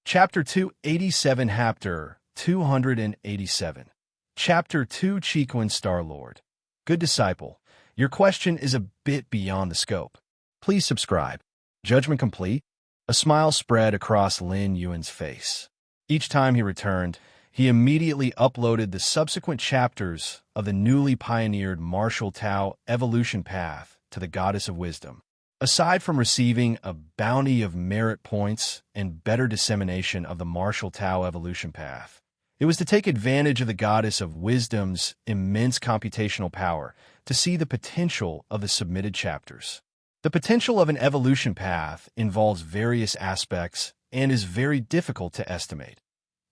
Chapter 287, Chapter 287. Chapter 2, Chiquin Star-Lord. Good disciple, your question is a bit beyond the scope. Please subscribe. Judgment complete? A smile spread across Lin Yuan's face. Each time he returned, he immediately uploaded the subsequent chapters of the newly pioneered martial Tao evolution path to the Goddess of Wisdom. Aside from receiving a bounty of merit points and better dissemination of the martial Tao evolution path, it was to take advantage of the Goddess of Wisdom's immense computational power to see the potential of the submitted chapters. The potential of an evolution path involves various aspects and is very difficult to estimate.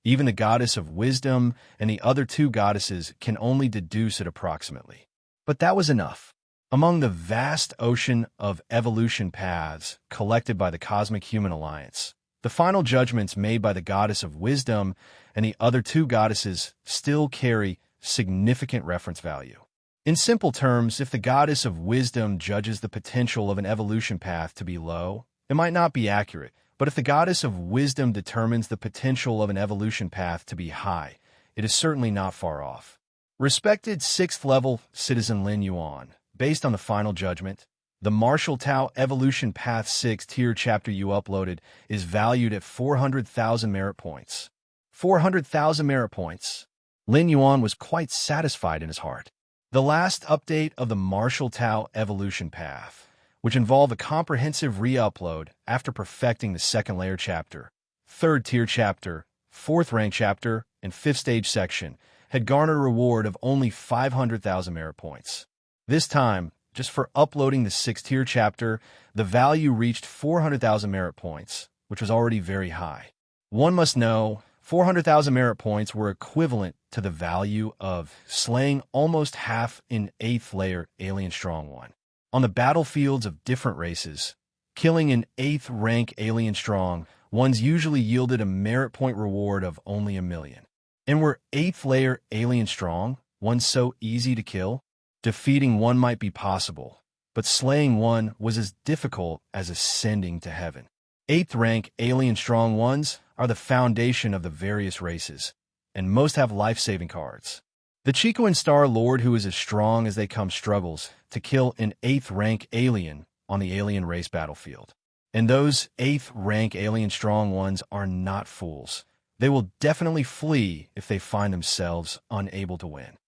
Even the Goddess of Wisdom and the other two goddesses can only deduce it approximately. But that was enough. Among the vast ocean of evolution paths collected by the Cosmic Human Alliance, the final judgments made by the Goddess of Wisdom and the other two goddesses still carry significant reference value. In simple terms, if the Goddess of Wisdom judges the potential of an evolution path to be low, it might not be accurate, but if the Goddess of Wisdom determines the potential of an evolution path to be high, it is certainly not far off. Respected 6th level citizen Lin Yuan, based on the final judgment, the Martial Tao Evolution Path 6 tier chapter you uploaded is valued at 400,000 merit points. 400,000 merit points. Lin Yuan was quite satisfied in his heart. The last update of the Martial Tao Evolution Path, which involved a comprehensive re-upload after perfecting the 2nd layer chapter, 3rd tier chapter, 4th rank chapter, and 5th stage section, had garnered a reward of only 500,000 merit points. This time, just for uploading the 6th tier chapter, the value reached 400,000 merit points, which was already very high. One must know, 400,000 merit points were equivalent to the value of slaying almost half an 8th layer alien strong one. On the battlefields of different races, killing an 8th rank alien strong ones usually yielded a merit point reward of only 1 million. And were 8th layer alien strong ones so easy to kill? Defeating one might be possible, but slaying one was as difficult as ascending to heaven. 8th rank alien strong ones are the foundation of the various races, and most have life-saving cards. The Chiquin Star-Lord, who is as strong as they come, struggles to kill an 8th rank alien on the alien race battlefield. And those 8th rank alien strong ones are not fools. They will definitely flee if they find themselves unable to win.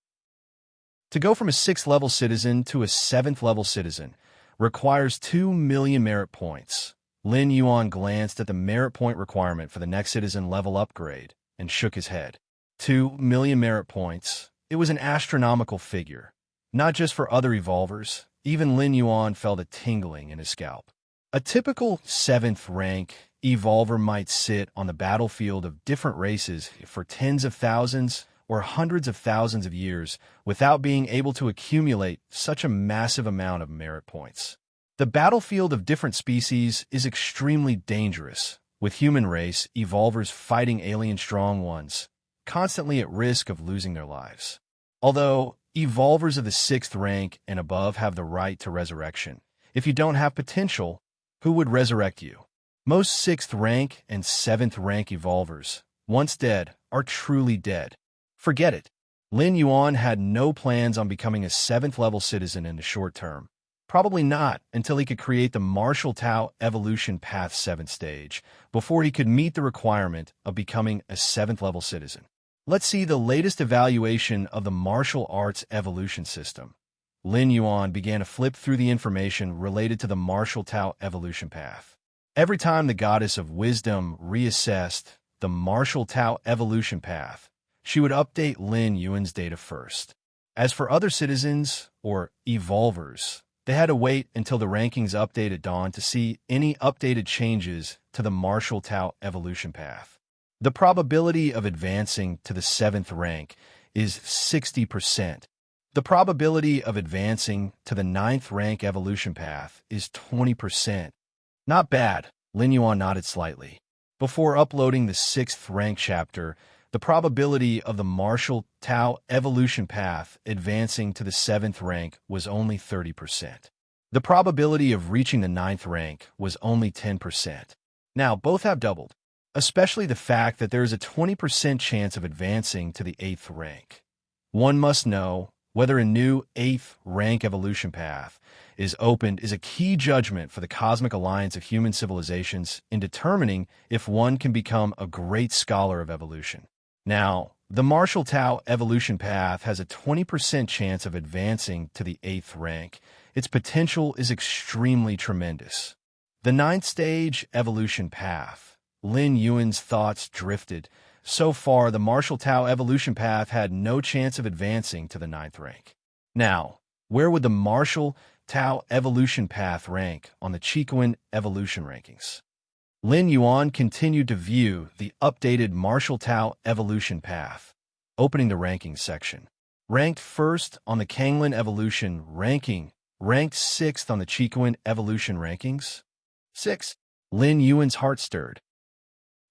To go from a 6th level citizen to a 7th level citizen requires 2 million merit points. Lin Yuan glanced at the merit point requirement for the next citizen level upgrade and shook his head. 2 million merit points. It was an astronomical figure. Not just for other evolvers, even Lin Yuan felt a tingling in his scalp. A typical 7th rank evolver might sit on the battlefield of different races for tens of thousands or hundreds of thousands of years without being able to accumulate such a massive amount of merit points. The battlefield of different species is extremely dangerous, with human race evolvers fighting alien strong ones, constantly at risk of losing their lives. Although evolvers of the 6th rank and above have the right to resurrection, if you don't have potential, who would resurrect you? Most 6th rank and 7th rank evolvers, once dead, are truly dead. Forget it. Lin Yuan had no plans on becoming a 7th level citizen in the short term. Probably not until he could create the Martial Tao Evolution Path 7th stage, before he could meet the requirement of becoming a 7th level citizen. Let's see the latest evaluation of the martial arts evolution system. Lin Yuan began to flip through the information related to the Martial Tao Evolution Path. Every time the Goddess of Wisdom reassessed the Martial Tao Evolution Path, she would update Lin Yuan's data first. As for other citizens, or evolvers, they had to wait until the rankings update at dawn to see any updated changes to the Martial Tao Evolution Path. The probability of advancing to the 7th rank is 60%. The probability of advancing to the 9th rank evolution path is 20%. Not bad, Lin Yuan nodded slightly. Before uploading the 6th rank chapter, the probability of the Martial Tao evolution path advancing to the 7th rank was only 30%. The probability of reaching the 9th rank was only 10%. Now, both have doubled. especially the fact that there is a 20% chance of advancing to the 8th rank. One must know whether a new 8th rank evolution path is opened is a key judgment for the cosmic alliance of human civilizations in determining if one can become a great scholar of evolution. Now, the Marshall Tao evolution path has a 20% chance of advancing to the 8th rank. Its potential is extremely tremendous. The 9th stage evolution path. Lin Yuan's thoughts drifted. So far, the Marshall Tao evolution path had no chance of advancing to the 9th rank. Now, where would the Marshall Tao evolution path rank on the Chiquan evolution rankings? Lin Yuan continued to view the updated Marshall Tao evolution path, opening the rankings section. Ranked 1st on the Kanglin evolution ranking, ranked 6th on the Chiquan evolution rankings. 6. Lin Yuan's heart stirred.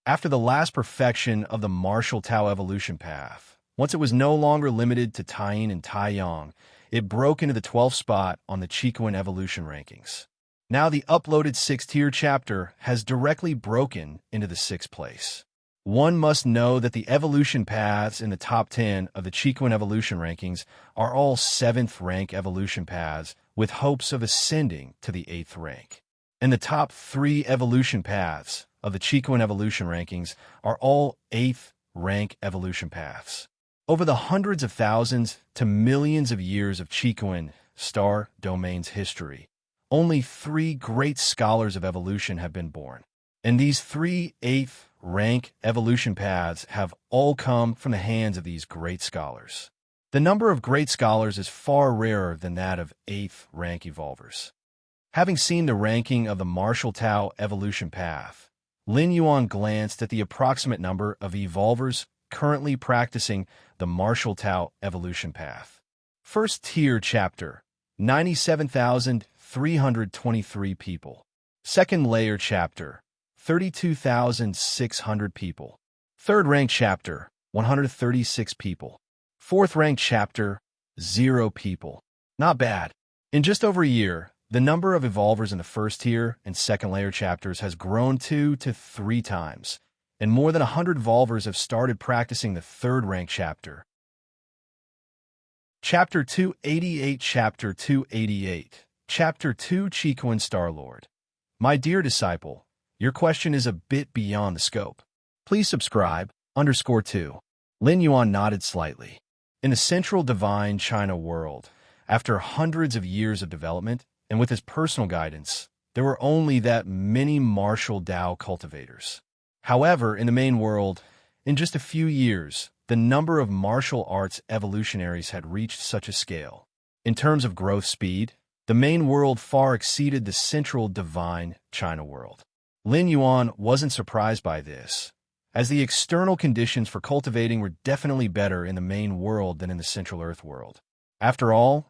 After the last perfection of the Marshall Tao evolution path, once it was no longer limited to Taiyin and Taiyang, it broke into the 12th spot on the Chiquan evolution rankings. Now the uploaded 6th-tier chapter has directly broken into the 6th place. One must know that the evolution paths in the top 10 of the Chiquan evolution rankings are all 7th rank evolution paths with hopes of ascending to the 8th rank. And the top 3 evolution paths of the Chiquan evolution rankings are all 8th rank evolution paths. Over the hundreds of thousands to millions of years of Chiquan star domain's history, only 3 great scholars of evolution have been born. And these 3 8th rank evolution paths have all come from the hands of these great scholars. The number of great scholars is far rarer than that of 8th rank evolvers. Having seen the ranking of the Marshall Tao evolution path, Lin Yuan glanced at the approximate number of evolvers currently practicing the Marshall Tao evolution path. First tier chapter, 97,323 people. Second layer chapter, 32,600 people. Third rank chapter, 136 people. Fourth rank chapter, 0 people. Not bad. In just over a year, the number of evolvers in the first tier and second layer chapters has grown 2 to 3 times, and more than 100 evolvers have started practicing the third rank chapter. Chapter 288. Chapter 288. Chapter 2 Chiquan Starlord. My dear disciple, your question is a bit beyond the scope. Please subscribe. _2. Lin Yuan nodded slightly. In the central divine China world, after hundreds of years of development, and with his personal guidance, there were only that many martial Tao cultivators. However, in the main world, in just a few years, the number of martial arts evolutionaries had reached such a scale. In terms of growth speed, the main world far exceeded the central divine China world. Lin Yuan wasn't surprised by this, as the external conditions for cultivating were definitely better in the main world than in the central Earth world. After all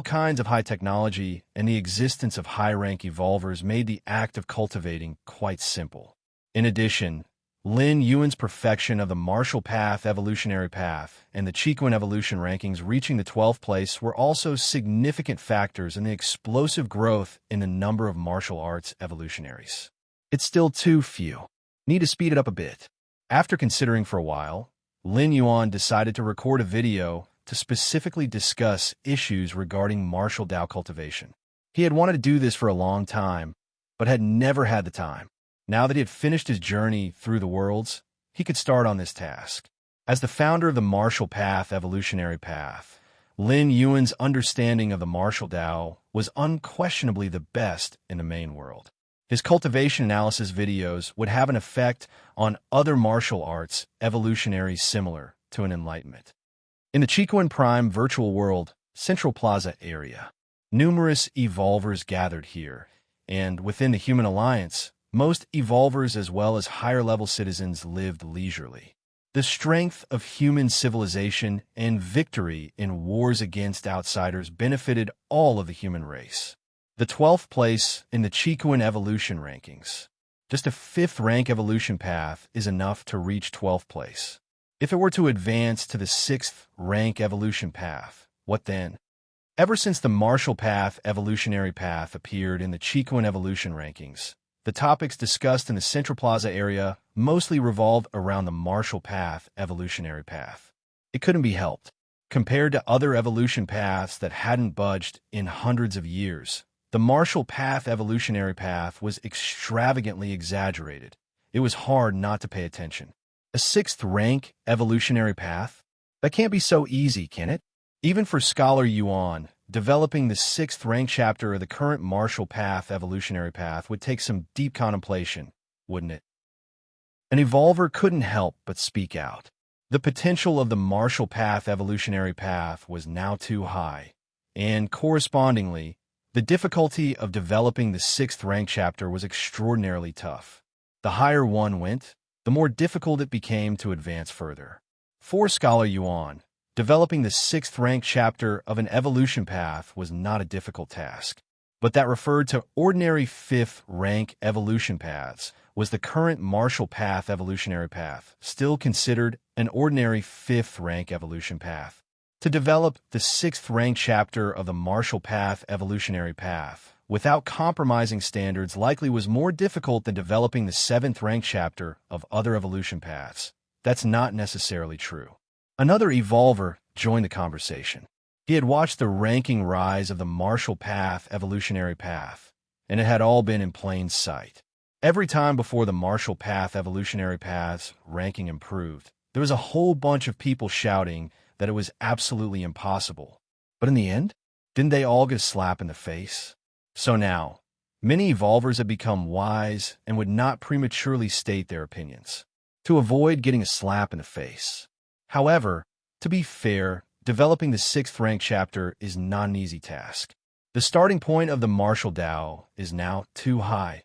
kinds of high technology and the existence of high-rank evolvers made the act of cultivating quite simple. In addition, Lin Yuan's perfection of the Marshall Path evolutionary path and the Chiquan evolution rankings reaching the 12th place were also significant factors in the explosive growth in the number of martial arts evolutionaries. It's still too few. Need to speed it up a bit. After considering for a while, Lin Yuan decided to record a video to specifically discuss issues regarding martial Tao cultivation. He had wanted to do this for a long time, but had never had the time. Now that he had finished his journey through the worlds, he could start on this task. As the founder of the Martial Path evolutionary path, Lin Yuan's understanding of the martial Tao was unquestionably the best in the main world. His cultivation analysis videos would have an effect on other martial arts evolutionaries similar to an enlightenment. In the Chiquan Prime virtual world, Central Plaza area, numerous evolvers gathered here, and within the Human Alliance, most evolvers as well as higher-level citizens lived leisurely. The strength of human civilization and victory in wars against outsiders benefited all of the human race. The 12th place in the Chiquan evolution rankings. Just a 5th rank evolution path is enough to reach 12th place. If it were to advance to the 6th rank evolution path, what then? Ever since the Martial Path evolutionary path appeared in the Chiquan evolution rankings, The topics discussed in the Central Plaza area mostly revolve around the Marshall Path evolutionary path. It couldn't be helped. Compared to other evolution paths that hadn't budged in hundreds of years, the Marshall Path evolutionary path was extravagantly exaggerated. It was hard not to pay attention. A sixth-rank evolutionary path? That can't be so easy, can it? Even for Scholar Yuan, developing the sixth-rank chapter of the current Marshall Path evolutionary path would take some deep contemplation, wouldn't it? An evolver couldn't help but speak out. The potential of the Marshall Path evolutionary path was now too high, and correspondingly, the difficulty of developing the sixth-rank chapter was extraordinarily tough. The higher one went, the more difficult it became to advance further. For Scholar Yuan, developing the sixth-rank chapter of an evolution path was not a difficult task, but that referred to ordinary fifth-rank evolution paths was the current Marshall Path evolutionary path, still considered an ordinary fifth-rank evolution path. To develop the sixth-rank chapter of the Marshall Path evolutionary path without compromising standards likely was more difficult than developing the seventh-rank chapter of other evolution paths. That's not necessarily true. Another evolver joined the conversation. He had watched the ranking rise of the Marshall Path evolutionary path, and it had all been in plain sight. Every time before the Marshall Path evolutionary path's ranking improved, there was a whole bunch of people shouting that it was absolutely impossible. But in the end, didn't they all get a slap in the face? So now, many evolvers had become wise and would not prematurely state their opinions, to avoid getting a slap in the face. However, to be fair, developing the sixth-rank chapter is not an easy task. The starting point of the Marshall Dao is now too high.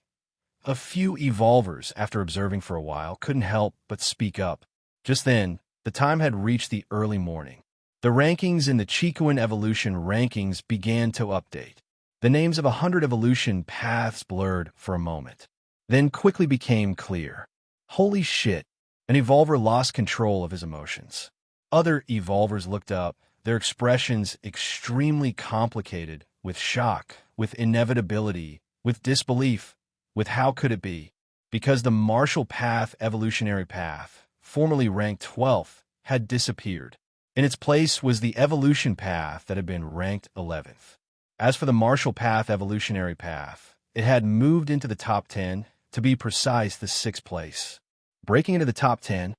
A few evolvers, after observing for a while, couldn't help but speak up. Just then, the time had reached the early morning. The rankings in the Chicoan evolution rankings began to update. The names of 100 evolution paths blurred for a moment, then quickly became clear. Holy shit! An evolver lost control of his emotions. Other evolvers looked up, their expressions extremely complicated, with shock, with inevitability, with disbelief, with how could it be? Because the Marshall Path evolutionary path, formerly ranked 12th, had disappeared. In its place was the evolution path that had been ranked 11th. As for the Marshall Path evolutionary path, it had moved into the top 10, to be precise, the 6th place. Breaking into the top 10,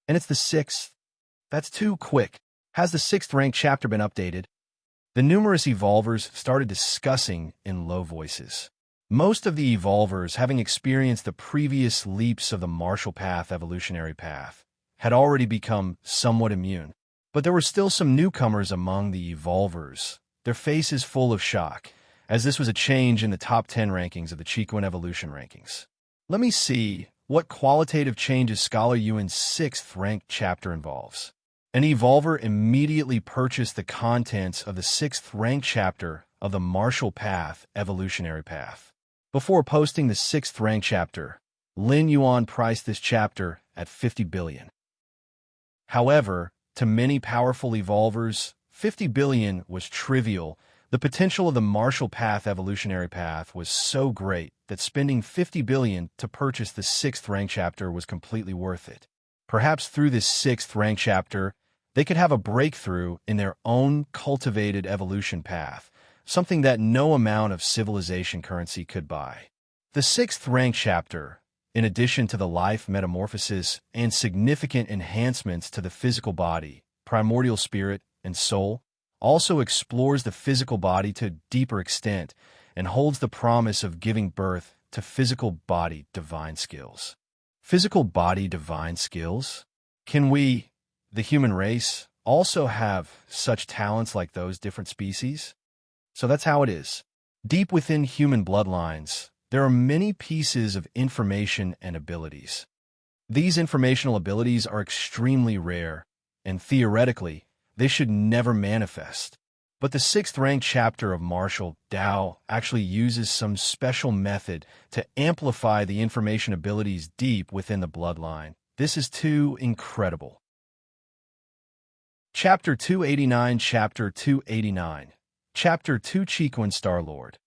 and it's the 6th. That's too quick. Has the 6th-ranked chapter been updated? The numerous evolvers started discussing in low voices. Most of the evolvers, having experienced the previous leaps of the Marshall Path evolutionary path, had already become somewhat immune. But there were still some newcomers among the evolvers, their faces full of shock, as this was a change in the top 10 rankings of the Chicoan evolution rankings. Let me see what qualitative changes Scholar Yuan's 6th-ranked chapter involves. An evolver immediately purchased the contents of the 6th-ranked chapter of the Marshall Path evolutionary path. Before posting the 6th-ranked chapter, Lin Yuan priced this chapter at 50 billion. However, to many powerful evolvers, 50 billion was trivial. The potential of the Marshall Path evolutionary path was so great that spending 50 billion to purchase the 6th-ranked chapter was completely worth it. Perhaps through this 6th-ranked chapter, they could have a breakthrough in their own cultivated evolution path, something that no amount of civilization currency could buy. The 6th-ranked chapter, in addition to the life metamorphosis and significant enhancements to the physical body, primordial spirit, and soul, also explores the physical body to a deeper extent and holds the promise of giving birth to physical body divine skills. Physical body divine skills? Can we, the human race, also have such talents like those different species? So that's how it is. Deep within human bloodlines, there are many pieces of information and abilities. These informational abilities are extremely rare, and theoretically, they should never manifest. But the 6th-ranked chapter of Marshall Dao actually uses some special method to amplify the information abilities deep within the bloodline. This is too incredible. Chapter 289 Chapter 289 Chapter 2 Chicoan Star Lord.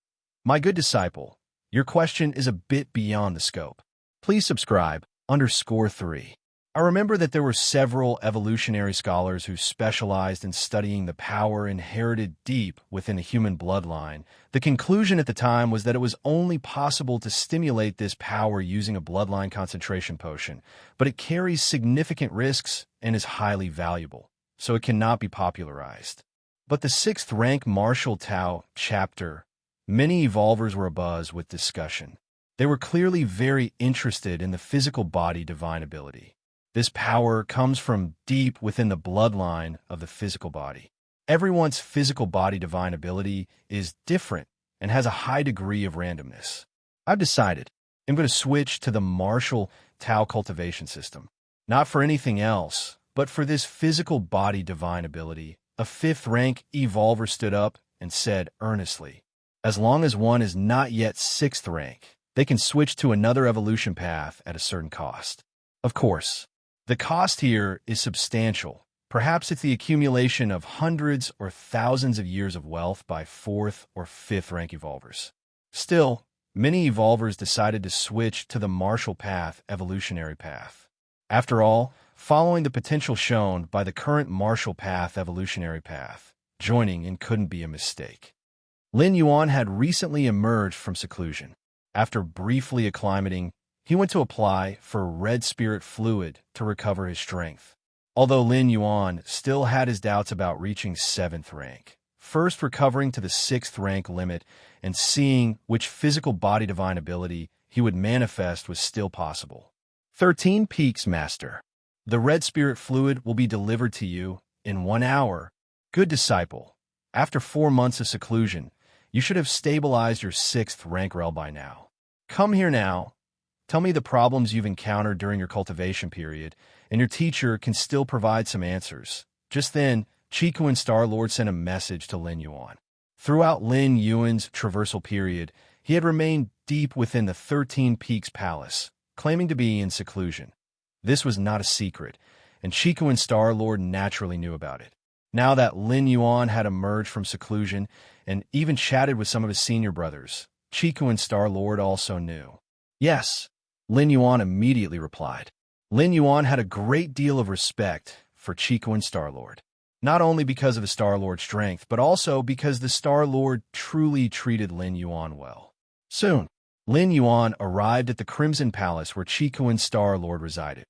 My good disciple, Your question is a bit beyond the scope. Please subscribe. _3. I remember that there were several evolutionary scholars who specialized in studying the power inherited deep within a human bloodline. The conclusion at the time was that it was only possible to stimulate this power using a bloodline concentration potion, but it carries significant risks and is highly valuable, so it cannot be popularized. But the 6th rank Martial Tao chapter, many evolvers were abuzz with discussion. They were clearly very interested in the physical body divine ability. This power comes from deep within the bloodline of the physical body. Everyone's physical body divine ability is different and has a high degree of randomness. I've decided I'm going to switch to the Martial Tao cultivation system. Not for anything else, but for this physical body divine ability. A 5th rank evolver stood up and said earnestly, as long as one is not yet 6th rank, they can switch to another evolution path at a certain cost. Of course, the cost here is substantial. Perhaps it's the accumulation of hundreds or thousands of years of wealth by 4th or 5th rank evolvers. Still, many evolvers decided to switch to the martial path evolutionary path. After all, following the potential shown by the current martial path evolutionary path, joining in couldn't be a mistake. Lin Yuan had recently emerged from seclusion. After briefly acclimating, he went to apply for red spirit fluid to recover his strength. Although Lin Yuan still had his doubts about reaching 7th rank, first recovering to the 6th rank limit and seeing which physical body divine ability he would manifest was still possible. 13 Peaks Master. The red spirit fluid will be delivered to you in 1 hour. Good disciple, after 4 months of seclusion, you should have stabilized your 6th rank rel by now. Come here now. Tell me the problems you've encountered during your cultivation period, and your teacher can still provide some answers. Just then, Qikuan Star-Lord sent a message to Lin Yuan. Throughout Lin Yuan's traversal period, he had remained deep within the 13 Peaks Palace, claiming to be in seclusion. This was not a secret, and Qikuan Star-Lord naturally knew about it. Now that Lin Yuan had emerged from seclusion and even chatted with some of his senior brothers, Qikuan Star-Lord also knew. Yes, Lin Yuan immediately replied. Lin Yuan had a great deal of respect for Qikuan Star-Lord, not only because of the Star-Lord's strength, but also because the Star-Lord truly treated Lin Yuan well. Soon, Lin Yuan arrived at the Crimson Palace where Qikuan Star-Lord resided.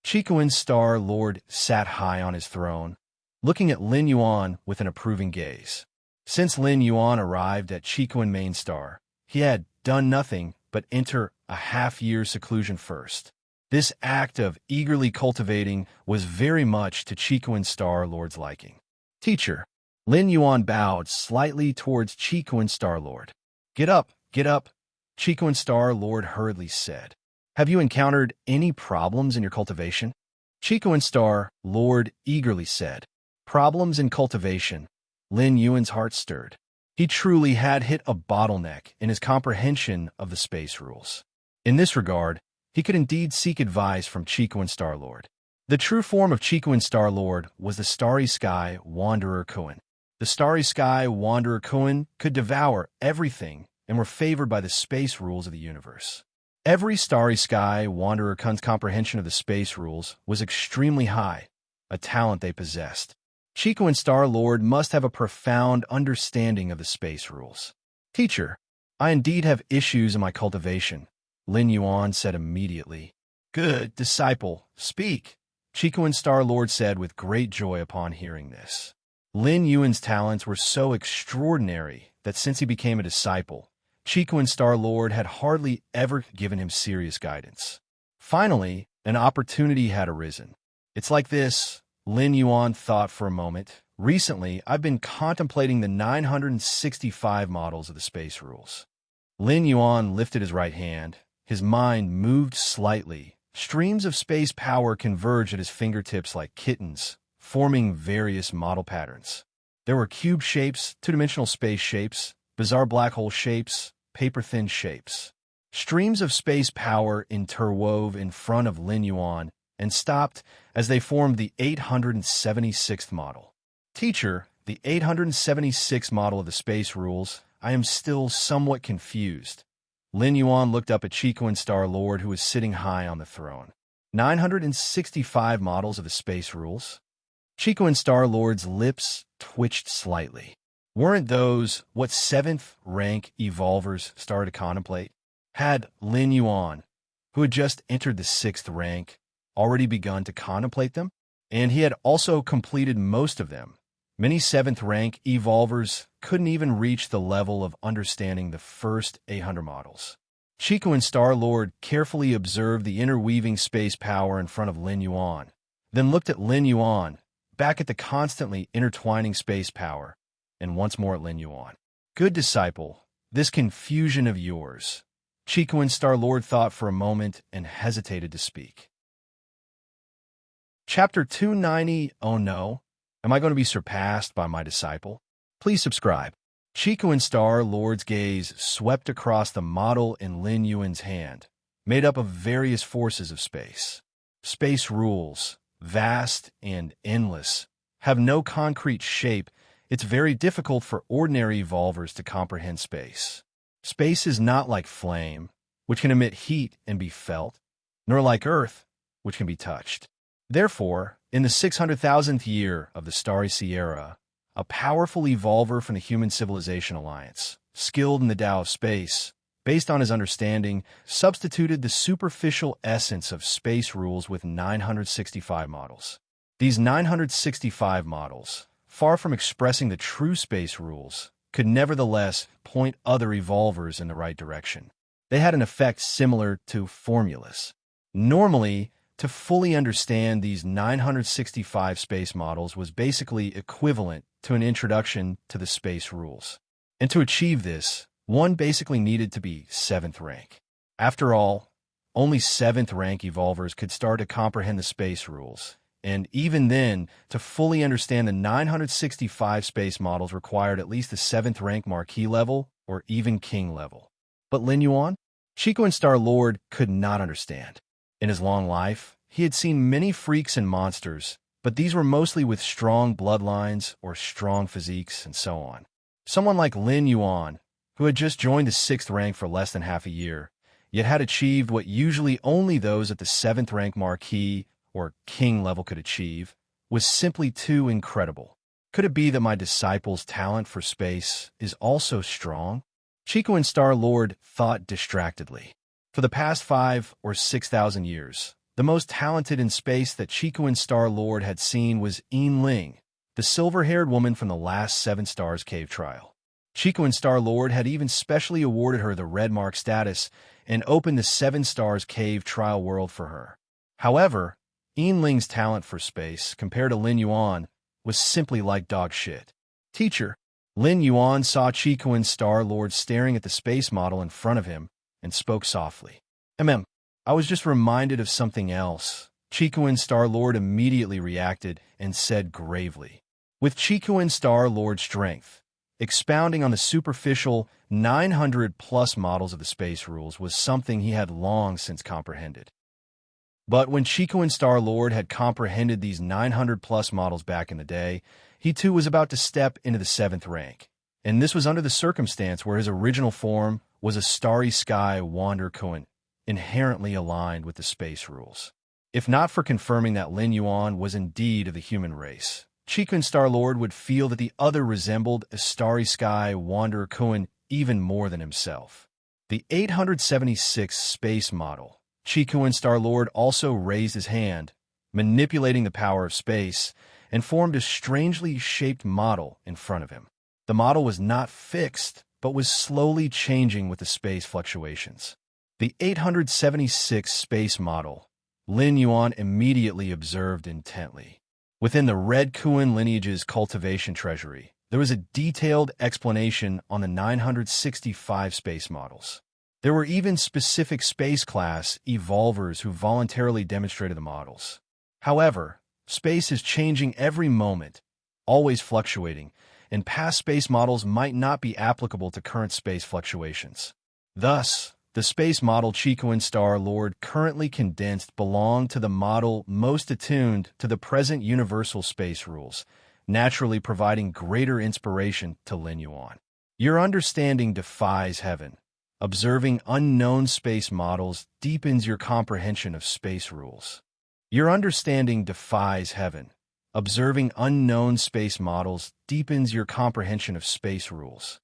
Qikuan Star-Lord sat high on his throne, looking at Lin Yuan with an approving gaze. Since Lin Yuan arrived at Qikuan Main Star, he had done nothing but enter a half-year seclusion first. This act of eagerly cultivating was very much to Qikuan Star-Lord's liking. Teacher, Lin Yuan bowed slightly towards Qikuan Star-Lord. Get up, Qikuan Star-Lord hurriedly said. Have you encountered any problems in your cultivation? Qikuan Star-Lord eagerly said. Problems in cultivation. Lin Yuan's heart stirred. He truly had hit a bottleneck in his comprehension of the space rules. In this regard, he could indeed seek advice from Qikuan Star-Lord. The true form of Qikuan Star-Lord was the Starry Sky Wanderer Kuan. The Starry Sky Wanderer Kuan could devour everything and were favored by the space rules of the universe. Every Starry Sky Wanderer Kuan's comprehension of the space rules was extremely high, a talent they possessed. Qikuan Star-Lord must have a profound understanding of the space rules. Teacher, I indeed have issues in my cultivation, Lin Yuan said immediately. Good, disciple, speak, Qikuan Star-Lord said with great joy upon hearing this. Lin Yuan's talents were so extraordinary that since he became a disciple, Qikuan Star-Lord had hardly ever given him serious guidance. Finally, an opportunity had arisen. It's like this, Lin Yuan thought for a moment. Recently, I've been contemplating the 965 models of the space rules. Lin Yuan lifted his right hand. His mind moved slightly. Streams of space power converged at his fingertips like kittens, forming various model patterns. There were cube shapes, two-dimensional space shapes, bizarre black hole shapes, paper-thin shapes. Streams of space power interwove in front of Lin Yuan and stopped as they formed the 876th model. Teacher, the 876th model of the space rules, I am still somewhat confused. Lin Yuan looked up at Chico Star-Lord, who was sitting high on the throne. 965 models of the space rules? Chico Star-Lord's lips twitched slightly. Weren't those what 7th rank evolvers started to contemplate? Had Lin Yuan, who had just entered the 6th rank, already begun to contemplate them? And he had also completed most of them. Many 7th rank evolvers couldn't even reach the level of understanding the first 800 models. Chico Star-Lord carefully observed the interweaving space power in front of Lin Yuan, then looked at Lin Yuan, back at the constantly intertwining space power, and once more at Lin Yuan. Good disciple, this confusion of yours. Chico Star-Lord thought for a moment and hesitated to speak. Chapter 290. Oh no, am I going to be surpassed by my disciple? Please subscribe. Chico Star-Lord's gaze swept across the model in Lin Yuan's hand, made up of various forces of space. Space rules, vast and endless, have no concrete shape. It's very difficult for ordinary evolvers to comprehend space. Space is not like flame, which can emit heat and be felt, nor like earth, which can be touched. Therefore, in the 600,000th year of the Starry Sierra, a powerful evolver from the Human Civilization Alliance, skilled in the Tao of space, based on his understanding, substituted the superficial essence of space rules with 965 models. These 965 models, far from expressing the true space rules, could nevertheless point other evolvers in the right direction. They had an effect similar to formulas. Normally, to fully understand these 965 space models was basically equivalent to an introduction to the space rules. And to achieve this, one basically needed to be 7th rank. After all, only 7th rank evolvers could start to comprehend the space rules. And even then, to fully understand the 965 space models required at least the 7th rank Marquis level or even King level. But Lin Yuan? Chico Star-Lord could not understand. In his long life, he had seen many freaks and monsters, but these were mostly with strong bloodlines or strong physiques and so on. Someone like Lin Yuan, who had just joined the 6th rank for less than half a year, yet had achieved what usually only those at the 7th rank Marquis or King level could achieve, was simply too incredible. Could it be that my disciple's talent for space is also strong? Chico Star-Lord thought distractedly. For the past 5,000 or 6,000 years, the most talented in space that Chico Star-Lord had seen was Ling, the silver-haired woman from the last 7 Stars cave trial. Chico Star-Lord had even specially awarded her the Red Mark status and opened the 7 Stars cave trial world for her. However, Ling's talent for space, compared to Lin Yuan, was simply like dog shit. Teacher, Lin Yuan saw Chico Star-Lord staring at the space model in front of him and spoke softly. I was just reminded of something else. Chico Star-Lord immediately reacted and said gravely. With Chico Star-Lord's strength, expounding on the superficial 900-plus models of the space rules was something he had long since comprehended. But when Chico Star-Lord had comprehended these 900-plus models back in the day, he too was about to step into the 7th rank. And this was under the circumstance where his original form was a starry sky wander Kuan, inherently aligned with the space rules. If not for confirming that Lin Yuan was indeed of the human race, Chico Star-Lord would feel that the other resembled a starry sky wanderer Kuan even more than himself. The 876 space model. Chico Star-Lord also raised his hand, manipulating the power of space, and formed a strangely shaped model in front of him. The model was not fixed, but was slowly changing with the space fluctuations. The 876 space model, Lin Yuan immediately observed intently. Within the Red Kuan lineage's cultivation treasury, there was a detailed explanation on the 965 space models. There were even specific space class evolvers who voluntarily demonstrated the models. However, space is changing every moment, always fluctuating, and past space models might not be applicable to current space fluctuations. Thus, the space model Chico Star-Lord currently condensed belonged to the model most attuned to the present universal space rules, naturally providing greater inspiration to Lin Yuan. Your understanding defies heaven. observing unknown space models deepens your comprehension of space rules. Your understanding defies heaven. Observing unknown space models deepens your comprehension of space rules.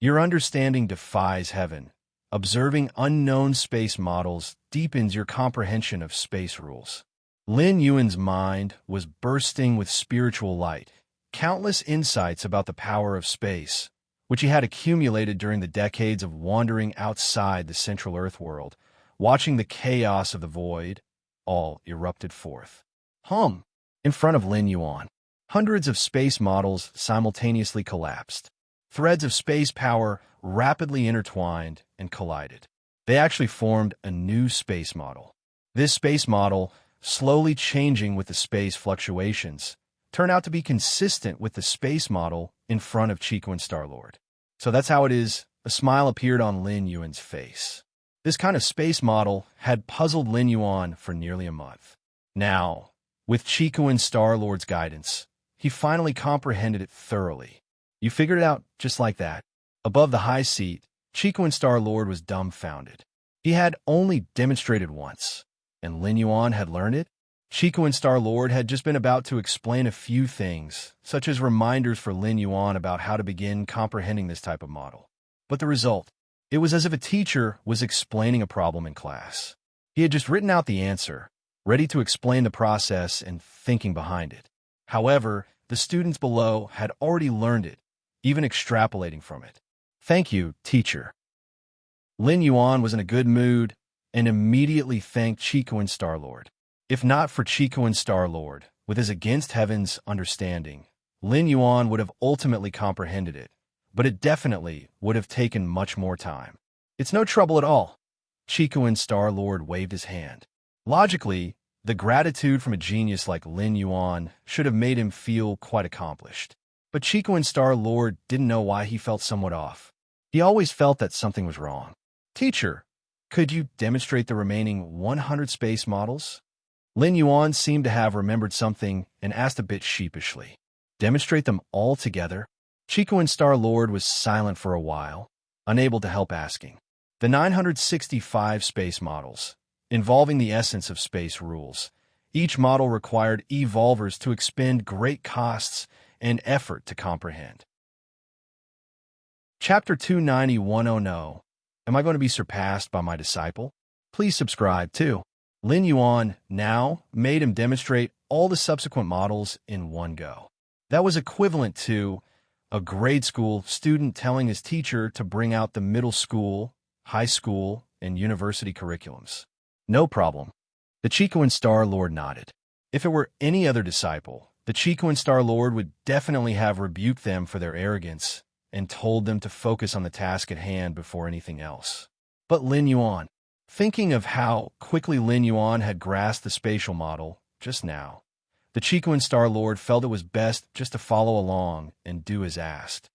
Your understanding defies heaven. Observing unknown space models deepens your comprehension of space rules. Lin Yuan's mind was bursting with spiritual light, countless insights about the power of space, which he had accumulated during the decades of wandering outside the central Earth world, watching the chaos of the void, all erupted forth. In front of Lin Yuan, hundreds of space models simultaneously collapsed. Threads of space power rapidly intertwined and collided. They actually formed a new space model. This space model, slowly changing with the space fluctuations, turned out to be consistent with the space model in front of Chico and Star-Lord. So that's how it is. A smile appeared on Lin Yuan's face. This kind of space model had puzzled Lin Yuan for nearly a month. Now, with Chico and Star-Lord's guidance, he finally comprehended it thoroughly. You figured it out just like that. Above the high seat, Chico and Star-Lord was dumbfounded. He had only demonstrated once, and Lin Yuan had learned it. Chico and Star-Lord had just been about to explain a few things, such as reminders for Lin Yuan about how to begin comprehending this type of model. But the result, it was as if a teacher was explaining a problem in class. He had just written out the answer, ready to explain the process and thinking behind it. However, the students below had already learned it, even extrapolating from it. Thank you, teacher. Lin Yuan was in a good mood and immediately thanked Chico and Star-Lord. If not for Chico and Star-Lord, with his against heaven's understanding, Lin Yuan would have ultimately comprehended it, but it definitely would have taken much more time. It's no trouble at all. Chico and Star-Lord waved his hand. Logically, the gratitude from a genius like Lin Yuan should have made him feel quite accomplished. But Chico and Star-Lord didn't know why he felt somewhat off. He always felt that something was wrong. Teacher, could you demonstrate the remaining 100 space models? Lin Yuan seemed to have remembered something and asked a bit sheepishly. Demonstrate them all together? Chico and Star-Lord was silent for a while, unable to help asking. The 965 space models, involving the essence of space rules. Each model required evolvers to expend great costs and effort to comprehend. Chapter 29100. Am I going to be surpassed by my disciple? Please subscribe too. Lin Yuan now made him demonstrate all the subsequent models in one go. That was equivalent to a grade school student telling his teacher to bring out the middle school, high school, and university curriculums. No problem. The Chico and Star-Lord nodded. If it were any other disciple, the Chico and Star-Lord would definitely have rebuked them for their arrogance and told them to focus on the task at hand before anything else. But Lin Yuan, thinking of how quickly Lin Yuan had grasped the spatial model just now, the Chico and Star-Lord felt it was best just to follow along and do as asked.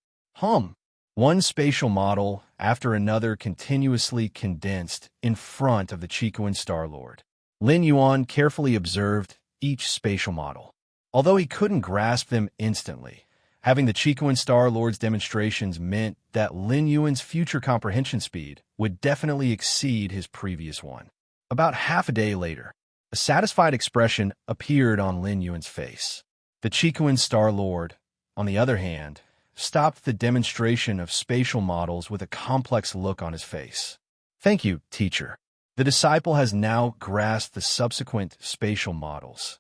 One spatial model after another continuously condensed in front of the Chico and Star-Lord. Lin Yuan carefully observed each spatial model. Although he couldn't grasp them instantly, having the Chico and Star-Lord's demonstrations meant that Lin Yuan's future comprehension speed would definitely exceed his previous one. About half a day later, a satisfied expression appeared on Lin Yuan's face. The Chico and Star-Lord, on the other hand, stopped the demonstration of spatial models with a complex look on his face. Thank you, teacher. The disciple has now grasped the subsequent spatial models.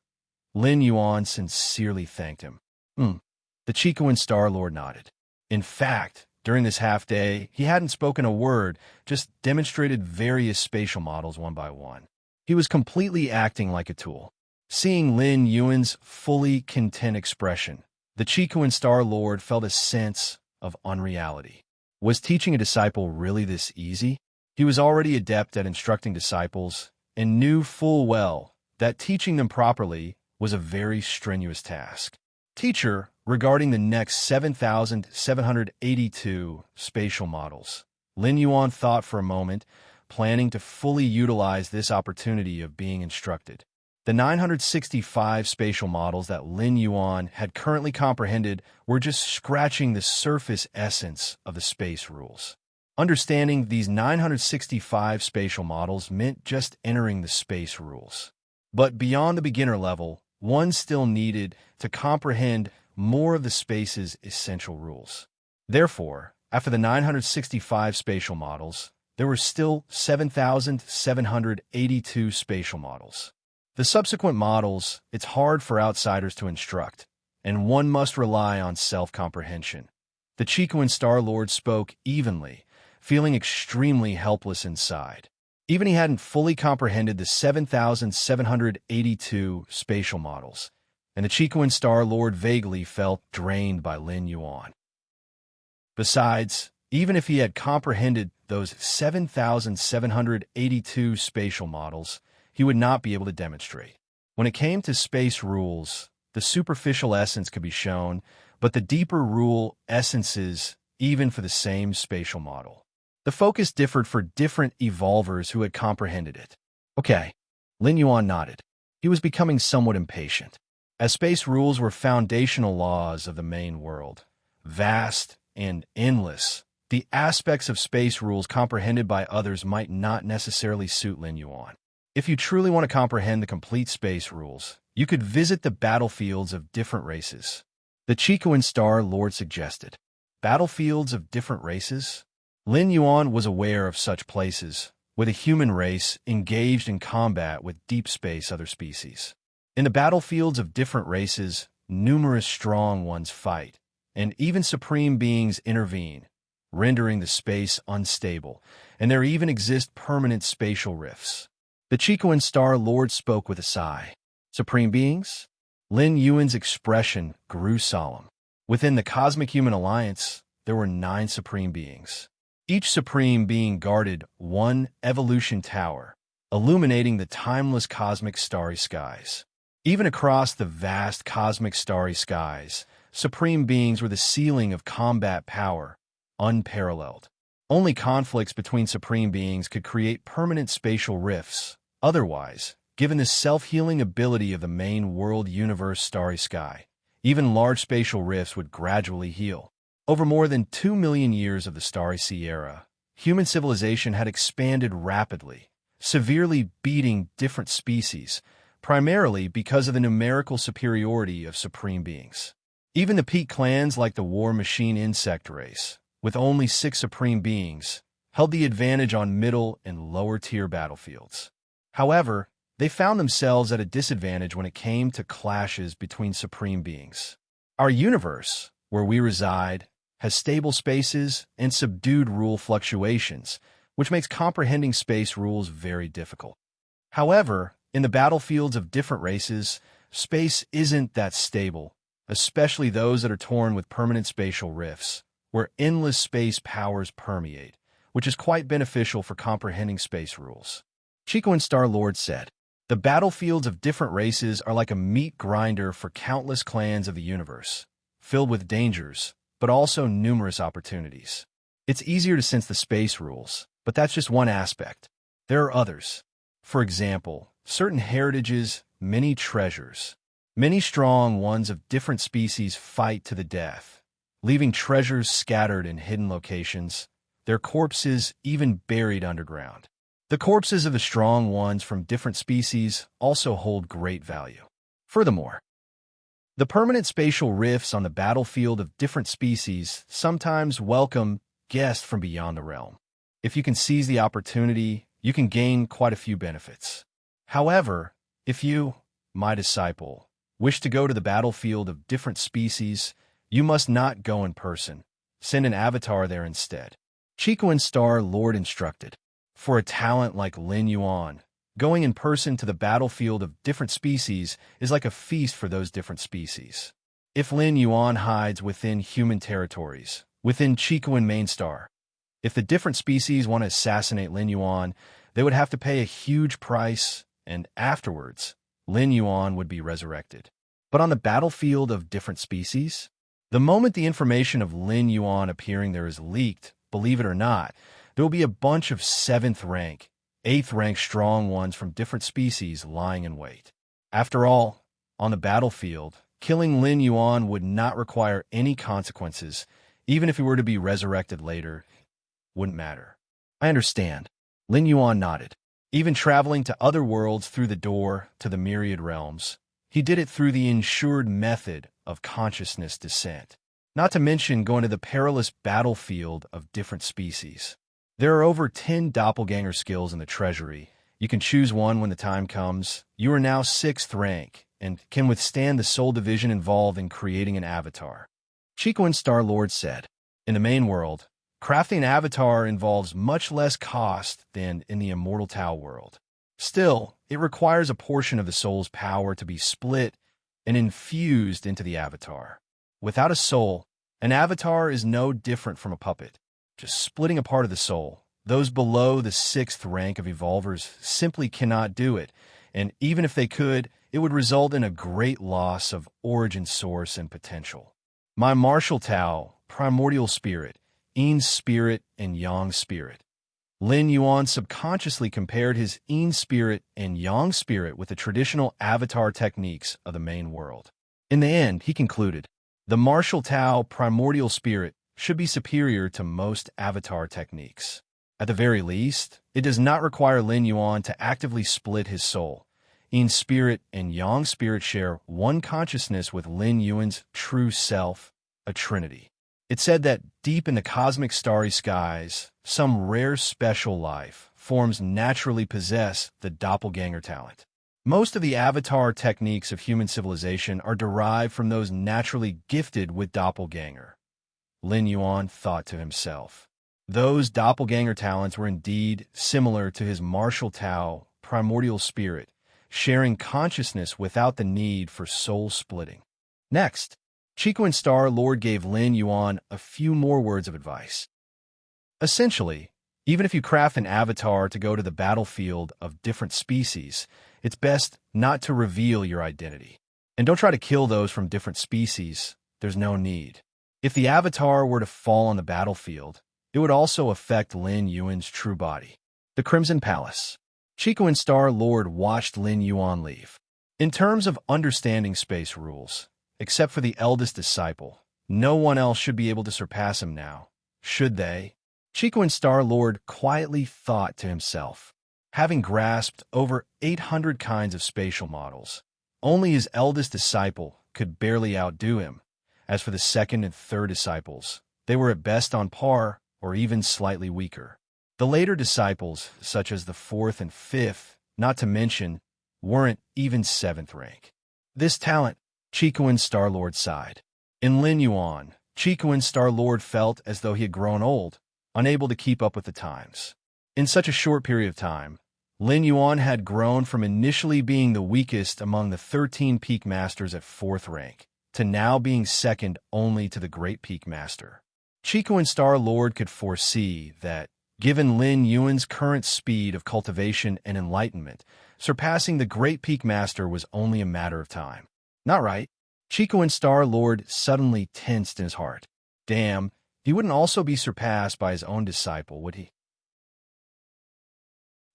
Lin Yuan sincerely thanked him. The Chico and Star-Lord nodded. In fact, during this half-day, he hadn't spoken a word, just demonstrated various spatial models one by one. He was completely acting like a tool. Seeing Lin Yuan's fully content expression, the Chico and Star-Lord felt a sense of unreality. Was teaching a disciple really this easy? He was already adept at instructing disciples and knew full well that teaching them properly was a very strenuous task. Teacher, regarding the next 7,782 spatial models, Lin Yuan thought for a moment, planning to fully utilize this opportunity of being instructed. The 965 spatial models that Lin Yuan had currently comprehended were just scratching the surface essence of the space rules. Understanding these 965 spatial models meant just entering the space rules. But beyond the beginner level, one still needed to comprehend more of the space's essential rules. Therefore, after the 965 spatial models, there were still 7,782 spatial models. The subsequent models, it's hard for outsiders to instruct, and one must rely on self-comprehension. The Chicoan Star-Lord spoke evenly, feeling extremely helpless inside. Even he hadn't fully comprehended the 7,782 spatial models, and the Chicoan Star-Lord vaguely felt drained by Lin Yuan. Besides, even if he had comprehended those 7,782 spatial models, he would not be able to demonstrate. When it came to space rules, the superficial essence could be shown, but the deeper rule essences, even for the same spatial model. The focus differed for different evolvers who had comprehended it. Okay, Lin Yuan nodded. He was becoming somewhat impatient. As space rules were foundational laws of the main world, vast and endless, the aspects of space rules comprehended by others might not necessarily suit Lin Yuan. If you truly want to comprehend the complete space rules, you could visit the battlefields of different races. The Chicoan Star-Lord suggested. Battlefields of different races? Lin Yuan was aware of such places, with a human race engaged in combat with deep space other species. In the battlefields of different races, numerous strong ones fight, and even supreme beings intervene, rendering the space unstable, and there even exist permanent spatial rifts. The Chicoan Star-Lord spoke with a sigh. Supreme beings? Lin Yuan's expression grew solemn. Within the Cosmic Human Alliance, there were 9 supreme beings. Each supreme being guarded one evolution tower, illuminating the timeless cosmic starry skies. Even across the vast cosmic starry skies, supreme beings were the ceiling of combat power, unparalleled. Only conflicts between supreme beings could create permanent spatial rifts. Otherwise, given the self-healing ability of the main world universe starry sky, even large spatial rifts would gradually heal. Over more than 2 million years of the Starry Sea era, human civilization had expanded rapidly, severely beating different species, primarily because of the numerical superiority of supreme beings. Even the peak clans like the War Machine insect race, with only 6 supreme beings, held the advantage on middle and lower-tier battlefields. However, they found themselves at a disadvantage when it came to clashes between supreme beings. Our universe, where we reside, has stable spaces and subdued rule fluctuations, which makes comprehending space rules very difficult. However, in the battlefields of different races, space isn't that stable, especially those that are torn with permanent spatial rifts, where endless space powers permeate, which is quite beneficial for comprehending space rules. Chicoan Star-Lord said, "The battlefields of different races are like a meat grinder for countless clans of the universe, filled with dangers, but also numerous opportunities. It's easier to sense the space rules, but that's just one aspect. There are others. For example, certain heritages, many treasures. Many strong ones of different species fight to the death, leaving treasures scattered in hidden locations, their corpses even buried underground. The corpses of the strong ones from different species also hold great value. Furthermore, the permanent spatial rifts on the battlefield of different species sometimes welcome guests from beyond the realm. If you can seize the opportunity, you can gain quite a few benefits. However, if you, my disciple, wish to go to the battlefield of different species, you must not go in person. Send an avatar there instead." Chicoan Star-Lord instructed. For a talent like Lin Yuan, going in person to the battlefield of different species is like a feast for those different species. If Lin Yuan hides within human territories, within Chicoan Main Star, if the different species want to assassinate Lin Yuan, they would have to pay a huge price, and afterwards, Lin Yuan would be resurrected. But on the battlefield of different species, the moment the information of Lin Yuan appearing there is leaked, believe it or not, there will be a bunch of 7th rank, 8th rank strong ones from different species lying in wait. After all, on the battlefield, killing Lin Yuan would not require any consequences, even if he were to be resurrected later. wouldn't matter. I understand. Lin Yuan nodded. Even traveling to other worlds through the door to the myriad realms, he did it through the ensured method of consciousness descent. Not to mention going to the perilous battlefield of different species. There are over 10 doppelganger skills in the treasury. You can choose one when the time comes. You are now 6th rank and can withstand the soul division involved in creating an avatar. Chiquin Star-Lord said, in the main world, crafting an avatar involves much less cost than in the Immortal Tao world. Still, it requires a portion of the soul's power to be split and infused into the avatar. Without a soul, an avatar is no different from a puppet, just splitting a part of the soul. Those below the 6th rank of evolvers simply cannot do it, and even if they could, it would result in a great loss of origin source and potential. My martial Tao, primordial spirit, Yin spirit, and Yang spirit. Lin Yuan subconsciously compared his Yin spirit and Yang spirit with the traditional avatar techniques of the main world. In the end, he concluded, the martial Tao, primordial spirit, should be superior to most avatar techniques. At the very least, it does not require Lin Yuan to actively split his soul. Yin spirit and Yang spirit share one consciousness with Lin Yuan's true self, a trinity. It said that deep in the cosmic starry skies, some rare special life forms naturally possess the doppelganger talent. Most of the avatar techniques of human civilization are derived from those naturally gifted with doppelganger. Lin Yuan thought to himself. Those doppelganger talents were indeed similar to his martial Tao, primordial spirit, sharing consciousness without the need for soul splitting. Next, Chiquin Star-Lord gave Lin Yuan a few more words of advice. Essentially, even if you craft an avatar to go to the battlefield of different species, it's best not to reveal your identity. And don't try to kill those from different species. There's no need. If the avatar were to fall on the battlefield, it would also affect Lin Yuan's true body. The Crimson Palace. Chiquin Star-Lord watched Lin Yuan leave. In terms of understanding space rules, except for the eldest disciple, no one else should be able to surpass him now, should they? Chiquin Star-Lord quietly thought to himself. Having grasped over 800 kinds of spatial models, only his eldest disciple could barely outdo him. As for the second and third disciples, they were at best on par or even slightly weaker. The later disciples, such as the 4th and 5th, not to mention, weren't even 7th rank. This talent, Chiquin Star-Lord sighed. In Lin Yuan, Chiquin Star-Lord felt as though he had grown old, unable to keep up with the times. In such a short period of time, Lin Yuan had grown from initially being the weakest among the 13 Peak Masters at 4th rank, to now being second only to the Great Peak Master. Chiquin Star-Lord could foresee that, given Lin Yuan's current speed of cultivation and enlightenment, surpassing the Great Peak Master was only a matter of time. Not right. Chiquin Star-Lord suddenly tensed in his heart. Damn, he wouldn't also be surpassed by his own disciple, would he?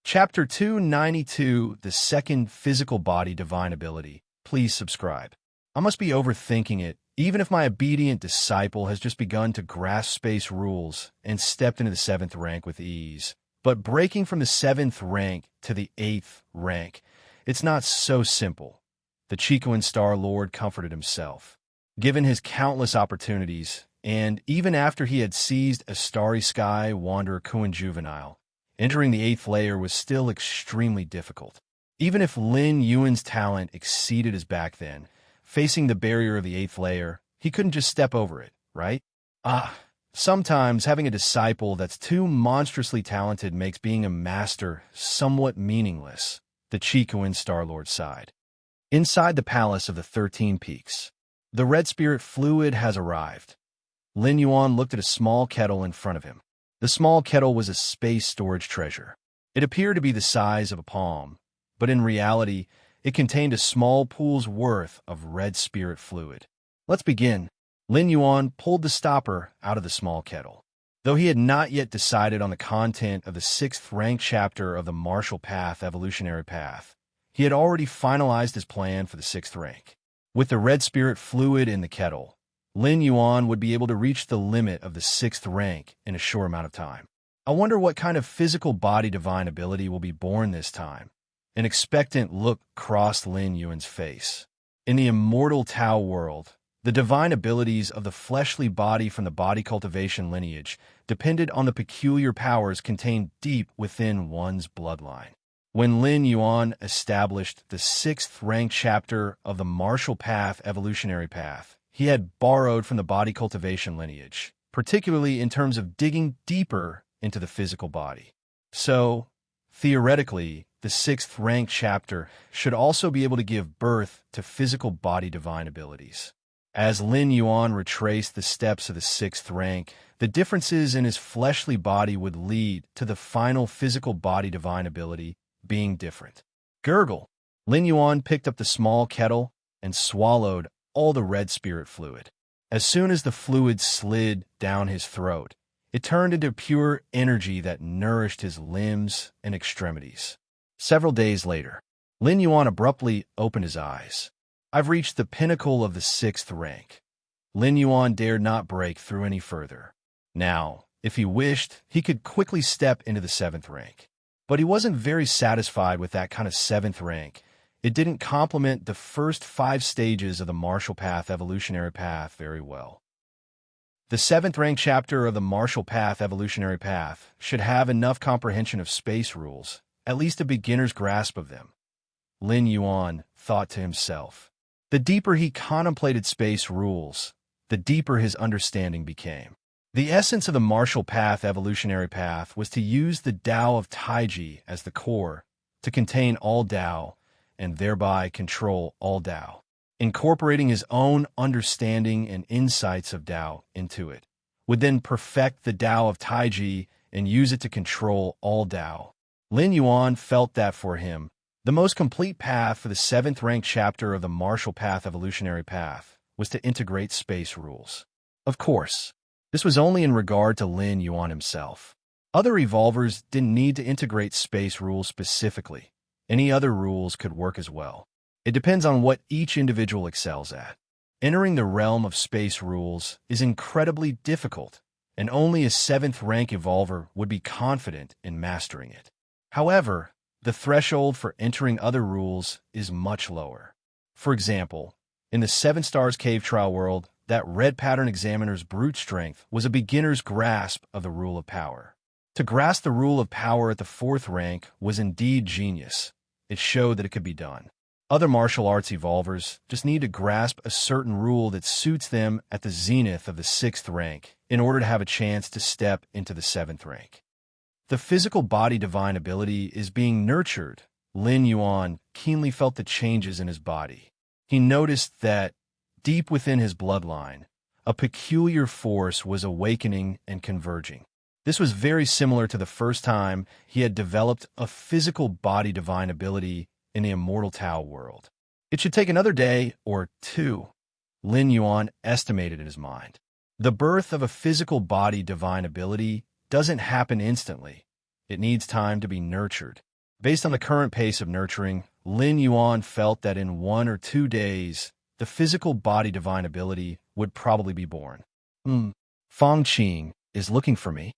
Chapter 292, The Second Physical Body Divine Ability. Please subscribe. I must be overthinking it, even if my obedient disciple has just begun to grasp space rules and stepped into the 7th rank with ease. But breaking from the 7th rank to the 8th rank, it's not so simple. The Chiquin Star-Lord comforted himself. Given his countless opportunities, and even after he had seized a starry sky wanderer Kuan Juvenile, entering the 8th layer was still extremely difficult. Even if Lin Yuan's talent exceeded his back then, facing the barrier of the 8th layer, he couldn't just step over it, right? Sometimes having a disciple that's too monstrously talented makes being a master somewhat meaningless, the Chiquin Star-Lord sighed. Inside the Palace of the 13 Peaks, the red spirit fluid has arrived. Lin Yuan looked at a small kettle in front of him. The small kettle was a space storage treasure. It appeared to be the size of a palm, but in reality, it contained a small pool's worth of red spirit fluid. Let's begin. Lin Yuan pulled the stopper out of the small kettle. Though he had not yet decided on the content of the 6th rank chapter of the Martial Path Evolutionary Path, he had already finalized his plan for the 6th rank. With the red spirit fluid in the kettle, Lin Yuan would be able to reach the limit of the 6th rank in a short amount of time. I wonder what kind of physical body divine ability will be born this time. An expectant look crossed Lin Yuan's face. In the immortal Tao world, the divine abilities of the fleshly body from the body cultivation lineage depended on the peculiar powers contained deep within one's bloodline. When Lin Yuan established the 6th ranked chapter of the martial path evolutionary path, he had borrowed from the body cultivation lineage, particularly in terms of digging deeper into the physical body. So, theoretically, the 6th ranked chapter should also be able to give birth to physical body divine abilities. As Lin Yuan retraced the steps of the 6th rank, the differences in his fleshly body would lead to the final physical body divine ability being different. Gurgle. Lin Yuan picked up the small kettle and swallowed all the red spirit fluid. As soon as the fluid slid down his throat, it turned into pure energy that nourished his limbs and extremities. Several days later, Lin Yuan abruptly opened his eyes. I've reached the pinnacle of the 6th rank. Lin Yuan dared not break through any further. Now, if he wished, he could quickly step into the 7th rank. But he wasn't very satisfied with that kind of 7th rank. It didn't complement the first 5 stages of the martial path evolutionary path very well. The 7th ranked chapter of the martial path evolutionary path should have enough comprehension of space rules, at least a beginner's grasp of them. Lin Yuan thought to himself. The deeper he contemplated space rules, the deeper his understanding became. The essence of the martial path evolutionary path was to use the Tao of Taiji as the core to contain all Tao and thereby control all Tao, incorporating his own understanding and insights of Tao into it, would then perfect the Tao of Taiji and use it to control all Tao. Lin Yuan felt that for him, the most complete path for the 7th ranked chapter of the martial path evolutionary path was to integrate space rules. Of course, this was only in regard to Lin Yuan himself. Other evolvers didn't need to integrate space rules specifically. Any other rules could work as well. It depends on what each individual excels at. Entering the realm of space rules is incredibly difficult, and only a 7th rank evolver would be confident in mastering it. However, the threshold for entering other rules is much lower. For example, in the 7 Stars Cave Trial world, that red pattern examiner's brute strength was a beginner's grasp of the rule of power. To grasp the rule of power at the 4th rank was indeed genius. It showed that it could be done. Other martial arts evolvers just need to grasp a certain rule that suits them at the zenith of the 6th rank in order to have a chance to step into the 7th rank. The physical body divine ability is being nurtured. Lin Yuan keenly felt the changes in his body. He noticed that, deep within his bloodline, a peculiar force was awakening and converging. This was very similar to the first time he had developed a physical body divine ability in the immortal Tao world. It should take another day or 2, Lin Yuan estimated in his mind. The birth of a physical body divine ability doesn't happen instantly. It needs time to be nurtured. Based on the current pace of nurturing, Lin Yuan felt that in 1 or 2 days, the physical body divine ability would probably be born. Fong Qing is looking for me.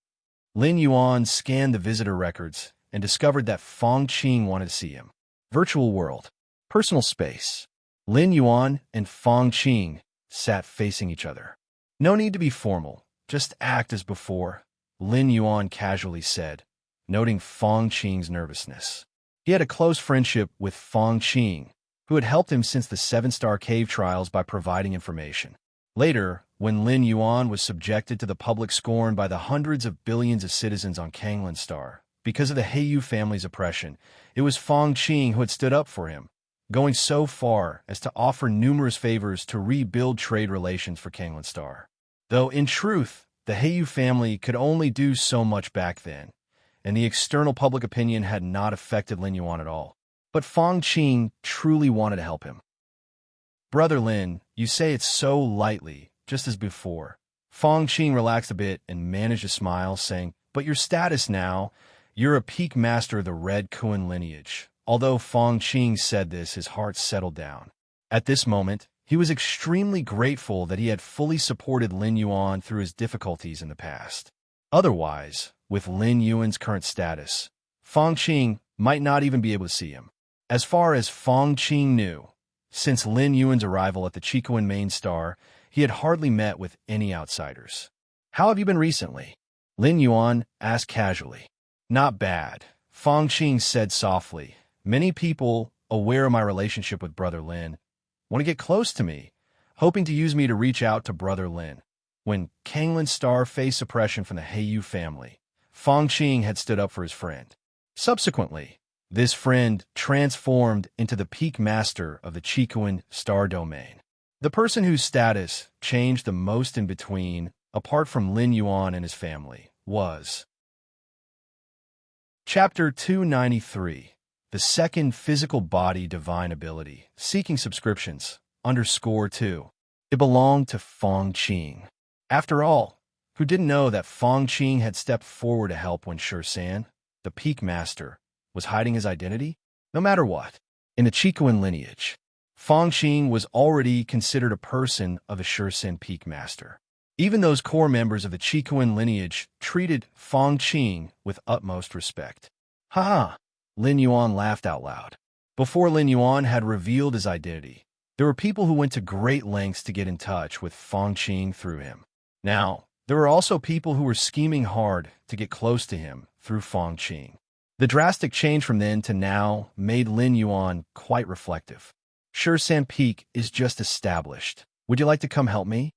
Lin Yuan scanned the visitor records and discovered that Fong Qing wanted to see him. Virtual world. Personal space. Lin Yuan and Fong Qing sat facing each other. No need to be formal. Just act as before, Lin Yuan casually said, noting Fong Qing's nervousness. He had a close friendship with Fong Qing, who had helped him since the 7-star cave trials by providing information. Later, when Lin Yuan was subjected to the public scorn by the hundreds of billions of citizens on Kanglan Star because of the Heiyu family's oppression, it was Fong Qing who had stood up for him, going so far as to offer numerous favors to rebuild trade relations for Kanglan Star. Though, in truth, the Heiyu family could only do so much back then, and the external public opinion had not affected Lin Yuan at all. But Fong Qing truly wanted to help him. Brother Lin, you say it so lightly, just as before. Fong Qing relaxed a bit and managed a smile, saying, but your status now, you're a peak master of the Red Kuan lineage. Although Fong Qing said this, his heart settled down. At this moment, he was extremely grateful that he had fully supported Lin Yuan through his difficulties in the past. Otherwise, with Lin Yuan's current status, Fong Qing might not even be able to see him. As far as Fong Qing knew, since Lin Yuan's arrival at the Chiquan main star, he had hardly met with any outsiders. "How have you been recently?" Lin Yuan asked casually. "Not bad," Fong Qing said softly. "Many people, aware of my relationship with Brother Lin, want to get close to me, hoping to use me to reach out to Brother Lin." When Kanglin's star faced suppression from the Heiyu family, Fong Qing had stood up for his friend. Subsequently, this friend transformed into the peak master of the Chiquan star domain. The person whose status changed the most in between, apart from Lin Yuan and his family, was Chapter 293, The Second Physical Body Divine Ability, Seeking Subscriptions, _2. It belonged to Fong Qing. After all, who didn't know that Fong Qing had stepped forward to help when San, the peak master, was hiding his identity? No matter what, in the Chiquan lineage, Fong Qing was already considered a person of the San peak master. Even those core members of the Chiquan lineage treated Fong Qing with utmost respect. "Ha!" Lin Yuan laughed out loud. Before Lin Yuan had revealed his identity, there were people who went to great lengths to get in touch with Fong Qing through him. Now, there were also people who were scheming hard to get close to him through Fong Qing. The drastic change from then to now made Lin Yuan quite reflective. San Peak is just established. Would you like to come help me?"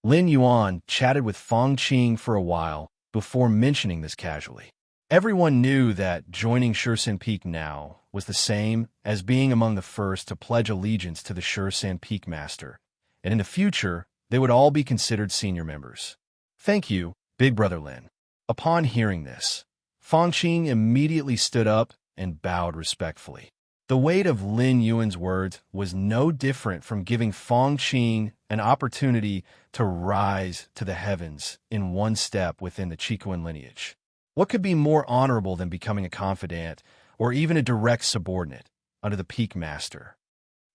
Lin Yuan chatted with Fong Qing for a while before mentioning this casually. Everyone knew that joining San Peak now was the same as being among the first to pledge allegiance to the San Peak Master, and in the future, they would all be considered senior members. "Thank you, Big Brother Lin." Upon hearing this, Fong Qing immediately stood up and bowed respectfully. The weight of Lin Yuan's words was no different from giving Fong Qing an opportunity to rise to the heavens in one step within the Chiquan lineage. What could be more honorable than becoming a confidant or even a direct subordinate under the peak master?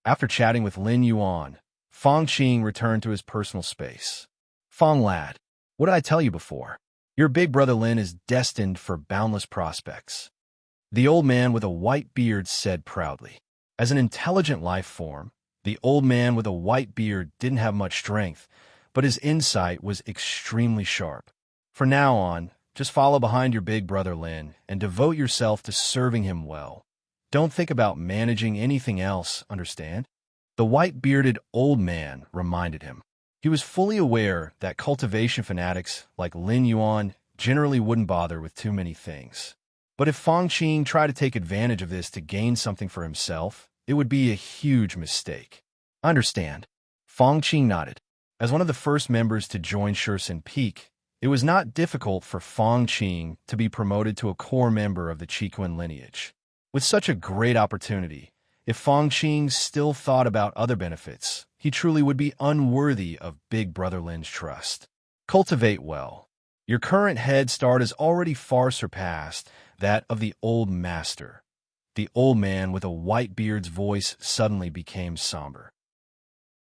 After chatting with Lin Yuan, Fong Qing returned to his personal space. "Fong lad, what did I tell you before? Your big brother Lin is destined for boundless prospects." The old man with a white beard said proudly. As an intelligent life form, the old man with a white beard didn't have much strength, but his insight was extremely sharp. From now on, just follow behind your big brother Lin and devote yourself to serving him well. Don't think about managing anything else, understand? The white-bearded old man reminded him. He was fully aware that cultivation fanatics like Lin Yuan generally wouldn't bother with too many things. But if Fong Qing tried to take advantage of this to gain something for himself, it would be a huge mistake. "Understand." Fong Qing nodded. As one of the first members to join San Peak, it was not difficult for Fong Qing to be promoted to a core member of the Chiquan lineage. With such a great opportunity, if Fong Qing still thought about other benefits, he truly would be unworthy of Big Brother Lin's trust. Cultivate well. Your current head start is already far surpassed that of the old master. The old man with a white beard's voice suddenly became somber.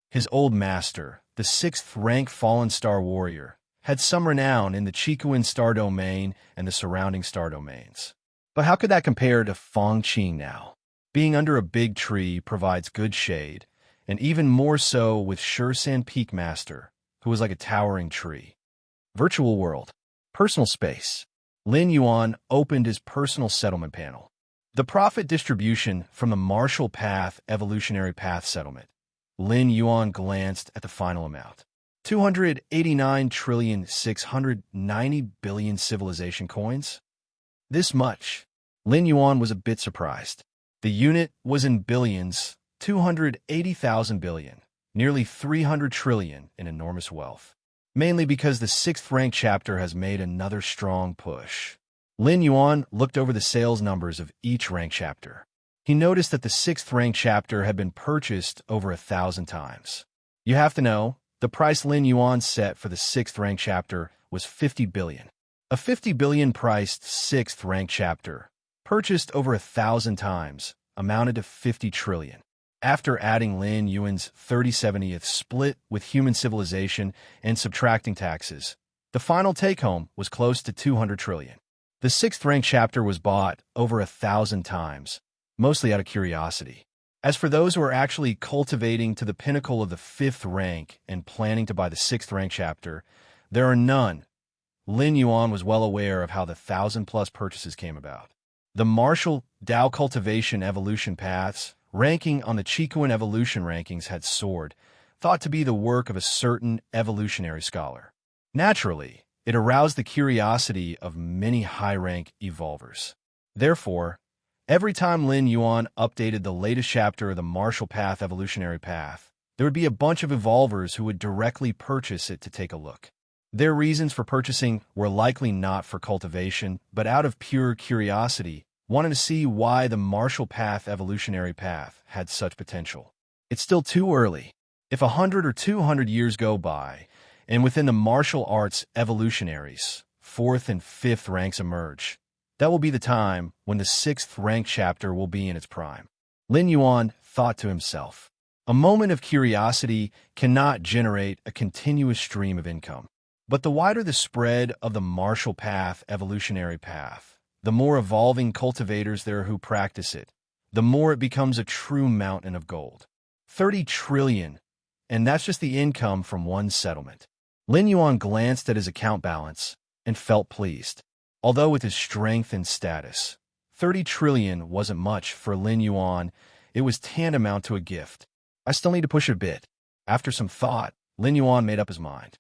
His old master, the 6th rank fallen star warrior, had some renown in the Chiquan star domain and the surrounding star domains. But how could that compare to Fong Qing now? Being under a big tree provides good shade, and even more so with San Peak Master, who was like a towering tree. Virtual world. Personal space. Lin Yuan opened his personal settlement panel. The profit distribution from the Marshall Path Evolutionary Path Settlement. Lin Yuan glanced at the final amount. 289,690,000,000,000 civilization coins? This much. Lin Yuan was a bit surprised. The unit was in billions, 280,000 billion, nearly 300 trillion in enormous wealth. Mainly because the 6th rank chapter has made another strong push. Lin Yuan looked over the sales numbers of each rank chapter. He noticed that the 6th rank chapter had been purchased over 1,000 times. You have to know, the price Lin Yuan set for the 6th rank chapter was 50 billion. A 50 billion priced 6th rank chapter, purchased over 1,000 times, amounted to 50 trillion. After adding Lin Yuan's 30/70th split with human civilization and subtracting taxes, The final take-home was close to 200 trillion. The 6th rank chapter was bought over 1,000 times, mostly out of curiosity. As for those who are actually cultivating to the pinnacle of the 5th rank and planning to buy the 6th rank chapter, there are none. Lin Yuan was well aware of how the 1,000-plus purchases came about. The martial Dao cultivation evolution paths, ranking on the Qigong evolution rankings, had soared, thought to be the work of a certain evolutionary scholar. Naturally, it aroused the curiosity of many high-rank evolvers. Therefore, every time Lin Yuan updated the latest chapter of the martial path evolutionary path, there would be a bunch of evolvers who would directly purchase it to take a look. Their reasons for purchasing were likely not for cultivation, but out of pure curiosity, wanting to see why the martial path evolutionary path had such potential. It's still too early. If 100 or 200 years go by, and within the martial arts evolutionaries, 4th and 5th ranks emerge, that will be the time when the 6th rank chapter will be in its prime. Lin Yuan thought to himself, a moment of curiosity cannot generate a continuous stream of income. But the wider the spread of the martial path evolutionary path, the more evolving cultivators there are who practice it, the more it becomes a true mountain of gold. 30 trillion, and that's just the income from one settlement. Lin Yuan glanced at his account balance and felt pleased. Although with his strength and status, 30 trillion wasn't much for Lin Yuan, it was tantamount to a gift. I still need to push a bit. After some thought, Lin Yuan made up his mind.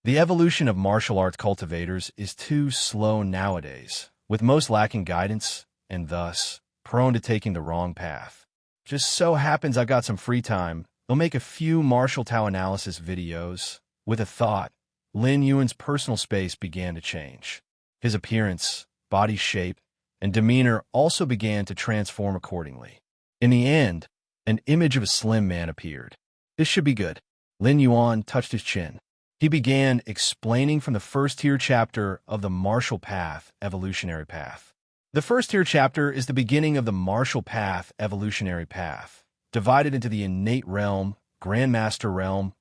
The evolution of martial arts cultivators is too slow nowadays, with most lacking guidance and thus prone to taking the wrong path. Just so happens I've got some free time. I'll make a few martial Tao analysis videos. With a thought, Lin Yuan's personal space began to change. His appearance, body shape, and demeanor also began to transform accordingly. In the end, an image of a slim man appeared. This should be good. Lin Yuan touched his chin. He began explaining from the first-tier chapter of the martial path evolutionary path. The first-tier chapter is the beginning of the martial path evolutionary path, divided into the innate realm, grandmaster realm,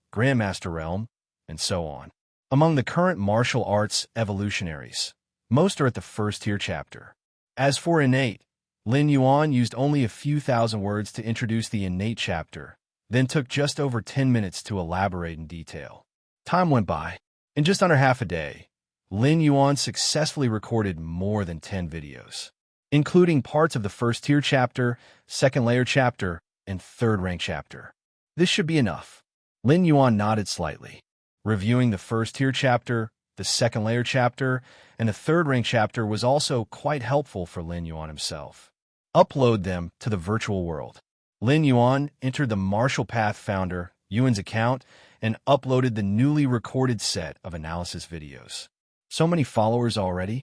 and so on. Among the current martial arts evolutionaries, most are at the first-tier chapter. As for innate, Lin Yuan used only a few thousand words to introduce the innate chapter, then took just over 10 minutes to elaborate in detail. Time went by. In just under half a day, Lin Yuan successfully recorded more than 10 videos, including parts of the first-tier chapter, second-layer chapter, and third-rank chapter. This should be enough. Lin Yuan nodded slightly. Reviewing the first-tier chapter, the second-layer chapter, and the third-rank chapter was also quite helpful for Lin Yuan himself. Upload them to the virtual world. Lin Yuan entered the Martial Path founder, Yuan's account, and uploaded the newly recorded set of analysis videos. So many followers already?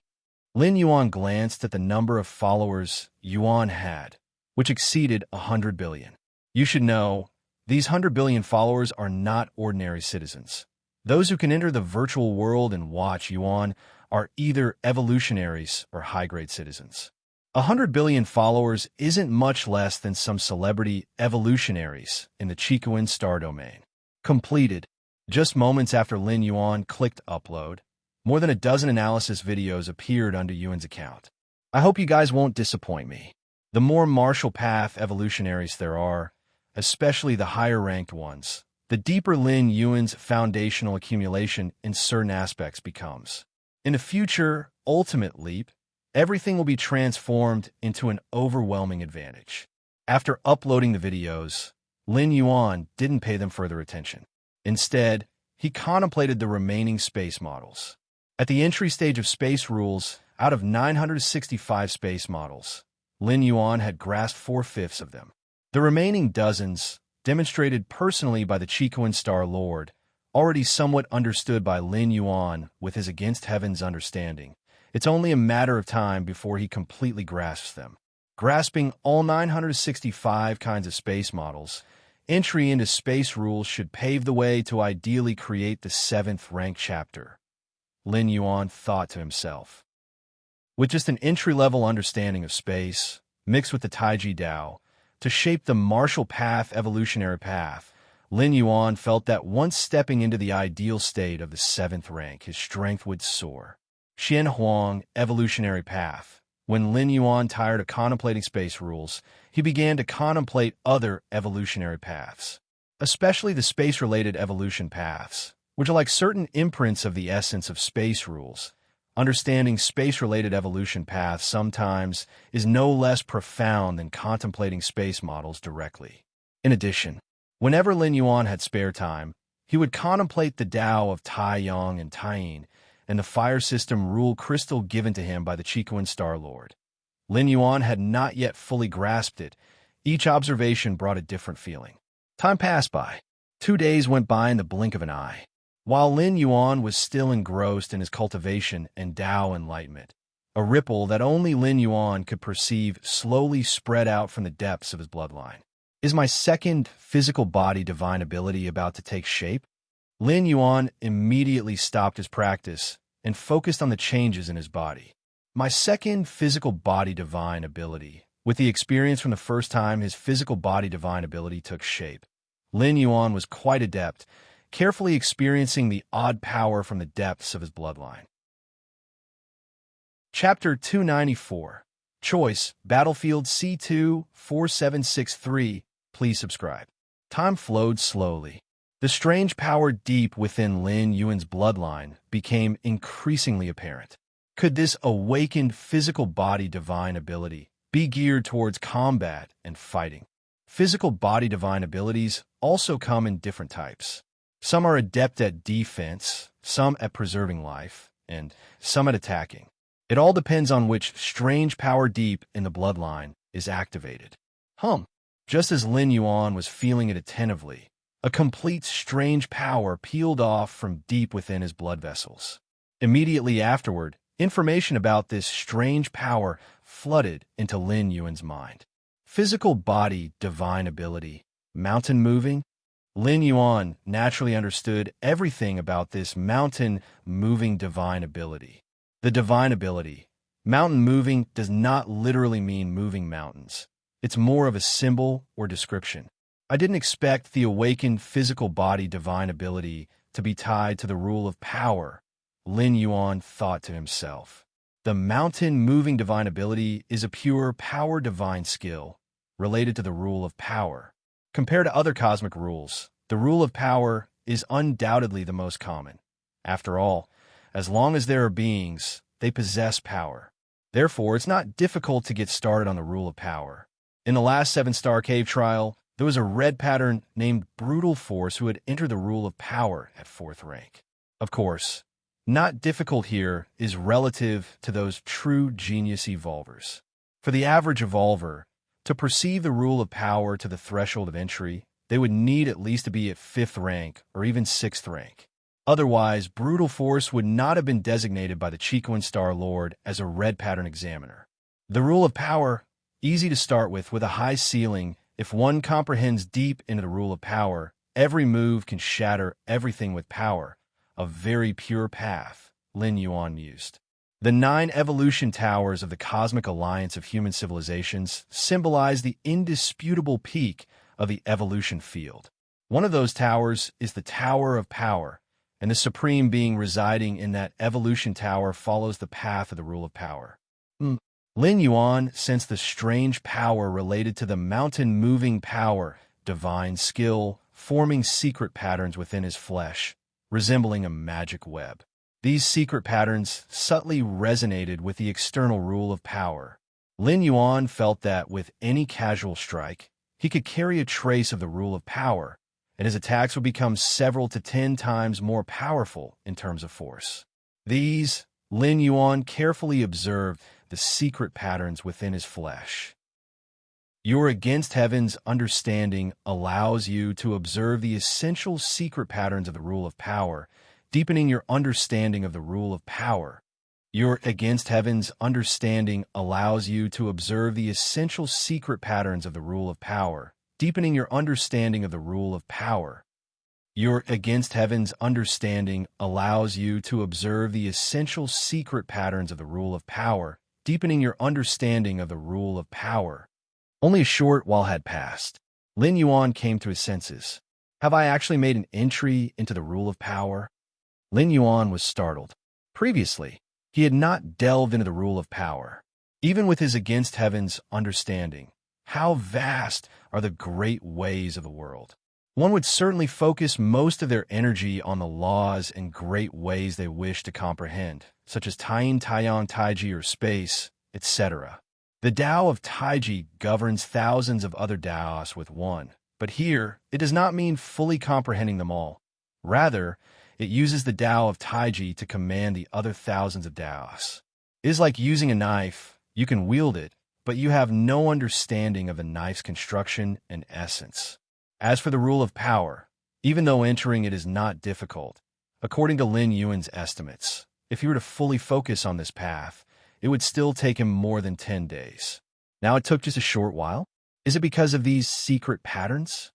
Lin Yuan glanced at the number of followers Yuan had, which exceeded 100 billion. You should know, these 100 billion followers are not ordinary citizens. Those who can enter the virtual world and watch Yuan are either evolutionaries or high-grade citizens. 100 billion followers isn't much less than some celebrity evolutionaries in the Qigong star domain. Completed. Just moments after Lin Yuan clicked upload, more than a dozen analysis videos appeared under Yuan's account. I hope you guys won't disappoint me. The more martial path evolutionaries there are, especially the higher-ranked ones, the deeper Lin Yuan's foundational accumulation in certain aspects becomes. In the future ultimate leap, everything will be transformed into an overwhelming advantage. After uploading the videos, Lin Yuan didn't pay them further attention. Instead, he contemplated the remaining space models. At the entry stage of space rules, out of 965 space models, Lin Yuan had grasped 4/5 of them. The remaining dozens, demonstrated personally by the Qigong Star Lord, already somewhat understood by Lin Yuan with his Against Heaven's understanding. It's only a matter of time before he completely grasps them. Grasping all 965 kinds of space models, entry into space rules should pave the way to ideally create the 7th rank chapter, Lin Yuan thought to himself. With just an entry-level understanding of space, mixed with the Taiji Dao, to shape the martial path evolutionary path, Lin Yuan felt that once stepping into the ideal state of the 7th rank, his strength would soar. Xian Huang, Evolutionary Path. When Lin Yuan tired of contemplating space rules, he began to contemplate other evolutionary paths, especially the space-related evolution paths, which are like certain imprints of the essence of space rules. Understanding space-related evolution paths sometimes is no less profound than contemplating space models directly. In addition, whenever Lin Yuan had spare time, he would contemplate the Tao of Taiyang and Taiyin and the fire system rule crystal given to him by the Chiquan Star Lord. Lin Yuan had not yet fully grasped it. Each observation brought a different feeling. Time passed by. 2 days went by in the blink of an eye. While Lin Yuan was still engrossed in his cultivation and Tao enlightenment, a ripple that only Lin Yuan could perceive slowly spread out from the depths of his bloodline. Is my second physical body divine ability about to take shape? Lin Yuan immediately stopped his practice and focused on the changes in his body. My second physical body divine ability. With the experience from the first time his physical body divine ability took shape, Lin Yuan was quite adept, carefully experiencing the odd power from the depths of his bloodline. Chapter 294. Choice, Battlefield C2 4763. Please subscribe. Time flowed slowly. The strange power deep within Lin Yuan's bloodline became increasingly apparent. Could this awakened physical body divine ability be geared towards combat and fighting? Physical body divine abilities also come in different types. Some are adept at defense, some at preserving life, and some at attacking. It all depends on which strange power deep in the bloodline is activated. Just as Lin Yuan was feeling it attentively, a complete strange power peeled off from deep within his blood vessels. Immediately afterward, information about this strange power flooded into Lin Yuan's mind. Physical body divine ability, mountain moving. Lin Yuan naturally understood everything about this mountain moving divine ability. The divine ability, mountain moving, does not literally mean moving mountains. It's more of a symbol or description. I didn't expect the awakened physical body divine ability to be tied to the rule of power, Lin Yuan thought to himself. The mountain moving divine ability is a pure power divine skill related to the rule of power. Compared to other cosmic rules, the rule of power is undoubtedly the most common. After all, as long as there are beings, they possess power. Therefore, it's not difficult to get started on the rule of power. In the last 7-star cave trial, there was a red pattern named Brutal Force who had entered the rule of power at 4th rank. Of course, not difficult here is relative to those true genius evolvers. For the average evolver, to perceive the rule of power to the threshold of entry, they would need at least to be at 5th rank or even 6th rank. Otherwise, Brutal Force would not have been designated by the Chiquan Star Lord as a red pattern examiner. The rule of power, easy to start with a high ceiling. If one comprehends deep into the rule of power, every move can shatter everything with power. A very pure path, Lin Yuan mused. The 9 evolution towers of the Cosmic Alliance of Human Civilizations symbolize the indisputable peak of the evolution field. One of those towers is the Tower of Power, and the supreme being residing in that evolution tower follows the path of the rule of power. Lin Yuan sensed the strange power related to the mountain-moving power, divine skill, forming secret patterns within his flesh, resembling a magic web. These secret patterns subtly resonated with the external rule of power. Lin Yuan felt that with any casual strike, he could carry a trace of the rule of power, and his attacks would become several to 10 times more powerful in terms of force. These, Lin Yuan carefully observed the secret patterns within his flesh. Your Against Heaven's understanding allows you to observe the essential secret patterns of the rule of power, deepening your understanding of the rule of power. Your Against Heaven's understanding allows you to observe the essential secret patterns of the rule of power, deepening your understanding of the rule of power. Your Against Heaven's understanding allows you to observe the essential secret patterns of the rule of power, deepening your understanding of the rule of power. Only a short while had passed. Lin Yuan came to his senses. Have I actually made an entry into the rule of power? Lin Yuan was startled. Previously, he had not delved into the rule of power. Even with his against heaven's understanding, how vast are the great ways of the world? One would certainly focus most of their energy on the laws and great ways they wish to comprehend, such as Taiyin, Taiyang, Taiji, or space, etc. The Tao of Taiji governs thousands of other Taos with one, but here it does not mean fully comprehending them all. Rather, it uses the Tao of Taiji to command the other thousands of Taos. It is like using a knife. You can wield it, but you have no understanding of the knife's construction and essence. As for the rule of power, even though entering it is not difficult, according to Lin Yuan's estimates, if he were to fully focus on this path, it would still take him more than 10 days. Now it took just a short while? Is it because of these secret patterns?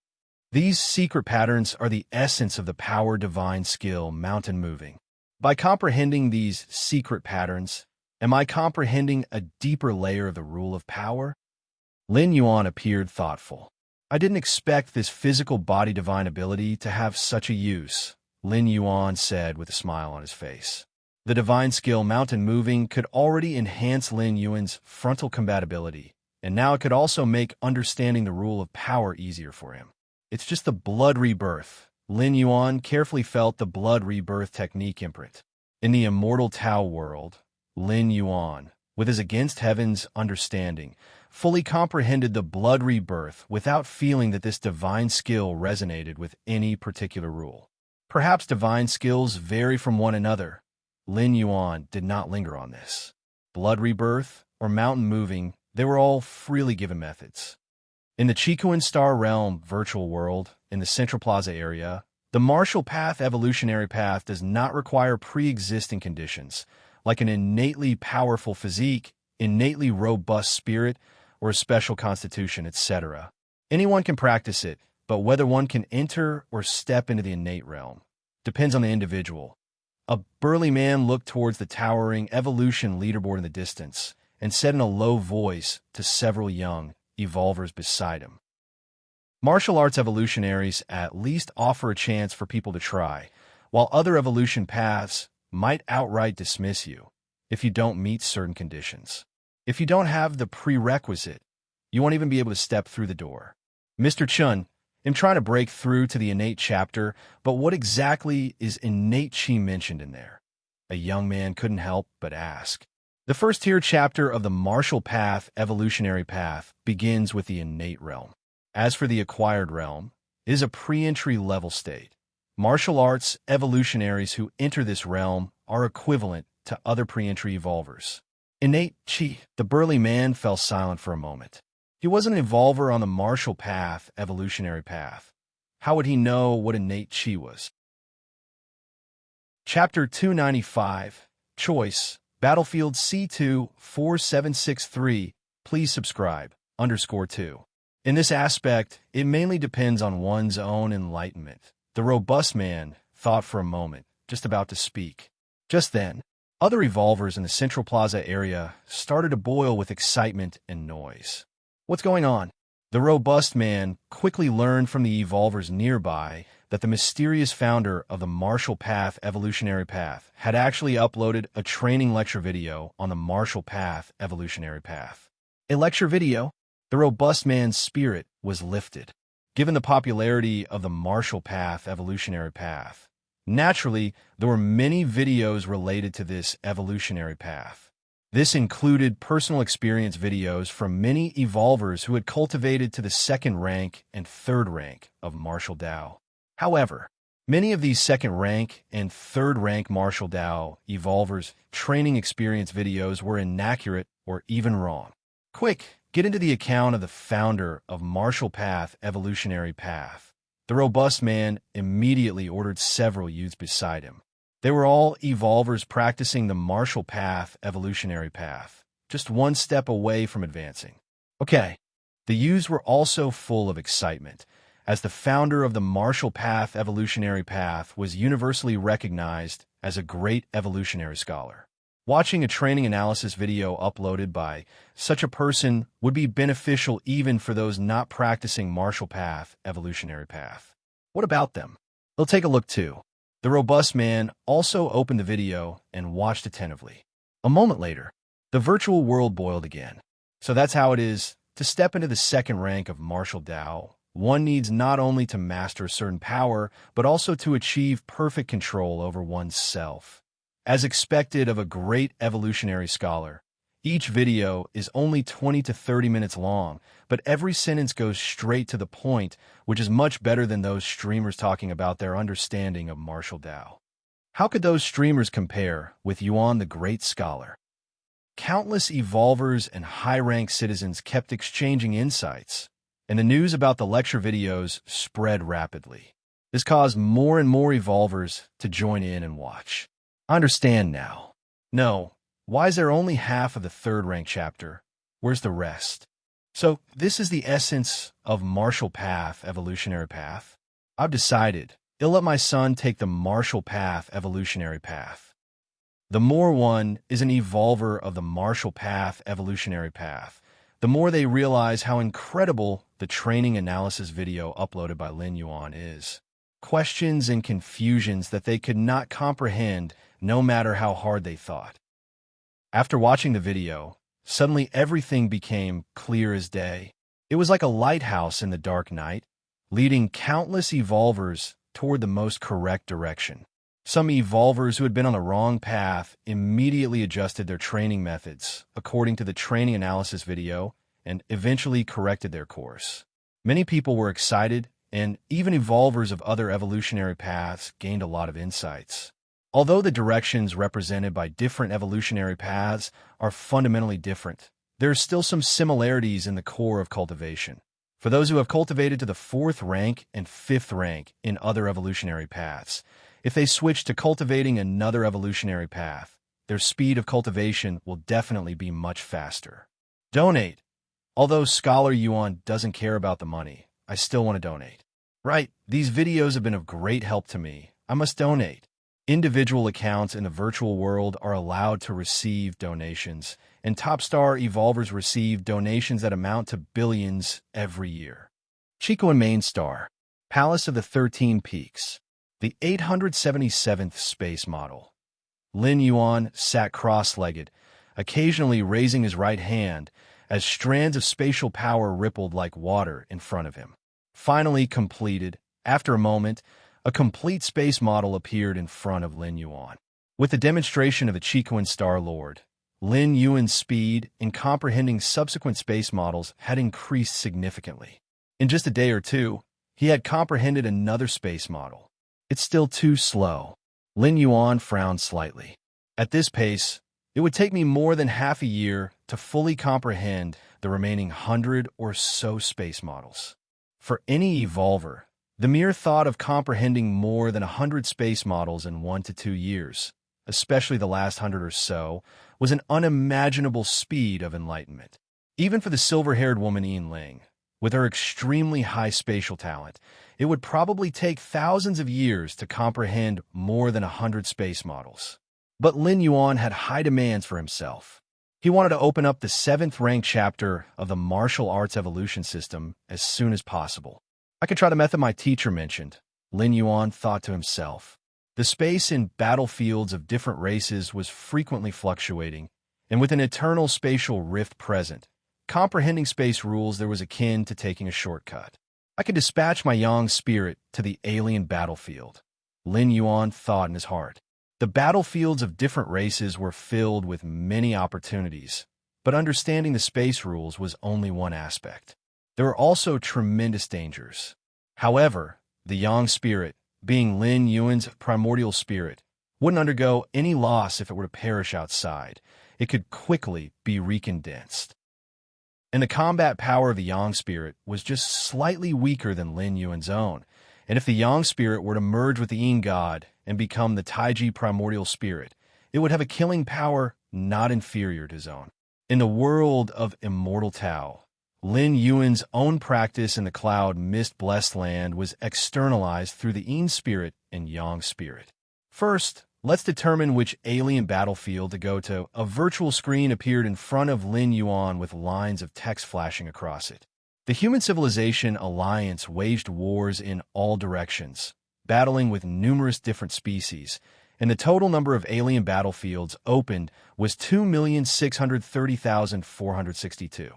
These secret patterns are the essence of the power divine skill mountain moving. By comprehending these secret patterns, am I comprehending a deeper layer of the rule of power? Lin Yuan appeared thoughtful. I didn't expect this physical body divine ability to have such a use, Lin Yuan said with a smile on his face. The divine skill mountain moving could already enhance Lin Yuan's frontal compatibility, and now it could also make understanding the rule of power easier for him. It's just the blood rebirth. Lin Yuan carefully felt the blood rebirth technique imprint. In the immortal Tao world, Lin Yuan, with his against heaven's understanding, fully comprehended the blood rebirth without feeling that this divine skill resonated with any particular rule. Perhaps divine skills vary from one another. Lin Yuan did not linger on this. Blood rebirth or mountain moving, they were all freely given methods. In the Chicoan Star Realm virtual world, in the Central Plaza area, the martial path evolutionary path does not require pre-existing conditions, like an innately powerful physique, innately robust spirit, or a special constitution, etc. Anyone can practice it, but whether one can enter or step into the innate realm depends on the individual. A burly man looked towards the towering evolution leaderboard in the distance and said in a low voice to several young evolvers beside him, "Martial arts evolutionaries at least offer a chance for people to try, while other evolution paths might outright dismiss you if you don't meet certain conditions. If you don't have the prerequisite, you won't even be able to step through the door. Mr. Chun, I'm trying to break through to the innate chapter, but what exactly is innate chi mentioned in there?" A young man couldn't help but ask. The first tier chapter of the martial path evolutionary path begins with the innate realm. As for the acquired realm, it is a pre-entry level state. Martial arts evolutionaries who enter this realm are equivalent to other pre-entry evolvers. Innate chi. The burly man fell silent for a moment. He wasn't an evolver on the martial path evolutionary path. How would he know what innate chi was? Chapter 295, Choice, Battlefield C2 4763. Please subscribe, _2. In this aspect, it mainly depends on one's own enlightenment. The robust man thought for a moment, just about to speak. Just then, other evolvers in the Central Plaza area started to boil with excitement and noise. What's going on? The robust man quickly learned from the evolvers nearby that the mysterious founder of the martial path evolutionary path had actually uploaded a training lecture video on the martial path evolutionary path. A lecture video? The robust man's spirit was lifted. Given the popularity of the martial path evolutionary path, naturally, there were many videos related to this evolutionary path. This included personal experience videos from many evolvers who had cultivated to the second rank and third rank of martial Tao. However, many of these second rank and third rank martial Tao evolvers' training experience videos were inaccurate or even wrong. Quick, get into the account of the founder of martial path evolutionary path. The robust man immediately ordered several youths beside him. They were all evolvers practicing the martial path evolutionary path, just one step away from advancing. Okay, the youths were also full of excitement, as the founder of the martial path evolutionary path was universally recognized as a great evolutionary scholar. Watching a training analysis video uploaded by such a person would be beneficial even for those not practicing martial path evolutionary path. What about them? They'll take a look too. The robust man also opened the video and watched attentively. A moment later, the virtual world boiled again. So that's how it is. To step into the second rank of martial Tao, one needs not only to master a certain power, but also to achieve perfect control over one's self. As expected of a great evolutionary scholar, each video is only 20 to 30 minutes long, but every sentence goes straight to the point, which is much better than those streamers talking about their understanding of martial Tao. How could those streamers compare with Yuan the Great Scholar? Countless evolvers and high-ranked citizens kept exchanging insights, and the news about the lecture videos spread rapidly. This caused more and more evolvers to join in and watch. I understand now. No, why is there only half of the third-rank chapter? Where's the rest? So, this is the essence of martial path, evolutionary path. I've decided I'll let my son take the martial path, evolutionary path. The more one is an evolver of the martial path, evolutionary path, the more they realize how incredible the training analysis video uploaded by Lin Yuan is. Questions and confusions that they could not comprehend no matter how hard they thought. After watching the video, suddenly everything became clear as day. It was like a lighthouse in the dark night, leading countless evolvers toward the most correct direction. Some evolvers who had been on the wrong path immediately adjusted their training methods according to the training analysis video and eventually corrected their course. Many people were excited, and even evolvers of other evolutionary paths gained a lot of insights. Although the directions represented by different evolutionary paths are fundamentally different, there are still some similarities in the core of cultivation. For those who have cultivated to the 4th rank and 5th rank in other evolutionary paths, if they switch to cultivating another evolutionary path, their speed of cultivation will definitely be much faster. Donate. Although Scholar Yuan doesn't care about the money, I still want to donate. Right, these videos have been of great help to me. I must donate. Individual accounts in the virtual world are allowed to receive donations, and top star evolvers receive donations that amount to billions every year. Chico and Main Star, Palace of the 13 Peaks, the 877th space model. Lin Yuan sat cross-legged, occasionally raising his right hand as strands of spatial power rippled like water in front of him. Finally completed, after a moment, a complete space model appeared in front of Lin Yuan. With the demonstration of the Chicoan Star Lord, Lin Yuan's speed in comprehending subsequent space models had increased significantly. In just a day or two, he had comprehended another space model. It's still too slow. Lin Yuan frowned slightly. At this pace, it would take me more than half a year to fully comprehend the remaining 100 or so space models. For any evolver, the mere thought of comprehending more than 100 space models in 1 to 2 years, especially the last 100 or so, was an unimaginable speed of enlightenment. Even for the silver-haired woman Yin Ling, with her extremely high spatial talent, it would probably take thousands of years to comprehend more than 100 space models. But Lin Yuan had high demands for himself. He wanted to open up the 7th ranked chapter of the martial arts evolution system as soon as possible. I could try the method my teacher mentioned, Lin Yuan thought to himself. The space in battlefields of different races was frequently fluctuating, and with an eternal spatial rift present, comprehending space rules there was akin to taking a shortcut. I could dispatch my yang spirit to the alien battlefield, Lin Yuan thought in his heart. The battlefields of different races were filled with many opportunities, but understanding the space rules was only one aspect. There were also tremendous dangers. However, the yang spirit, being Lin Yuan's primordial spirit, wouldn't undergo any loss if it were to perish outside. It could quickly be recondensed. And the combat power of the yang spirit was just slightly weaker than Lin Yuan's own, and if the yang spirit were to merge with the yin god and become the Taiji primordial spirit, it would have a killing power not inferior to his own. In the world of immortal Tao, Lin Yuan's own practice in the cloud mist blessed land was externalized through the yin spirit and yang spirit. First, let's determine which alien battlefield to go to. A virtual screen appeared in front of Lin Yuan with lines of text flashing across it. The Human Civilization Alliance waged wars in all directions, battling with numerous different species, and the total number of alien battlefields opened was 2,630,462.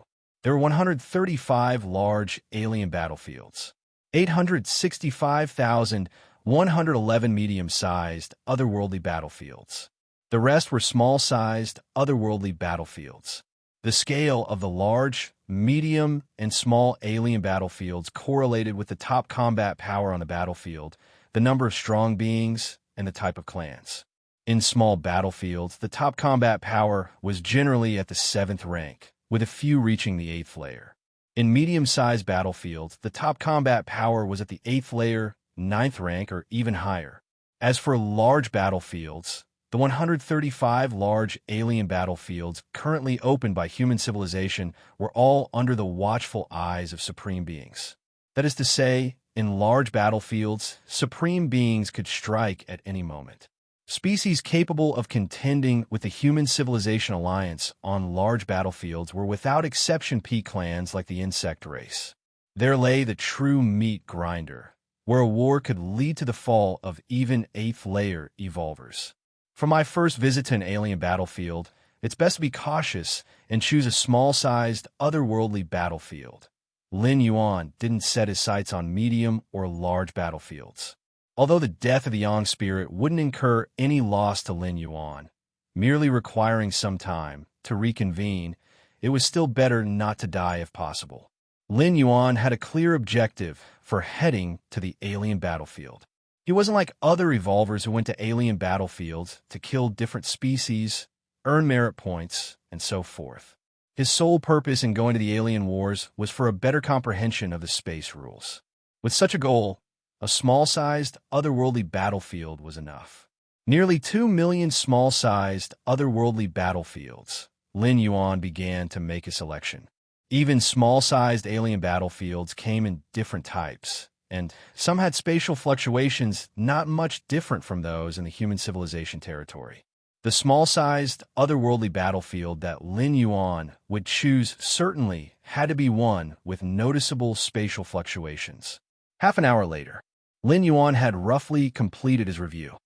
There were 135 large alien battlefields, 865,111 medium-sized otherworldly battlefields. The rest were small-sized otherworldly battlefields. The scale of the large, medium, and small alien battlefields correlated with the top combat power on the battlefield, the number of strong beings, and the type of clans. In small battlefields, the top combat power was generally at the 7th rank, with a few reaching the 8th layer. In medium-sized battlefields, the top combat power was at the 8th layer, 9th rank, or even higher. As for large battlefields, the 135 large alien battlefields currently opened by human civilization were all under the watchful eyes of supreme beings. That is to say, in large battlefields, supreme beings could strike at any moment. Species capable of contending with the Human Civilization Alliance on large battlefields were without exception peak clans like the insect race. There lay the true meat grinder, where a war could lead to the fall of even 8th layer evolvers. For my first visit to an alien battlefield, it's best to be cautious and choose a small-sized, otherworldly battlefield. Lin Yuan didn't set his sights on medium or large battlefields. Although the death of the Yang spirit wouldn't incur any loss to Lin Yuan, merely requiring some time to reconvene, it was still better not to die if possible. Lin Yuan had a clear objective for heading to the alien battlefield. He wasn't like other evolvers who went to alien battlefields to kill different species, earn merit points, and so forth. His sole purpose in going to the alien wars was for a better comprehension of the space rules. With such a goal, a small-sized, otherworldly battlefield was enough. Nearly 2 million small-sized, otherworldly battlefields, Lin Yuan began to make a selection. Even small-sized alien battlefields came in different types, and some had spatial fluctuations not much different from those in the human civilization territory. The small-sized, otherworldly battlefield that Lin Yuan would choose certainly had to be one with noticeable spatial fluctuations. Half an hour later, Lin Yuan had roughly completed his review.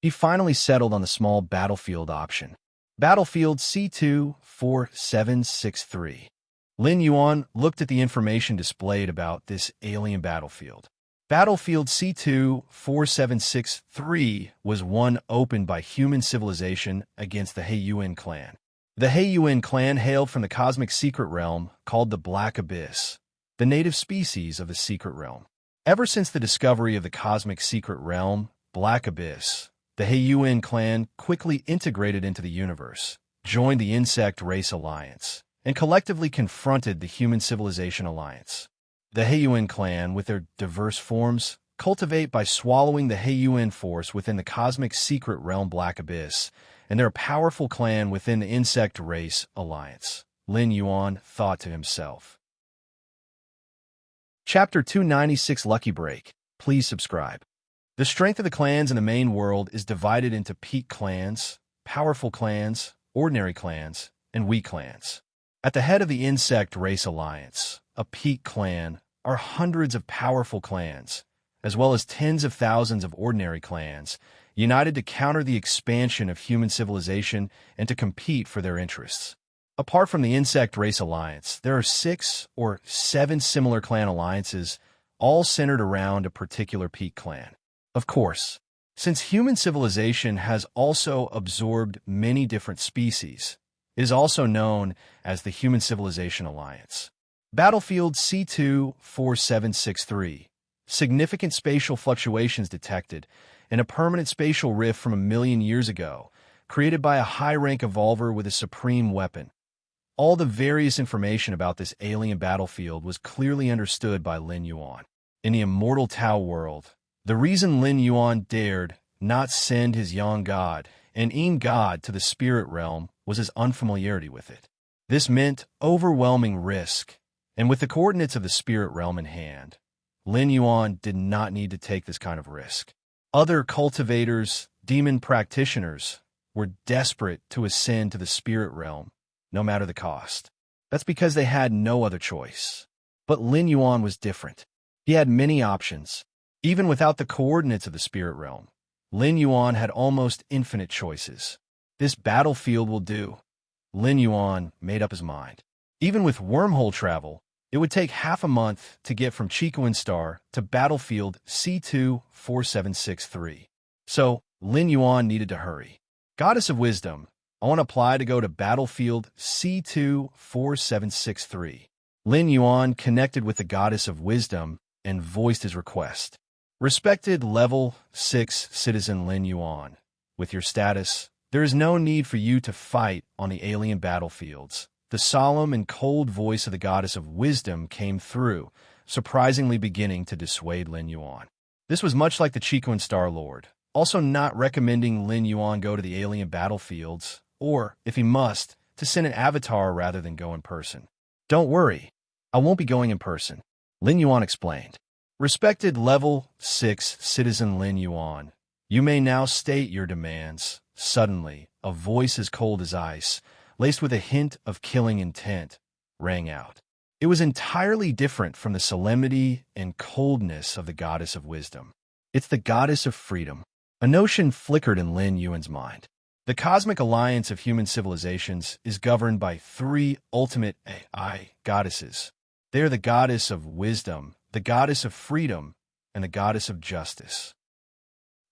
He finally settled on the small battlefield option. Battlefield C2-4763. Lin Yuan looked at the information displayed about this alien battlefield. Battlefield C2-4763 was one opened by human civilization against the Heiyuan clan. The Heiyuan clan hailed from the cosmic secret realm called the Black Abyss, the native species of the secret realm. Ever since the discovery of the cosmic secret realm, Black Abyss, the Heiyuan clan quickly integrated into the universe, joined the Insect Race Alliance, and collectively confronted the Human Civilization Alliance. The Heiyuan clan, with their diverse forms, cultivate by swallowing the Heiyuan force within the cosmic secret realm Black Abyss, and they're a powerful clan within the Insect Race Alliance, Lin Yuan thought to himself. Chapter 296 Lucky Break. Please subscribe. The strength of the clans in the main world is divided into peak clans, powerful clans, ordinary clans, and weak clans. At the head of the Insect Race Alliance, a peak clan, are hundreds of powerful clans, as well as tens of thousands of ordinary clans, united to counter the expansion of human civilization and to compete for their interests. Apart from the Insect Race Alliance, there are 6 or 7 similar clan alliances, all centered around a particular peak clan. Of course, since human civilization has also absorbed many different species, it is also known as the Human Civilization Alliance. Battlefield C2-4763. Significant spatial fluctuations detected, and a permanent spatial rift from 1 million years ago, created by a high-rank evolver with a supreme weapon. All the various information about this alien battlefield was clearly understood by Lin Yuan. In the immortal Tao world, the reason Lin Yuan dared not send his Yang God and Yin God to the spirit realm was his unfamiliarity with it. This meant overwhelming risk, and with the coordinates of the spirit realm in hand, Lin Yuan did not need to take this kind of risk. Other cultivators, demon practitioners, were desperate to ascend to the spirit realm, no matter the cost. That's because they had no other choice. But Lin Yuan was different. He had many options. Even without the coordinates of the spirit realm, Lin Yuan had almost infinite choices. This battlefield will do. Lin Yuan made up his mind. Even with wormhole travel, it would take half a month to get from Chicoin Star to battlefield C2-4763. So, Lin Yuan needed to hurry. Goddess of Wisdom, I want to apply to go to battlefield C2-4763. Lin Yuan connected with the Goddess of Wisdom and voiced his request. Respected Level 6 Citizen Lin Yuan, with your status, there is no need for you to fight on the alien battlefields. The solemn and cold voice of the Goddess of Wisdom came through, surprisingly beginning to dissuade Lin Yuan. This was much like the Chicoin Star Lord, also not recommending Lin Yuan go to the alien battlefields, or, if he must, to send an avatar rather than go in person. Don't worry, I won't be going in person, Lin Yuan explained. Respected Level 6 Citizen Lin Yuan, you may now state your demands. Suddenly, a voice as cold as ice, laced with a hint of killing intent, rang out. It was entirely different from the solemnity and coldness of the Goddess of Wisdom. It's the Goddess of Freedom. A notion flickered in Lin Yuan's mind. The cosmic alliance of human civilizations is governed by three ultimate AI goddesses. They are the Goddess of Wisdom, the Goddess of Freedom, and the Goddess of Justice.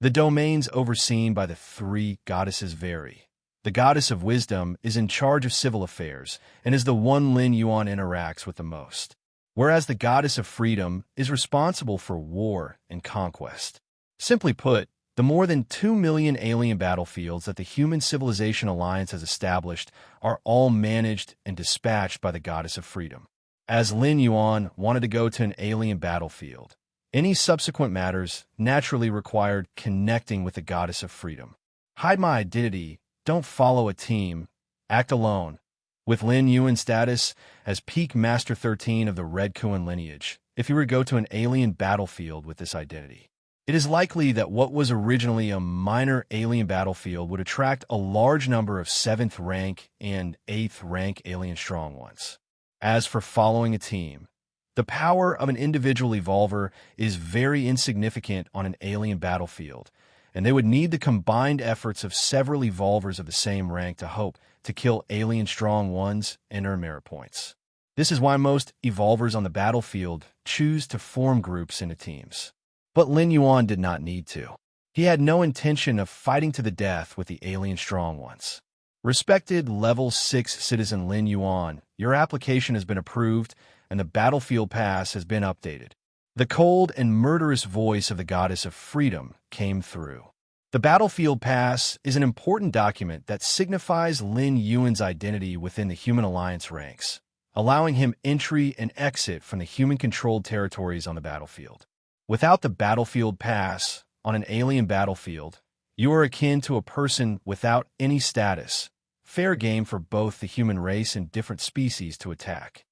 The domains overseen by the three goddesses vary. The Goddess of Wisdom is in charge of civil affairs and is the one Lin Yuan interacts with the most, whereas the Goddess of Freedom is responsible for war and conquest. Simply put, the more than 2 million alien battlefields that the Human Civilization Alliance has established are all managed and dispatched by the Goddess of Freedom. As Lin Yuan wanted to go to an alien battlefield, any subsequent matters naturally required connecting with the Goddess of Freedom. Hide my identity, don't follow a team, act alone. With Lin Yuan's status as peak Master 13 of the Red Kuan lineage, if he were to go to an alien battlefield with this identity, it is likely that what was originally a minor alien battlefield would attract a large number of 7th rank and 8th rank alien strong ones. As for following a team, the power of an individual evolver is very insignificant on an alien battlefield, and they would need the combined efforts of several evolvers of the same rank to hope to kill alien strong ones and earn merit points. This is why most evolvers on the battlefield choose to form groups into teams. But Lin Yuan did not need to. He had no intention of fighting to the death with the alien strong ones. Respected Level 6 Citizen Lin Yuan, your application has been approved and the battlefield pass has been updated. The cold and murderous voice of the Goddess of Freedom came through. The battlefield pass is an important document that signifies Lin Yuan's identity within the Human Alliance ranks, allowing him entry and exit from the human-controlled territories on the battlefield. Without the battlefield pass, on an alien battlefield, you are akin to a person without any status, fair game for both the human race and different species to attack.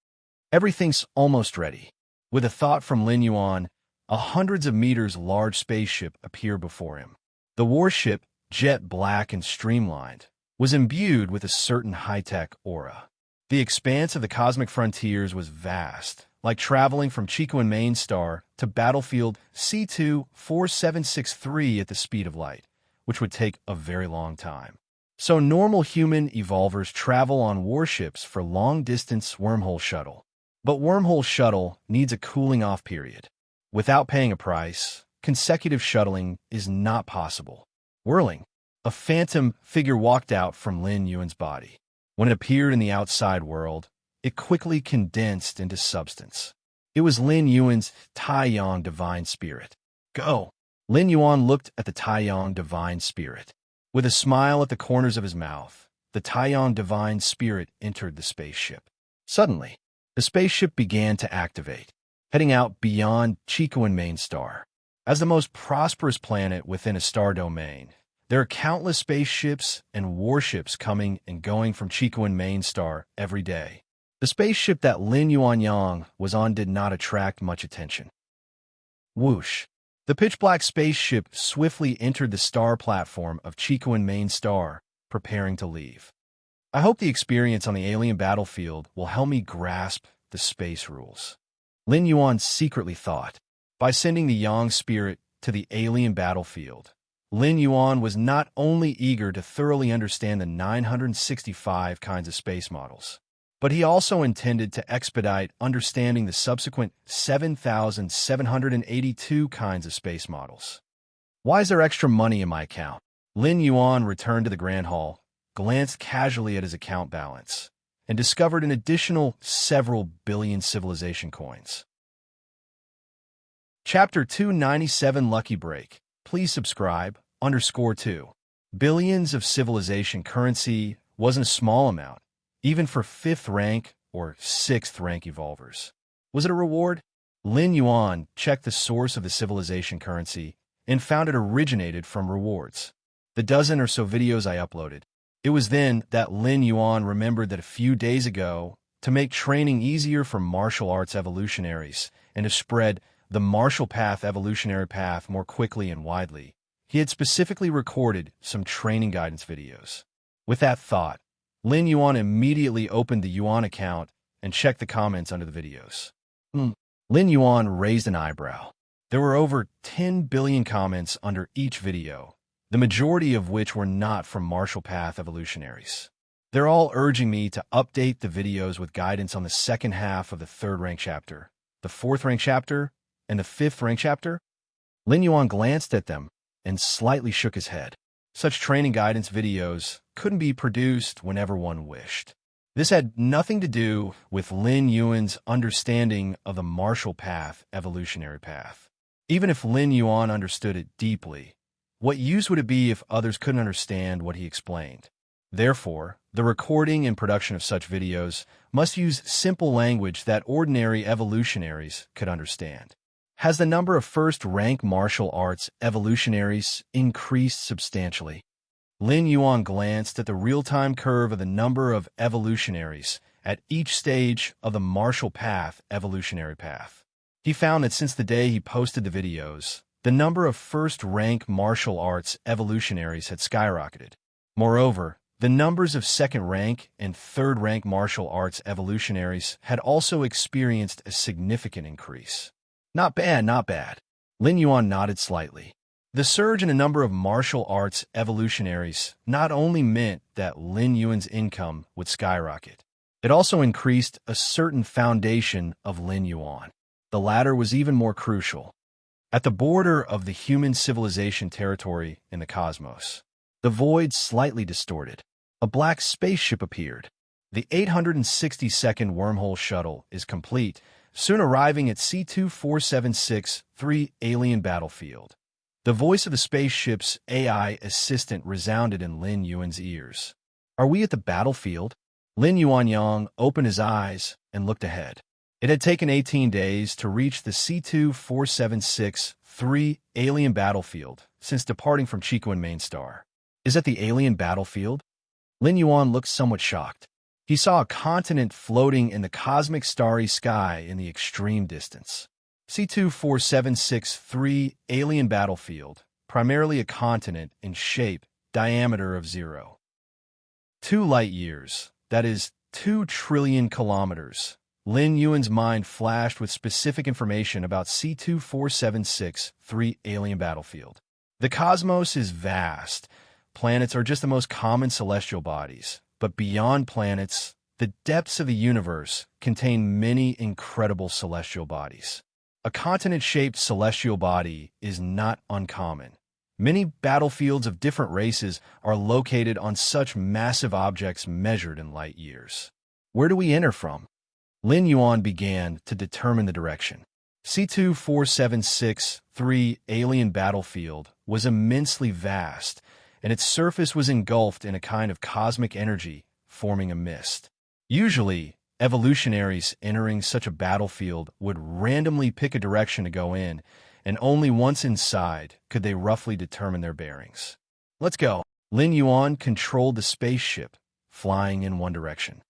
Everything's almost ready. With a thought from Lin Yuan, a hundreds of meters large spaceship appeared before him. The warship, jet black and streamlined, was imbued with a certain high-tech aura. The expanse of the cosmic frontiers was vast, like traveling from Chicoin Main Star to battlefield C2-4763 at the speed of light, which would take a very long time. So normal human evolvers travel on warships for long-distance wormhole shuttle. But wormhole shuttle needs a cooling-off period. Without paying a price, consecutive shuttling is not possible. Whirling, a phantom figure walked out from Lin Yuan's body. When it appeared in the outside world, it quickly condensed into substance. It was Lin Yuan's Taiyang Divine Spirit. Go! Lin Yuan looked at the Taiyang Divine Spirit. With a smile at the corners of his mouth, the Taiyang Divine Spirit entered the spaceship. Suddenly, the spaceship began to activate, heading out beyond Chicoin Main Star. As the most prosperous planet within a star domain, there are countless spaceships and warships coming and going from Chicoin Main Star every day. The spaceship that Lin Yuanyang was on did not attract much attention. Whoosh! The pitch-black spaceship swiftly entered the star platform of Chicoin Main Star, preparing to leave. I hope the experience on the alien battlefield will help me grasp the space rules. Lin Yuan secretly thought. By sending the Yang spirit to the alien battlefield, Lin Yuan was not only eager to thoroughly understand the 965 kinds of space models, but he also intended to expedite understanding the subsequent 7,782 kinds of space models. Why is there extra money in my account? Lin Yuan returned to the Grand Hall, glanced casually at his account balance, and discovered an additional several billion civilization coins. Chapter 297 Lucky Break. Please subscribe. _2. Billions of civilization currency wasn't a small amount, even for 5th rank or 6th rank evolvers. Was it a reward? Lin Yuan checked the source of the civilization currency and found it originated from rewards. The dozen or so videos I uploaded. It was then that Lin Yuan remembered that a few days ago, to make training easier for martial arts evolutionaries and to spread the martial path evolutionary path more quickly and widely, he had specifically recorded some training guidance videos. With that thought, Lin Yuan immediately opened the Yuan account and checked the comments under the videos. Lin Yuan raised an eyebrow. There were over 10 billion comments under each video, the majority of which were not from martial path evolutionaries. They're all urging me to update the videos with guidance on the second half of the 3rd rank chapter, the 4th rank chapter, and the 5th rank chapter. Lin Yuan glanced at them and slightly shook his head. Such training guidance videos couldn't be produced whenever one wished. This had nothing to do with Lin Yuan's understanding of the martial path evolutionary path. Even if Lin Yuan understood it deeply, what use would it be if others couldn't understand what he explained? Therefore, the recording and production of such videos must use simple language that ordinary evolutionaries could understand. Has the number of 1st rank martial arts evolutionaries increased substantially? Lin Yuan glanced at the real-time curve of the number of evolutionaries at each stage of the martial path evolutionary path. He found that since the day he posted the videos, the number of 1st rank martial arts evolutionaries had skyrocketed. Moreover, the numbers of 2nd rank and 3rd rank martial arts evolutionaries had also experienced a significant increase. Not bad, not bad. Lin Yuan nodded slightly. The surge in the number of martial arts evolutionaries not only meant that Lin Yuan's income would skyrocket, it also increased a certain foundation of Lin Yuan. The latter was even more crucial. At the border of the human civilization territory in the cosmos, the void slightly distorted. A black spaceship appeared. The 862nd wormhole shuttle is complete, soon arriving at C24763 alien battlefield. The voice of the spaceship's AI assistant resounded in Lin Yuan's ears. Are we at the battlefield? Lin Yuanyang opened his eyes and looked ahead. It had taken 18 days to reach the C24763 alien battlefield since departing from Chiquan main star. Is it the alien battlefield? Lin Yuan looked somewhat shocked. He saw a continent floating in the cosmic starry sky in the extreme distance. C24763 alien battlefield, primarily a continent in shape, diameter of 0.2 light years, that is 2 trillion kilometers. Lin Yuan's mind flashed with specific information about C24763 alien battlefield. The cosmos is vast. Planets are just the most common celestial bodies, but beyond planets, the depths of the universe contain many incredible celestial bodies. A continent-shaped celestial body is not uncommon. Many battlefields of different races are located on such massive objects measured in light years. Where do we enter from? Lin Yuan began to determine the direction. C24763 alien battlefield was immensely vast, and its surface was engulfed in a kind of cosmic energy, forming a mist. Usually, evolutionaries entering such a battlefield would randomly pick a direction to go in, and only once inside could they roughly determine their bearings. Let's go. Lin Yuan controlled the spaceship, flying in one direction.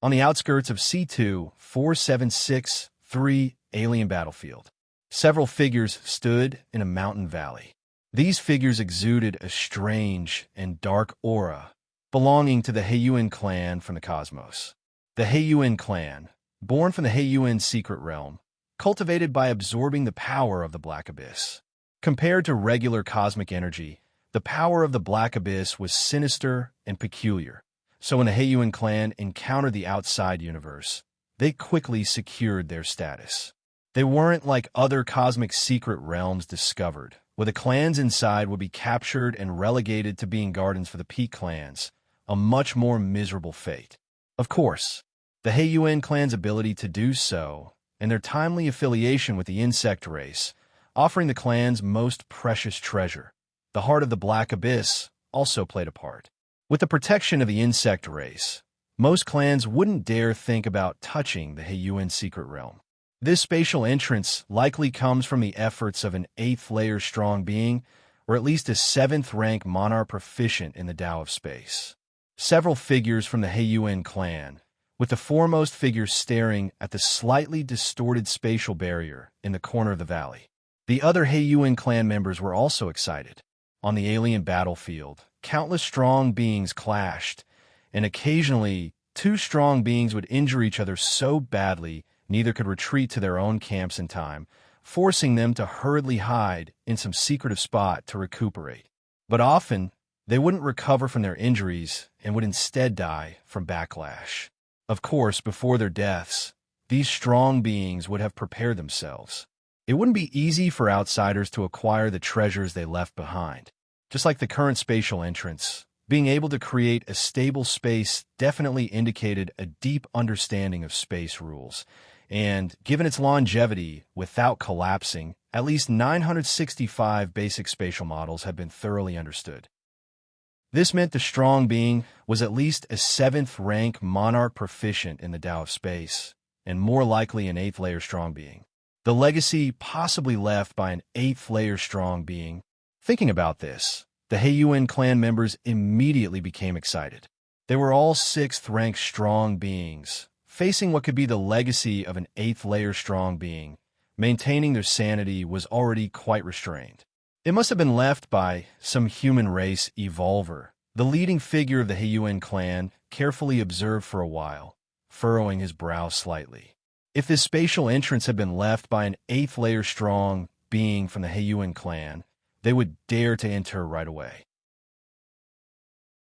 On the outskirts of C24763 alien battlefield, several figures stood in a mountain valley. These figures exuded a strange and dark aura, belonging to the Heiyuan clan from the cosmos. The Heiyuan clan, born from the Heiyuan secret realm, cultivated by absorbing the power of the Black Abyss. Compared to regular cosmic energy, the power of the Black Abyss was sinister and peculiar. So when the Heiyuan clan encountered the outside universe, they quickly secured their status. They weren't like other cosmic secret realms discovered, where the clans inside would be captured and relegated to being guardians for the peak clans, a much more miserable fate. Of course, the Heiyuan clan's ability to do so, and their timely affiliation with the insect race, offering the clan's most precious treasure, the heart of the Black Abyss, also played a part. With the protection of the insect race, most clans wouldn't dare think about touching the Heiyuan secret realm. This spatial entrance likely comes from the efforts of an 8th-layer strong being, or at least a 7th-rank monarch proficient in the Tao of Space. Several figures from the Heiyuan clan, with the foremost figure staring at the slightly distorted spatial barrier in the corner of the valley. The other Heiyuan clan members were also excited. On the alien battlefield, countless strong beings clashed, and occasionally, 2 strong beings would injure each other so badly neither could retreat to their own camps in time, forcing them to hurriedly hide in some secretive spot to recuperate. But often, they wouldn't recover from their injuries and would instead die from backlash. Of course, before their deaths, these strong beings would have prepared themselves. It wouldn't be easy for outsiders to acquire the treasures they left behind. Just like the current spatial entrance, being able to create a stable space definitely indicated a deep understanding of space rules, and given its longevity without collapsing, at least 965 basic spatial models have been thoroughly understood. This meant the strong being was at least a 7th-rank monarch proficient in the Tao of Space, and more likely an 8th-layer strong being. The legacy possibly left by an 8th-layer strong being. Thinking about this, the Heiyuan clan members immediately became excited. They were all 6th-rank strong beings, facing what could be the legacy of an 8th-layer strong being. Maintaining their sanity was already quite restrained. It must have been left by some human race evolver. The leading figure of the Heiyuan clan carefully observed for a while, furrowing his brow slightly. If this spatial entrance had been left by an 8th-layer strong being from the Heiyuan clan, they would dare to enter right away.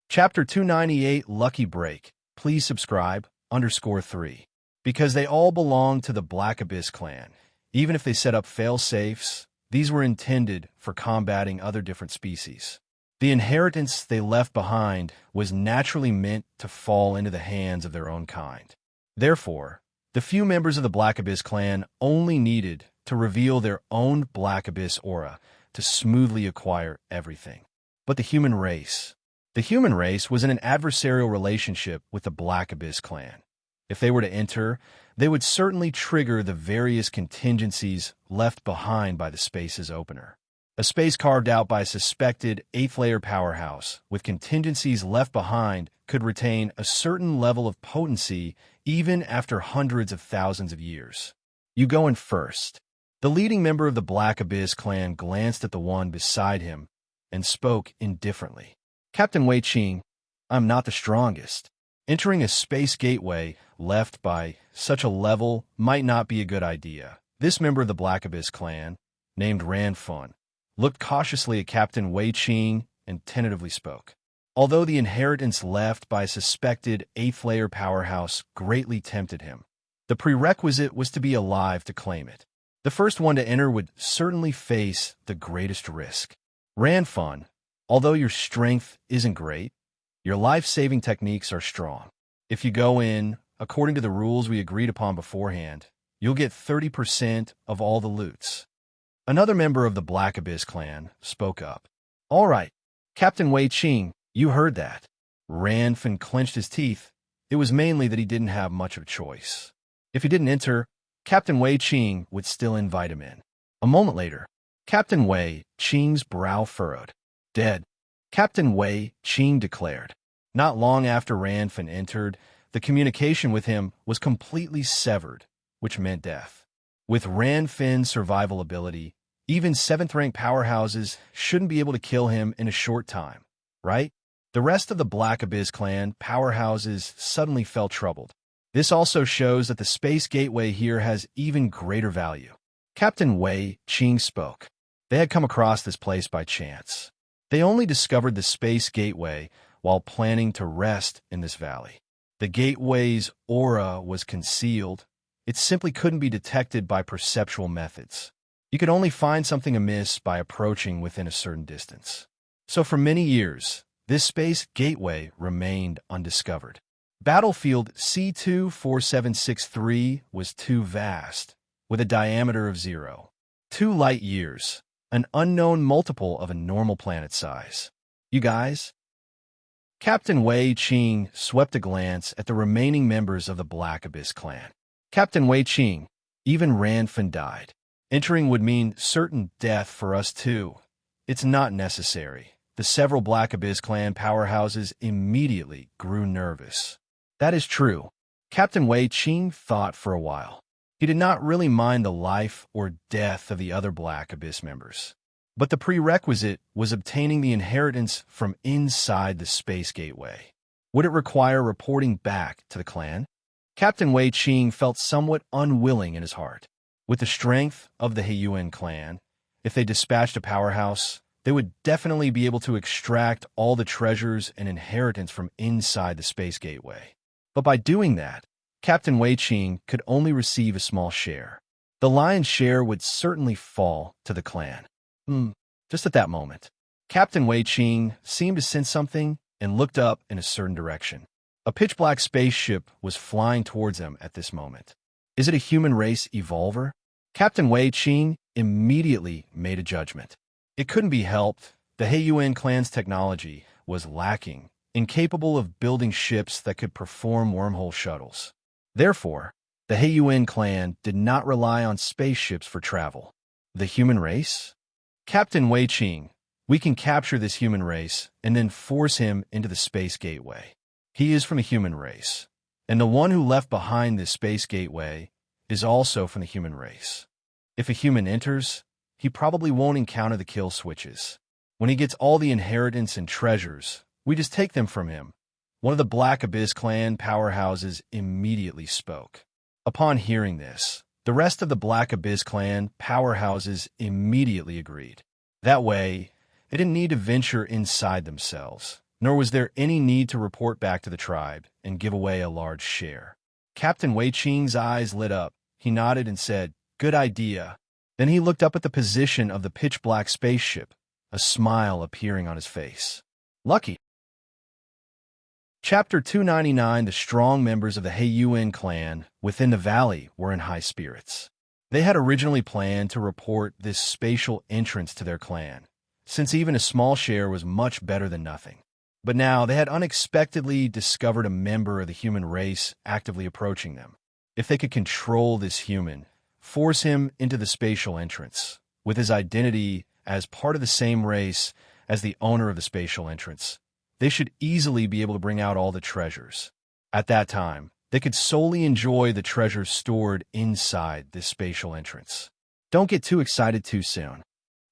Chapter 298 Lucky Break. Please subscribe, _3. Because they all belong to the Black Abyss clan. Even if they set up fail-safes, these were intended for combating other different species. The inheritance they left behind was naturally meant to fall into the hands of their own kind. Therefore, the few members of the Black Abyss clan only needed to reveal their own Black Abyss aura to smoothly acquire everything. But the human race was in an adversarial relationship with the Black Abyss clan. If they were to enter, they would certainly trigger the various contingencies left behind by the space's opener. A space carved out by a suspected 8th-layer powerhouse with contingencies left behind could retain a certain level of potency even after hundreds of thousands of years. You go in first. The leading member of the Black Abyss clan glanced at the one beside him and spoke indifferently. Captain Wei Qing, I'm not the strongest. Entering a space gateway left by such a level might not be a good idea. This member of the Black Abyss clan, named Ranfun, looked cautiously at Captain Wei Qing and tentatively spoke. Although the inheritance left by a suspected 8th-layer powerhouse greatly tempted him, the prerequisite was to be alive to claim it. The first one to enter would certainly face the greatest risk. Ranfun, although your strength isn't great, your life-saving techniques are strong. If you go in, according to the rules we agreed upon beforehand, you'll get 30% of all the loots. Another member of the Black Abyss clan spoke up. All right, Captain Wei Qing, you heard that. Ranfun clenched his teeth. It was mainly that he didn't have much of a choice. If he didn't enter, Captain Wei Qing would still invite him in. A moment later, Captain Wei Qing's brow furrowed. Dead. Captain Wei Qing declared. Not long after Ranfun entered, the communication with him was completely severed, which meant death. With Ranfun's survival ability, even 7th-rank powerhouses shouldn't be able to kill him in a short time, right? The rest of the Black Abyss clan powerhouses suddenly felt troubled. This also shows that the space gateway here has even greater value. Captain Wei Qing spoke. They had come across this place by chance. They only discovered the space gateway while planning to rest in this valley. The gateway's aura was concealed. It simply couldn't be detected by perceptual methods. You could only find something amiss by approaching within a certain distance. So for many years, this space gateway remained undiscovered. Battlefield C2-4763 was too vast, with a diameter of 0.2 light years, an unknown multiple of a normal planet size. You guys? Captain Wei Qing swept a glance at the remaining members of the Black Abyss clan. Captain Wei Qing, even Ranfan died. Entering would mean certain death for us too. It's not necessary. The several Black Abyss clan powerhouses immediately grew nervous. That is true. Captain Wei Qing thought for a while. He did not really mind the life or death of the other Black Abyss members. But the prerequisite was obtaining the inheritance from inside the space gateway. Would it require reporting back to the clan? Captain Wei Qing felt somewhat unwilling in his heart. With the strength of the Heiyuan clan, if they dispatched a powerhouse, they would definitely be able to extract all the treasures and inheritance from inside the space gateway. But by doing that, Captain Wei Qing could only receive a small share. The lion's share would certainly fall to the clan. Just at that moment, Captain Wei Qing seemed to sense something and looked up in a certain direction. A pitch-black spaceship was flying towards him at this moment. Is it a human race evolver? Captain Wei Qing immediately made a judgment. It couldn't be helped. The Heiyuan clan's technology was lacking, incapable of building ships that could perform wormhole shuttles. Therefore, the Heiyuan clan did not rely on spaceships for travel. The human race? Captain Wei Qing, we can capture this human race and then force him into the space gateway. He is from the human race, and the one who left behind this space gateway is also from the human race. If a human enters, he probably won't encounter the kill switches. When he gets all the inheritance and treasures, we just take them from him. One of the Black Abyss clan powerhouses immediately spoke. Upon hearing this, the rest of the Black Abyss clan powerhouses immediately agreed. That way, they didn't need to venture inside themselves, nor was there any need to report back to the tribe and give away a large share. Captain Wei Qing's eyes lit up. He nodded and said, "Good idea." Then he looked up at the position of the pitch-black spaceship, a smile appearing on his face. Lucky. Chapter 299. The strong members of the Heiyuan clan within the valley were in high spirits. They had originally planned to report this spatial entrance to their clan, since even a small share was much better than nothing. But now they had unexpectedly discovered a member of the human race actively approaching them. If they could control this human, force him into the spatial entrance, with his identity as part of the same race as the owner of the spatial entrance, they should easily be able to bring out all the treasures. At that time, they could solely enjoy the treasures stored inside this spatial entrance. Don't get too excited too soon.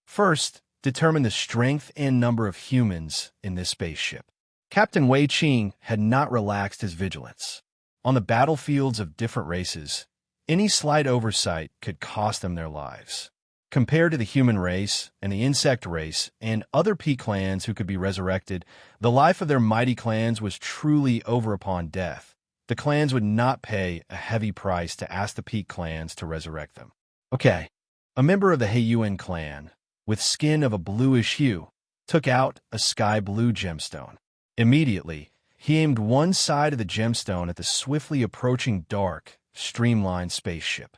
First, determine the strength and number of humans in this spaceship. Captain Wei Qing had not relaxed his vigilance. On the battlefields of different races, any slight oversight could cost them their lives. Compared to the human race and the insect race and other peak clans who could be resurrected, the life of their mighty clans was truly over upon death. The clans would not pay a heavy price to ask the peak clans to resurrect them. Okay, a member of the Heiyuan clan, with skin of a bluish hue, took out a sky blue gemstone. Immediately, he aimed one side of the gemstone at the swiftly approaching dark, streamlined spaceship.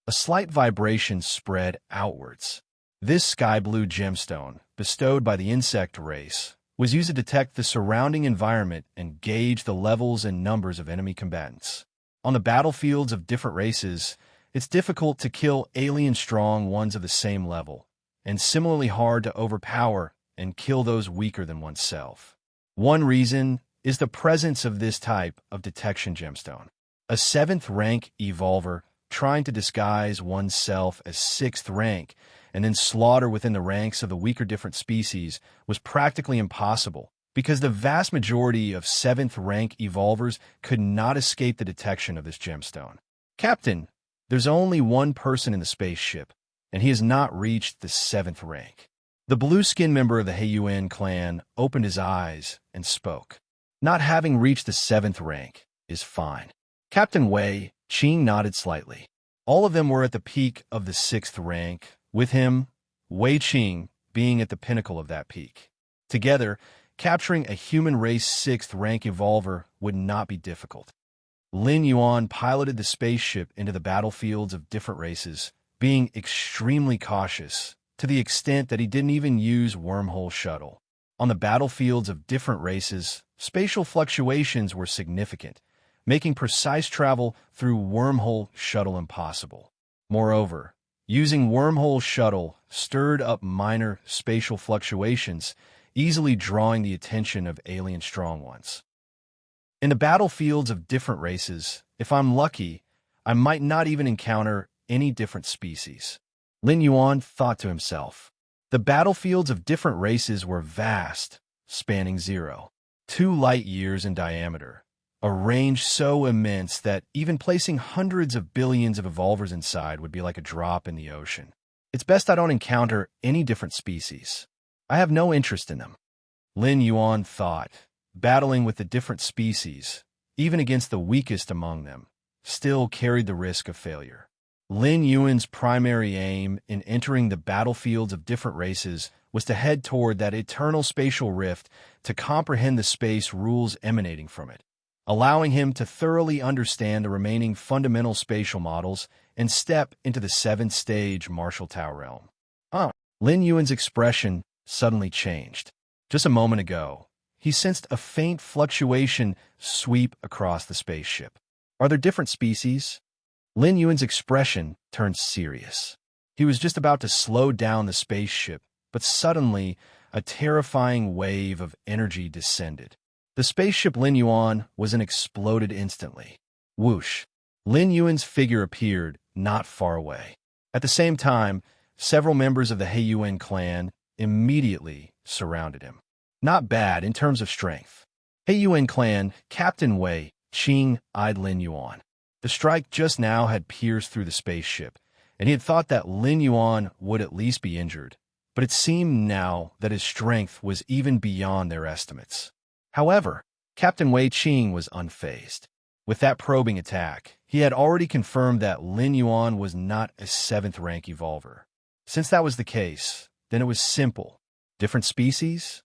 A slight vibration spread outwards. This sky blue gemstone, bestowed by the insect race, was used to detect the surrounding environment and gauge the levels and numbers of enemy combatants. On the battlefields of different races, it's difficult to kill alien strong ones of the same level, and similarly hard to overpower and kill those weaker than oneself. One reason is the presence of this type of detection gemstone. A 7th rank evolver trying to disguise oneself as 6th rank and then slaughter within the ranks of the weaker different species was practically impossible because the vast majority of 7th rank evolvers could not escape the detection of this gemstone. Captain, there's only one person in the spaceship, and he has not reached the 7th rank. The blue-skinned member of the Heiyuan clan opened his eyes and spoke. Not having reached the 7th rank is fine. Captain Wei Qing nodded slightly. All of them were at the peak of the 6th rank, with him, Wei Qing, being at the pinnacle of that peak. Together, capturing a human race 6th rank evolver would not be difficult. Lin Yuan piloted the spaceship into the battlefields of different races, being extremely cautious, to the extent that he didn't even use wormhole shuttle. On the battlefields of different races, spatial fluctuations were significant, making precise travel through wormhole shuttle impossible. Moreover, using wormhole shuttle stirred up minor spatial fluctuations, easily drawing the attention of alien strong ones. In the battlefields of different races, if I'm lucky, I might not even encounter any different species. Lin Yuan thought to himself. The battlefields of different races were vast, spanning 0.2 light years in diameter, a range so immense that even placing hundreds of billions of evolvers inside would be like a drop in the ocean. It's best I don't encounter any different species. I have no interest in them. Lin Yuan thought, battling with the different species, even against the weakest among them, still carried the risk of failure. Lin Yuan's primary aim in entering the battlefields of different races was to head toward that eternal spatial rift to comprehend the space rules emanating from it, allowing him to thoroughly understand the remaining fundamental spatial models and step into the 7th stage Marshall Tau realm. Lin Yuan's expression suddenly changed. Just a moment ago, he sensed a faint fluctuation sweep across the spaceship. Are there different species? Lin Yuan's expression turned serious. He was just about to slow down the spaceship, but suddenly a terrifying wave of energy descended. The spaceship Lin Yuan was exploded instantly. Whoosh! Lin Yuan's figure appeared not far away. At the same time, several members of the Heiyuan clan immediately surrounded him. Not bad in terms of strength. Heiyuan clan Captain Wei Qing eyed Lin Yuan. The strike just now had pierced through the spaceship, and he had thought that Lin Yuan would at least be injured, but it seemed now that his strength was even beyond their estimates. However, Captain Wei Qing was unfazed. With that probing attack, he had already confirmed that Lin Yuan was not a 7th rank evolver. Since that was the case, then it was simple. Different species?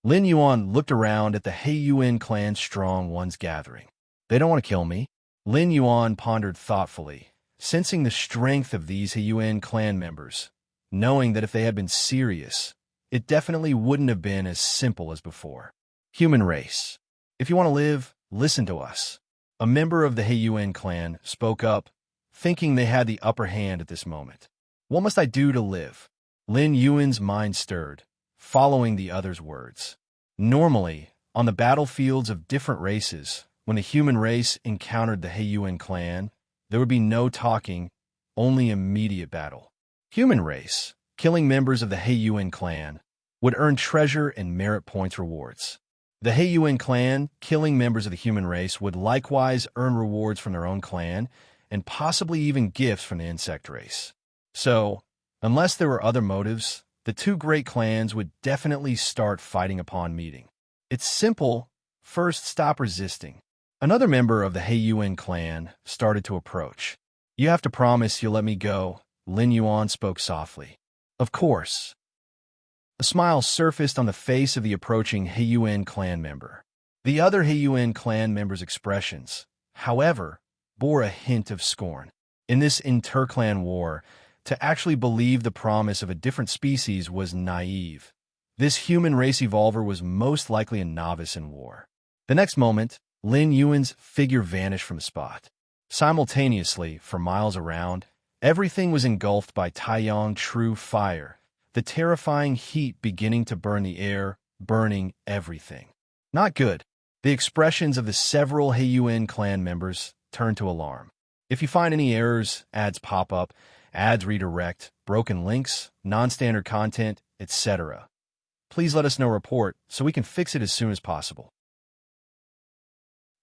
Lin Yuan looked around at the Heiyuan clan strong ones gathering. They don't want to kill me. Lin Yuan pondered thoughtfully, sensing the strength of these Heiyuan clan members, knowing that if they had been serious, it definitely wouldn't have been as simple as before. Human race. If you want to live, listen to us. A member of the Heiyuan clan spoke up, thinking they had the upper hand at this moment. What must I do to live? Lin Yuan's mind stirred, following the other's words. Normally, on the battlefields of different races, when the human race encountered the Heiyuan clan, there would be no talking, only immediate battle. Human race, killing members of the Heiyuan clan, would earn treasure and merit points rewards. The Heiyuan clan, killing members of the human race, would likewise earn rewards from their own clan, and possibly even gifts from the insect race. So, unless there were other motives, the two great clans would definitely start fighting upon meeting. It's simple. First, stop resisting. Another member of the Heiyuan clan started to approach. You have to promise you'll let me go, Lin Yuan spoke softly. Of course. A smile surfaced on the face of the approaching Heiyuan clan member. The other Heiyuan clan member's expressions, however, bore a hint of scorn. In this interclan war, to actually believe the promise of a different species was naive. This human race evolver was most likely a novice in war. The next moment, Lin Yuan's figure vanished from the spot. Simultaneously, for miles around, everything was engulfed by Taiyang true fire, the terrifying heat beginning to burn the air, burning everything. Not good. The expressions of the several Heiyuan clan members turned to alarm. If you find any errors, ads pop up, ads redirect, broken links, non-standard content, etc., Please let us know report so we can fix it as soon as possible.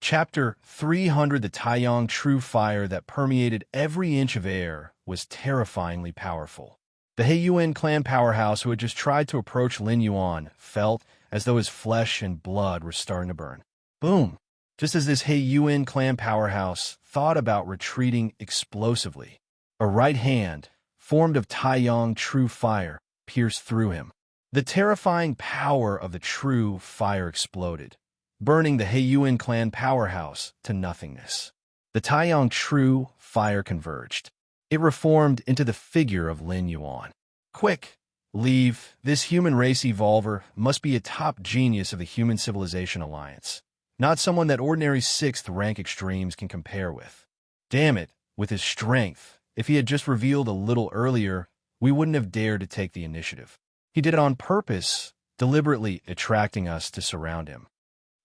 Chapter 300. The Taiyang true fire that permeated every inch of air was terrifyingly powerful. The Heiyuan clan powerhouse who had just tried to approach Lin Yuan felt as though his flesh and blood were starting to burn. Boom! Just as this Heiyuan clan powerhouse thought about retreating explosively, a right hand, formed of Taiyang true fire, pierced through him. The terrifying power of the true fire exploded, burning the Heiyuan clan powerhouse to nothingness. The Taiyang true fire converged. It reformed into the figure of Lin Yuan. Quick! Leave. This human race evolver must be a top genius of the Human Civilization Alliance, not someone that ordinary 6th rank extremes can compare with. Damn it, with his strength, if he had just revealed a little earlier, we wouldn't have dared to take the initiative. He did it on purpose, deliberately attracting us to surround him.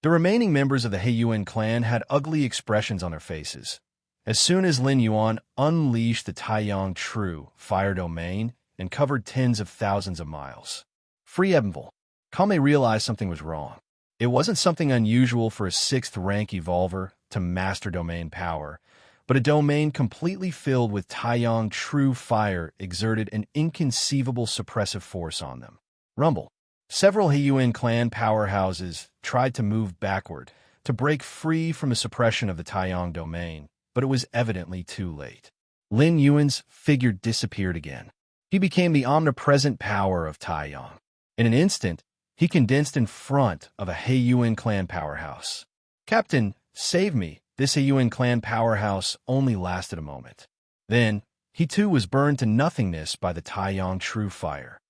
The remaining members of the Heiyuan clan had ugly expressions on their faces. As soon as Lin Yuan unleashed the Taiyang true fire domain and covered tens of thousands of miles. Freeable. Kame realized something was wrong. It wasn't something unusual for a 6th rank evolver to master domain power, but a domain completely filled with Taiyang true fire exerted an inconceivable suppressive force on them. Rumble. Several Heiyuan clan powerhouses tried to move backward to break free from the suppression of the Taiyang domain, but it was evidently too late. Lin Yuan's figure disappeared again. He became the omnipresent power of Taiyang. In an instant, he condensed in front of a Heiyuan clan powerhouse. Captain, save me. This Heiyuan clan powerhouse only lasted a moment. Then, he too was burned to nothingness by the Taiyang true fire.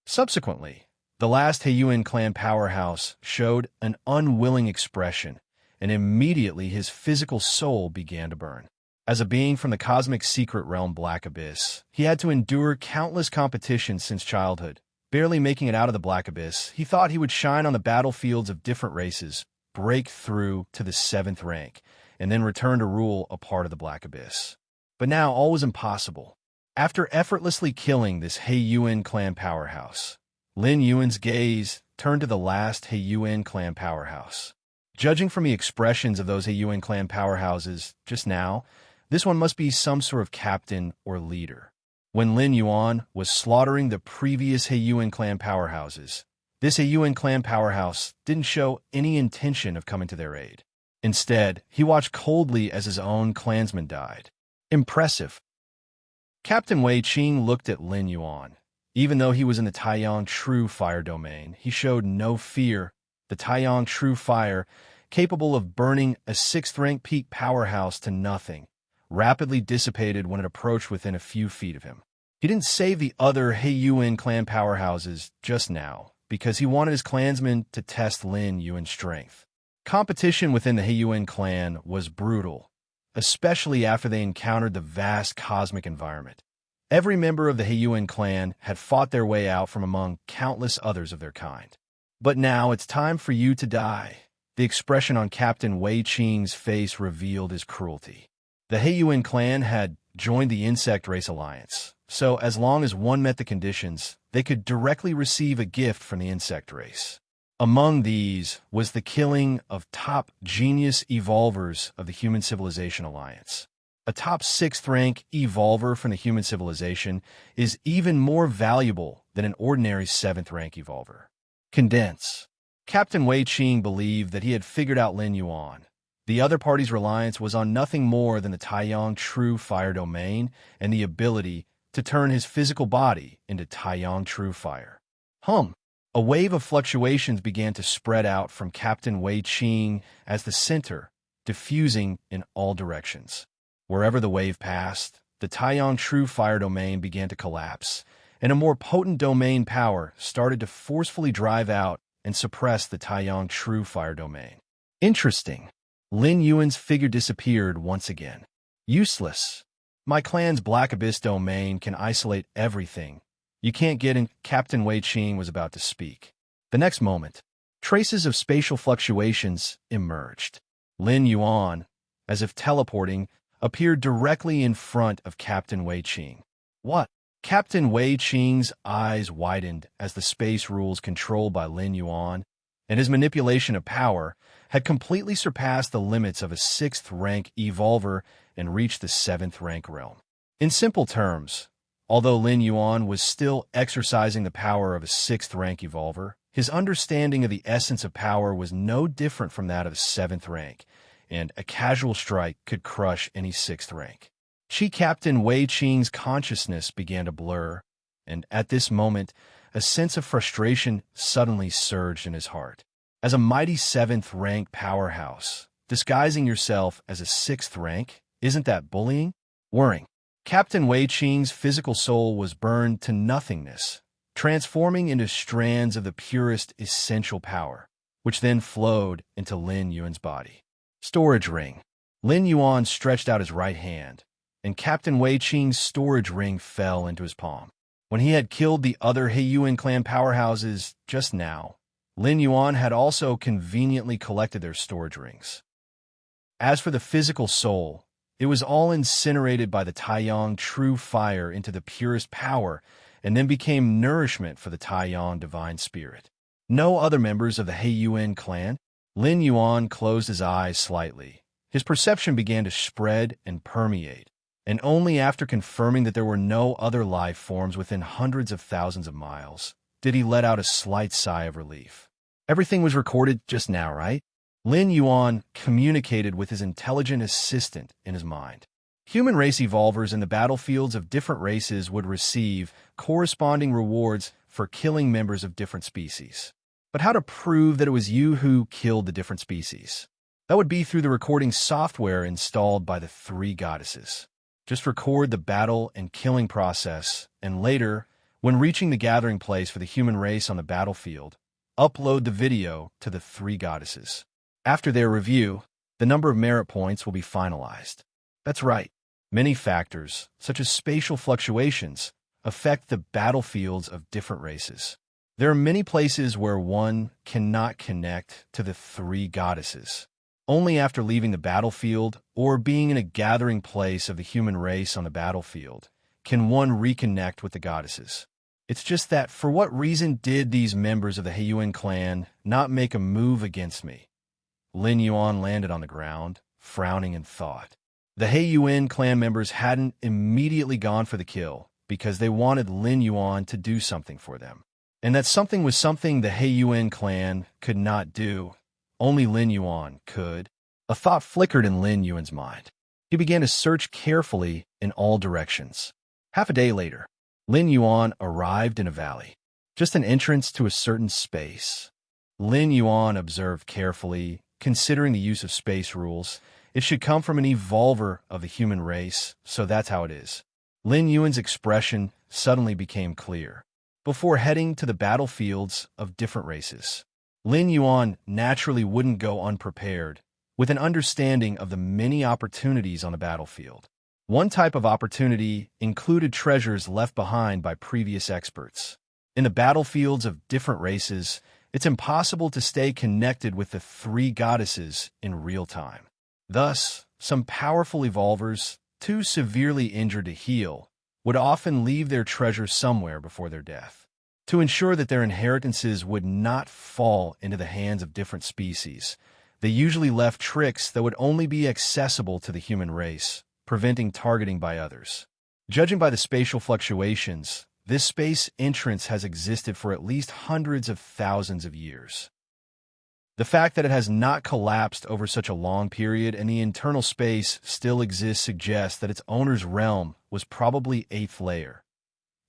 Subsequently, the last Heiyuan clan powerhouse showed an unwilling expression, and immediately his physical soul began to burn. As a being from the cosmic secret realm Black Abyss, he had to endure countless competitions since childhood. Barely making it out of the Black Abyss, he thought he would shine on the battlefields of different races, break through to the 7th rank, and then return to rule a part of the Black Abyss. But now all was impossible. After effortlessly killing this Heiyuan clan powerhouse, Lin Yuan's gaze turned to the last Heiyuan clan powerhouse. Judging from the expressions of those Heiyuan clan powerhouses just now, this one must be some sort of captain or leader. When Lin Yuan was slaughtering the previous Heiyuan clan powerhouses, this Heiyuan clan powerhouse didn't show any intention of coming to their aid. Instead, he watched coldly as his own clansmen died. Impressive. Captain Wei Qing looked at Lin Yuan. Even though he was in the Taiyang true fire domain, he showed no fear. The Taiyang true fire, capable of burning a 6th rank peak powerhouse to nothing, rapidly dissipated when it approached within a few feet of him. He didn't save the other Heiyuan clan powerhouses just now, because he wanted his clansmen to test Lin Yuan's strength. Competition within the Heiyuan clan was brutal, especially after they encountered the vast cosmic environment. Every member of the Heiyuan clan had fought their way out from among countless others of their kind. But now it's time for you to die. The expression on Captain Wei Qing's face revealed his cruelty. The Heiyuan clan had joined the Insect Race Alliance, so as long as one met the conditions, they could directly receive a gift from the insect race. Among these was the killing of top genius evolvers of the Human Civilization Alliance. A top 6th rank evolver from the Human Civilization is even more valuable than an ordinary 7th rank evolver. Condense. Captain Wei Qing believed that he had figured out Lin Yuan. The other party's reliance was on nothing more than the Taiyang true fire domain and the ability to turn his physical body into Taiyang true fire. A wave of fluctuations began to spread out from Captain Wei Qing as the center, diffusing in all directions. Wherever the wave passed, the Taiyang true fire domain began to collapse, and a more potent domain power started to forcefully drive out and suppress the Taiyang true fire domain. Interesting. Lin Yuan's figure disappeared once again. Useless. My clan's Black Abyss domain can isolate everything. You can't get in. Captain Wei Qing was about to speak. The next moment, traces of spatial fluctuations emerged. Lin Yuan, as if teleporting, appeared directly in front of Captain Wei Qing. What? Captain Wei Qing's eyes widened as the space rules controlled by Lin Yuan and his manipulation of power had completely surpassed the limits of a 6th-rank evolver and reached the 7th-rank realm. In simple terms, although Lin Yuan was still exercising the power of a 6th-rank evolver, his understanding of the essence of power was no different from that of a 7th rank, and a casual strike could crush any 6th rank. Captain Wei Qing's consciousness began to blur, and at this moment, a sense of frustration suddenly surged in his heart. As a mighty 7th-rank powerhouse, disguising yourself as a 6th rank, isn't that bullying? Whirring. Captain Wei Qing's physical soul was burned to nothingness, transforming into strands of the purest essential power, which then flowed into Lin Yuan's body. Storage ring. Lin Yuan stretched out his right hand, and Captain Wei Qing's storage ring fell into his palm. When he had killed the other Heiyuan clan powerhouses just now, Lin Yuan had also conveniently collected their storage rings. As for the physical soul, it was all incinerated by the Taiyang true fire into the purest power and then became nourishment for the Taiyang divine spirit. No other members of the Heiyuan clan? Lin Yuan closed his eyes slightly. His perception began to spread and permeate, and only after confirming that there were no other life forms within hundreds of thousands of miles did he let out a slight sigh of relief. Everything was recorded just now, right? Lin Yuan communicated with his intelligent assistant in his mind. Human race evolvers in the battlefields of different races would receive corresponding rewards for killing members of different species. But how to prove that it was you who killed the different species? That would be through the recording software installed by the 3 goddesses. Just record the battle and killing process, and later, when reaching the gathering place for the human race on the battlefield, upload the video to the 3 goddesses. After their review, the number of merit points will be finalized. That's right. Many factors, such as spatial fluctuations, affect the battlefields of different races. There are many places where one cannot connect to the 3 goddesses. Only after leaving the battlefield or being in a gathering place of the human race on the battlefield can one reconnect with the goddesses. It's just that for what reason did these members of the Heiyuan clan not make a move against me? Lin Yuan landed on the ground, frowning in thought. The Heiyuan clan members hadn't immediately gone for the kill because they wanted Lin Yuan to do something for them. And that something was something the Heiyuan clan could not do. Only Lin Yuan could. A thought flickered in Lin Yuan's mind. He began to search carefully in all directions. Half a day later, Lin Yuan arrived in a valley, just an entrance to a certain space. Lin Yuan observed carefully, considering the use of space rules. It should come from an evolver of the human race, so that's how it is. Lin Yuan's expression suddenly became clear. Before heading to the battlefields of different races, Lin Yuan naturally wouldn't go unprepared, with an understanding of the many opportunities on the battlefield. One type of opportunity included treasures left behind by previous experts. In the battlefields of different races, it's impossible to stay connected with the 3 goddesses in real time. Thus, some powerful evolvers, too severely injured to heal, would often leave their treasure somewhere before their death. To ensure that their inheritances would not fall into the hands of different species, they usually left tricks that would only be accessible to the human race, preventing targeting by others. Judging by the spatial fluctuations, this space entrance has existed for at least hundreds of thousands of years. The fact that it has not collapsed over such a long period and the internal space still exists suggests that its owner's realm was probably 8th layer.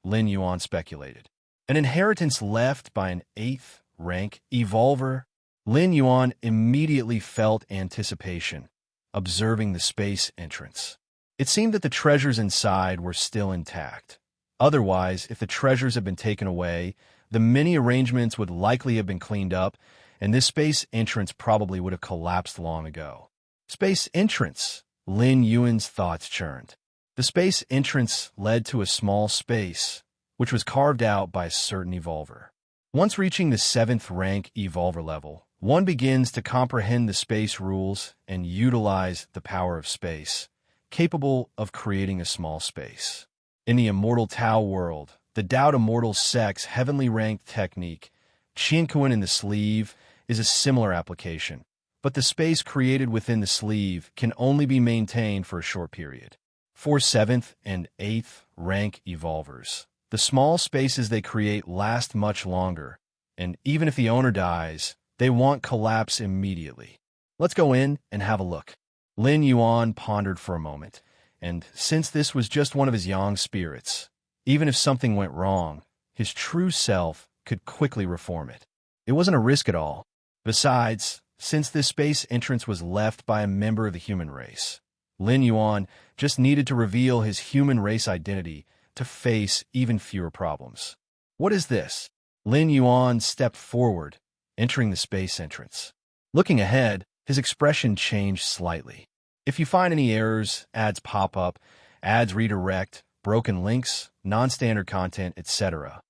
Lin Yuan speculated. An inheritance left by an 8th rank evolver. Lin Yuan immediately felt anticipation, observing the space entrance. It seemed that the treasures inside were still intact. Otherwise, if the treasures had been taken away, the many arrangements would likely have been cleaned up, and this space entrance probably would have collapsed long ago. Space entrance! Lin Yuan's thoughts churned. The space entrance led to a small space, which was carved out by a certain evolver. Once reaching the 7th rank evolver level, one begins to comprehend the space rules and utilize the power of space, capable of creating a small space. In the Immortal Tao world, the Tao to Mortal Sex heavenly ranked technique, Qiankuan in the sleeve, is a similar application, but the space created within the sleeve can only be maintained for a short period. For 7th and 8th rank evolvers, the small spaces they create last much longer, and even if the owner dies, they won't collapse immediately. Let's go in and have a look. Lin Yuan pondered for a moment, and since this was just one of his yang spirits, even if something went wrong, his true self could quickly reform it. It wasn't a risk at all. Besides, since this space entrance was left by a member of the human race, Lin Yuan just needed to reveal his human race identity to face even fewer problems. What is this? Lin Yuan stepped forward, entering the space entrance. Looking ahead, his expression changed slightly. If you find any errors, ads pop up, ads redirect, broken links, non-standard content, etc.,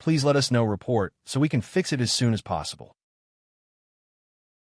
please let us know report so we can fix it as soon as possible.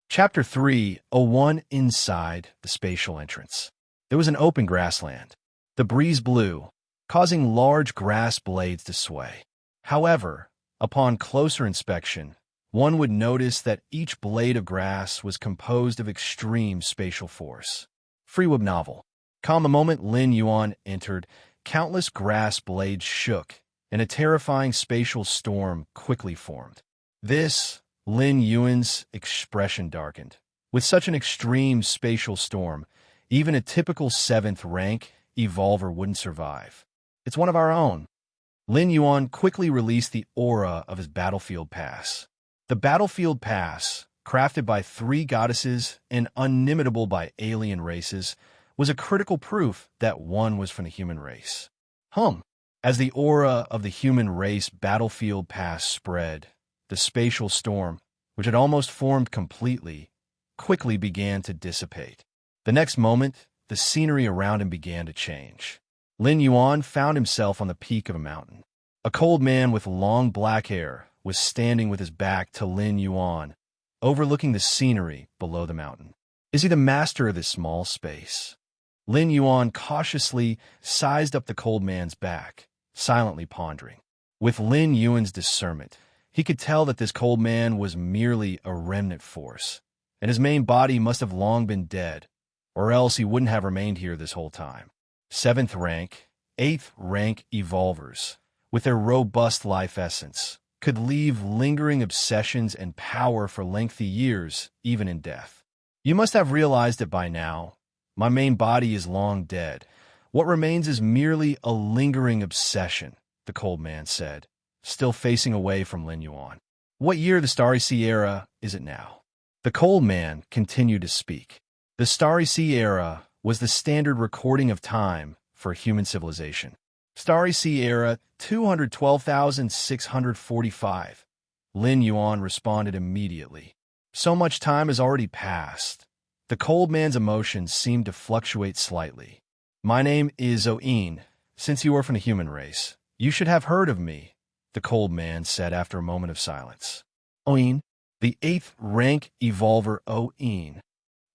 Chapter 3:01 Inside the Spatial Entrance. There was an open grassland. The breeze blew, causing large grass blades to sway. However, upon closer inspection, one would notice that each blade of grass was composed of extreme spatial force. Freeweb novel. Calm the moment Lin Yuan entered, countless grass blades shook, and a terrifying spatial storm quickly formed. This, Lin Yuan's expression darkened. With such an extreme spatial storm, even a typical 7th rank evolver wouldn't survive. It's one of our own. Lin Yuan quickly released the aura of his battlefield pass. The battlefield pass, crafted by 3 goddesses and unimitable by alien races, was a critical proof that one was from the human race. As the aura of the human race battlefield pass spread, the spatial storm, which had almost formed completely, quickly began to dissipate. The next moment, the scenery around him began to change. Lin Yuan found himself on the peak of a mountain. A cold man with long black hair was standing with his back to Lin Yuan, overlooking the scenery below the mountain. Is he the master of this small space? Lin Yuan cautiously sized up the cold man's back, silently pondering. With Lin Yuan's discernment, he could tell that this cold man was merely a remnant force, and his main body must have long been dead, or else he wouldn't have remained here this whole time. 7th rank, 8th rank evolvers, with their robust life essence, could leave lingering obsessions and power for lengthy years, even in death. You must have realized it by now. My main body is long dead. What remains is merely a lingering obsession, the cold man said, still facing away from Lin Yuan. What year of the Starry Sea era is it now? The cold man continued to speak. The Starry Sea era was the standard recording of time for human civilization. Starry Sea era 212,645. Lin Yuan responded immediately. So much time has already passed. The cold man's emotions seemed to fluctuate slightly. My name is Oin. Since you are from the human race, you should have heard of me, the cold man said after a moment of silence. Oin, the 8th rank evolver Oin.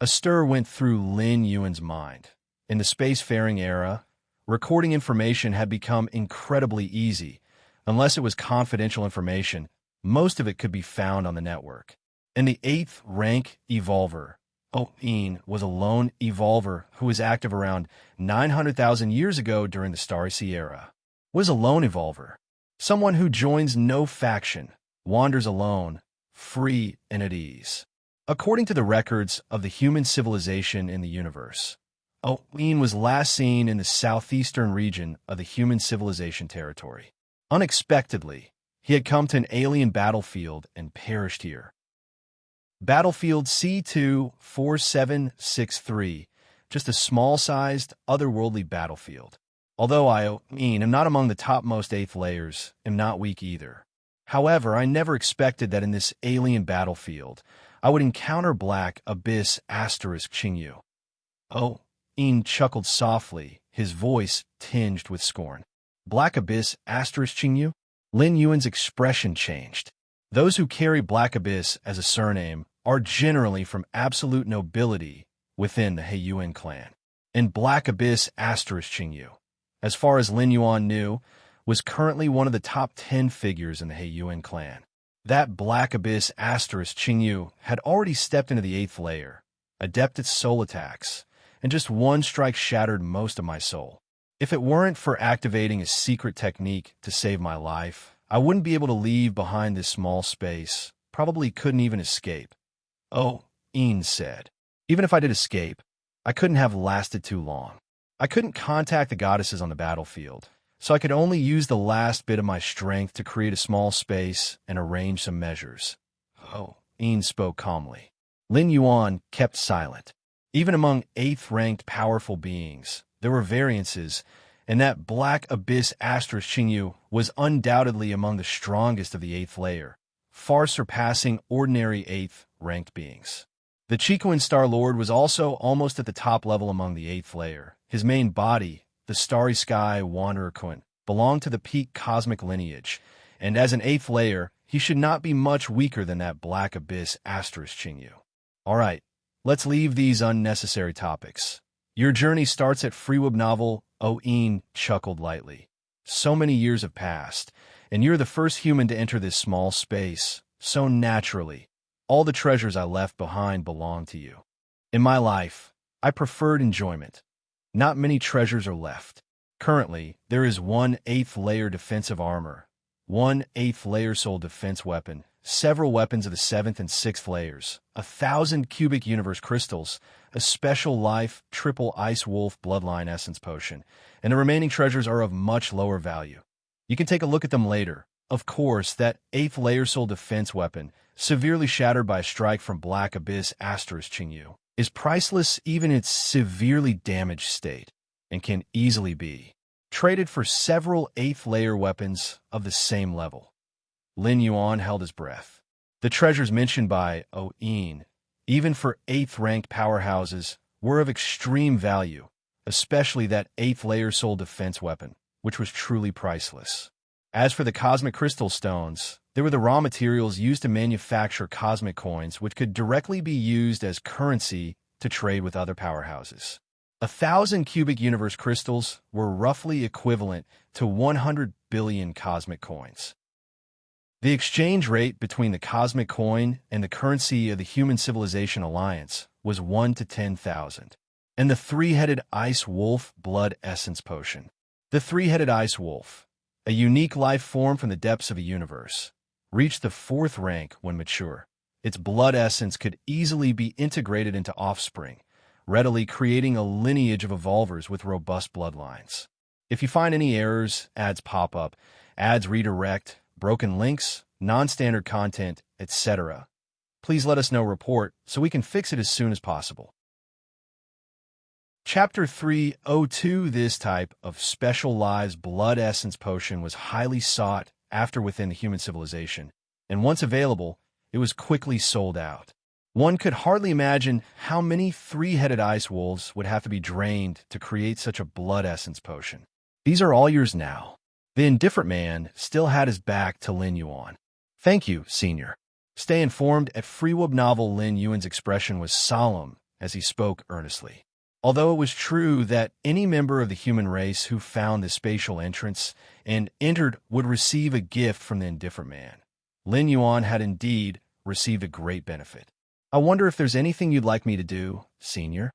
A stir went through Lin Yuan's mind. In the spacefaring era, recording information had become incredibly easy. Unless it was confidential information, most of it could be found on the network. And the 8th rank evolver, Oin, was a lone evolver who was active around 900,000 years ago during the Starry Sea era. What is a lone evolver? Someone who joins no faction, wanders alone, free and at ease. According to the records of the human civilization in the universe, Oin was last seen in the southeastern region of the human civilization territory. Unexpectedly, he had come to an alien battlefield and perished here. Battlefield C2-4763, just a small-sized, otherworldly battlefield. Although I am not among the topmost 8th layers, am not weak either. However, I never expected that in this alien battlefield, I would encounter Black Abyss Asterisk Qingyu. Oin chuckled softly, his voice tinged with scorn. Black Abyss Asterisk Qingyu? Lin Yuan's expression changed. Those who carry Black Abyss as a surname are generally from absolute nobility within the He Yuan clan. And Black Abyss Asterisk Qingyu, as far as Lin Yuan knew, was currently one of the top 10 figures in the Heiyuan clan. That Black Abyss asterisk Qingyu had already stepped into the 8th layer, adept at soul attacks, and just one strike shattered most of my soul. If it weren't for activating a secret technique to save my life, I wouldn't be able to leave behind this small space, probably couldn't even escape. Oh, Een said. Even if I did escape, I couldn't have lasted too long. I couldn't contact the goddesses on the battlefield, so I could only use the last bit of my strength to create a small space and arrange some measures. Oh, Een spoke calmly. Lin Yuan kept silent. Even among 8th-ranked powerful beings, there were variances, and that Black Abyss asterisk Qingyu was undoubtedly among the strongest of the 8th layer, far surpassing ordinary 8th-ranked beings. The Chiquan Star Lord was also almost at the top level among the 8th layer. His main body, the Starry Sky Wanderer Kun, belonged to the peak cosmic lineage, and as an 8th layer, he should not be much weaker than that Black Abyss asterisk Qingyu. All right, let's leave these unnecessary topics. Your journey starts at Freewub Novel, Een chuckled lightly. So many years have passed, and you're the first human to enter this small space, so naturally. All the treasures I left behind belong to you. In my life, I preferred enjoyment. Not many treasures are left. Currently, there is one 8th layer defensive armor, one 8th layer soul defense weapon, several weapons of the 7th and 6th layers, 1,000 cubic universe crystals, a special life triple ice wolf bloodline essence potion, and the remaining treasures are of much lower value. You can take a look at them later. Of course, that 8th layer soul defense weapon, severely shattered by a strike from Black Abyss asterisk Qingyu, is priceless even in its severely damaged state, and can easily be traded for several 8th layer weapons of the same level. Lin Yuan held his breath. The treasures mentioned by Een, even for 8th-ranked powerhouses, were of extreme value, especially that 8th layer soul defense weapon, which was truly priceless. As for the cosmic crystal stones, they were the raw materials used to manufacture cosmic coins, which could directly be used as currency to trade with other powerhouses. 1,000 cubic universe crystals were roughly equivalent to 100 billion cosmic coins. The exchange rate between the cosmic coin and the currency of the Human Civilization Alliance was 1 to 10,000. And the 3-headed ice wolf blood essence potion. The 3-headed ice wolf, a unique life form from the depths of a universe, reached the 4th rank when mature. Its blood essence could easily be integrated into offspring, readily creating a lineage of evolvers with robust bloodlines. If you find any errors, ads pop up, ads redirect, broken links, non-standard content, etc., please let us know. Report so we can fix it as soon as possible. Chapter 302. This type of specialized blood essence potion was highly sought after within the human civilization, and once available, it was quickly sold out. One could hardly imagine how many 3-headed ice wolves would have to be drained to create such a blood essence potion. These are all yours now. The indifferent man still had his back to Lin Yuan. Thank you, Senior. Stay informed. At Freewub Novel, Lin Yuan's expression was solemn as he spoke earnestly. Although it was true that any member of the human race who found the spatial entrance and entered would receive a gift from the indifferent man, Lin Yuan had indeed received a great benefit. I wonder if there's anything you'd like me to do, Senior?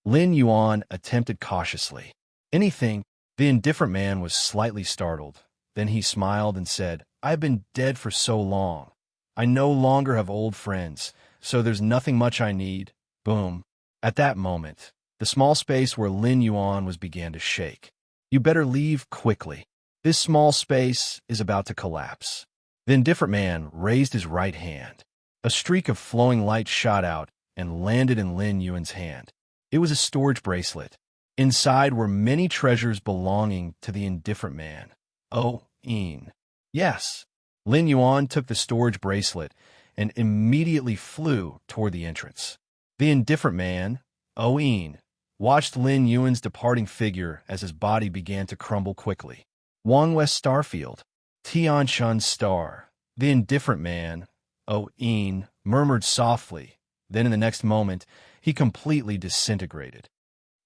Lin Yuan attempted cautiously. Anything? The indifferent man was slightly startled. Then he smiled and said, I've been dead for so long. I no longer have old friends, so there's nothing much I need. Boom. At that moment, the small space where Lin Yuan was began to shake. You better leave quickly. This small space is about to collapse. The indifferent man raised his right hand. A streak of flowing light shot out and landed in Lin Yuan's hand. It was a storage bracelet. Inside were many treasures belonging to the indifferent man. Een. Yes. Lin Yuan took the storage bracelet and immediately flew toward the entrance. The indifferent man, Een, watched Lin Yuan's departing figure as his body began to crumble quickly. Wang West Starfield. Tianshun's star. The indifferent man, Een, murmured softly. Then in the next moment, he completely disintegrated.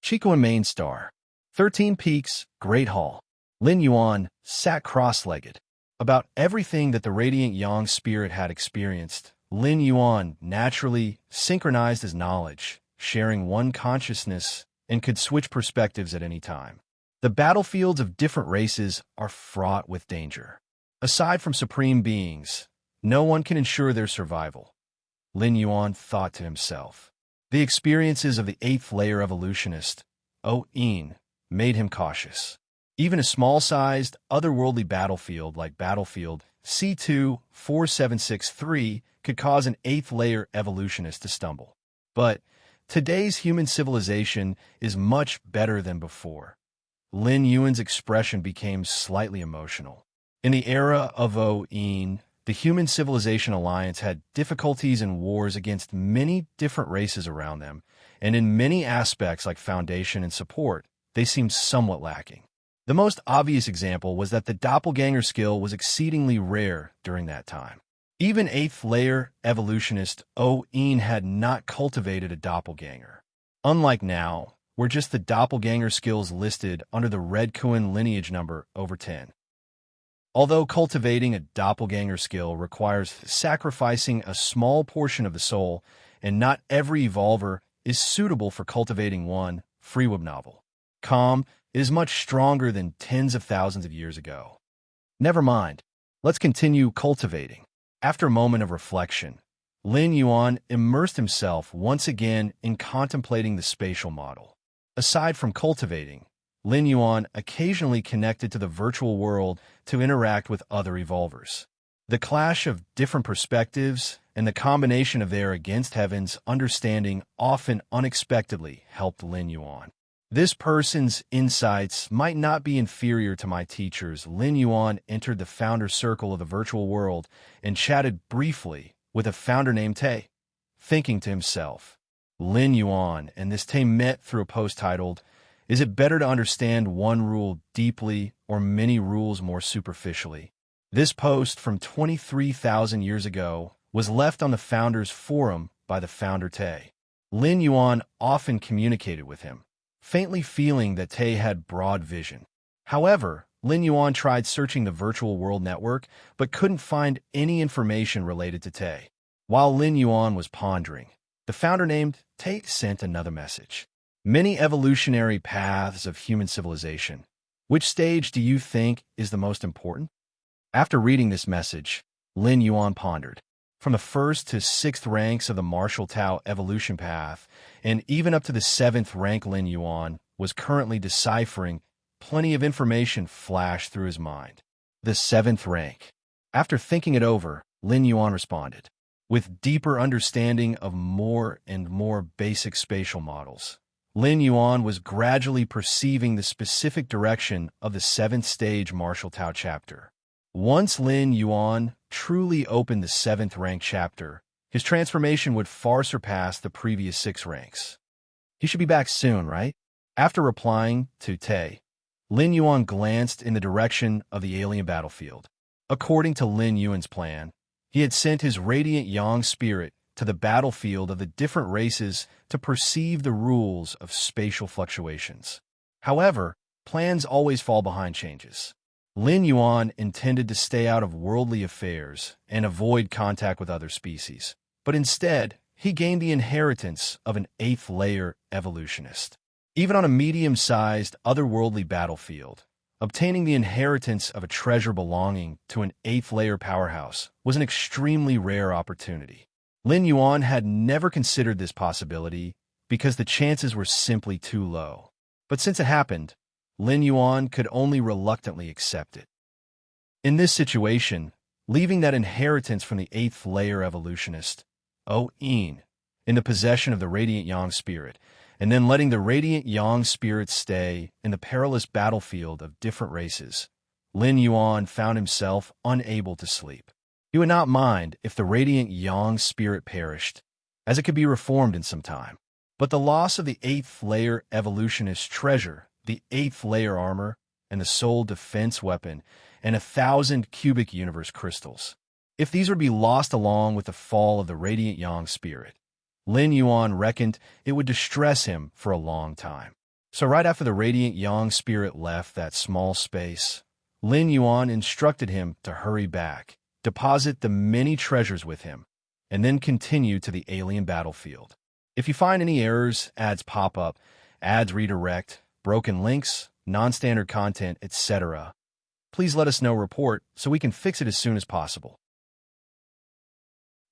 Chico and Main Star. 13 Peaks, Great Hall. Lin Yuan sat cross-legged. About everything that the radiant Yang spirit had experienced, Lin Yuan naturally synchronized his knowledge, sharing one consciousness, and could switch perspectives at any time. The battlefields of different races are fraught with danger. Aside from supreme beings, no one can ensure their survival. Lin Yuan thought to himself. The experiences of the 8th layer evolutionist, O-In, made him cautious. Even a small-sized, otherworldly battlefield like Battlefield C2-4763 could cause an 8th layer evolutionist to stumble. But today's human civilization is much better than before. Lin Yuan's expression became slightly emotional. In the era of O-In, the Human Civilization Alliance had difficulties and wars against many different races around them, and in many aspects like foundation and support, they seemed somewhat lacking. The most obvious example was that the doppelganger skill was exceedingly rare during that time. Even 8th layer evolutionist O-In had not cultivated a doppelganger. Unlike now, where just the doppelganger skills listed under the Red Kuan lineage number over 10. Although cultivating a doppelganger skill requires sacrificing a small portion of the soul, and not every evolver is suitable for cultivating one, Freeweb novel. Is much stronger than tens of thousands of years ago. Never mind. Let's continue cultivating. After a moment of reflection, Lin Yuan immersed himself once again in contemplating the spatial model. Aside from cultivating, Lin Yuan occasionally connected to the virtual world to interact with other evolvers. The clash of different perspectives and the combination of their against heaven's understanding often unexpectedly helped Lin Yuan. This person's insights might not be inferior to my teacher's. Lin Yuan entered the founder circle of the virtual world and chatted briefly with a founder named Tay, thinking to himself. Lin Yuan and this Tay met through a post titled, "Is it better to understand one rule deeply or many rules more superficially?" This post from 23,000 years ago was left on the founder's forum by the founder Tay. Lin Yuan often communicated with him, faintly feeling that Tay had broad vision. However, Lin Yuan tried searching the virtual world network but couldn't find any information related to Tay. While Lin Yuan was pondering, the founder named Tay sent another message. Many evolutionary paths of human civilization. Which stage do you think is the most important? After reading this message, Lin Yuan pondered. From the 1st to 6th ranks of the Martial Tao evolution path, and even up to the 7th rank, Lin Yuan was currently deciphering. Plenty of information flashed through his mind. The 7th rank. After thinking it over, Lin Yuan responded, with deeper understanding of more and more basic spatial models. Lin Yuan was gradually perceiving the specific direction of the 7th stage Martial Tao chapter. Once Lin Yuan truly opened the 7th rank chapter, his transformation would far surpass the previous 6 ranks. He should be back soon, right? After replying to Tay, Lin Yuan glanced in the direction of the alien battlefield. According to Lin Yuan's plan, he had sent his radiant Yang spirit to the battlefield of the different races to perceive the rules of spatial fluctuations. However, plans always fall behind changes. Lin Yuan intended to stay out of worldly affairs and avoid contact with other species, but instead, he gained the inheritance of an 8th layer evolutionist. Even on a medium-sized, otherworldly battlefield, obtaining the inheritance of a treasure belonging to an 8th layer powerhouse was an extremely rare opportunity. Lin Yuan had never considered this possibility because the chances were simply too low. But since it happened, Lin Yuan could only reluctantly accept it. In this situation, leaving that inheritance from the 8th layer evolutionist, O-In, in the possession of the radiant Yang spirit, and then letting the radiant Yang spirit stay in the perilous battlefield of different races, Lin Yuan found himself unable to sleep. He would not mind if the radiant Yang spirit perished, as it could be reformed in some time. But the loss of the 8th layer evolutionist treasure, the 8th layer armor, and the soul defense weapon, and 1,000 cubic universe crystals. If these would be lost along with the fall of the radiant Yang spirit, Lin Yuan reckoned it would distress him for a long time. So right after the radiant Yang spirit left that small space, Lin Yuan instructed him to hurry back, deposit the many treasures with him, and then continue to the alien battlefield. If you find any errors, ads pop up, ads redirect, broken links, non-standard content, etc., please let us know report so we can fix it as soon as possible.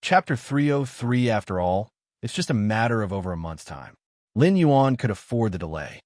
Chapter 303, after all, it's just a matter of over a month's time. Lin Yuan could afford the delay.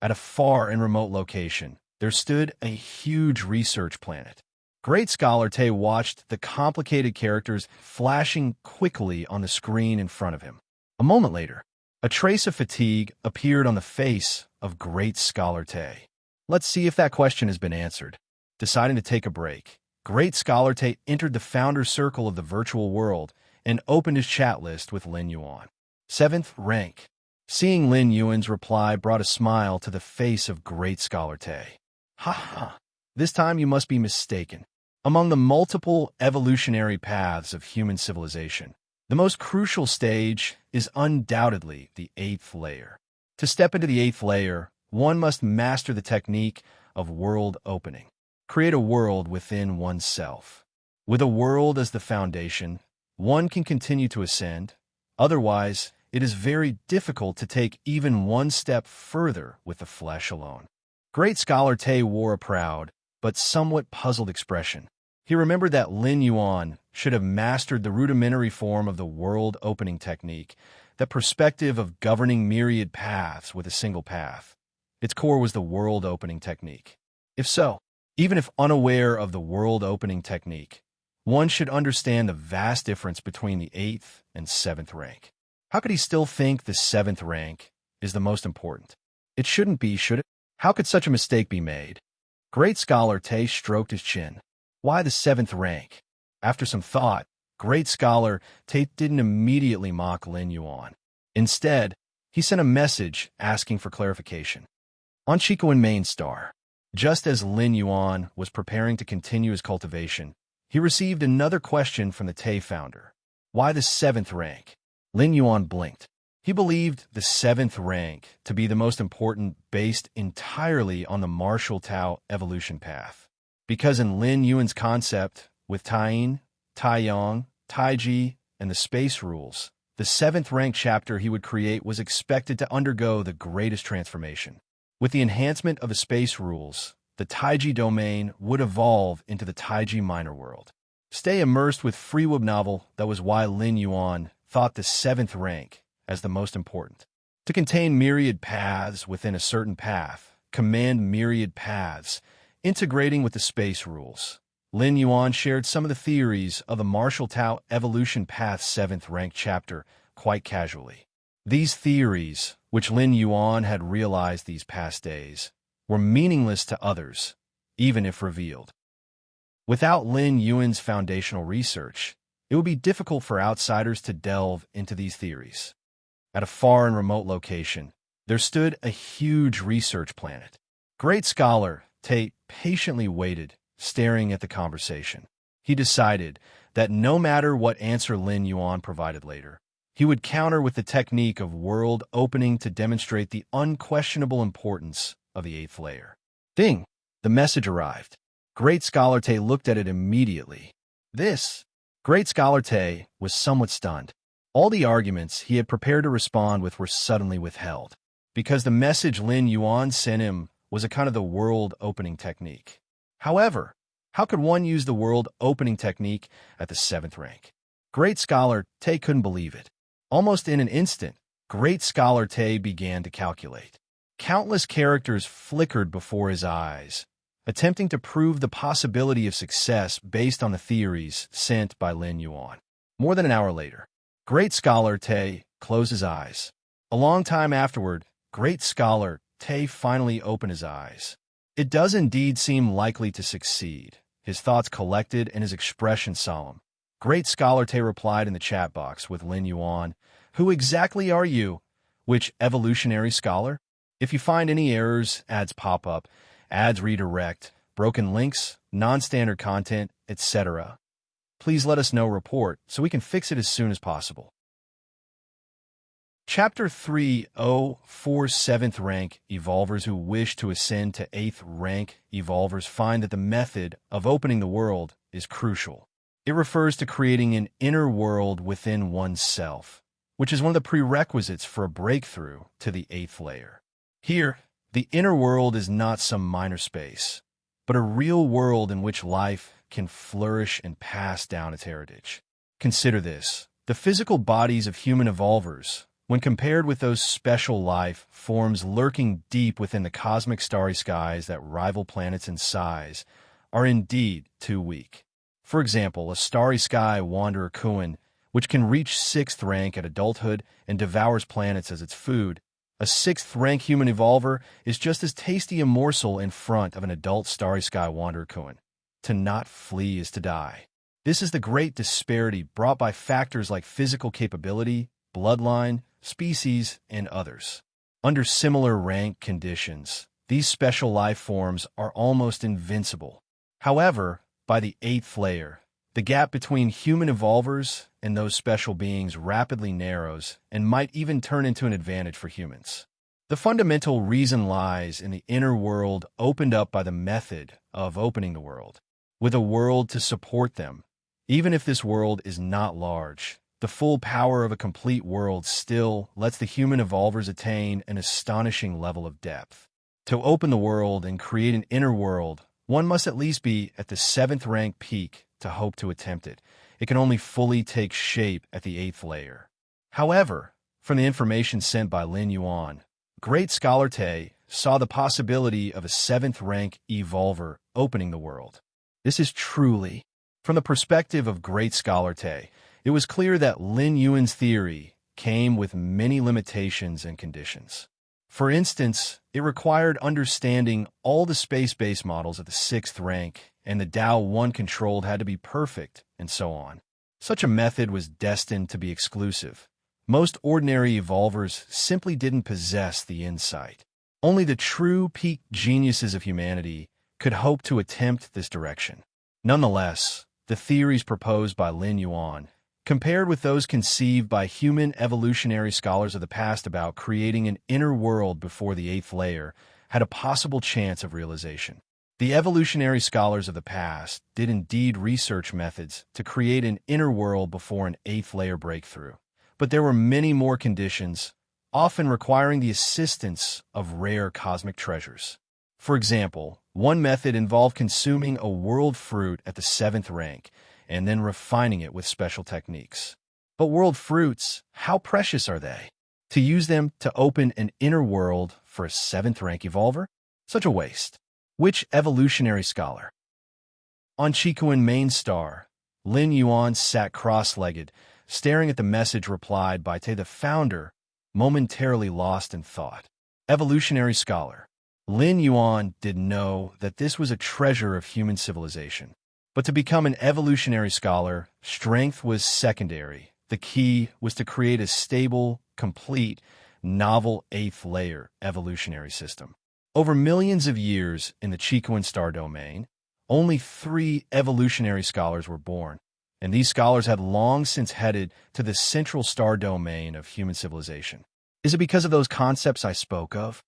At a far and remote location, there stood a huge research planet. Great scholar Tay watched the complicated characters flashing quickly on the screen in front of him. A moment later, a trace of fatigue appeared on the face of Great Scholar Tay. Let's see if that question has been answered. Deciding to take a break, Great Scholar Tay entered the founder's circle of the virtual world and opened his chat list with Lin Yuan. 7th rank. Seeing Lin Yuan's reply brought a smile to the face of Great Scholar Tay. Ha ha. This time you must be mistaken. Among the multiple evolutionary paths of human civilization, the most crucial stage is undoubtedly the 8th layer. To step into the 8th layer, one must master the technique of world opening. Create a world within oneself. With a world as the foundation, one can continue to ascend. Otherwise, it is very difficult to take even one step further with the flesh alone. Great Scholar Tay wore a proud, but somewhat puzzled expression. He remembered that Lin Yuan should have mastered the rudimentary form of the world-opening technique, that perspective of governing myriad paths with a single path. Its core was the world-opening technique. If so, even if unaware of the world-opening technique, one should understand the vast difference between the 8th and 7th rank. How could he still think the 7th rank is the most important? It shouldn't be, should it? How could such a mistake be made? Great Scholar Tay stroked his chin. Why the 7th rank? After some thought, Great Scholar Tay didn't immediately mock Lin Yuan. Instead, he sent a message asking for clarification. On Chicoan Main Star, just as Lin Yuan was preparing to continue his cultivation, he received another question from the Tay founder. Why the 7th rank? Lin Yuan blinked. He believed the 7th rank to be the most important based entirely on the martial Tao evolution path. Because in Lin Yuan's concept, with Taiyin, Taiyang, Taiji, and the space rules, the 7th rank chapter he would create was expected to undergo the greatest transformation. With the enhancement of the space rules, the Taiji domain would evolve into the Taiji minor world. Stay immersed with Freeweb novel, that was why Lin Yuan thought the 7th rank as the most important. To contain myriad paths within a certain path, command myriad paths, integrating with the space rules. Lin Yuan shared some of the theories of the martial Tao evolution path 7th rank chapter quite casually. These theories, which Lin Yuan had realized these past days, were meaningless to others, even if revealed. Without Lin Yuan's foundational research, it would be difficult for outsiders to delve into these theories. At a far and remote location, there stood a huge research planet. Great Scholar Tay patiently waited, staring at the conversation. He decided that no matter what answer Lin Yuan provided later, he would counter with the technique of world opening to demonstrate the unquestionable importance of the 8th layer. Ding! The message arrived. Great Scholar Tay looked at it immediately. Great Scholar Tay was somewhat stunned. All the arguments he had prepared to respond with were suddenly withheld, because the message Lin Yuan sent him was a kind of the world-opening technique. However, how could one use the world-opening technique at the 7th rank? Great Scholar Tay couldn't believe it. Almost in an instant, Great Scholar Tay began to calculate. Countless characters flickered before his eyes, attempting to prove the possibility of success based on the theories sent by Lin Yuan. More than an hour later, Great Scholar Tay closed his eyes. A long time afterward, Great Scholar Tay finally opened his eyes. It does indeed seem likely to succeed. His thoughts collected and his expression solemn. Great Scholar Tay replied in the chat box with Lin Yuan. Who exactly are you? Which evolutionary scholar? If you find any errors, ads pop up, ads redirect, broken links, non-standard content, etc., please let us know report so we can fix it as soon as possible. Chapter 304 7th rank evolvers who wish to ascend to 8th rank evolvers find that the method of opening the world is crucial. It refers to creating an inner world within oneself, which is one of the prerequisites for a breakthrough to the 8th layer. Here, the inner world is not some minor space, but a real world in which life can flourish and pass down its heritage. Consider this: the physical bodies of human evolvers, when compared with those special life forms lurking deep within the cosmic starry skies that rival planets in size, are indeed too weak. For example, a starry sky wanderer Kuan, which can reach 6th rank at adulthood and devours planets as its food, a 6th rank human evolver is just as tasty a morsel in front of an adult starry sky wanderer Kuan. To not flee is to die. This is the great disparity brought by factors like physical capability, bloodline, species, and others. Under similar rank conditions, these special life forms are almost invincible. However, by the 8th layer, the gap between human evolvers and those special beings rapidly narrows and might even turn into an advantage for humans. The fundamental reason lies in the inner world opened up by the method of opening the world, with a world to support them. Even if this world is not large, the full power of a complete world still lets the human evolvers attain an astonishing level of depth. To open the world and create an inner world, one must at least be at the 7th rank peak to hope to attempt it. It can only fully take shape at the 8th layer. However, from the information sent by Lin Yuan, Great Scholar Te saw the possibility of a 7th rank evolver opening the world. This is truly, from the perspective of Great Scholar Te, it was clear that Lin Yuan's theory came with many limitations and conditions. For instance, it required understanding all the space-based models at the 6th rank, and the Tao one controlled had to be perfect, and so on. Such a method was destined to be exclusive. Most ordinary evolvers simply didn't possess the insight. Only the true peak geniuses of humanity could hope to attempt this direction. Nonetheless, the theories proposed by Lin Yuan, compared with those conceived by human evolutionary scholars of the past about creating an inner world before the 8th layer, had a possible chance of realization. The evolutionary scholars of the past did indeed research methods to create an inner world before an 8th layer breakthrough, but there were many more conditions, often requiring the assistance of rare cosmic treasures. For example, one method involved consuming a world fruit at the 7th rank, and then refining it with special techniques. But world fruits, how precious are they? To use them to open an inner world for a 7th rank evolver? Such a waste. Which evolutionary scholar? On Chikuan main star, Lin Yuan sat cross-legged, staring at the message replied by Te the founder, momentarily lost in thought. Evolutionary scholar. Lin Yuan did know that this was a treasure of human civilization. But to become an evolutionary scholar, strength was secondary. The key was to create a stable, complete, novel 8th layer evolutionary system. Over millions of years in the Chikuan star domain, only 3 evolutionary scholars were born, and these scholars had long since headed to the central star domain of human civilization. Is it because of those concepts I spoke of?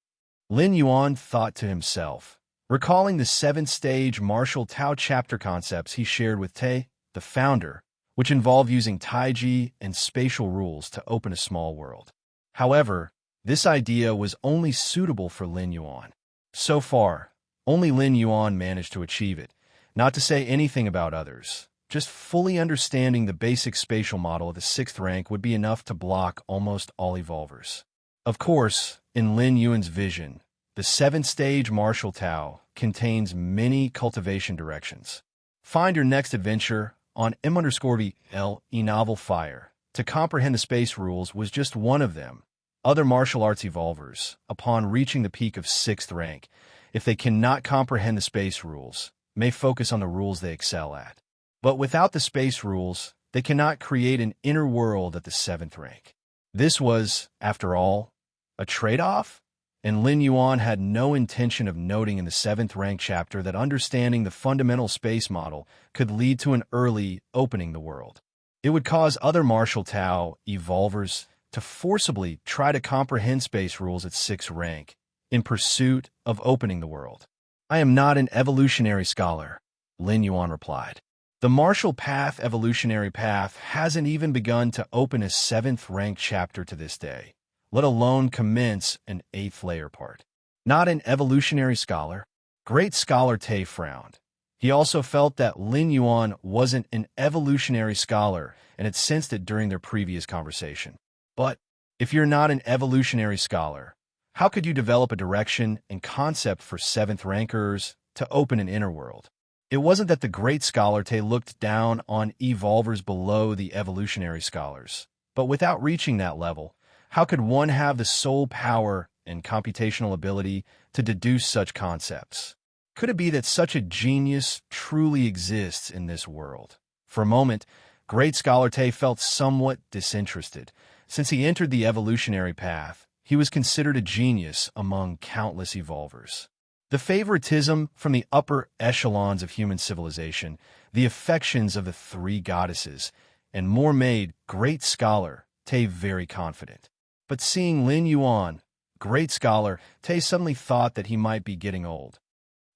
Lin Yuan thought to himself, recalling the 7th stage martial Tao chapter concepts he shared with Te, the founder, which involve using Taiji and spatial rules to open a small world. However, this idea was only suitable for Lin Yuan. So far, only Lin Yuan managed to achieve it, not to say anything about others. Just fully understanding the basic spatial model of the 6th rank would be enough to block almost all evolvers. Of course, in Lin Yuan's vision, the 7th stage martial Tao contains many cultivation directions. Find your next adventure on M_VL e-novel Fire. To comprehend the space rules was just one of them. Other martial arts evolvers, upon reaching the peak of 6th rank, if they cannot comprehend the space rules, may focus on the rules they excel at. But without the space rules, they cannot create an inner world at the 7th rank. This was, after all, a trade-off? And Lin Yuan had no intention of noting in the 7th rank chapter that understanding the fundamental space model could lead to an early opening the world. It would cause other martial Tao evolvers to forcibly try to comprehend space rules at 6th rank in pursuit of opening the world. I am not an evolutionary scholar, Lin Yuan replied. The martial path evolutionary path hasn't even begun to open a 7th rank chapter to this day, let alone commence an 8th layer part. Not an evolutionary scholar? Great Scholar Tay frowned. He also felt that Lin Yuan wasn't an evolutionary scholar and had sensed it during their previous conversation. But if you're not an evolutionary scholar, how could you develop a direction and concept for 7th rankers to open an inner world? It wasn't that the Great Scholar Tay looked down on evolvers below the evolutionary scholars, but without reaching that level, how could one have the soul power and computational ability to deduce such concepts? Could it be that such a genius truly exists in this world? For a moment, Great Scholar Tay felt somewhat disinterested. Since he entered the evolutionary path, he was considered a genius among countless evolvers. The favoritism from the upper echelons of human civilization, the affections of the 3 goddesses, and more made Great Scholar Tay very confident. But seeing Lin Yuan, Great Scholar Tay suddenly thought that he might be getting old.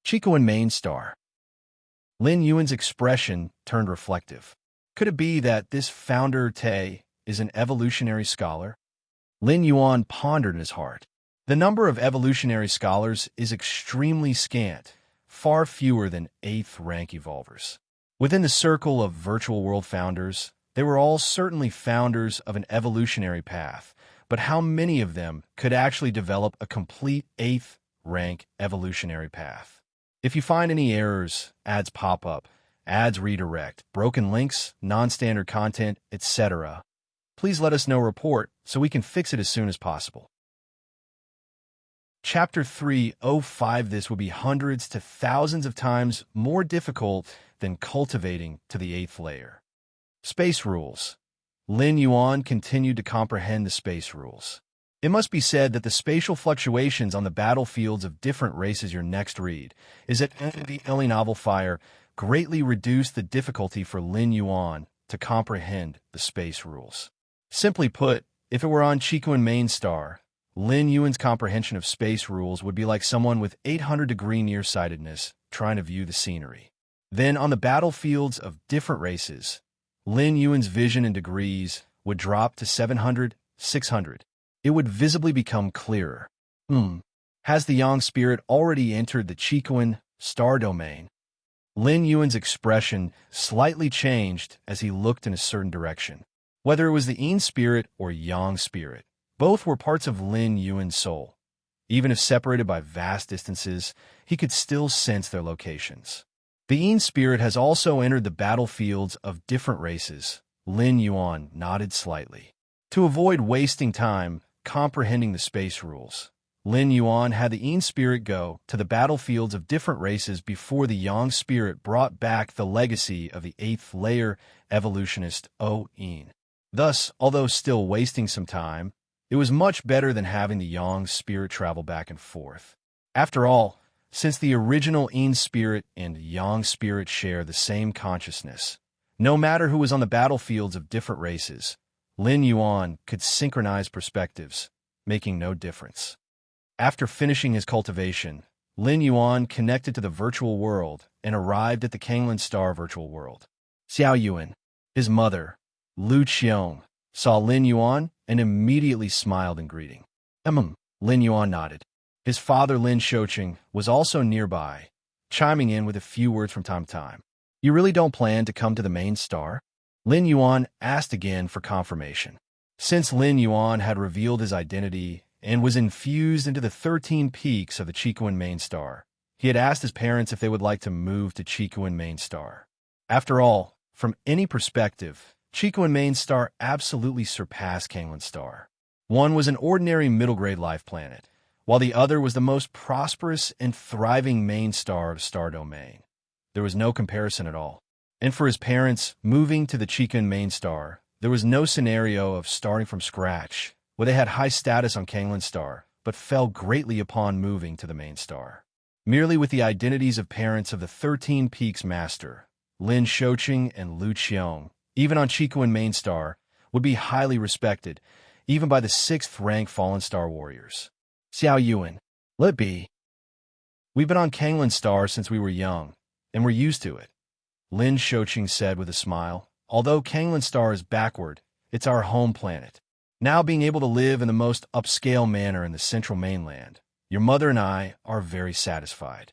Chico and Main Star. Lin Yuan's expression turned reflective. Could it be that this founder Tay is an evolutionary scholar? Lin Yuan pondered in his heart. The number of evolutionary scholars is extremely scant, far fewer than 8th rank evolvers. Within the circle of virtual world founders, they were all certainly founders of an evolutionary path, but how many of them could actually develop a complete 8th rank evolutionary path? If you find any errors, ads pop up, ads redirect, broken links, non-standard content, etc., please let us know report so we can fix it as soon as possible. Chapter 305. This would be hundreds to thousands of times more difficult than cultivating to the 8th layer. Space rules. Lin Yuan continued to comprehend the space rules. It must be said that the spatial fluctuations on the battlefields of different races your next read is that the early novel fire greatly reduced the difficulty for Lin Yuan to comprehend the space rules. Simply put, if it were on Chico and Main Star, Lin Yuan's comprehension of space rules would be like someone with 800-degree nearsightedness trying to view the scenery. Then, on the battlefields of different races, Lin Yuan's vision in degrees would drop to 700, 600. It would visibly become clearer. Has the Yang spirit already entered the Chicoan star domain? Lin Yuan's expression slightly changed as he looked in a certain direction. Whether it was the Yin spirit or Yang spirit, both were parts of Lin Yuan's soul. Even if separated by vast distances, he could still sense their locations. The Yin spirit has also entered the battlefields of different races. Lin Yuan nodded slightly. To avoid wasting time comprehending the space rules, Lin Yuan had the Yin spirit go to the battlefields of different races before the Yang spirit brought back the legacy of the 8th layer evolutionist Yin. Thus, although still wasting some time, it was much better than having the Yang spirit travel back and forth. After all, since the original Yin spirit and Yang spirit share the same consciousness, no matter who was on the battlefields of different races, Lin Yuan could synchronize perspectives, making no difference. After finishing his cultivation, Lin Yuan connected to the virtual world and arrived at the Kanglan Star virtual world. Xiao Yuan, his mother, Lu Qiong, saw Lin Yuan and immediately smiled in greeting. Lin Yuan nodded. His father, Lin Shouqing, was also nearby, chiming in with a few words from time to time. You really don't plan to come to the main star? Lin Yuan asked again for confirmation. Since Lin Yuan had revealed his identity and was infused into the 13 peaks of the Chicoan main star, he had asked his parents if they would like to move to Chicoan main star. After all, from any perspective, Chicoan main star absolutely surpassed Kanglan star. One was an ordinary middle-grade life planet, while the other was the most prosperous and thriving main star of Star Domain. There was no comparison at all. And for his parents, moving to the Chicoan main star, there was no scenario of starting from scratch, where they had high status on Kanglan star, but fell greatly upon moving to the main star. Merely with the identities of parents of the 13 Peaks Master, Lin Shouqing and Lu Qiong, even on Chicoan main star, would be highly respected, even by the 6th rank Fallen Star warriors. Xiao Yuan, let it be. We've been on Kanglan Star since we were young, and we're used to it, Lin Shoqing said with a smile. Although Kanglan Star is backward, it's our home planet. Now being able to live in the most upscale manner in the central mainland, your mother and I are very satisfied.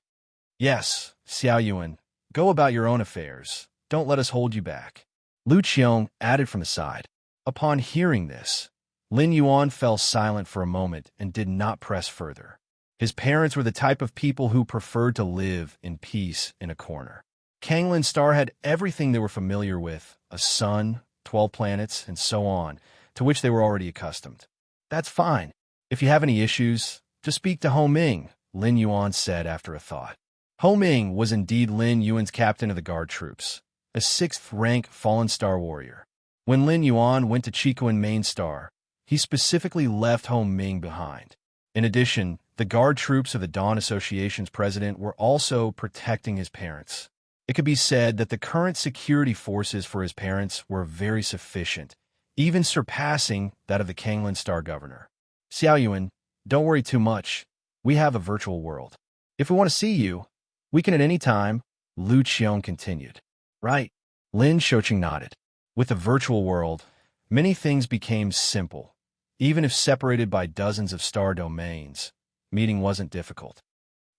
Yes, Xiao Yuan, go about your own affairs. Don't let us hold you back. Lu Qiong added from the side. Upon hearing this, Lin Yuan fell silent for a moment and did not press further. His parents were the type of people who preferred to live in peace in a corner. Kanglan Star had everything they were familiar with, a sun, 12 planets, and so on, to which they were already accustomed. That's fine. If you have any issues, just speak to Ho Ming, Lin Yuan said after a thought. Ho Ming was indeed Lin Yuan's captain of the guard troops, a 6th rank Fallen Star warrior. When Lin Yuan went to Chicoan Main Star, he specifically left Ho Ming behind. In addition, the guard troops of the Dawn Association's president were also protecting his parents. It could be said that the current security forces for his parents were very sufficient, even surpassing that of the Kanglan Star governor. Xiao Yuan, don't worry too much. We have a virtual world. If we want to see you, we can at any time, Lu Qiong continued. Right. Lin Shoqing nodded. With the virtual world, many things became simple. Even if separated by dozens of star domains, meeting wasn't difficult.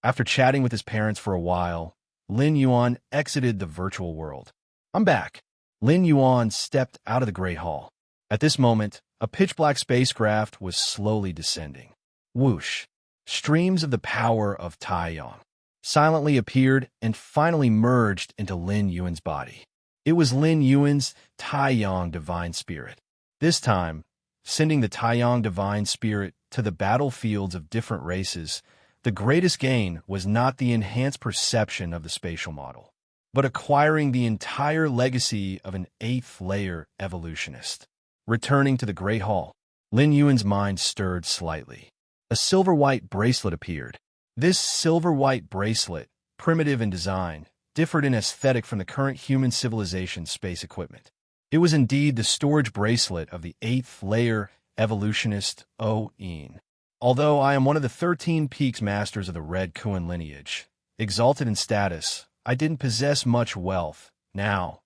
After chatting with his parents for a while, Lin Yuan exited the virtual world. I'm back. Lin Yuan stepped out of the Great Hall. At this moment, a pitch-black spacecraft was slowly descending. Whoosh! Streams of the power of Taiyang silently appeared and finally merged into Lin Yuan's body. It was Lin Yuan's Taiyang Divine Spirit. This time, sending the Taiyang Divine Spirit to the battlefields of different races, the greatest gain was not the enhanced perception of the spatial model, but acquiring the entire legacy of an 8th-layer evolutionist. Returning to the Great Hall, Lin Yuan's mind stirred slightly. A silver-white bracelet appeared. This silver-white bracelet, primitive in design, differed in aesthetic from the current human civilization's space equipment. It was indeed the storage bracelet of the 8th-layer evolutionist O-Yin. Although I am one of the 13 Peaks Masters of the Red Kuan lineage, exalted in status, I didn't possess much wealth. Now,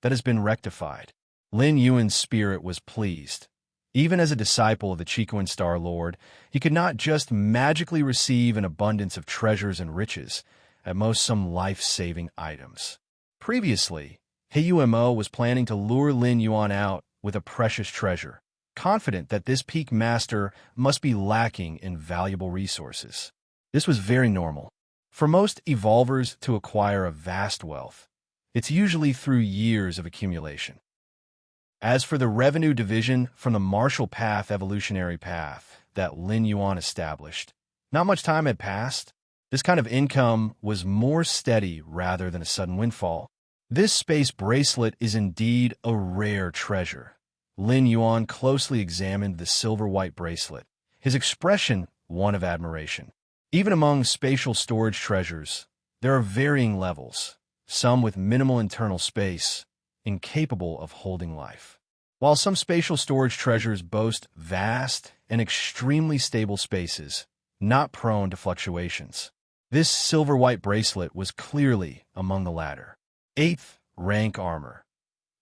that has been rectified. Lin Yuan's spirit was pleased. Even as a disciple of the Chicoan Star Lord, he could not just magically receive an abundance of treasures and riches, at most some life-saving items. Previously, Humo was planning to lure Lin Yuan out with a precious treasure, confident that this peak master must be lacking in valuable resources. This was very normal. For most evolvers to acquire a vast wealth, it's usually through years of accumulation. As for the revenue division from the Marshall Path evolutionary path that Lin Yuan established, not much time had passed. This kind of income was more steady rather than a sudden windfall. This space bracelet is indeed a rare treasure. Lin Yuan closely examined the silver-white bracelet, his expression one of admiration. Even among spatial storage treasures, there are varying levels, some with minimal internal space, incapable of holding life. While some spatial storage treasures boast vast and extremely stable spaces, not prone to fluctuations. This silver-white bracelet was clearly among the latter. 8th rank armor.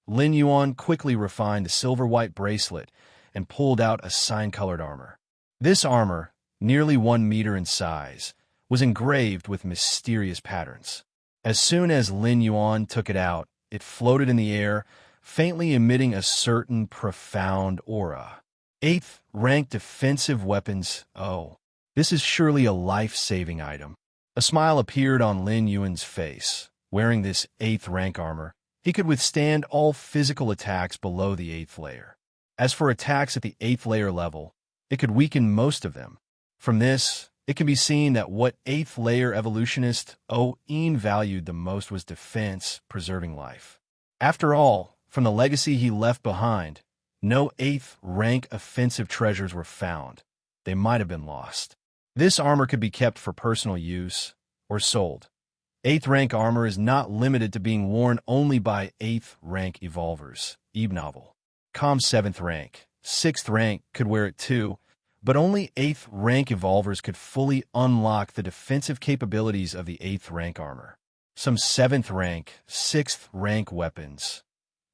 Lin Yuan quickly refined the silver-white bracelet and pulled out a sign-colored armor. This armor, nearly 1 meter in size, was engraved with mysterious patterns. As soon as Lin Yuan took it out, it floated in the air, faintly emitting a certain profound aura. 8th rank defensive weapons. Oh, this is surely a life-saving item. A smile appeared on Lin Yuan's face. Wearing this 8th rank armor, he could withstand all physical attacks below the 8th layer. As for attacks at the 8th layer level, it could weaken most of them. From this, it can be seen that what 8th layer evolutionist O-Yin valued the most was defense, preserving life. After all, from the legacy he left behind, no 8th rank offensive treasures were found. They might have been lost. This armor could be kept for personal use or sold. 8th rank armor is not limited to being worn only by 8th rank evolvers. Novel. Com 7th rank. 6th rank could wear it too, but only 8th rank evolvers could fully unlock the defensive capabilities of the 8th rank armor. Some 7th rank, 6th rank weapons.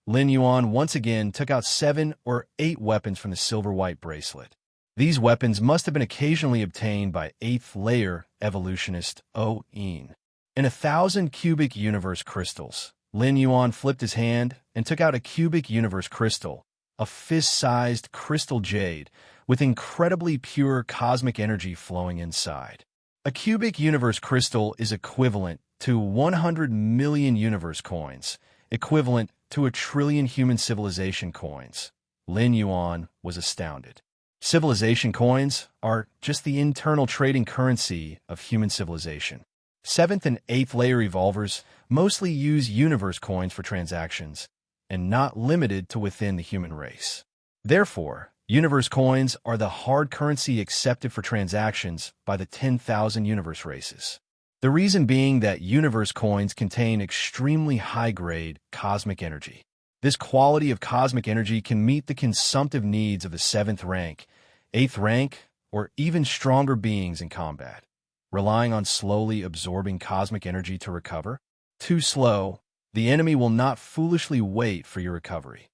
Lin Yuan once again took out 7 or 8 weapons from the silver-white bracelet. These weapons must have been occasionally obtained by 8th layer evolutionist O-In. In 1,000 cubic universe crystals, Lin Yuan flipped his hand and took out a cubic universe crystal, a fist-sized crystal jade with incredibly pure cosmic energy flowing inside. A cubic universe crystal is equivalent to 100 million universe coins, equivalent to 1 trillion human civilization coins. Lin Yuan was astounded. Civilization coins are just the internal trading currency of human civilization. 7th and 8th layer evolvers mostly use universe coins for transactions, and not limited to within the human race. Therefore, universe coins are the hard currency accepted for transactions by the 10,000 universe races. The reason being that universe coins contain extremely high-grade cosmic energy. This quality of cosmic energy can meet the consumptive needs of the 7th rank, 8th rank, or even stronger beings in combat. Relying on slowly absorbing cosmic energy to recover? Too slow, the enemy will not foolishly wait for your recovery.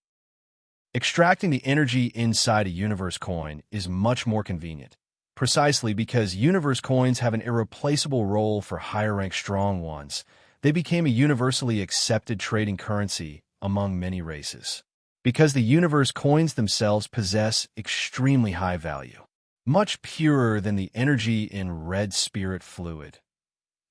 Extracting the energy inside a universe coin is much more convenient, precisely because universe coins have an irreplaceable role for higher-rank strong ones. They became a universally accepted trading currency among many races. Because the universe coins themselves possess extremely high value, much purer than the energy in red spirit fluid.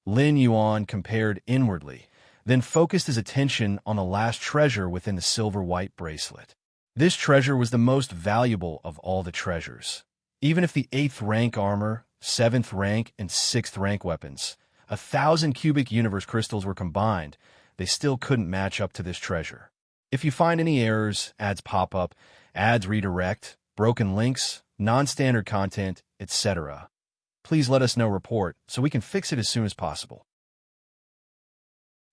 Lin Yuan compared inwardly, then focused his attention on the last treasure within the silver-white bracelet. This treasure was the most valuable of all the treasures. Even if the 8th rank armor, 7th rank, and 6th rank weapons, 1,000 cubic universe crystals were combined, they still couldn't match up to this treasure. If you find any errors, ads pop up, ads redirect, broken links, non-standard content, etc., please let us know report so we can fix it as soon as possible.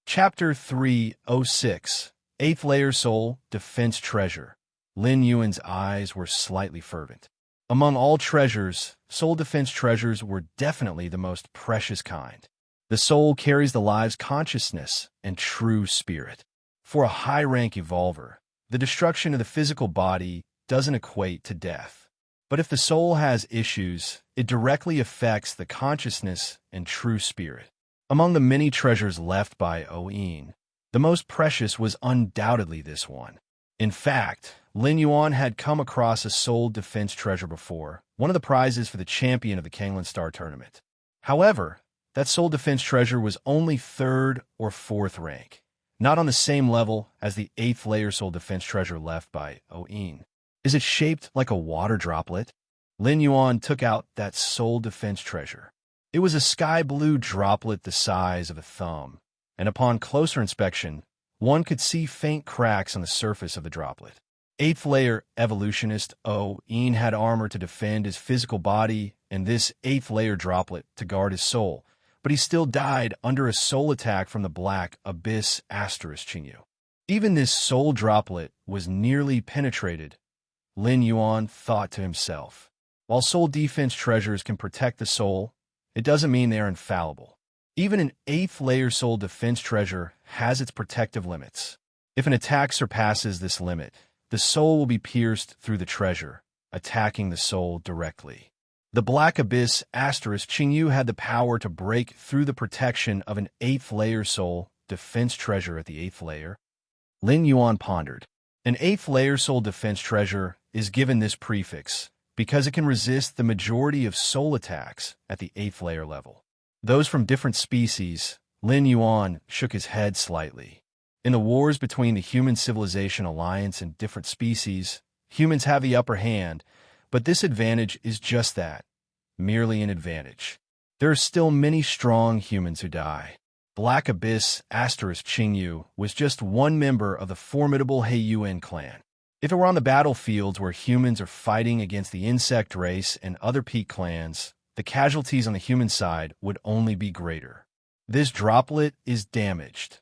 Chapter 306, 8th Layer Soul Defense Treasure. Lin Yuan's eyes were slightly fervent. Among all treasures, soul defense treasures were definitely the most precious kind. The soul carries the live's consciousness and true spirit. For a high-rank evolver, the destruction of the physical body doesn't equate to death. But if the soul has issues, it directly affects the consciousness and true spirit. Among the many treasures left by O-In, the most precious was undoubtedly this one. In fact, Lin Yuan had come across a soul defense treasure before, one of the prizes for the champion of the Kanglan Star Tournament. However, that soul defense treasure was only 3rd or 4th rank, not on the same level as the 8th layer soul defense treasure left by O-In. Is it shaped like a water droplet? Lin Yuan took out that soul defense treasure. It was a sky blue droplet the size of a thumb, and upon closer inspection, one could see faint cracks on the surface of the droplet. 8th layer evolutionist O-In had armor to defend his physical body and this 8th layer droplet to guard his soul, but he still died under a soul attack from the Black Abyss Chinyu. Even this soul droplet was nearly penetrated, Lin Yuan thought to himself. While soul defense treasures can protect the soul, it doesn't mean they are infallible. Even an 8th layer soul defense treasure has its protective limits. If an attack surpasses this limit, the soul will be pierced through the treasure, attacking the soul directly. The Black Abyss Chinyu had the power to break through the protection of an 8th layer soul defense treasure at the 8th layer. Lin Yuan pondered. An 8th layer soul defense treasure is given this prefix because it can resist the majority of soul attacks at the 8th layer level. Those from different species, Lin Yuan shook his head slightly. In the wars between the Human Civilization Alliance and different species, humans have the upper hand, but this advantage is just that, merely an advantage. There are still many strong humans who die. Black Abyss Chinyu was just one member of the formidable Heiyuan clan. If it were on the battlefields where humans are fighting against the insect race and other peak clans, the casualties on the human side would only be greater. This droplet is damaged.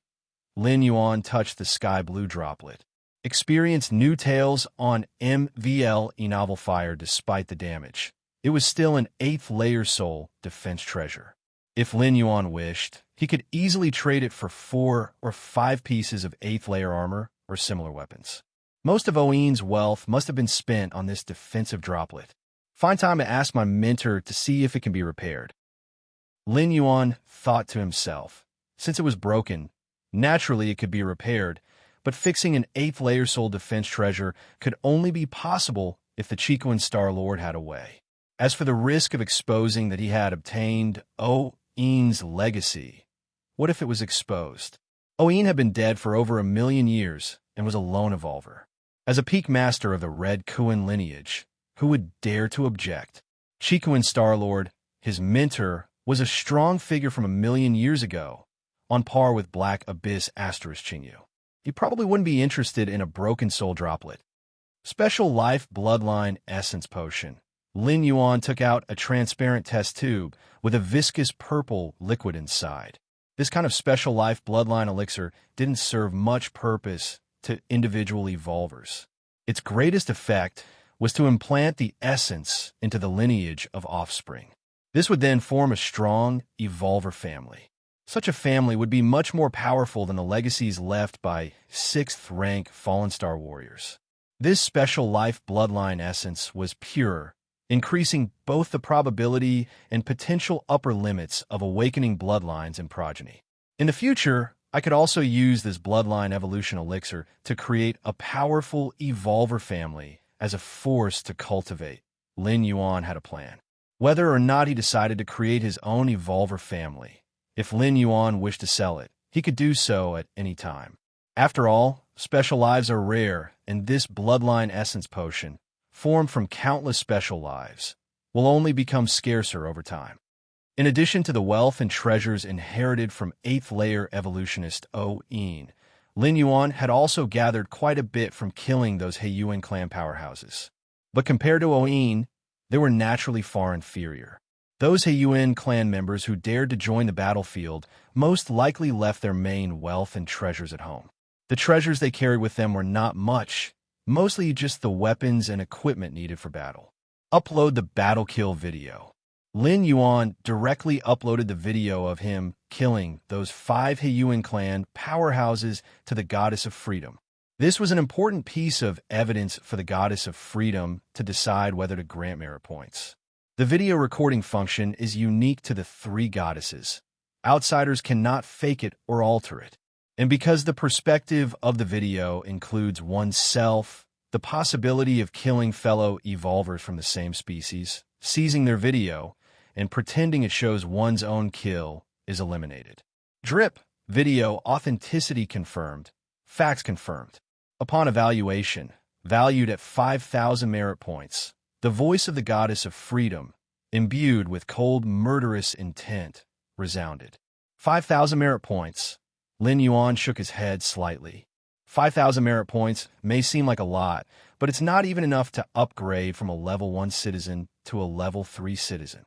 Lin Yuan touched the sky blue droplet. experienced new tails on MVL e-novel fire despite the damage. It was still an 8th layer soul defense treasure. If Lin Yuan wished, he could easily trade it for 4 or 5 pieces of 8th layer armor or similar weapons. Most of Oin's wealth must have been spent on this defensive droplet. Find time to ask my mentor to see if it can be repaired. Lin Yuan thought to himself, since it was broken, naturally it could be repaired, but fixing an 8th layer soul defense treasure could only be possible if the Chiquan Star-Lord had a way. As for the risk of exposing that he had obtained Oin's legacy, what if it was exposed? Oin had been dead for over 1 million years and was a lone evolver. As a peak master of the Red Kuan lineage, who would dare to object? Chiquan Star-Lord, his mentor, was a strong figure from 1 million years ago, on par with Black Abyss Chinyu. He probably wouldn't be interested in a broken soul droplet. Special Life Bloodline Essence Potion. Lin Yuan took out a transparent test tube with a viscous purple liquid inside. This kind of Special Life Bloodline elixir didn't serve much purpose to individual evolvers. Its greatest effect was to implant the essence into the lineage of offspring. This would then form a strong evolver family. Such a family would be much more powerful than the legacies left by 6th rank Fallen Star warriors. This Special Life Bloodline essence was pure, increasing both the probability and potential upper limits of awakening bloodlines and progeny. In the future, I could also use this bloodline evolution elixir to create a powerful evolver family as a force to cultivate. Lin Yuan had a plan. Whether or not he decided to create his own evolver family, if Lin Yuan wished to sell it, he could do so at any time. After all, special lives are rare, and this bloodline essence potion, formed from countless special lives, will only become scarcer over time. In addition to the wealth and treasures inherited from 8th layer evolutionist Oin, Lin Yuan had also gathered quite a bit from killing those Heiyuan clan powerhouses. But compared to Oin, they were naturally far inferior. Those Heiyuan clan members who dared to join the battlefield most likely left their main wealth and treasures at home. The treasures they carried with them were not much, mostly just the weapons and equipment needed for battle. Upload the battle kill video. Lin Yuan directly uploaded the video of him killing those 5 Heiyuan clan powerhouses to the Goddess of Freedom. This was an important piece of evidence for the Goddess of Freedom to decide whether to grant merit points. The video recording function is unique to the 3 goddesses. Outsiders cannot fake it or alter it. And because the perspective of the video includes oneself, the possibility of killing fellow evolvers from the same species, seizing their video, and pretending it shows one's own kill is eliminated. Drip, video authenticity confirmed, facts confirmed. Upon evaluation, valued at 5,000 merit points, the voice of the Goddess of Freedom, imbued with cold, murderous intent, resounded. 5,000 merit points. Lin Yuan shook his head slightly. 5,000 merit points may seem like a lot, but it's not even enough to upgrade from a level 1 citizen to a level 3 citizen.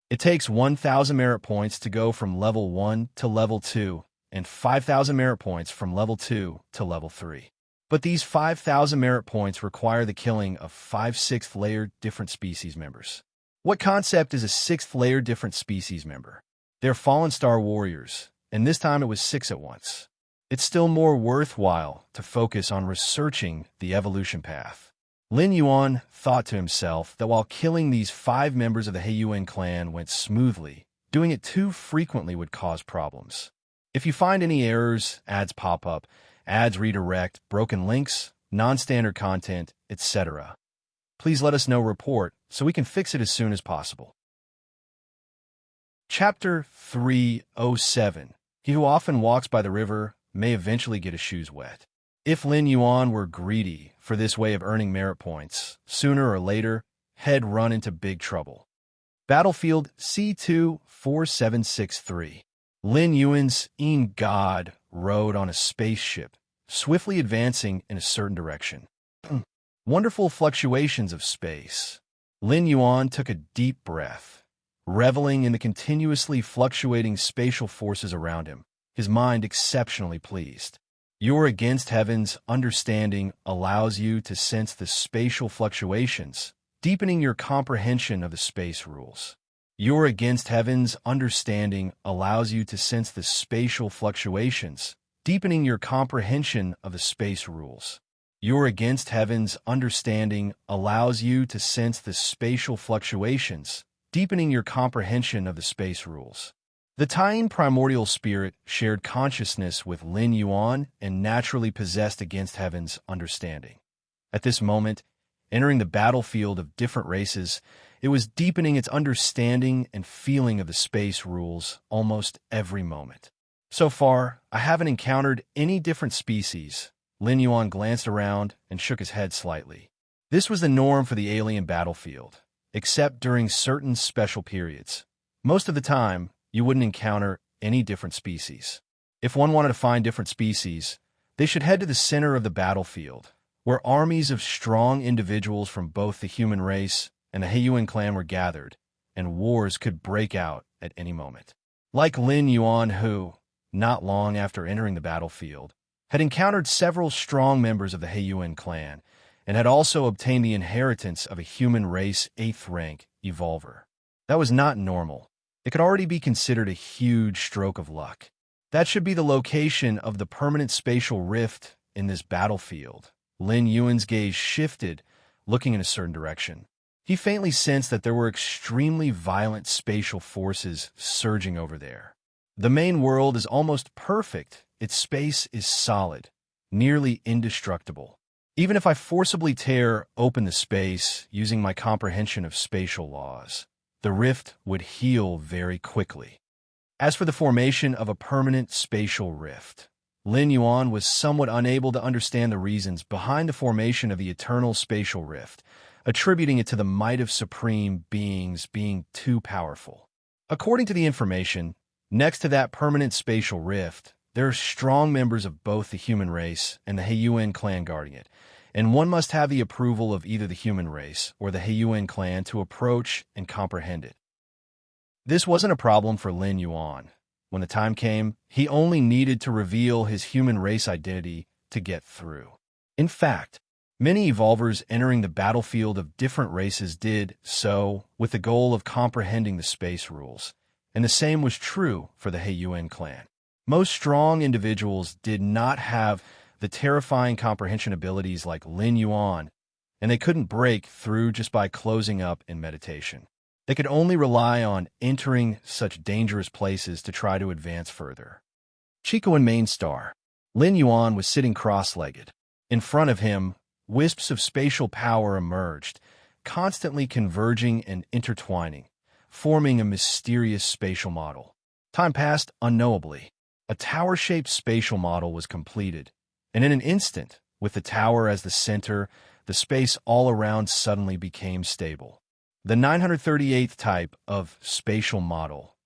It takes 1,000 merit points to go from level 1 to level 2, and 5,000 merit points from level 2 to level 3. But these 5,000 merit points require the killing of 5 6th layer different species members. What concept is a 6th layer different species member? They're Fallen Star warriors, and this time it was 6 at once. It's still more worthwhile to focus on researching the evolution path. Lin Yuan thought to himself that while killing these 5 members of the Heiyuan clan went smoothly, doing it too frequently would cause problems. If you find any errors, ads pop up, ads redirect, broken links, non-standard content, etc., please let us know report so we can fix it as soon as possible. Chapter 307. He who often walks by the river may eventually get his shoes wet. If Lin Yuan were greedy for this way of earning merit points, sooner or later, he'd run into big trouble. Battlefield C2-4763. Lin Yuan's God rode on a spaceship, swiftly advancing in a certain direction. Wonderful fluctuations of space. Lin Yuan took a deep breath, reveling in the continuously fluctuating spatial forces around him, his mind exceptionally pleased. Your against heaven's understanding allows you to sense the spatial fluctuations, deepening your comprehension of the space rules. Your against heaven's understanding allows you to sense the spatial fluctuations, deepening your comprehension of the space rules. Your against heaven's understanding allows you to sense the spatial fluctuations, deepening your comprehension of the space rules. The Tying primordial spirit shared consciousness with Lin Yuan and naturally possessed against heaven's understanding. At this moment, entering the battlefield of different races, it was deepening its understanding and feeling of the space rules almost every moment. So far, I haven't encountered any different species. Lin Yuan glanced around and shook his head slightly. This was the norm for the alien battlefield, except during certain special periods. Most of the time, you wouldn't encounter any different species. If one wanted to find different species, they should head to the center of the battlefield, where armies of strong individuals from both the human race and the Heiyuan clan were gathered, and wars could break out at any moment. Like Lin Yuan, who, not long after entering the battlefield, had encountered several strong members of the Heiyuan clan, and had also obtained the inheritance of a human race 8th rank evolver. That was not normal. It could already be considered a huge stroke of luck. That should be the location of the permanent spatial rift in this battlefield. Lin Yuan's gaze shifted, looking in a certain direction. He faintly sensed that there were extremely violent spatial forces surging over there. The main world is almost perfect. Its space is solid, nearly indestructible. Even if I forcibly tear open the space using my comprehension of spatial laws, the rift would heal very quickly. As for the formation of a permanent spatial rift, Lin Yuan was somewhat unable to understand the reasons behind the formation of the eternal spatial rift, attributing it to the might of supreme beings being too powerful. According to the information, next to that permanent spatial rift, there are strong members of both the human race and the Heiyuan clan guarding it, and one must have the approval of either the human race or the Heiyuan clan to approach and comprehend it. This wasn't a problem for Lin Yuan. When the time came, he only needed to reveal his human race identity to get through. In fact, many evolvers entering the battlefield of different races did so with the goal of comprehending the space rules, and the same was true for the Heiyuan clan. Most strong individuals did not have the terrifying comprehension abilities like Lin Yuan, and they couldn't break through just by closing up in meditation. They could only rely on entering such dangerous places to try to advance further. Chico and Main Star. Lin Yuan was sitting cross-legged. In front of him, wisps of spatial power emerged, constantly converging and intertwining, forming a mysterious spatial model. Time passed unknowably. A tower-shaped spatial model was completed, and in an instant, with the tower as the center, the space all around suddenly became stable. The 938th type of spatial model.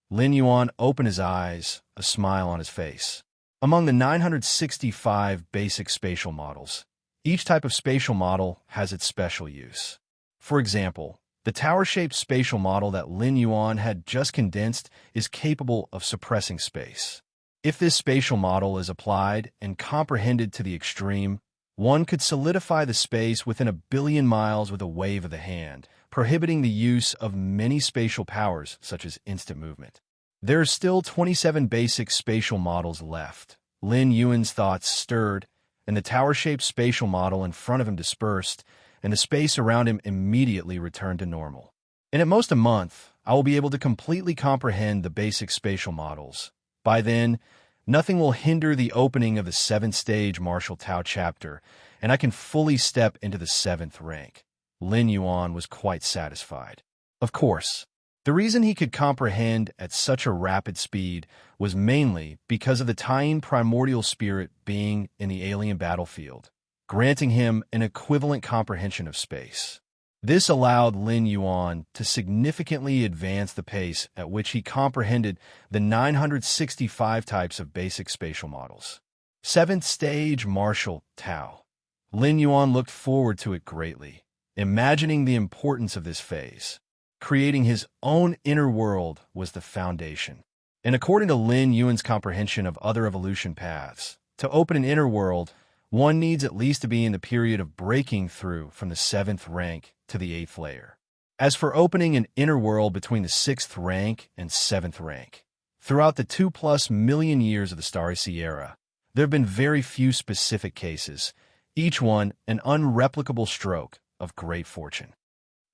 Lin Yuan opened his eyes, a smile on his face. Among the 965 basic spatial models, each type of spatial model has its special use. For example, the tower-shaped spatial model that Lin Yuan had just condensed is capable of suppressing space. If this spatial model is applied and comprehended to the extreme, one could solidify the space within 1 billion miles with a wave of the hand, prohibiting the use of many spatial powers such as instant movement. There are still 27 basic spatial models left. Lin Yuan's thoughts stirred, and the tower-shaped spatial model in front of him dispersed, and the space around him immediately returned to normal. In at most a month, I will be able to completely comprehend the basic spatial models. By then, nothing will hinder the opening of the 7th-stage Martial Tao chapter, and I can fully step into the 7th rank. Lin Yuan was quite satisfied. Of course, the reason he could comprehend at such a rapid speed was mainly because of the Tying primordial spirit being in the alien battlefield, granting him an equivalent comprehension of space. This allowed Lin Yuan to significantly advance the pace at which he comprehended the 965 types of basic spatial models. 7th stage Martial Tao. Lin Yuan looked forward to it greatly, imagining the importance of this phase. Creating his own inner world was the foundation. And according to Lin Yuan's comprehension of other evolution paths, To open an inner world, one needs at least to be in the period of breaking through from the 7th rank to the 8th layer. As for opening an inner world between the 6th rank and 7th rank, throughout the 2+ million years of the Starry Sea era, there have been very few specific cases, each one an unreplicable stroke of great fortune.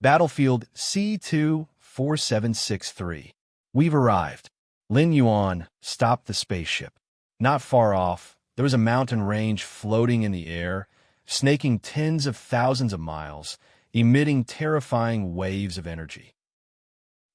Battlefield C2-4763. We've arrived. Lin Yuan stopped the spaceship. Not far off, there was a mountain range floating in the air, snaking tens of thousands of miles, emitting terrifying waves of energy.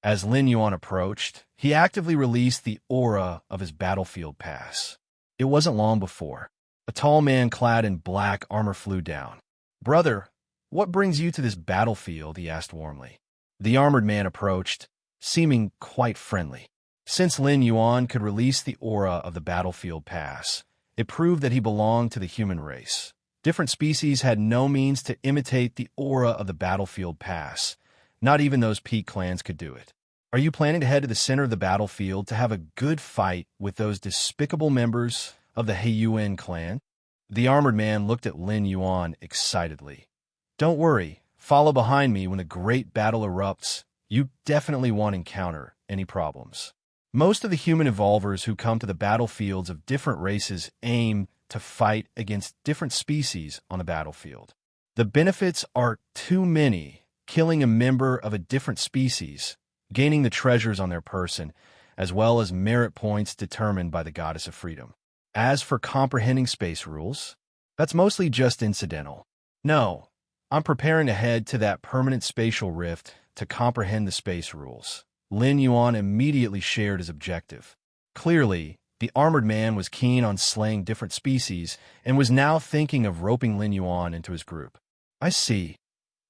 As Lin Yuan approached, he actively released the aura of his battlefield pass. It wasn't long before a tall man clad in black armor flew down. "Brother, what brings you to this battlefield?" he asked warmly. The armored man approached, seeming quite friendly. Since Lin Yuan could release the aura of the battlefield pass, it proved that he belonged to the human race. Different species had no means to imitate the aura of the battlefield pass. Not even those peak clans could do it. "Are you planning to head to the center of the battlefield to have a good fight with those despicable members of the Heiyuan clan?" The armored man looked at Lin Yuan excitedly. "Don't worry, follow behind me when the great battle erupts. You definitely won't encounter any problems." Most of the human evolvers who come to the battlefields of different races aim to fight against different species on the battlefield. The benefits are too many: killing a member of a different species, gaining the treasures on their person, as well as merit points determined by the Goddess of Freedom. As for comprehending space rules, that's mostly just incidental. No, I'm preparing to head to that permanent spatial rift to comprehend the space rules. Lin Yuan immediately shared his objective. Clearly, the armored man was keen on slaying different species and was now thinking of roping Lin Yuan into his group. "I see."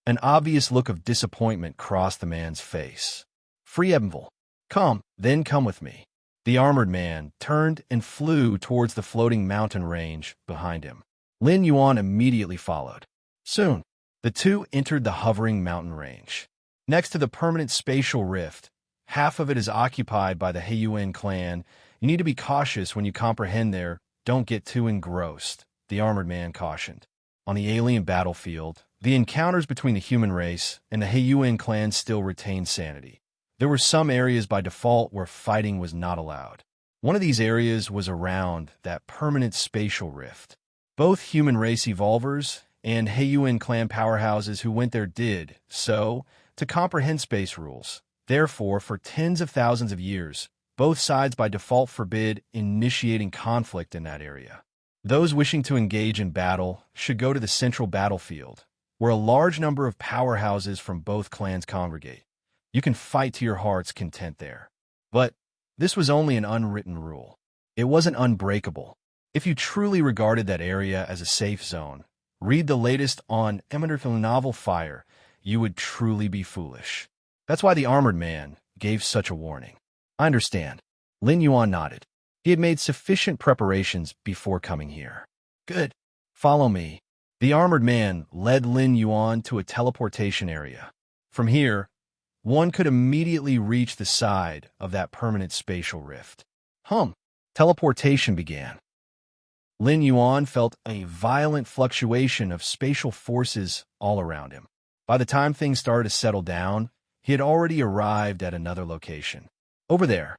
An obvious look of disappointment crossed the man's face. "Friemvel, come with me." The armored man turned and flew towards the floating mountain range behind him. Lin Yuan immediately followed. Soon, the two entered the hovering mountain range. Next to the permanent spatial rift, half of it is occupied by the Heiyuan clan. You need to be cautious when you comprehend there. Don't get too engrossed, the armored man cautioned. On the alien battlefield, the encounters between the human race and the Heiyuan clan still retained sanity. There were some areas by default where fighting was not allowed. One of these areas was around that permanent spatial rift. Both human race evolvers and Heiyuan clan powerhouses who went there did so to comprehend space rules. Therefore, for tens of thousands of years, both sides by default forbid initiating conflict in that area. Those wishing to engage in battle should go to the central battlefield, where a large number of powerhouses from both clans congregate. You can fight to your heart's content there. But this was only an unwritten rule. It wasn't unbreakable. If you truly regarded that area as a safe zone, read the latest on Immerse novel Fire, you would truly be foolish. That's why the armored man gave such a warning. "I understand." Lin Yuan nodded. He had made sufficient preparations before coming here. "Good. Follow me." The armored man led Lin Yuan to a teleportation area. From here, one could immediately reach the side of that permanent spatial rift. Teleportation began. Lin Yuan felt a violent fluctuation of spatial forces all around him. By the time things started to settle down, he had already arrived at another location. Over there,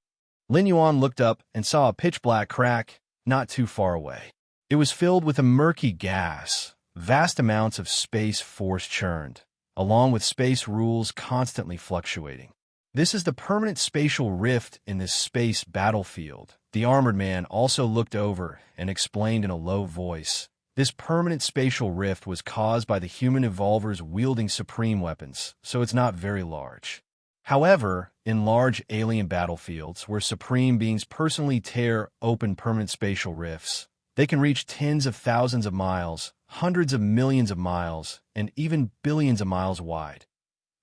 Lin Yuan looked up and saw a pitch-black crack not too far away. It was filled with a murky gas. Vast amounts of space force churned, along with space rules constantly fluctuating. This is the permanent spatial rift in this space battlefield. The armored man also looked over and explained in a low voice. This permanent spatial rift was caused by the human evolvers wielding supreme weapons, so it's not very large. However, in large alien battlefields where supreme beings personally tear open permanent spatial rifts, they can reach tens of thousands of miles, hundreds of millions of miles, and even billions of miles wide.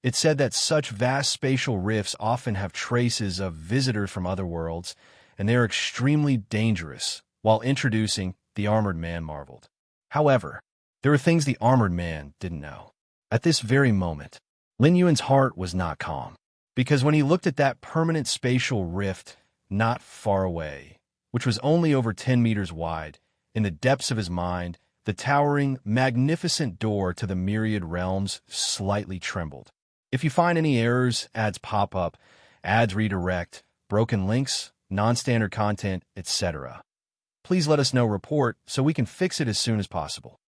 It's said that such vast spatial rifts often have traces of visitors from other worlds, and they are extremely dangerous. While introducing, the armored man marveled. However, there were things the armored man didn't know. At this very moment, Lin Yuan's heart was not calm, because when he looked at that permanent spatial rift not far away, which was only over 10 meters wide, In the depths of his mind, the towering, magnificent door to the myriad realms slightly trembled. If you find any errors, ads pop up, ads redirect, broken links, non-standard content, etc., please let us know report so we can fix it as soon as possible.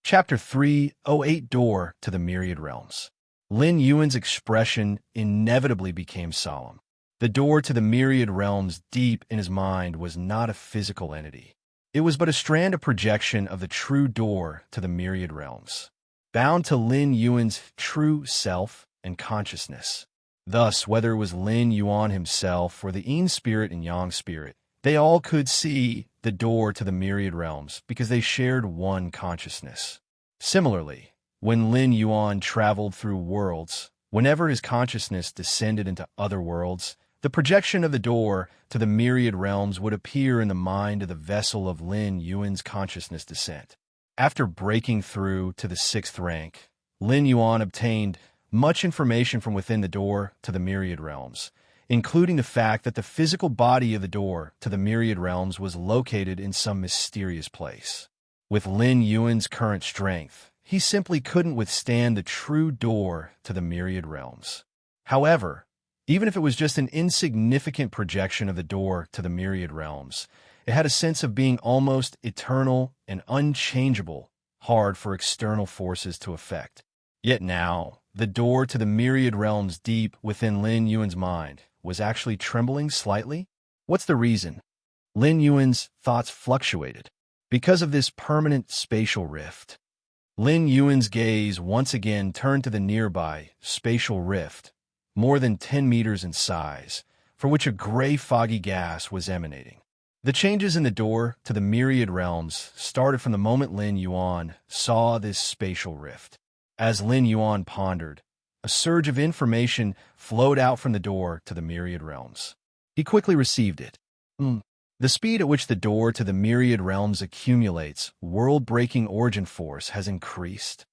Chapter 308 Door to the Myriad Realms. Lin Yuan's expression inevitably became solemn. The door to the myriad realms deep in his mind was not a physical entity. It was but a strand of projection of the true door to the myriad realms, bound to Lin Yuan's true self and consciousness. Thus, whether it was Lin Yuan himself or the Yin spirit and Yang spirit, they all could see the door to the myriad realms because they shared one consciousness. Similarly, when Lin Yuan traveled through worlds, whenever his consciousness descended into other worlds, the projection of the door to the myriad realms would appear in the mind of the vessel of Lin Yuan's consciousness descent. After breaking through to the 6th rank, Lin Yuan obtained much information from within the door to the myriad realms, including the fact that the physical body of the door to the myriad realms was located in some mysterious place. With Lin Yuan's current strength, he simply couldn't withstand the true door to the myriad realms. However, even if it was just an insignificant projection of the door to the myriad realms, it had a sense of being almost eternal and unchangeable, hard for external forces to affect. Yet now, the door to the myriad realms deep within Lin Yuan's mind was actually trembling slightly. What's the reason? Lin Yuan's thoughts fluctuated. Because of this permanent spatial rift. Lin Yuan's gaze once again turned to the nearby spatial rift, more than 10 meters in size, from which a gray foggy gas was emanating. The changes in the door to the myriad realms started from the moment Lin Yuan saw this spatial rift. As Lin Yuan pondered, a surge of information flowed out from the door to the myriad realms. He quickly received it. The speed at which the door to the myriad realms accumulates world-breaking origin force has increased.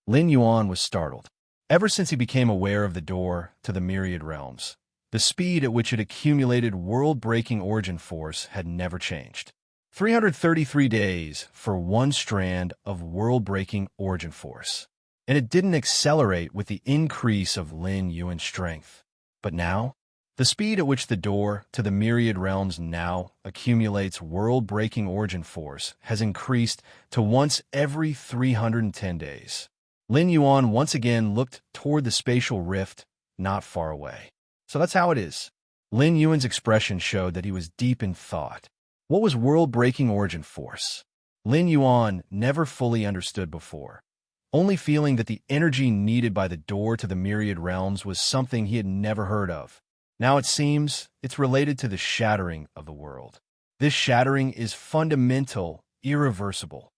Lin Yuan was startled. Ever since he became aware of the door to the myriad realms, the speed at which it accumulated world-breaking origin force had never changed. 333 days for one strand of world-breaking origin force. And it didn't accelerate with the increase of Lin Yuan's strength. But now, the speed at which the door to the myriad realms now accumulates world-breaking origin force has increased to once every 310 days. Lin Yuan once again looked toward the spatial rift not far away. So that's how it is. Lin Yuan's expression showed that he was deep in thought. What was world-breaking origin force? Lin Yuan never fully understood before, only feeling that the energy needed by the door to the myriad realms was something he had never heard of. Now it seems it's related to the shattering of the world. This shattering is fundamental, irreversible.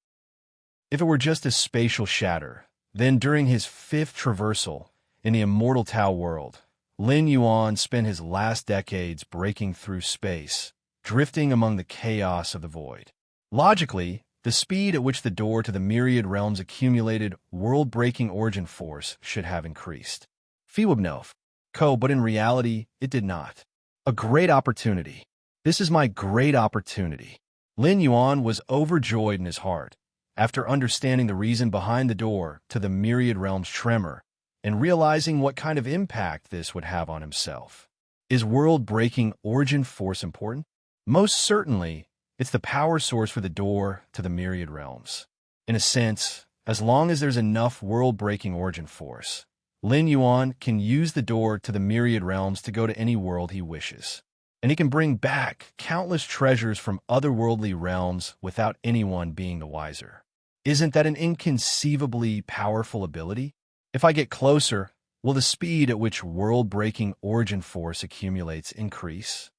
If it were just a spatial shatter, then during his 5th traversal in the immortal Tao world, Lin Yuan spent his last decades breaking through space, drifting among the chaos of the void. Logically, the speed at which the door to the myriad realms accumulated world-breaking origin force should have increased. Fiwabnov, but in reality, it did not. A great opportunity. This is my great opportunity. Lin Yuan was overjoyed in his heart, after understanding the reason behind the door to the myriad realms tremor, and realizing what kind of impact this would have on himself. Is world-breaking origin force important? Most certainly, it's the power source for the door to the myriad realms. In a sense, as long as there's enough world-breaking origin force, Lin Yuan can use the door to the myriad realms to go to any world he wishes. And he can bring back countless treasures from otherworldly realms without anyone being the wiser. Isn't that an inconceivably powerful ability? If I get closer, will the speed at which world-breaking origin force accumulates increase?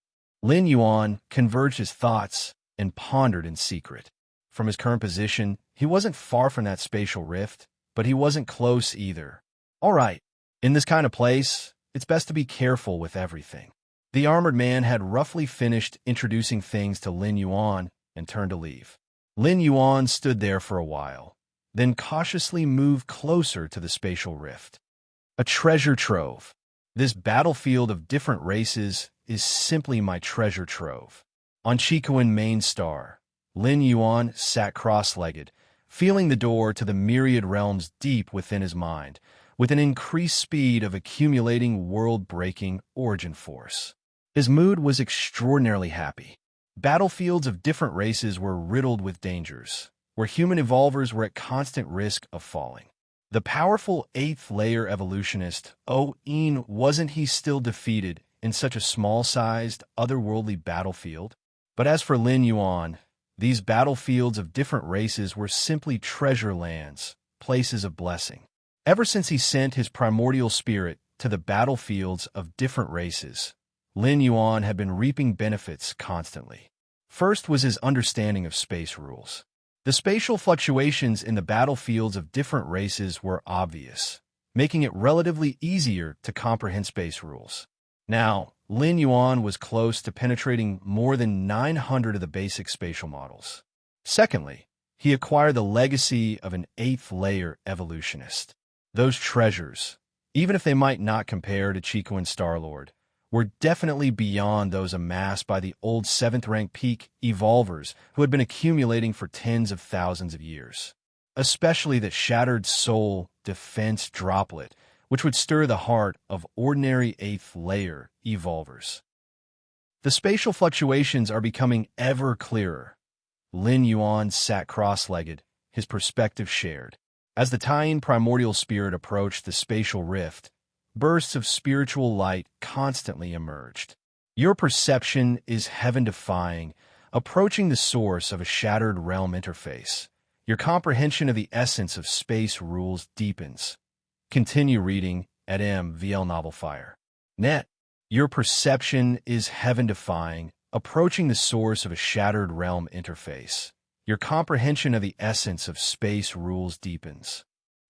Lin Yuan converged his thoughts and pondered in secret. From his current position, he wasn't far from that spatial rift, but he wasn't close either. All right, in this kind of place, it's best to be careful with everything. The armored man had roughly finished introducing things to Lin Yuan and turned to leave. Lin Yuan stood there for a while, then cautiously moved closer to the spatial rift. A treasure trove. This battlefield of different races is simply my treasure trove. On Chikuan Main Star, Lin Yuan sat cross-legged, feeling the door to the myriad realms deep within his mind, with an increased speed of accumulating world-breaking origin force. His mood was extraordinarily happy. Battlefields of different races were riddled with dangers, where human evolvers were at constant risk of falling. The powerful 8th-layer evolutionist, In, wasn't he still defeated in such a small-sized, otherworldly battlefield? But as for Lin Yuan, these battlefields of different races were simply treasure lands, places of blessing. Ever since he sent his primordial spirit to the battlefields of different races, Lin Yuan had been reaping benefits constantly. First was his understanding of space rules. The spatial fluctuations in the battlefields of different races were obvious, making it relatively easier to comprehend space rules. Now, Lin Yuan was close to penetrating more than 900 of the basic spatial models. Secondly, he acquired the legacy of an 8th-layer evolutionist. Those treasures, even if they might not compare to Chico and Star-Lord, were definitely beyond those amassed by the old 7th-rank peak evolvers who had been accumulating for tens of thousands of years. Especially the shattered soul defense droplet, which would stir the heart of ordinary 8th-layer evolvers. The spatial fluctuations are becoming ever clearer. Lin Yuan sat cross-legged, his perspective shared. As the Taiyin primordial spirit approached the spatial rift, bursts of spiritual light constantly emerged. Your perception is heaven-defying, approaching the source of a shattered realm interface. Your comprehension of the essence of space rules deepens. Continue reading at MVL Novel Fire. Net. Your perception is heaven-defying, approaching the source of a shattered realm interface. Your comprehension of the essence of space rules deepens.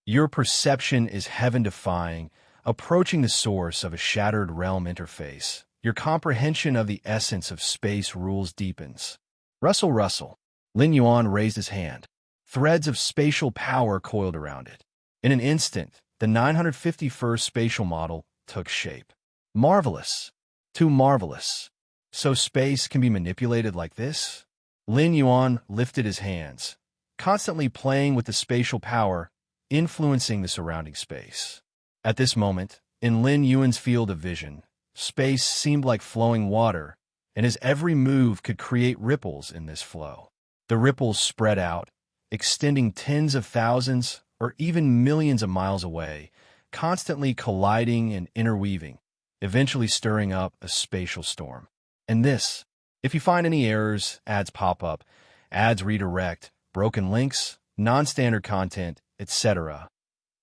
Your perception is heaven-defying, approaching the source of a shattered realm interface. Your comprehension of the essence of space rules deepens. Russell. Lin Yuan raised his hand. Threads of spatial power coiled around it. In an instant, the 951st spatial model took shape. Marvelous. Too marvelous. So space can be manipulated like this? Lin Yuan lifted his hands, constantly playing with the spatial power, influencing the surrounding space. At this moment, in Lin Yuan's field of vision, space seemed like flowing water, and his every move could create ripples in this flow. The ripples spread out, extending tens of thousands or even millions of miles away, constantly colliding and interweaving, eventually stirring up a spatial storm. And this, if you find any errors, ads pop up, ads redirect, broken links, non-standard content, etc.,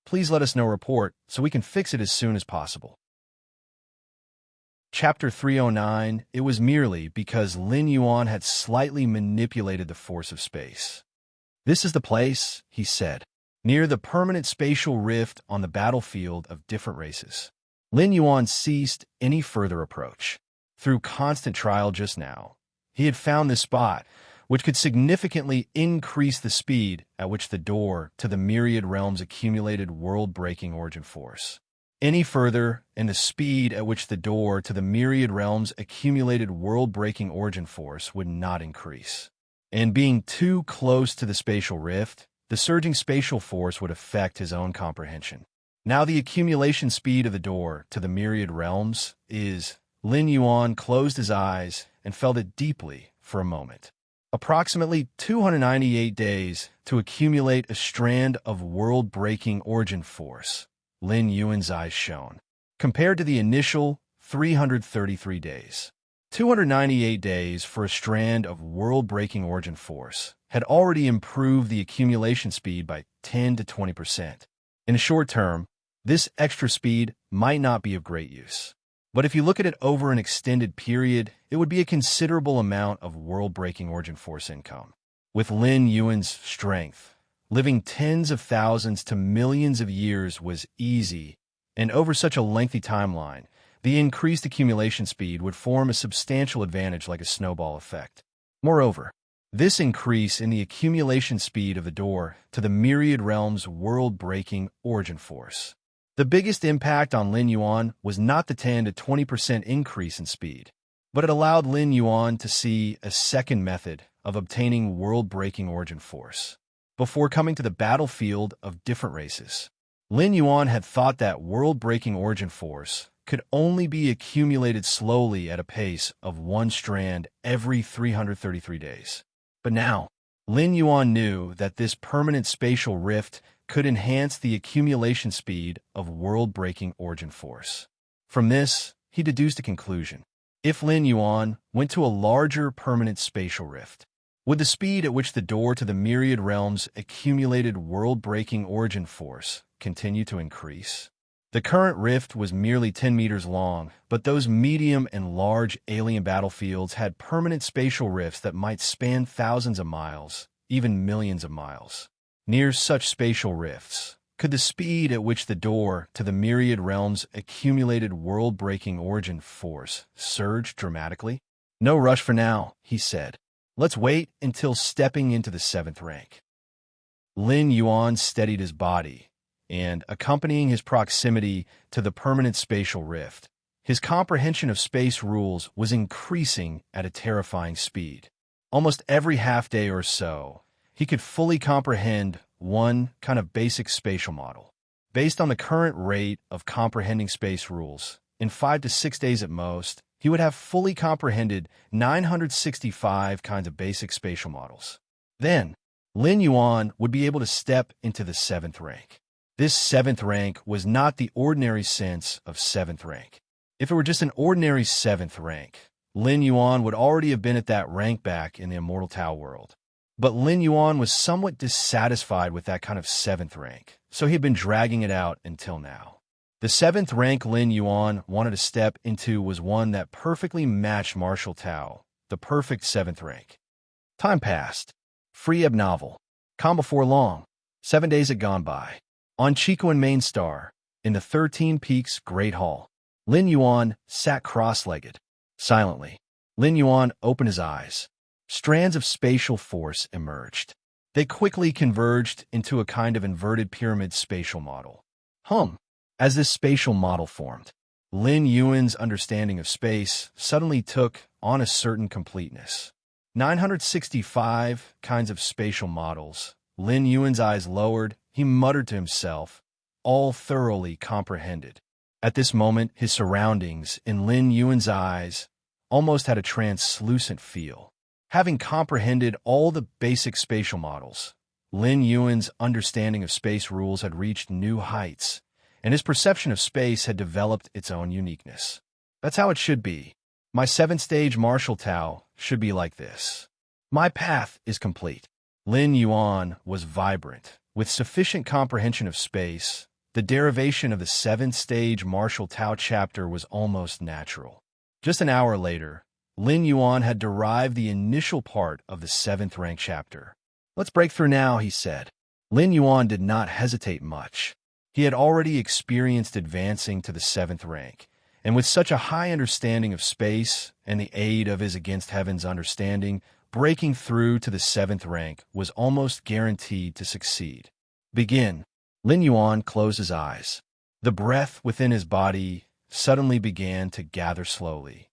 please let us know report so we can fix it as soon as possible. Chapter 309, it was merely because Lin Yuan had slightly manipulated the force of space. This is the place, he said, near the permanent spatial rift on the battlefield of different races. Lin Yuan ceased any further approach. Through constant trial just now, he had found this spot, which could significantly increase the speed at which the door to the myriad realms accumulated world-breaking origin force. Any further, and the speed at which the door to the myriad realms accumulated world-breaking origin force would not increase. And being too close to the spatial rift, the surging spatial force would affect his own comprehension. Now the accumulation speed of the door to the myriad realms is... Lin Yuan closed his eyes and felt it deeply for a moment. Approximately 298 days to accumulate a strand of world-breaking origin force, Lin Yuan's eyes shone. Compared to the initial 333 days. 298 days for a strand of world-breaking origin force had already improved the accumulation speed by 10 to 20%. In the short term, this extra speed might not be of great use. But if you look at it over an extended period, it would be a considerable amount of world-breaking origin force income. With Lin Yuan's strength, living tens of thousands to millions of years was easy, and over such a lengthy timeline, the increased accumulation speed would form a substantial advantage like a snowball effect. Moreover, this increase in the accumulation speed of the door to the myriad realms' world-breaking origin force. The biggest impact on Lin Yuan was not the 10 to 20% increase in speed, but it allowed Lin Yuan to see a second method of obtaining world-breaking origin force. Before coming to the battlefield of different races, Lin Yuan had thought that world-breaking origin force could only be accumulated slowly at a pace of one strand every 333 days. But now, Lin Yuan knew that this permanent spatial rift could enhance the accumulation speed of world-breaking origin force. From this, he deduced a conclusion. If Lin Yuan went to a larger permanent spatial rift, would the speed at which the door to the myriad realms accumulated world-breaking origin force continue to increase? The current rift was merely 10 meters long, but those medium and large alien battlefields had permanent spatial rifts that might span thousands of miles, even millions of miles. Near such spatial rifts, could the speed at which the door to the myriad realms accumulated world-breaking origin force surge dramatically? No rush for now, he said. Let's wait until stepping into the 7th rank. Lin Yuan steadied his body, and, accompanying his proximity to the permanent spatial rift, his comprehension of space rules was increasing at a terrifying speed. Almost every half-day or so, he could fully comprehend one kind of basic spatial model. Based on the current rate of comprehending space rules, in 5 to 6 days at most, he would have fully comprehended 965 kinds of basic spatial models. Then, Lin Yuan would be able to step into the 7th rank. This 7th rank was not the ordinary sense of 7th rank. If it were just an ordinary 7th rank, Lin Yuan would already have been at that rank back in the Immortal Tao world. But Lin Yuan was somewhat dissatisfied with that kind of 7th rank, so he had been dragging it out until now. The 7th rank Lin Yuan wanted to step into was one that perfectly matched Martial Tao, the perfect 7th rank. Time passed. Free Ebb novel. Calm before long. 7 days had gone by. On Chicoan Main Star, in the 13 Peaks Great Hall, Lin Yuan sat cross-legged. Silently, Lin Yuan opened his eyes. Strands of spatial force emerged. They quickly converged into a kind of inverted pyramid spatial model. As this spatial model formed, Lin Yuan's understanding of space suddenly took on a certain completeness. 965 kinds of spatial models. Lin Yuan's eyes lowered. He muttered to himself, all thoroughly comprehended. At this moment, his surroundings in Lin Yuan's eyes almost had a translucent feel. Having comprehended all the basic spatial models, Lin Yuan's understanding of space rules had reached new heights, and his perception of space had developed its own uniqueness. That's how it should be. My 7th stage Martial Tao should be like this. My path is complete. Lin Yuan was vibrant. With sufficient comprehension of space, the derivation of the 7th stage Martial Tao chapter was almost natural. Just an hour later, Lin Yuan had derived the initial part of the 7th rank chapter. Let's break through now, he said. Lin Yuan did not hesitate much. He had already experienced advancing to the 7th rank, and with such a high understanding of space and the aid of his Against Heaven's understanding, breaking through to the 7th rank was almost guaranteed to succeed. Begin. Lin Yuan closed his eyes. The breath within his body suddenly began to gather slowly.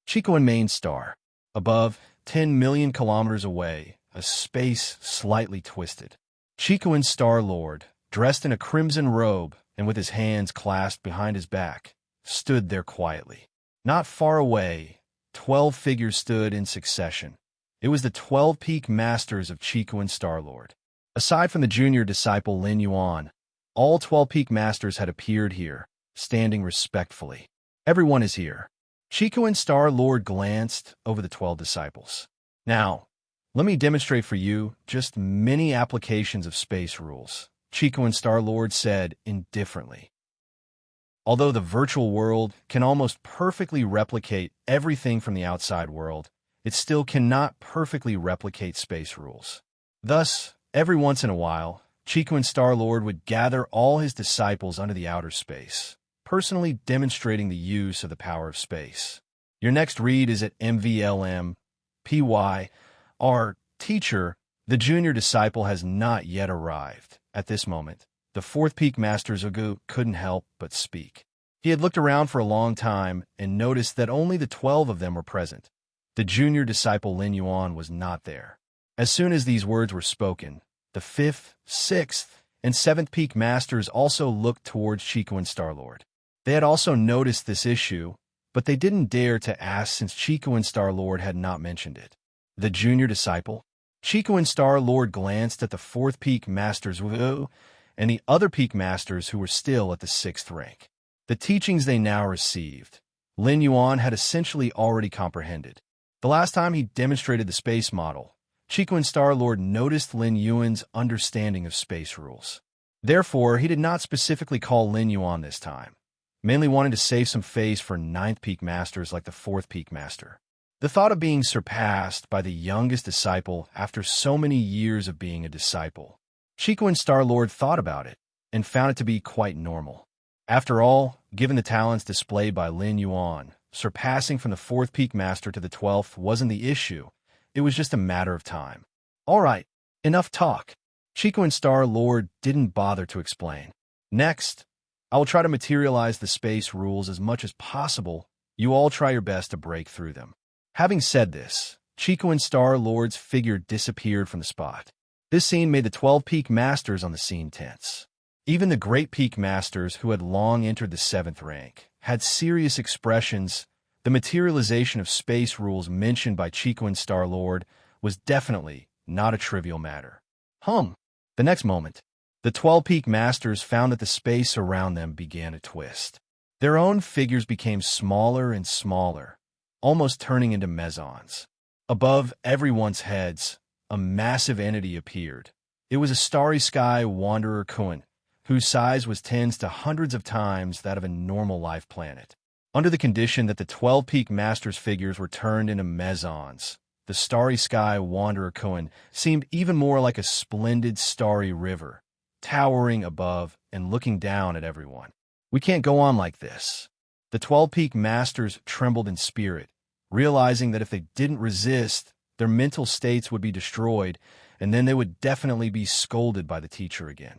Chicoan Main Star. Above, 10 million kilometers away, a space slightly twisted. Chicoan Star Lord, dressed in a crimson robe and with his hands clasped behind his back, stood there quietly. Not far away, 12 figures stood in succession. It was the 12 peak masters of Chicoan Star Lord. Aside from the junior disciple Lin Yuan, all 12 peak masters had appeared here, standing respectfully. Everyone is here. Chicoan Star Lord glanced over the 12 disciples. Now, let me demonstrate for you just many applications of space rules, Chicoan Star Lord said indifferently. Although the virtual world can almost perfectly replicate everything from the outside world, it still cannot perfectly replicate space rules. Thus, every once in a while, Chicoan Star Lord would gather all his disciples under the outer space, personally demonstrating the use of the power of space. Your next read is at MVLM. PY. Our teacher, the junior disciple, has not yet arrived. At this moment, the 4th peak master Zogu couldn't help but speak. He had looked around for a long time and noticed that only the 12 of them were present. The junior disciple Lin Yuan was not there. As soon as these words were spoken, the 5th, 6th, and 7th peak masters also looked towards Chiku and Star-Lord. They had also noticed this issue, but they didn't dare to ask since Chiku and Star-Lord had not mentioned it. The junior disciple, Chiku and Star-Lord glanced at the 4th peak masters Wu and the other peak masters who were still at the 6th rank. The teachings they now received, Lin Yuan had essentially already comprehended. The last time he demonstrated the space model, Chiku and Star-Lord noticed Lin Yuan's understanding of space rules. Therefore, he did not specifically call Lin Yuan this time, mainly wanting to save some face for 9th peak masters like the 4th peak master. The thought of being surpassed by the youngest disciple after so many years of being a disciple, Chiku and Star-Lord thought about it and found it to be quite normal. After all, given the talents displayed by Lin Yuan, surpassing from the 4th peak master to the 12th wasn't the issue. It was just a matter of time. All right, enough talk. Chiku and Star-Lord didn't bother to explain. Next, I will try to materialize the space rules as much as possible. You all try your best to break through them. Having said this, Chiku and Star-Lord's figure disappeared from the spot. This scene made the 12 peak masters on the scene tense. Even the great peak masters who had long entered the 7th rank had serious expressions. The materialization of space rules mentioned by Chiku and Star-Lord was definitely not a trivial matter. The next moment, the 12 peak masters found that the space around them began to twist. Their own figures became smaller and smaller, almost turning into mesons. Above everyone's heads, a massive entity appeared. It was a starry sky wanderer Kun, whose size was tens to hundreds of times that of a normal life planet. Under the condition that the 12 peak masters' figures were turned into mesons, the starry sky wanderer Kun seemed even more like a splendid starry river, towering above and looking down at everyone. We can't go on like this. The 12 peak masters trembled in spirit, realizing that if they didn't resist, their mental states would be destroyed, and then they would definitely be scolded by the teacher again.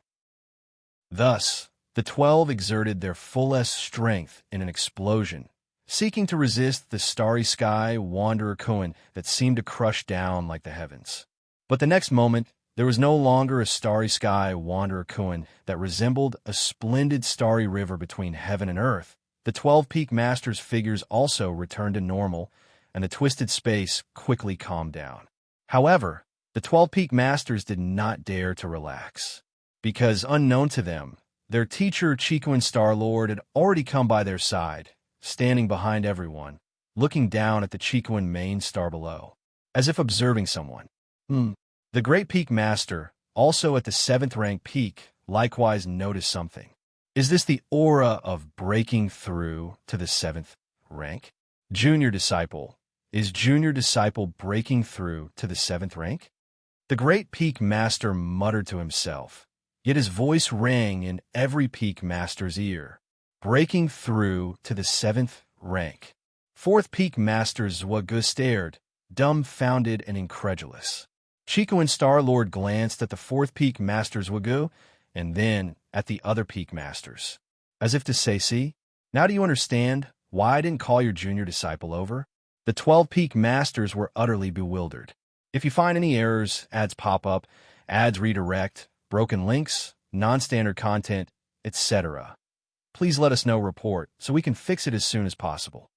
Thus, the 12 exerted their fullest strength in an explosion, seeking to resist the starry sky wanderer Kun that seemed to crush down like the heavens. But the next moment, there was no longer a starry sky wanderer Kun that resembled a splendid starry river between heaven and earth. The 12 peak masters' figures also returned to normal, and the twisted space quickly calmed down. However, the 12 peak masters did not dare to relax, because unknown to them, their teacher, Chiku and Star-Lord, had already come by their side, standing behind everyone, looking down at the Chiku and main star below, as if observing someone. The great peak master, also at the 7th rank peak, likewise noticed something. Is this the aura of breaking through to the 7th rank? Junior disciple. Is junior disciple breaking through to the 7th rank? The great peak master muttered to himself, yet his voice rang in every peak master's ear. Breaking through to the 7th rank. 4th peak master Zhuge stared, dumbfounded and incredulous. Chiku and Star-Lord glanced at the 4th peak master Zhuge, and then at the other peak masters, as if to say, see, now do you understand why I didn't call your junior disciple over? The 12 peak masters were utterly bewildered. If you find any errors, ads pop up, ads redirect, broken links, non-standard content, etc., please let us know report so we can fix it as soon as possible.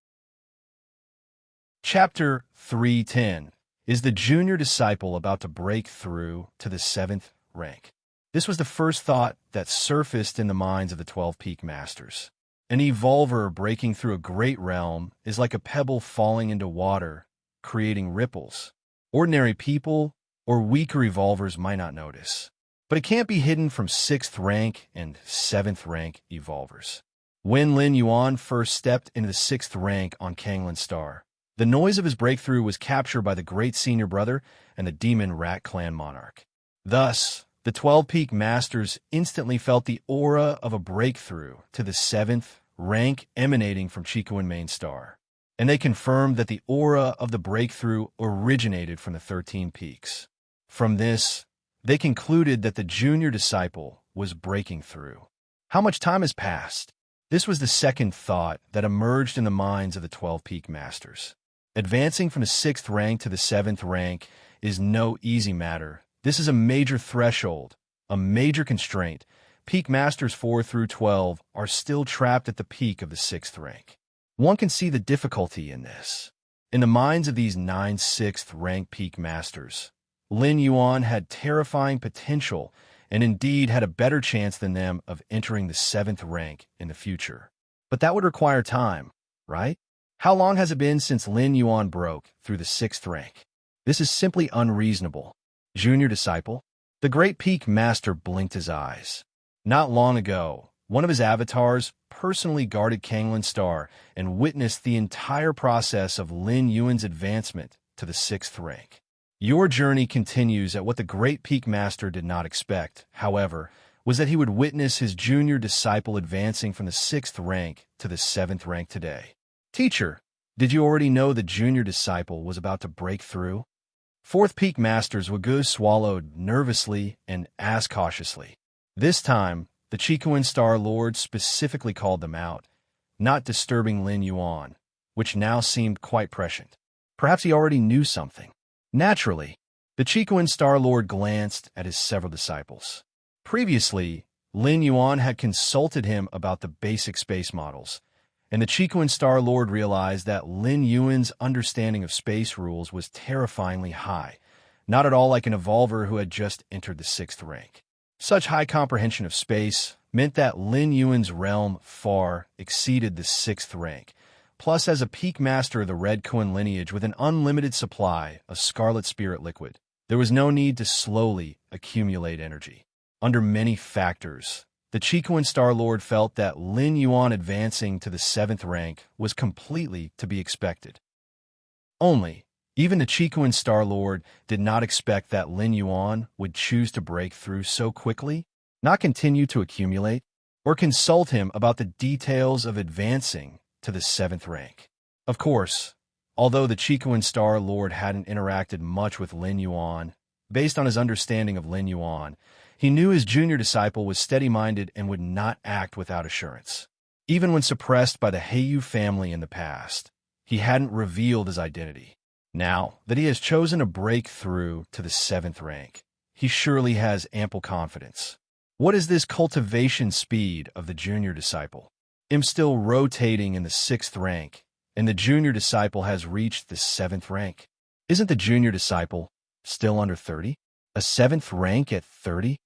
Chapter 310. Is the junior disciple about to break through to the 7th rank? This was the first thought that surfaced in the minds of the 12 peak masters. An evolver breaking through a great realm is like a pebble falling into water, creating ripples. Ordinary people or weaker evolvers might not notice, but it can't be hidden from 6th rank and 7th rank evolvers. When Lin Yuan first stepped into the 6th rank on Kanglin's star, the noise of his breakthrough was captured by the great senior brother and the demon rat clan monarch. Thus, the 12 peak masters instantly felt the aura of a breakthrough to the 7th rank emanating from Chiku and main star, and they confirmed that the aura of the breakthrough originated from the 13 peaks. From this, they concluded that the junior disciple was breaking through. How much time has passed? This was the second thought that emerged in the minds of the 12 peak masters. Advancing from the 6th rank to the 7th rank is no easy matter. This is a major threshold, a major constraint. Peak Masters 4 through 12 are still trapped at the peak of the 6th rank. One can see the difficulty in this. In the minds of these 9 6th rank Peak Masters, Lin Yuan had terrifying potential and indeed had a better chance than them of entering the 7th rank in the future. But that would require time, right? How long has it been since Lin Yuan broke through the 6th rank? This is simply unreasonable. Junior disciple? The great Peak Master blinked his eyes. Not long ago, one of his avatars personally guarded Kanglin Star and witnessed the entire process of Lin Yuan's advancement to the 6th rank. Your journey continues at what the great Peak Master did not expect, however, was that he would witness his junior disciple advancing from the 6th rank to the 7th rank today. Teacher, did you already know the junior disciple was about to break through? 4th Peak Masters Wagu swallowed nervously and asked cautiously. This time, the Chikuan Star Lord specifically called them out, not disturbing Lin Yuan, which now seemed quite prescient. Perhaps he already knew something. Naturally, the Chikuan Star Lord glanced at his several disciples. Previously, Lin Yuan had consulted him about the basic space models, and the Chikuan Star Lord realized that Lin Yuan's understanding of space rules was terrifyingly high, not at all like an evolver who had just entered the 6th rank. Such high comprehension of space meant that Lin Yuan's realm far exceeded the 6th rank. Plus, as a Peak Master of the Red Kuan lineage with an unlimited supply of Scarlet Spirit liquid, there was no need to slowly accumulate energy. Under many factors, the Chikuan Star Lord felt that Lin Yuan advancing to the 7th rank was completely to be expected. Only, even the Chikuan Star Lord did not expect that Lin Yuan would choose to break through so quickly, not continue to accumulate, or consult him about the details of advancing to the 7th rank. Of course, although the Chikuan Star Lord hadn't interacted much with Lin Yuan, based on his understanding of Lin Yuan, he knew his junior disciple was steady-minded and would not act without assurance. Even when suppressed by the Heiyu family in the past, he hadn't revealed his identity. Now that he has chosen to break through to the 7th rank, he surely has ample confidence. What is this cultivation speed of the junior disciple? I'm still rotating in the 6th rank, and the junior disciple has reached the 7th rank. Isn't the junior disciple still under 30? A 7th rank at 30?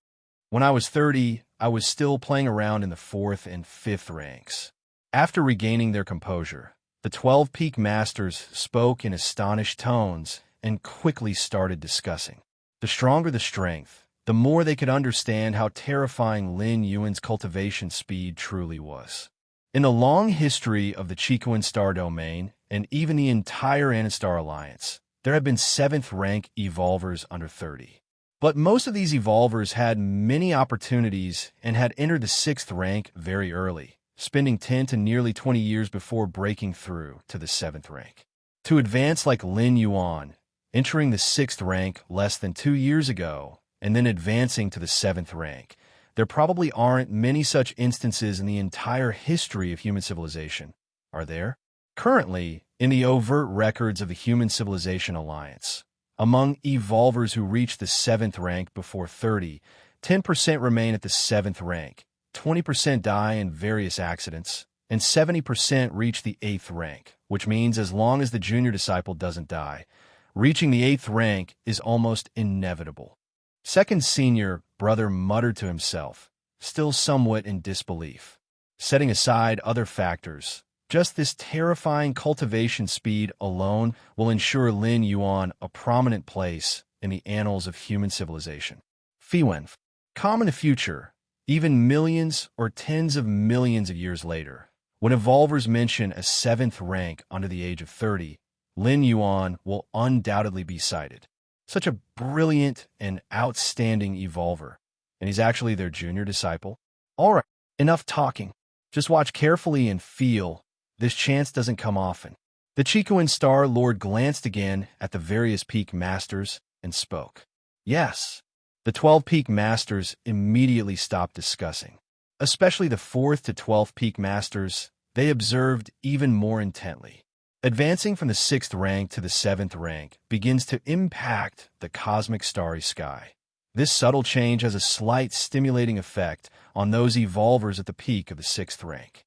When I was 30, I was still playing around in the 4th and 5th ranks. After regaining their composure, the 12 Peak Masters spoke in astonished tones and quickly started discussing. The stronger the strength, the more they could understand how terrifying Lin Yuan's cultivation speed truly was. In the long history of the Chikuan Star Domain, and even the entire Anastar Alliance, there have been 7th rank evolvers under 30. But most of these evolvers had many opportunities and had entered the 6th rank very early, spending 10 to nearly 20 years before breaking through to the 7th rank. To advance like Lin Yuan, entering the 6th rank less than 2 years ago, and then advancing to the 7th rank, there probably aren't many such instances in the entire history of human civilization, are there? Currently, in the overt records of the Human Civilization Alliance, among evolvers who reach the 7th rank before 30, 10% remain at the 7th rank, 20% die in various accidents, and 70% reach the 8th rank, which means as long as the junior disciple doesn't die, reaching the 8th rank is almost inevitable. Second senior brother muttered to himself, still somewhat in disbelief. Setting aside other factors, just this terrifying cultivation speed alone will ensure Lin Yuan a prominent place in the annals of human civilization. Fiwen, calm in the future, even millions or tens of millions of years later, when evolvers mention a 7th rank under the age of 30, Lin Yuan will undoubtedly be cited. Such a brilliant and outstanding evolver, and he's actually their junior disciple. All right, enough talking. Just watch carefully and feel. This chance doesn't come often. The Chikuan Star Lord glanced again at the various Peak Masters and spoke. Yes. The 12 Peak Masters immediately stopped discussing. Especially the 4th to 12th Peak Masters, they observed even more intently. Advancing from the 6th rank to the 7th rank begins to impact the cosmic starry sky. This subtle change has a slight stimulating effect on those evolvers at the peak of the 6th rank.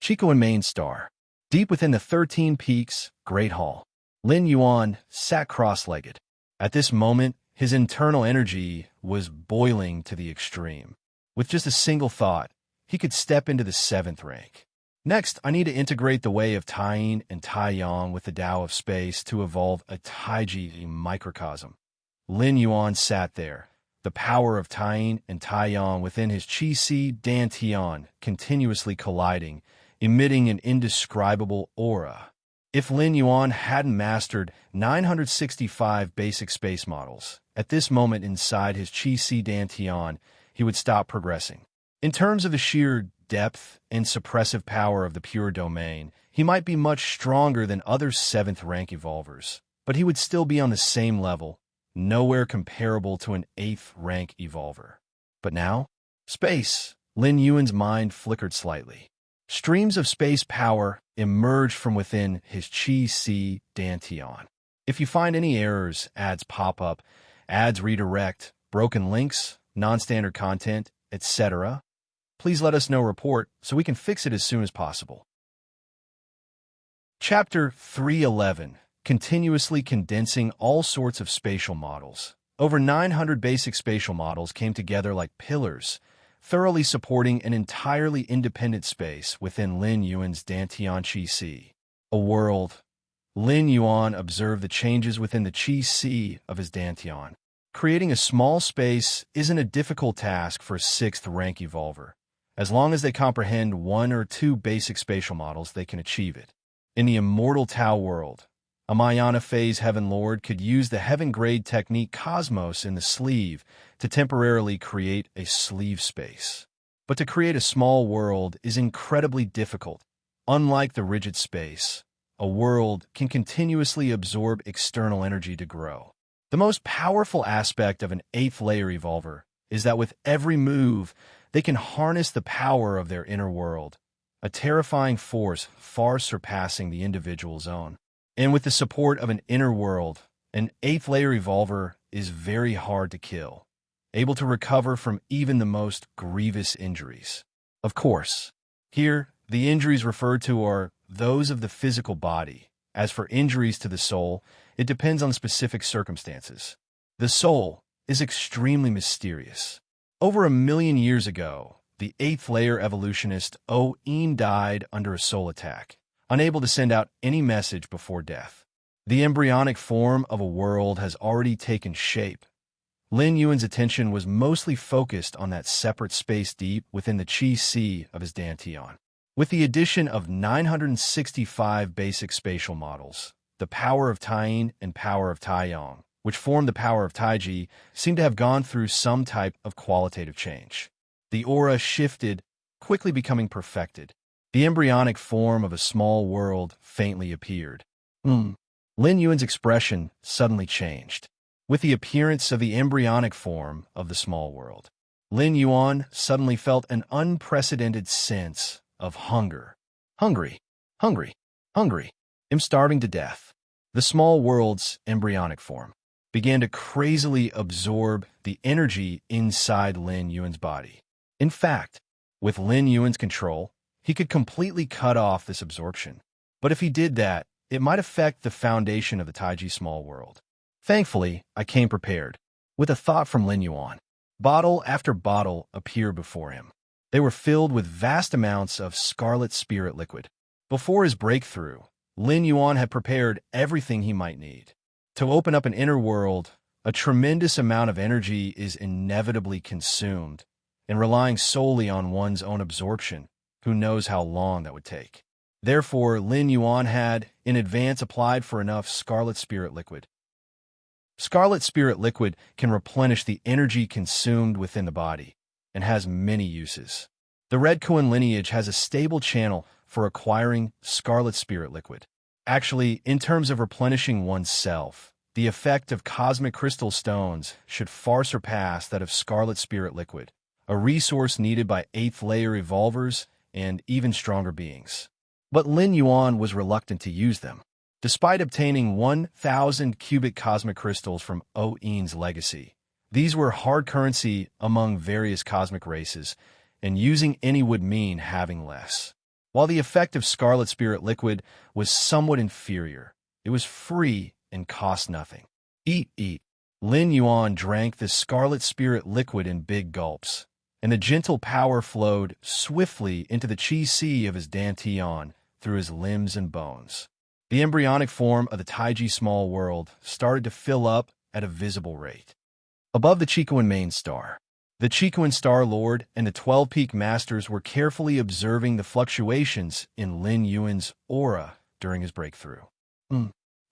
Chico and Main Star. Deep within the 13 Peaks Great Hall, Lin Yuan sat cross-legged. At this moment, his internal energy was boiling to the extreme. With just a single thought, he could step into the 7th rank. Next, I need to integrate the way of Taiyin and Taiyang with the Tao of space to evolve a Taiji microcosm. Lin Yuan sat there, the power of Taiyin and Taiyang within his Qi-Si Dantian continuously colliding, emitting an indescribable aura. If Lin Yuan hadn't mastered 965 basic space models, at this moment inside his Qi-Si Dantian, he would stop progressing. In terms of the sheer depth and suppressive power of the pure domain, he might be much stronger than other 7th rank evolvers, but he would still be on the same level, nowhere comparable to an 8th rank evolver. But now, space. Lin Yuan's mind flickered slightly. Streams of space power emerged from within his Qi-Si Dantian. If you find any errors, ads pop up, ads redirect, broken links, non-standard content, etc., please let us know report so we can fix it as soon as possible. Chapter 311. Continuously condensing all sorts of spatial models. Over 900 basic spatial models came together like pillars, thoroughly supporting an entirely independent space within Lin Yuan's Dantian Qi-Si. A world. Lin Yuan observed the changes within the Qi-Si of his Dantian. Creating a small space isn't a difficult task for a 6th rank evolver. As long as they comprehend 1 or 2 basic spatial models, they can achieve it. In the immortal Tao world, a Mayana phase Heaven Lord could use the heaven-grade technique Cosmos in the sleeve to temporarily create a sleeve space. But to create a small world is incredibly difficult. Unlike the rigid space, a world can continuously absorb external energy to grow. The most powerful aspect of an 8th layer evolver is that with every move, they can harness the power of their inner world, a terrifying force far surpassing the individual's own. And with the support of an inner world, an 8th layer evolver is very hard to kill, able to recover from even the most grievous injuries. Of course, here, the injuries referred to are those of the physical body. As for injuries to the soul, it depends on specific circumstances. The soul is extremely mysterious. Over 1 million years ago, the 8th layer evolutionist O-Ean died under a soul attack, unable to send out any message before death. The embryonic form of a world has already taken shape. Lin Yuan's attention was mostly focused on that separate space deep within the Qi-Si of his Dantian. With the addition of 965 basic spatial models, the power of Taiyin and power of Taiyang, which form the power of Taiji, seem to have gone through some type of qualitative change. The aura shifted, quickly becoming perfected. The embryonic form of a small world faintly appeared. Lin Yuan's expression suddenly changed. With the appearance of the embryonic form of the small world, Lin Yuan suddenly felt an unprecedented sense of hunger. Hungry. I'm starving to death. The small world's embryonic form began to crazily absorb the energy inside Lin Yuan's body. In fact, with Lin Yuan's control, he could completely cut off this absorption. But if he did that, it might affect the foundation of the Taiji small world. Thankfully, I came prepared, with a thought from Lin Yuan. Bottle after bottle appeared before him. They were filled with vast amounts of scarlet spirit liquid. Before his breakthrough, Lin Yuan had prepared everything he might need. To open up an inner world, a tremendous amount of energy is inevitably consumed, and relying solely on one's own absorption, who knows how long that would take. Therefore, Lin Yuan had, in advance, applied for enough scarlet spirit liquid. Scarlet spirit liquid can replenish the energy consumed within the body, and has many uses. The Red Kuan lineage has a stable channel for acquiring scarlet spirit liquid. Actually, in terms of replenishing oneself, the effect of cosmic crystal stones should far surpass that of scarlet spirit liquid, a resource needed by 8th layer evolvers and even stronger beings. But Lin Yuan was reluctant to use them. Despite obtaining 1,000 cubic cosmic crystals from Oin's legacy, these were hard currency among various cosmic races, and using any would mean having less. While the effect of Scarlet Spirit Liquid was somewhat inferior, it was free and cost nothing. Eat. Lin Yuan drank the Scarlet Spirit Liquid in big gulps, and the gentle power flowed swiftly into the chi sea of his dantian through his limbs and bones. The embryonic form of the Taiji small world started to fill up at a visible rate. Above the Chicoan main star, the Chicoan Star Lord and the 12 Peak Masters were carefully observing the fluctuations in Lin Yuan's aura during his breakthrough.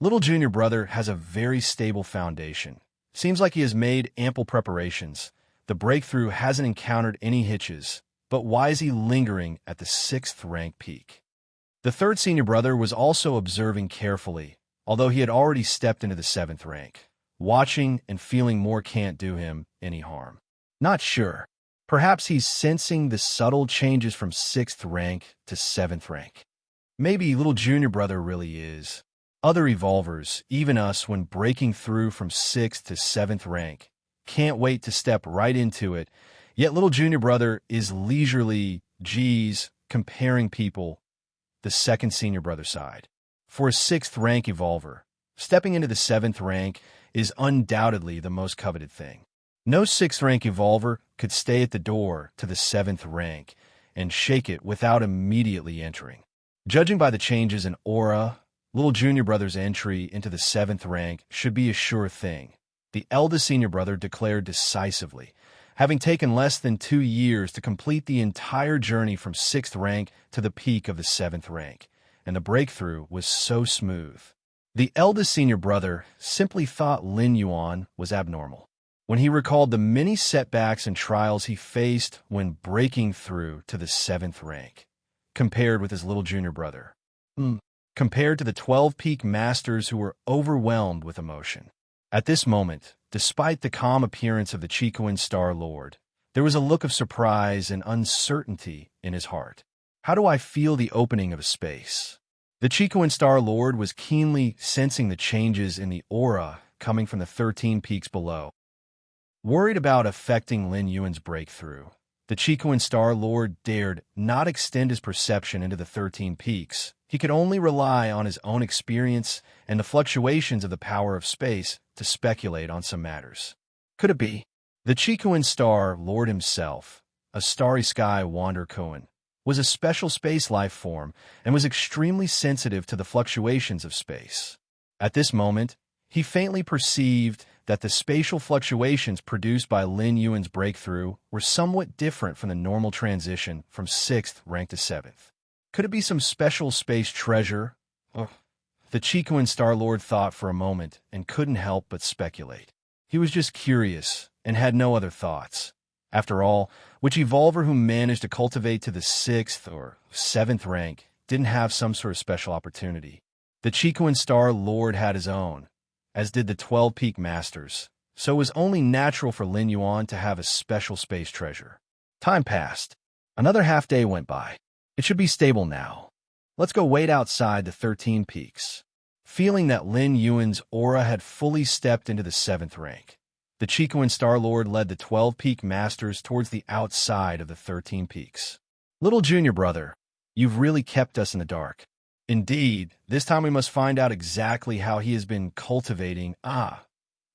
Little junior brother has a very stable foundation. Seems like he has made ample preparations. The breakthrough hasn't encountered any hitches, but why is he lingering at the 6th rank peak? The third senior brother was also observing carefully, although he had already stepped into the 7th rank. Watching and feeling more can't do him any harm. Not sure. Perhaps he's sensing the subtle changes from 6th rank to 7th rank. Maybe little junior brother really is. Other evolvers, even us when breaking through from 6th to 7th rank, can't wait to step right into it, yet little junior brother is leisurely, comparing people, the second senior brother side. For a 6th rank evolver, stepping into the 7th rank is undoubtedly the most coveted thing. No 6th rank evolver could stay at the door to the 7th rank and shake it without immediately entering. Judging by the changes in aura, little junior brother's entry into the 7th rank should be a sure thing. The eldest senior brother declared decisively, having taken less than 2 years to complete the entire journey from 6th rank to the peak of the 7th rank, and the breakthrough was so smooth. The eldest senior brother simply thought Lin Yuan was abnormal. When he recalled the many setbacks and trials he faced when breaking through to the 7th rank, compared with his little junior brother, compared to the 12 Peak Masters who were overwhelmed with emotion. At this moment, despite the calm appearance of the Chicoan Star Lord, there was a look of surprise and uncertainty in his heart. How do I feel the opening of a space? The Chicoan Star Lord was keenly sensing the changes in the aura coming from the 13 peaks below. Worried about affecting Lin Yuan's breakthrough, the Chicoan Star Lord dared not extend his perception into the 13 peaks. He could only rely on his own experience and the fluctuations of the power of space to speculate on some matters. Could it be? The Chicoan Star Lord himself, a starry sky wander koan, was a special space life form and was extremely sensitive to the fluctuations of space. At this moment, he faintly perceived that the spatial fluctuations produced by Lin Yuan's breakthrough were somewhat different from the normal transition from 6th rank to 7th. Could it be some special space treasure? The Chicoan Star Lord thought for a moment and couldn't help but speculate. He was just curious and had no other thoughts. After all, which evolver who managed to cultivate to the 6th or 7th rank didn't have some sort of special opportunity? The Chicoan Star Lord had his own, as did the 12 Peak Masters, so it was only natural for Lin Yuan to have a special space treasure. Time passed. Another half-day went by. It should be stable now. Let's go wait outside the 13 peaks. Feeling that Lin Yuan's aura had fully stepped into the 7th rank, the Chicoan Star Lord led the 12 Peak Masters towards the outside of the 13 peaks. Little junior brother, you've really kept us in the dark. Indeed, this time we must find out exactly how he has been cultivating.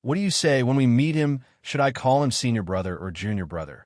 What do you say when we meet him? Should I call him senior brother or junior brother?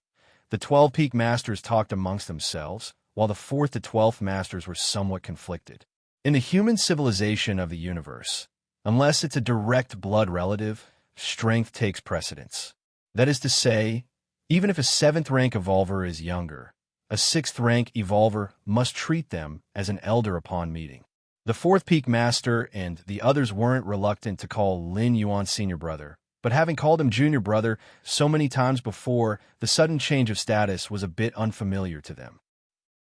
The 12 Peak Masters talked amongst themselves, while the 4th to 12th Masters were somewhat conflicted. In the human civilization of the universe, unless it's a direct blood relative, strength takes precedence. That is to say, even if a 7th rank evolver is younger, a 6th rank evolver must treat them as an elder upon meeting. The 4th Peak Master and the others weren't reluctant to call Lin Yuan senior brother, but having called him junior brother so many times before, the sudden change of status was a bit unfamiliar to them.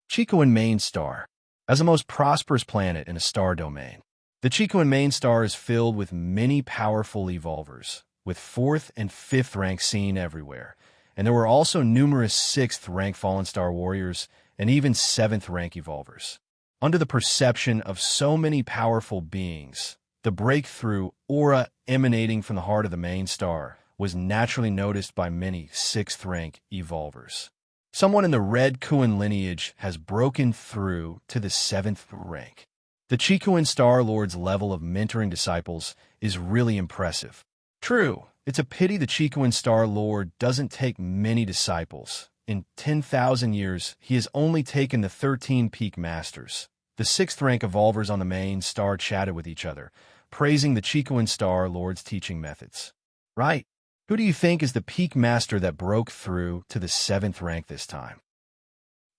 Chicoan Main Star. As the most prosperous planet in a star domain, the Chicoan Main Star is filled with many powerful evolvers, with 4th and 5th rank seen everywhere, and there were also numerous 6th rank Fallen Star Warriors and even 7th rank evolvers. Under the perception of so many powerful beings, the breakthrough aura emanating from the heart of the main star was naturally noticed by many sixth-rank evolvers. Someone in the Red Kuan lineage has broken through to the seventh rank. The Chikuan Star Lord's level of mentoring disciples is really impressive. True, it's a pity the Chikuan Star Lord doesn't take many disciples. In 10,000 years, he has only taken the 13 peak masters. The sixth-rank evolvers on the main star chatted with each other, praising the Chikuan Star Lord's teaching methods. Right. Who do you think is the peak master that broke through to the seventh rank this time?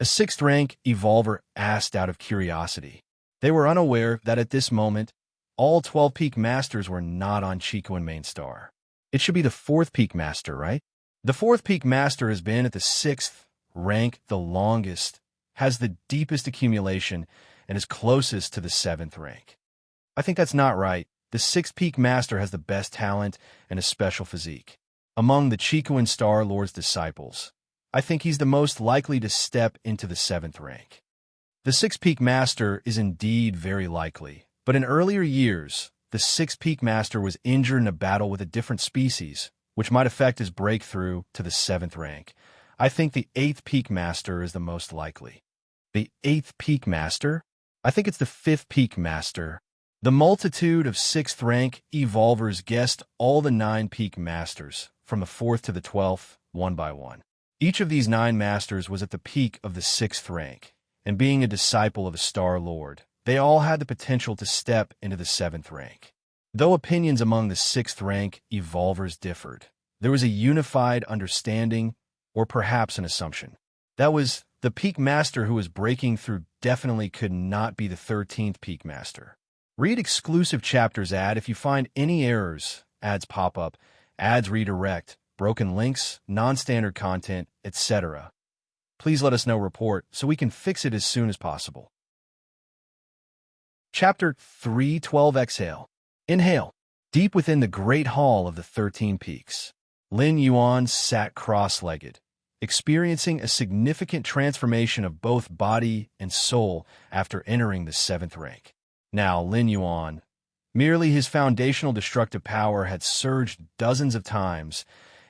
A sixth-rank evolver asked out of curiosity. They were unaware that at this moment, all 12 peak masters were not on Chikuan main star. It should be the fourth peak master, right? The fourth peak master has been at the sixth rank the longest, has the deepest accumulation, and is closest to the seventh rank. I think that's not right. The sixth peak master has the best talent and a special physique. Among the Chikuan Star Lord's disciples, I think he's the most likely to step into the seventh rank. The sixth peak master is indeed very likely, but in earlier years, the sixth peak master was injured in a battle with a different species, which might affect his breakthrough to the seventh rank. I think the eighth peak master is the most likely. The eighth peak master? I think it's the fifth peak master. The multitude of sixth rank evolvers guessed all the 9 peak masters, from the 4th to the 12th, one by one. Each of these 9 masters was at the peak of the 6th rank, and being a disciple of the Star Lord, they all had the potential to step into the 7th rank. Though opinions among the 6th rank evolvers differed, there was a unified understanding, or perhaps an assumption. That was, the peak master who was breaking through definitely could not be the 13th peak master. Read exclusive chapters ad if you find any errors, ads pop up, ads redirect, broken links, non-standard content, etc. Please let us know report so we can fix it as soon as possible. Chapter 3:12 Exhale. Inhale. Deep within the great hall of the 13 peaks, Lin Yuan sat cross-legged, experiencing a significant transformation of both body and soul after entering the 7th rank. Now, Lin Yuan, merely his foundational destructive power had surged dozens of times,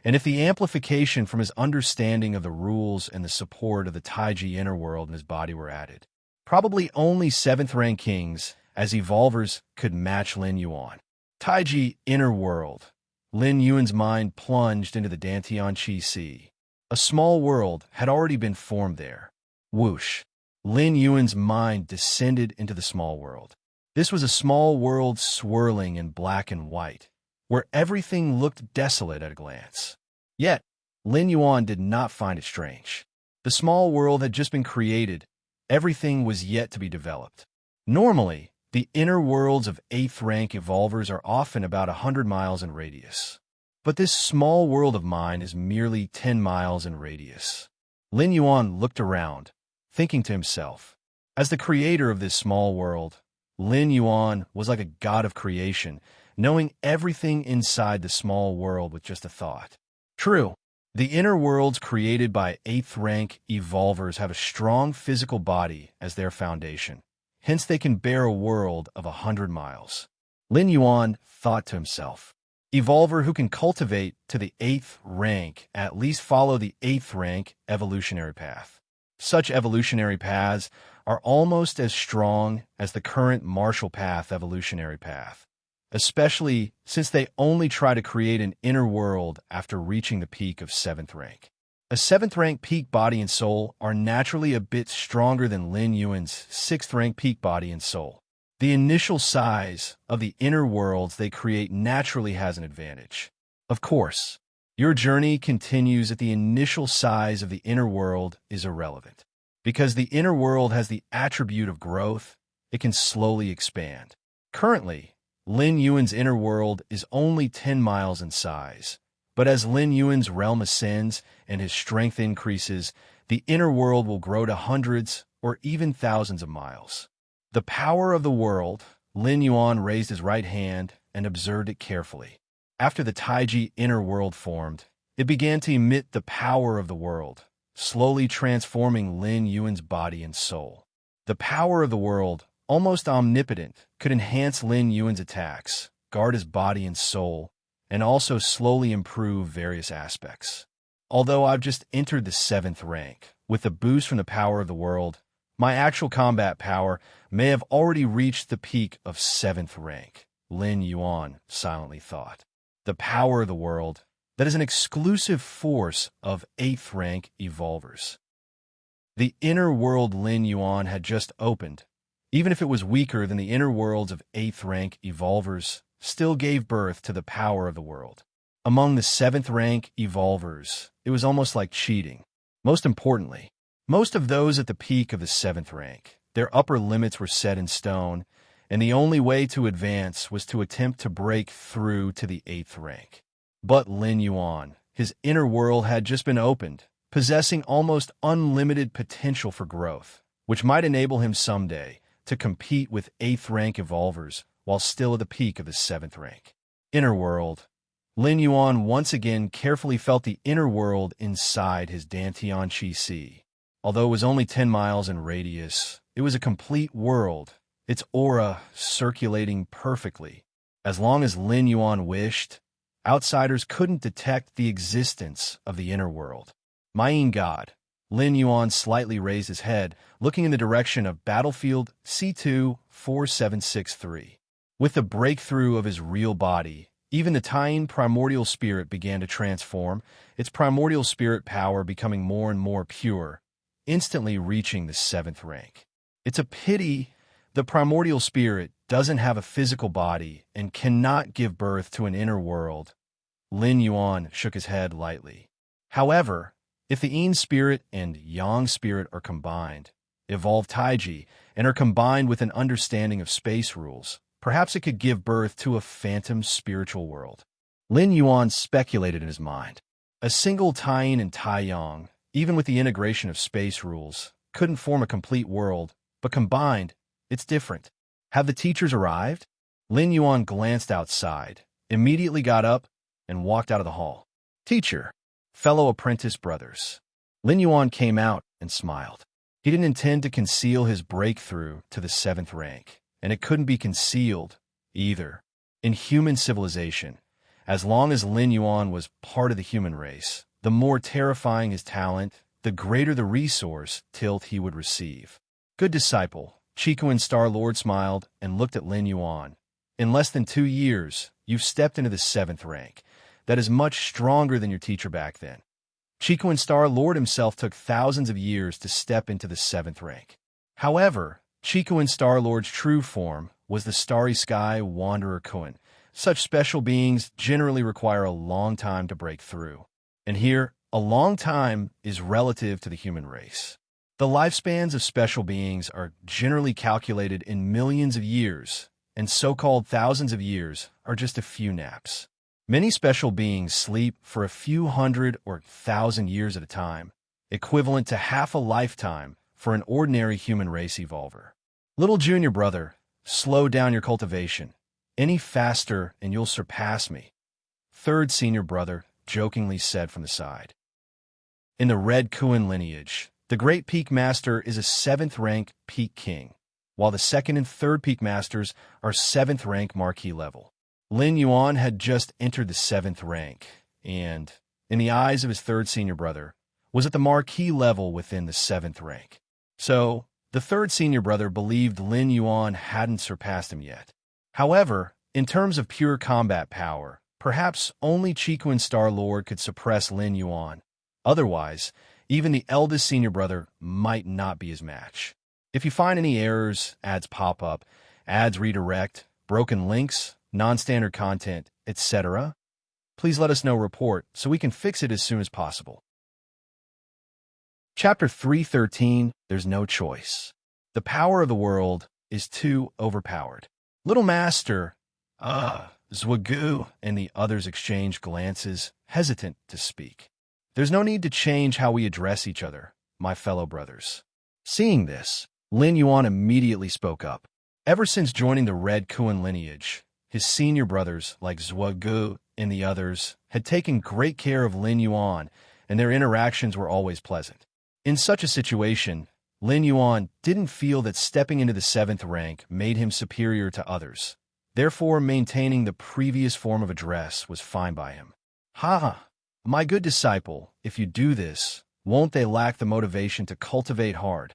and if the amplification from his understanding of the rules and the support of the Taiji inner world in his body were added, probably only 7th rank kings, as evolvers, could match Lin Yuan. Taiji inner world. Lin Yuan's mind plunged into the Dantian Qi Sea. A small world had already been formed there. Whoosh. Lin Yuan's mind descended into the small world. This was a small world swirling in black and white, where everything looked desolate at a glance. Yet, Lin Yuan did not find it strange. The small world had just been created. Everything was yet to be developed. Normally, the inner worlds of 8th rank evolvers are often about 100 miles in radius. But this small world of mine is merely 10 miles in radius. Lin Yuan looked around, thinking to himself, as the creator of this small world, Lin Yuan was like a god of creation, knowing everything inside the small world with just a thought. True, the inner worlds created by 8th rank evolvers have a strong physical body as their foundation. Hence they can bear a world of 100 miles. Lin Yuan thought to himself, evolver who can cultivate to the 8th rank at least follow the 8th rank evolutionary path. Such evolutionary paths are almost as strong as the current martial path evolutionary path, especially since they only try to create an inner world after reaching the peak of 7th rank. A 7th rank peak body and soul are naturally a bit stronger than Lin Yuan's 6th rank peak body and soul. The initial size of the inner worlds they create naturally has an advantage. Of course, your journey continues at the initial size of the inner world is irrelevant. Because the inner world has the attribute of growth, it can slowly expand. Currently, Lin Yuan's inner world is only 10 miles in size, but as Lin Yuan's realm ascends and his strength increases, the inner world will grow to hundreds or even thousands of miles. The power of the world, Lin Yuan raised his right hand and observed it carefully. After the Taiji inner world formed, it began to emit the power of the world, slowly transforming Lin Yuan's body and soul. The power of the world, almost omnipotent, could enhance Lin Yuan's attacks, guard his body and soul, and also slowly improve various aspects. Although I've just entered the 7th rank, with the boost from the power of the world, my actual combat power may have already reached the peak of 7th rank, Lin Yuan silently thought. The power of the world, that is an exclusive force of 8th rank evolvers. The inner world Lin Yuan had just opened, even if it was weaker than the inner worlds of 8th rank evolvers, still gave birth to the power of the world. Among the 7th rank evolvers, it was almost like cheating. Most importantly, most of those at the peak of the 7th rank, their upper limits were set in stone, and the only way to advance was to attempt to break through to the 8th rank. But Lin Yuan, his inner world had just been opened, possessing almost unlimited potential for growth, which might enable him someday to compete with 8th rank evolvers while still at the peak of the 7th rank. Inner world. Lin Yuan once again carefully felt the inner world inside his Dantian Qi Si. Although it was only 10 miles in radius, it was a complete world, its aura circulating perfectly. As long as Lin Yuan wished, outsiders couldn't detect the existence of the inner world. My God. Lin Yuan slightly raised his head, looking in the direction of battlefield C2-4763. With the breakthrough of his real body, even the Taiyin primordial spirit began to transform, its primordial spirit power becoming more and more pure, instantly reaching the 7th rank. It's a pity the primordial spirit doesn't have a physical body and cannot give birth to an inner world. Lin Yuan shook his head lightly. However, if the Yin spirit and Yang spirit are combined, evolve Taiji, and are combined with an understanding of space rules, perhaps it could give birth to a phantom spiritual world. Lin Yuan speculated in his mind. A single Taiyin and Taiyang, even with the integration of space rules, couldn't form a complete world, but combined, it's different. Have the teachers arrived? Lin Yuan glanced outside, immediately got up, and walked out of the hall. Teacher, fellow apprentice brothers. Lin Yuan came out and smiled. He didn't intend to conceal his breakthrough to the 7th rank, and it couldn't be concealed, either. In human civilization, as long as Lin Yuan was part of the human race, the more terrifying his talent, the greater the resource tilt he would receive. Good disciple, Qikuan Star-Lord smiled and looked at Lin Yuan. In less than 2 years, you've stepped into the 7th rank. That is much stronger than your teacher back then. Qikuan Star-Lord himself took thousands of years to step into the 7th rank. However, Qikuan Star-Lord's true form was the Starry Sky Wanderer Kuan. Such special beings generally require a long time to break through. And here, a long time is relative to the human race. The lifespans of special beings are generally calculated in millions of years, and so-called thousands of years are just a few naps. Many special beings sleep for a few hundred or 1,000 years at a time, equivalent to half a lifetime for an ordinary human race evolver. Little junior brother, slow down your cultivation. Any faster and you'll surpass me. Third senior brother jokingly said from the side. In the Red Kuan lineage, the Great Peak Master is a 7th rank Peak King, while the 2nd and 3rd Peak Masters are 7th rank Marquis level. Lin Yuan had just entered the 7th rank, and, in the eyes of his 3rd senior brother, was at the Marquis level within the 7th rank. So, the 3rd senior brother believed Lin Yuan hadn't surpassed him yet. However, in terms of pure combat power, perhaps only Qikuan Star-Lord could suppress Lin Yuan. Otherwise, even the eldest senior brother might not be his match. If you find any errors, ads pop up, ads redirect, broken links, non-standard content, etc., please let us know report so we can fix it as soon as possible. Chapter 313, There's No Choice. The power of the world is too overpowered. Little Master, Zhugu, and the others exchanged glances, hesitant to speak. There's no need to change how we address each other, my fellow brothers. Seeing this, Lin Yuan immediately spoke up. Ever since joining the Red Kuan lineage, his senior brothers, like Zhugu and the others, had taken great care of Lin Yuan, and their interactions were always pleasant. In such a situation, Lin Yuan didn't feel that stepping into the 7th rank made him superior to others. Therefore, maintaining the previous form of address was fine by him. Ha! My good disciple, if you do this, won't they lack the motivation to cultivate hard?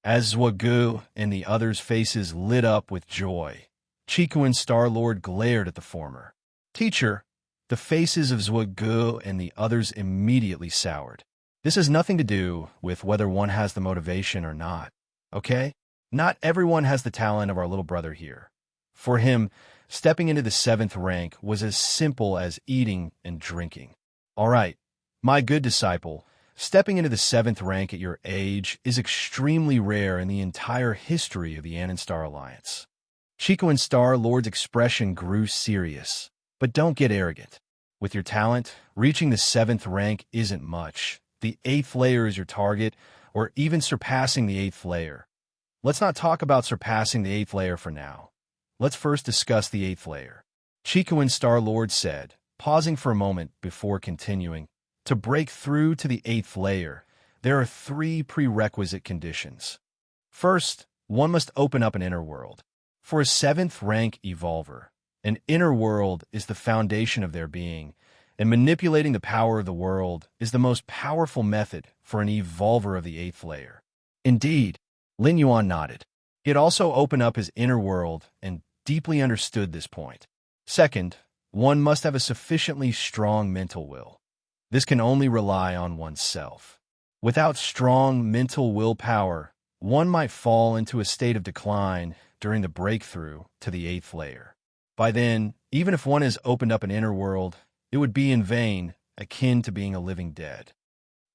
As Zhuge and the others' faces lit up with joy, Chiku and Star-Lord glared at the former. Teacher, the faces of Zhuge and the others immediately soured. This has nothing to do with whether one has the motivation or not, okay? Not everyone has the talent of our little brother here. For him, stepping into the 7th rank was as simple as eating and drinking. All right, my good disciple, stepping into the 7th rank at your age is extremely rare in the entire history of the Anon Star Alliance. Chiku and Star-Lord's expression grew serious, but don't get arrogant. With your talent, reaching the 7th rank isn't much. The 8th layer is your target, or even surpassing the 8th layer. Let's not talk about surpassing the 8th layer for now. Let's first discuss the 8th layer. Chiku and Star-Lord said, pausing for a moment before continuing. To break through to the 8th layer, there are 3 prerequisite conditions. First, one must open up an inner world. For a 7th rank evolver, an inner world is the foundation of their being, and manipulating the power of the world is the most powerful method for an evolver of the 8th layer. Indeed, Lin Yuan nodded. He had also opened up his inner world and deeply understood this point. Second, one must have a sufficiently strong mental will. This can only rely on oneself. Without strong mental willpower, one might fall into a state of decline during the breakthrough to the 8th layer. By then, even if one has opened up an inner world, it would be in vain, akin to being a living dead.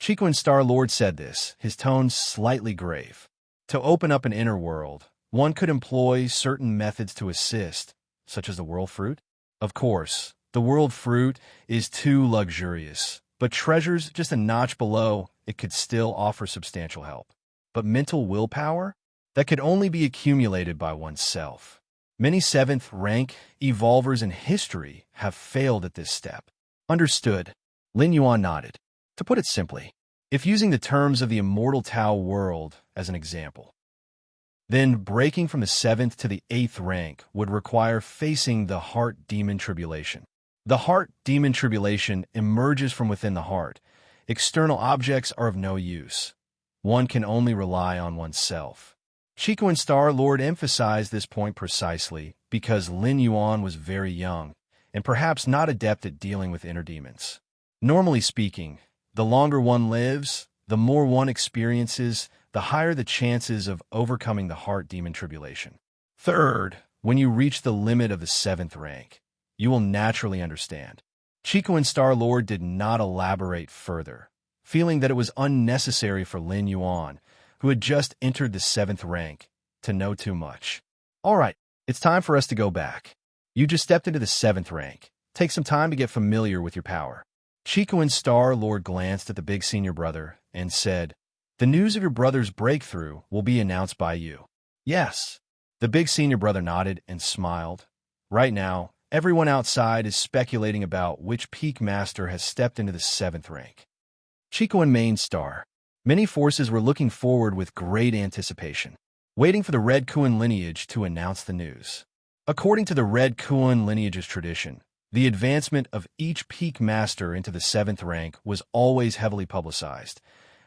Chiku and Star-Lord said this, his tone slightly grave. To open up an inner world, one could employ certain methods to assist, such as the world fruit. Of course, the world fruit is too luxurious, but treasures just a notch below it could still offer substantial help. But mental willpower? That could only be accumulated by oneself. Many 7th rank evolvers in history have failed at this step. Understood. Lin Yuan nodded. To put it simply, if using the terms of the immortal Tao world as an example, then breaking from the 7th to the 8th rank would require facing the heart demon tribulation. The heart demon tribulation emerges from within the heart. External objects are of no use. One can only rely on oneself. Chiku and Star-Lord emphasized this point precisely because Lin Yuan was very young and perhaps not adept at dealing with inner demons. Normally speaking, the longer one lives, the more one experiences, the higher the chances of overcoming the heart demon tribulation. Third, when you reach the limit of the 7th rank, you will naturally understand. Chiku and Star-Lord did not elaborate further, feeling that it was unnecessary for Lin Yuan, who had just entered the 7th rank, to know too much. All right, it's time for us to go back. You just stepped into the 7th rank. Take some time to get familiar with your power. Chiku and Star-Lord glanced at the big senior brother and said, the news of your brother's breakthrough will be announced by you. Yes. The big senior brother nodded and smiled. Right now, everyone outside is speculating about which peak master has stepped into the 7th rank. Chiku and Main Star. Many forces were looking forward with great anticipation, waiting for the Red Kuan lineage to announce the news. According to the Red Kuan lineage's tradition, the advancement of each peak master into the 7th rank was always heavily publicized.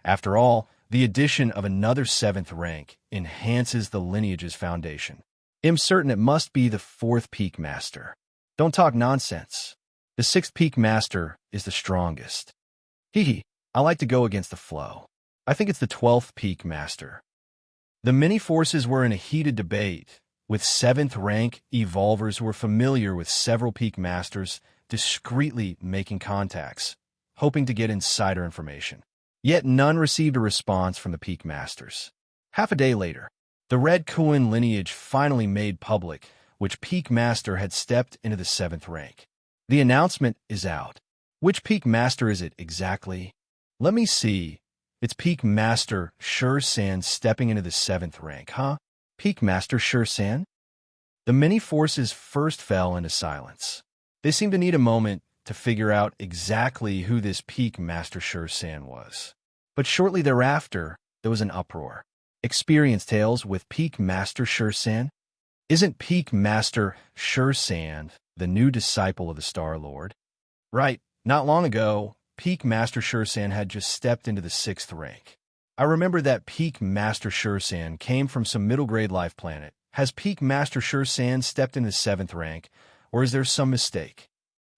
After all, the addition of another 7th rank enhances the lineage's foundation. I'm certain it must be the 4th peak master. Don't talk nonsense. The 6th peak master is the strongest. Hee, I like to go against the flow. I think it's the 12th peak master. The many forces were in a heated debate, with 7th rank evolvers who were familiar with several peak masters discreetly making contacts, hoping to get insider information. Yet none received a response from the peak masters. Half a day later, the Red Kuan lineage finally made public which peak master had stepped into the 7th rank. The announcement is out. Which peak master is it exactly? Let me see. It's Peak Master San stepping into the 7th rank, huh? Peak Master San? The many forces first fell into silence. They seemed to need a moment to figure out exactly who this Peak Master San was. But shortly thereafter, there was an uproar. Experience tales with Peak Master Shursan? Isn't Peak Master Shursan the new disciple of the Star Lord? Right, not long ago, Peak Master Shursan had just stepped into the 6th rank. I remember that Peak Master Shursan came from some middle-grade life planet. Has Peak Master Shursan stepped into the 7th rank, or is there some mistake?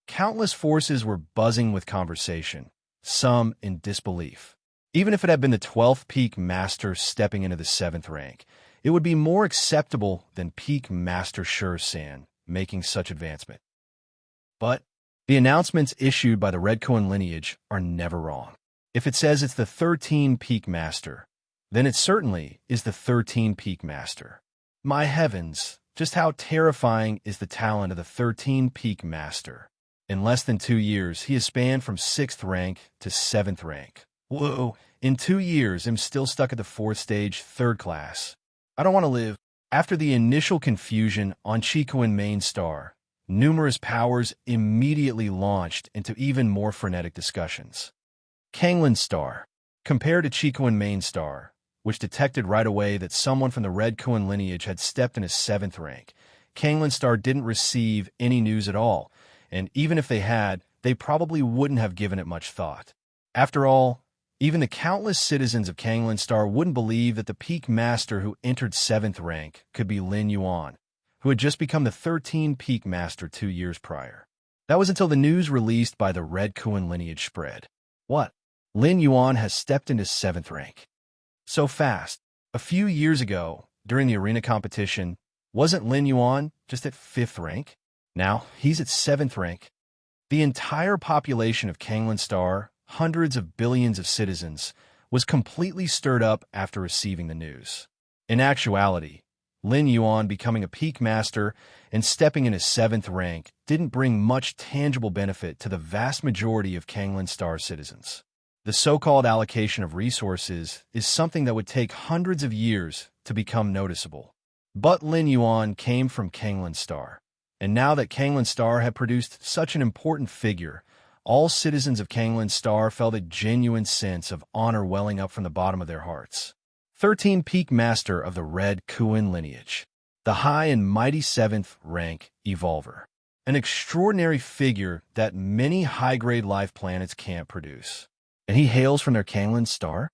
Countless forces were buzzing with conversation, some in disbelief. Even if it had been the 12th Peak Master stepping into the 7th rank, it would be more acceptable than Peak Master Shursan making such advancement. But the announcements issued by the Red Cohen lineage are never wrong. If it says it's the 13 Peak Master, then it certainly is the 13 Peak Master. My heavens, just how terrifying is the talent of the 13 Peak Master. In less than 2 years, he has spanned from 6th rank to 7th rank. Whoa, in 2 years, I'm still stuck at the 4th stage, 3rd class. I don't want to live. After the initial confusion on Chikuin Main Star, numerous powers immediately launched into even more frenetic discussions. Kanglin Star. Compared to Chikuin Main Star, which detected right away that someone from the Red Cohen lineage had stepped in his 7th rank, Kanglin Star didn't receive any news at all, and even if they had, they probably wouldn't have given it much thought. After all, even the countless citizens of Kanglin Star wouldn't believe that the Peak Master who entered 7th rank could be Lin Yuan, who had just become the 13 Peak Master 2 years prior. That was until the news released by the Red Cohen lineage spread. What? Lin Yuan has stepped into 7th rank. So fast. A few years ago, during the arena competition, wasn't Lin Yuan just at 5th rank? Now, he's at 7th rank. The entire population of Kanglin Star, hundreds of billions of citizens, was completely stirred up after receiving the news. In actuality, Lin Yuan becoming a Peak Master and stepping in his 7th rank didn't bring much tangible benefit to the vast majority of Kanglin Star citizens. The so-called allocation of resources is something that would take hundreds of years to become noticeable. But Lin Yuan came from Kanglin Star, and now that Kanglin Star had produced such an important figure, all citizens of Kanglin Star felt a genuine sense of honor welling up from the bottom of their hearts. 13 Peak Master of the Red Cohen lineage, the high and mighty 7th rank Evolver, an extraordinary figure that many high-grade life planets can't produce. And he hails from their Kanglin Star?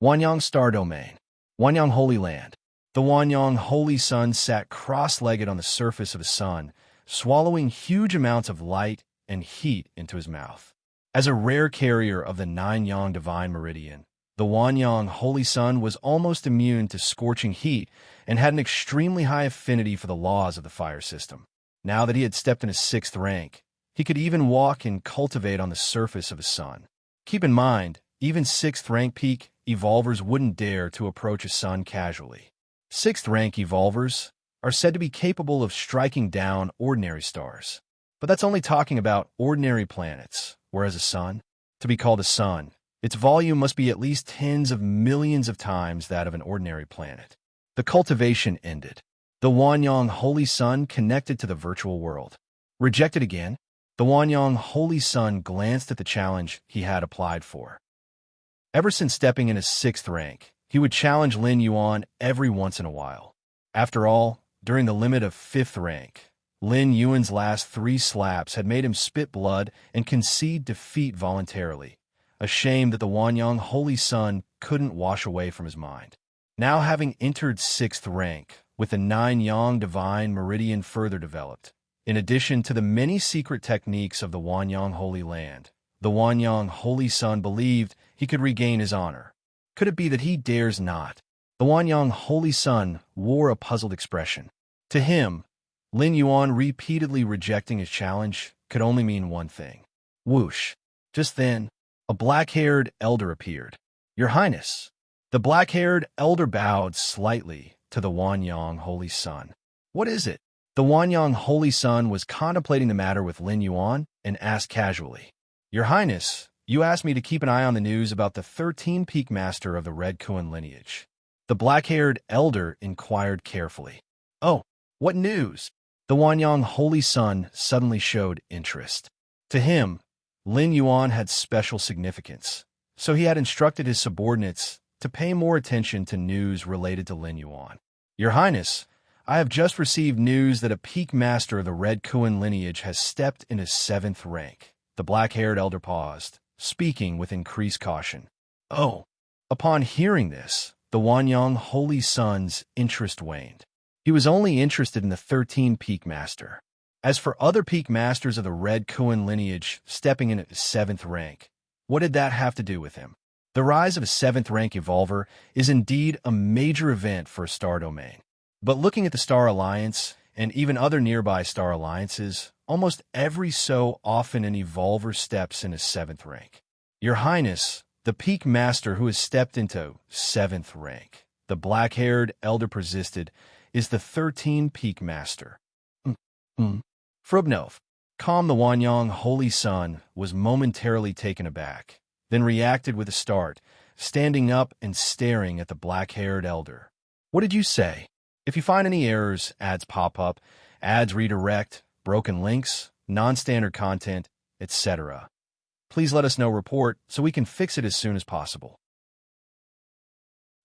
Wanyang Star Domain, Wanyang Holy Land. The Wanyang Holy Sun sat cross-legged on the surface of the sun, swallowing huge amounts of light and heat into his mouth. As a rare carrier of the 9-yang divine meridian, the Wanyang Holy Sun was almost immune to scorching heat and had an extremely high affinity for the laws of the fire system. Now that he had stepped in his 6th rank, he could even walk and cultivate on the surface of the sun. Keep in mind, even 6th rank peak evolvers wouldn't dare to approach a sun casually. 6th rank evolvers are said to be capable of striking down ordinary stars. But that's only talking about ordinary planets, whereas a sun, to be called a sun, its volume must be at least tens of millions of times that of an ordinary planet. The cultivation ended. The Wanyang Holy Sun connected to the virtual world. Rejected again, the Wanyang Holy Sun glanced at the challenge he had applied for. Ever since stepping in his 6th rank, he would challenge Lin Yuan every once in a while. After all, during the limit of 5th rank, Lin Yuan's last 3 slaps had made him spit blood and concede defeat voluntarily, a shame that the Wanyang Holy Sun couldn't wash away from his mind. Now having entered 6th rank, with the 9-yang divine meridian further developed, in addition to the many secret techniques of the Wanyang Holy Land, the Wanyang Holy Sun believed he could regain his honor. Could it be that he dares not? The Wanyang Holy Sun wore a puzzled expression. To him, Lin Yuan repeatedly rejecting his challenge could only mean one thing. Whoosh! Just then, a black-haired elder appeared. Your Highness! The black-haired elder bowed slightly to the Wanyang Holy Sun. What is it? The Wanyang Holy Sun was contemplating the matter with Lin Yuan and asked casually, Your Highness, you asked me to keep an eye on the news about the 13 Peak Master of the Red Cohen lineage. The black-haired elder inquired carefully. Oh, what news? The Wanyang Holy Sun suddenly showed interest. To him, Lin Yuan had special significance, so he had instructed his subordinates to pay more attention to news related to Lin Yuan. Your Highness, I have just received news that a peak master of the Red Kuan lineage has stepped into 7th rank. The black-haired elder paused, speaking with increased caution. Oh. Upon hearing this, the Wanyang Holy Son's interest waned. He was only interested in the 13 peak master. As for other peak masters of the Red Kuan lineage stepping in at 7th rank, what did that have to do with him? The rise of a 7th rank evolver is indeed a major event for a star domain. But looking at the Star Alliance, and even other nearby star alliances, almost every so often an evolver steps into 7th rank. Your Highness, the peak master who has stepped into 7th rank, the black-haired elder persisted, is the 13 peak master. Frubnov, calm the Wanyang Holy Son, was momentarily taken aback, then reacted with a start, standing up and staring at the black-haired elder. What did you say? If you find any errors, ads pop up, ads redirect, broken links, non-standard content, etc., please let us know. Report so we can fix it as soon as possible.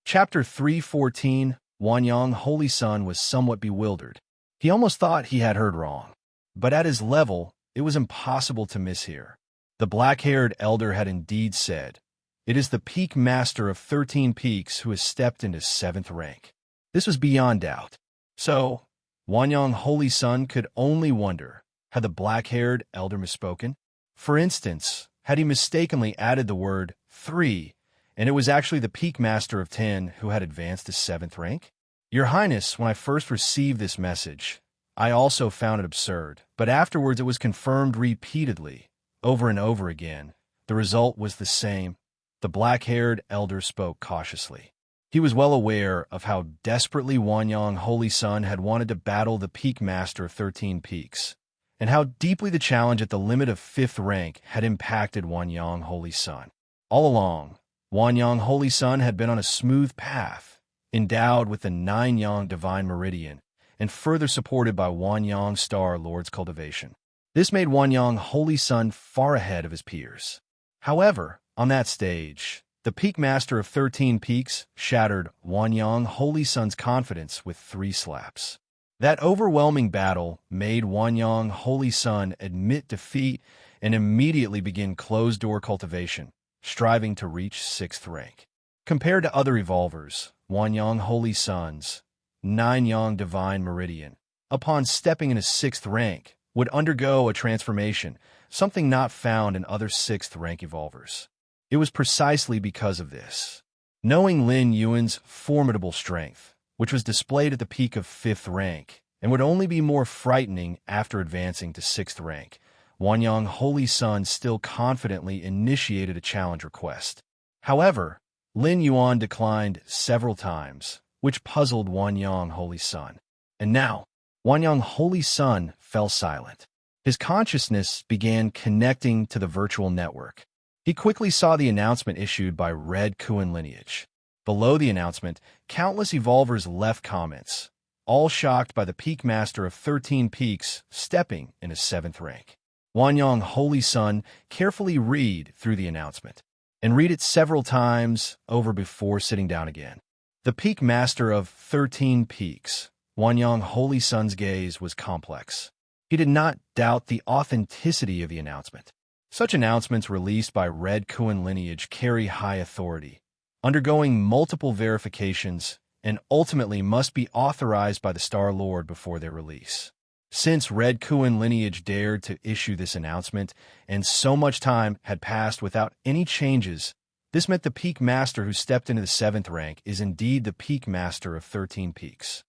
Chapter 314. Wanyang Holy Son was somewhat bewildered. He almost thought he had heard wrong. But at his level, it was impossible to mishear. The black-haired elder had indeed said, "It is the peak master of 13 peaks who has stepped into 7th rank." This was beyond doubt. So, Wanyang Holy Son could only wonder, had the black-haired elder misspoken? For instance, had he mistakenly added the word 3, and it was actually the peak master of 10 who had advanced to 7th rank? Your Highness, when I first received this message, I also found it absurd, but afterwards it was confirmed repeatedly, over and over again. The result was the same. The black-haired elder spoke cautiously. He was well aware of how desperately Wanyang Holy Son had wanted to battle the peak master of 13 peaks, and how deeply the challenge at the limit of 5th rank had impacted Wanyang Holy Son. All along, Wanyang Holy Son had been on a smooth path, endowed with the 9-yang divine meridian, and further supported by Wanyang Star Lord's cultivation. This made Wanyang Holy Son far ahead of his peers. However, on that stage, the peak master of 13 peaks shattered Wanyang Holy Son's confidence with 3 slaps. That overwhelming battle made Wanyang Holy Son admit defeat and immediately begin closed-door cultivation, striving to reach 6th rank. Compared to other evolvers, Wanyang Holy Son's 9-yang divine meridian, upon stepping into 6th rank, would undergo a transformation, something not found in other 6th rank evolvers. It was precisely because of this. Knowing Lin Yuan's formidable strength, which was displayed at the peak of 5th rank, and would only be more frightening after advancing to 6th rank, Wanyang Holy Son still confidently initiated a challenge request. However, Lin Yuan declined several times, which puzzled Wanyang Holy Son. And now, Wanyang Holy Son fell silent. His consciousness began connecting to the virtual network. He quickly saw the announcement issued by Red Kuan lineage. Below the announcement, countless evolvers left comments, all shocked by the peak master of 13 peaks stepping into 7th rank. Wanyang Holy Son carefully read through the announcement, and read it several times over before sitting down again. The peak master of 13 peaks, Wanyang Holy Son's gaze was complex. He did not doubt the authenticity of the announcement. Such announcements released by Red Kuan lineage carry high authority, undergoing multiple verifications, and ultimately must be authorized by the Star Lord before their release. Since Red Kuan lineage dared to issue this announcement, and so much time had passed without any changes, this meant the peak master who stepped into the 7th rank is indeed the peak master of 13 peaks.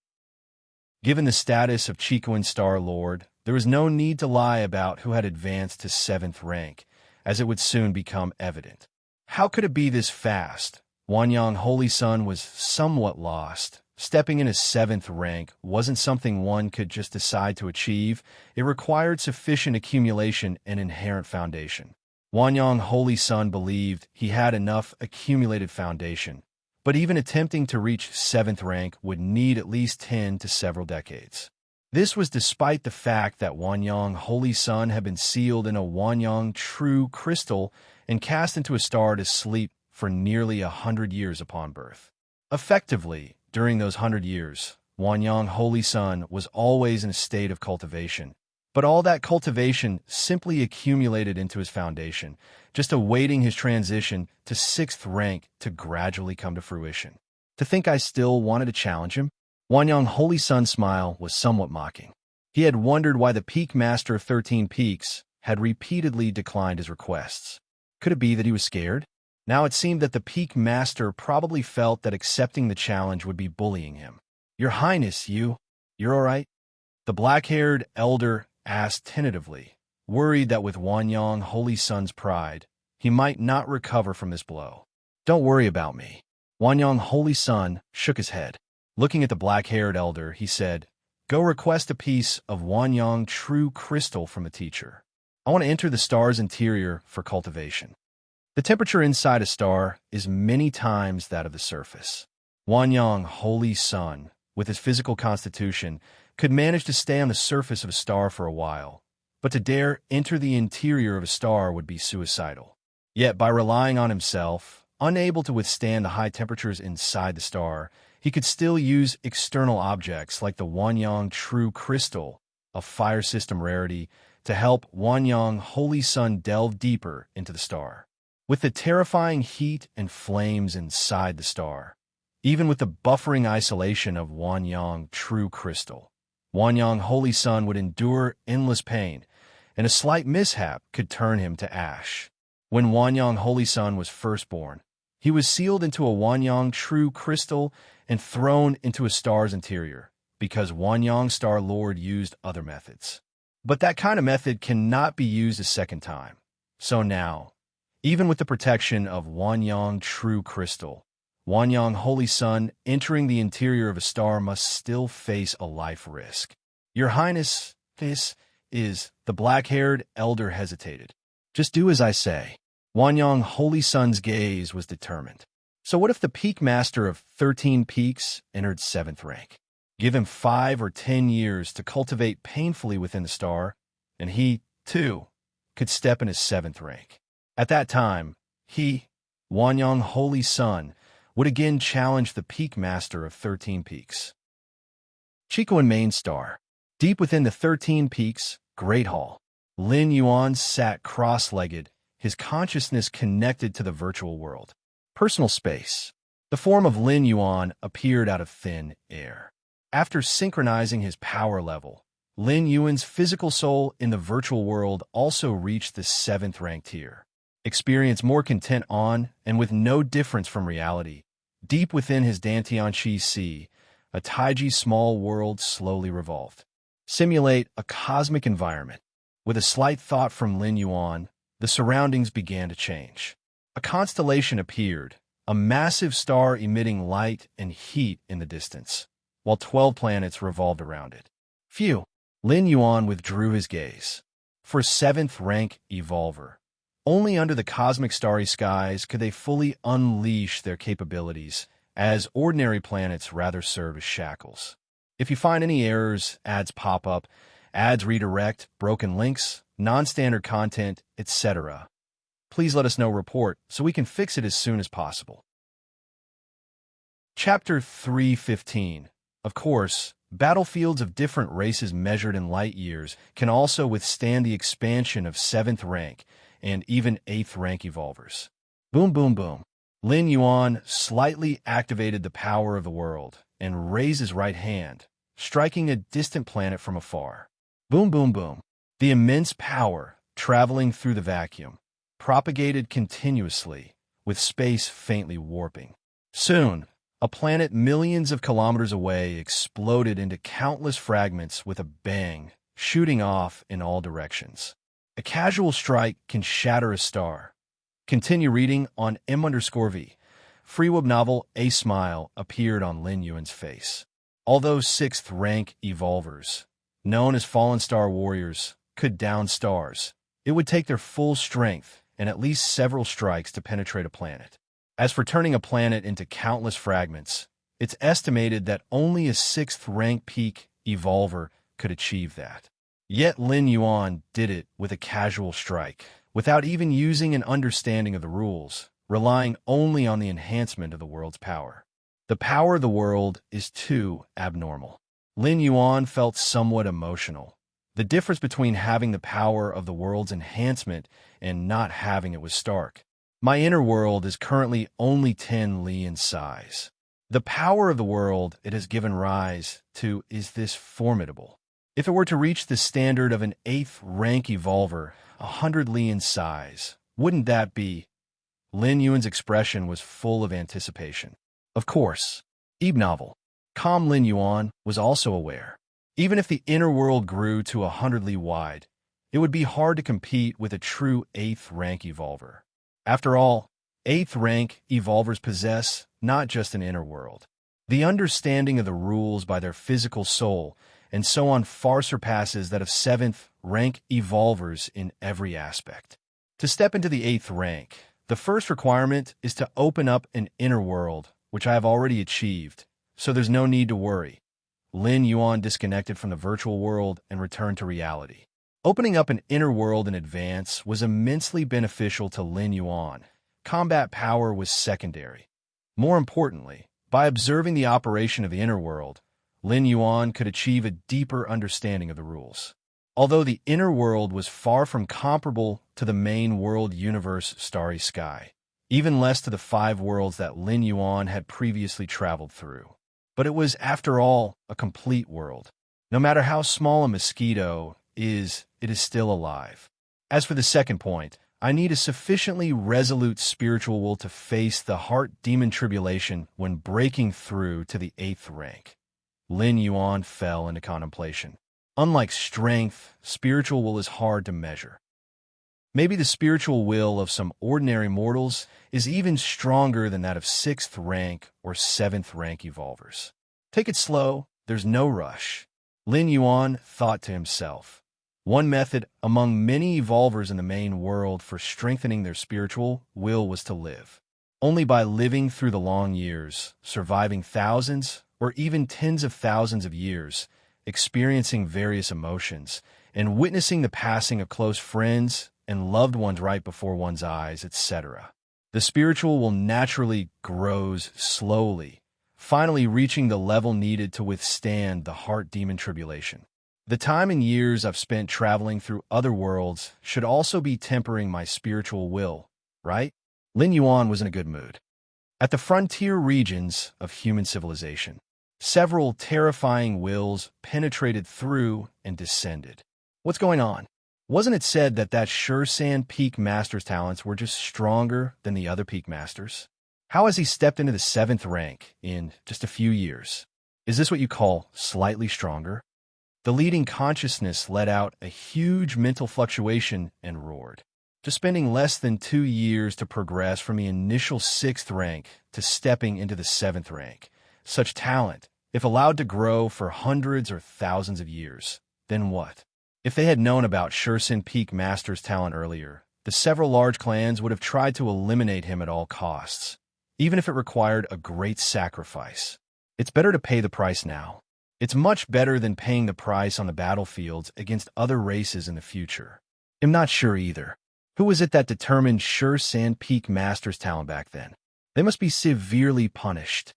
Given the status of Chikuan Star Lord, there was no need to lie about who had advanced to 7th rank, as it would soon become evident. How could it be this fast? Wanyang Holy Son was somewhat lost. Stepping into 7th rank wasn't something one could just decide to achieve. It required sufficient accumulation and inherent foundation. Wanyang Holy Son believed he had enough accumulated foundation, but even attempting to reach 7th rank would need at least 10 to several decades. This was despite the fact that Wanyang Holy Son had been sealed in a Wanyang True Crystal and cast into a star to sleep for nearly 100 years upon birth. Effectively, during those 100 years, Wanyang Holy Sun was always in a state of cultivation, but all that cultivation simply accumulated into his foundation, just awaiting his transition to 6th rank to gradually come to fruition. To think I still wanted to challenge him? Wanyang Holy Sun's smile was somewhat mocking. He had wondered why the Peak Master of 13 Peaks had repeatedly declined his requests. Could it be that he was scared? Now it seemed that the Peak Master probably felt that accepting the challenge would be bullying him. "Your Highness, you're all right?" The black-haired elder asked tentatively, worried that with Wanyang Holy Sun's pride, he might not recover from this blow. "Don't worry about me." Wanyang Holy Sun shook his head. Looking at the black-haired elder, he said, "Go request a piece of Wanyang true crystal from the teacher. I want to enter the star's interior for cultivation." The temperature inside a star is many times that of the surface. Wanyang Holy Sun, with his physical constitution, could manage to stay on the surface of a star for a while, but to dare enter the interior of a star would be suicidal. Yet by relying on himself, unable to withstand the high temperatures inside the star, he could still use external objects like the Wanyang True Crystal, a fire system rarity, to help Wanyang Holy Sun delve deeper into the star. With the terrifying heat and flames inside the star, even with the buffering isolation of Wanyang True Crystal, Wanyang Holy Sun would endure endless pain, and a slight mishap could turn him to ash. When Wanyang Holy Sun was first born, he was sealed into a Wanyang True Crystal and thrown into a star's interior, because Wanyang Star Lord used other methods. But that kind of method cannot be used a second time. So now, even with the protection of Wanyang True Crystal, Wanyang Holy Sun entering the interior of a star must still face a life risk. "Your Highness, this is..." The black-haired elder hesitated. "Just do as I say." Wanyang Holy Sun's gaze was determined. So what if the Peak Master of 13 Peaks entered 7th rank? Give him 5 or 10 years to cultivate painfully within the star, and he, too, could step in his 7th rank. At that time, he, Wanyang Holy Sun, would again challenge the Peak Master of 13 Peaks. Chico and Main Star. Deep within the 13 Peaks Great Hall, Lin Yuan sat cross-legged, his consciousness connected to the virtual world. Personal space. The form of Lin Yuan appeared out of thin air. After synchronizing his power level, Lin Yuan's physical soul in the virtual world also reached the 7th rank tier. Experience more content on and with no difference from reality. Deep within his Dantian Chi Sea, a Taiji small world slowly revolved. Simulate a cosmic environment. With a slight thought from Lin Yuan, the surroundings began to change. A constellation appeared, a massive star emitting light and heat in the distance, while 12 planets revolved around it. Phew! Lin Yuan withdrew his gaze. For 7th rank Evolver, only under the cosmic starry skies could they fully unleash their capabilities, as ordinary planets rather serve as shackles. If you find any errors, ads pop up, ads redirect, broken links, non-standard content, etc., please let us know report so we can fix it as soon as possible. Chapter 315. Of course, battlefields of different races measured in light years can also withstand the expansion of 7th rank and even 8th rank evolvers. Boom, boom, boom. Lin Yuan slightly activated the power of the world and raised his right hand, striking a distant planet from afar. Boom, boom, boom. The immense power, traveling through the vacuum, propagated continuously, with space faintly warping. Soon, a planet millions of kilometers away exploded into countless fragments with a bang, shooting off in all directions. A casual strike can shatter a star. Continue reading on M_V. Free web novel A Smile appeared on Lin Yuan's face. Although 6th rank evolvers, known as Fallen Star Warriors, could down stars, it would take their full strength and at least several strikes to penetrate a planet. As for turning a planet into countless fragments, it's estimated that only a 6th rank peak evolver could achieve that. Yet Lin Yuan did it with a casual strike, without even using an understanding of the rules, relying only on the enhancement of the world's power. The power of the world is too abnormal. Lin Yuan felt somewhat emotional. The difference between having the power of the world's enhancement and not having it was stark. My inner world is currently only 10 li in size. The power of the world it has given rise to is this formidable. If it were to reach the standard of an 8th rank evolver, 100 li in size, wouldn't that be? Lin Yuan's expression was full of anticipation. Of course, novel. Calm Lin Yuan was also aware. Even if the inner world grew to 100 li wide, it would be hard to compete with a true 8th rank evolver. After all, 8th rank evolvers possess not just an inner world. The understanding of the rules by their physical soul and so on far surpasses that of 7th rank evolvers in every aspect. To step into the 8th rank, the first requirement is to open up an inner world, which I have already achieved, so there's no need to worry. Lin Yuan disconnected from the virtual world and returned to reality. Opening up an inner world in advance was immensely beneficial to Lin Yuan. Combat power was secondary. More importantly, by observing the operation of the inner world, Lin Yuan could achieve a deeper understanding of the rules. Although the inner world was far from comparable to the main world universe Starry Sky, even less to the 5 worlds that Lin Yuan had previously traveled through. But it was, after all, a complete world. No matter how small a mosquito is, it is still alive. As for the second point, I need a sufficiently resolute spiritual will to face the heart demon tribulation when breaking through to the 8th rank. Lin Yuan fell into contemplation. Unlike strength, spiritual will is hard to measure. Maybe the spiritual will of some ordinary mortals is even stronger than that of 6th rank or 7th rank evolvers. Take it slow, there's no rush. Lin Yuan thought to himself. One method among many evolvers in the main world for strengthening their spiritual will was to live. Only by living through the long years, surviving thousands or even tens of thousands of years, experiencing various emotions, and witnessing the passing of close friends and loved ones right before one's eyes, etc. The spiritual will naturally grows slowly, finally reaching the level needed to withstand the heart demon tribulation. The time and years I've spent traveling through other worlds should also be tempering my spiritual will, right? Lin Yuan was in a good mood. At the frontier regions of human civilization, several terrifying wills penetrated through and descended. What's going on? Wasn't it said that Shursan Peak Master's talents were just stronger than the other Peak Masters? How has he stepped into the 7th rank in just a few years? Is this what you call slightly stronger? The leading consciousness let out a huge mental fluctuation and roared. Just spending less than 2 years to progress from the initial 6th rank to stepping into the 7th rank. Such talent, if allowed to grow for hundreds or thousands of years, then what? If they had known about Shursan Peak Master's talent earlier, the several large clans would have tried to eliminate him at all costs, even if it required a great sacrifice. It's better to pay the price now. It's much better than paying the price on the battlefields against other races in the future. I'm not sure either. Who was it that determined Shursan Peak Master's talent back then? They must be severely punished.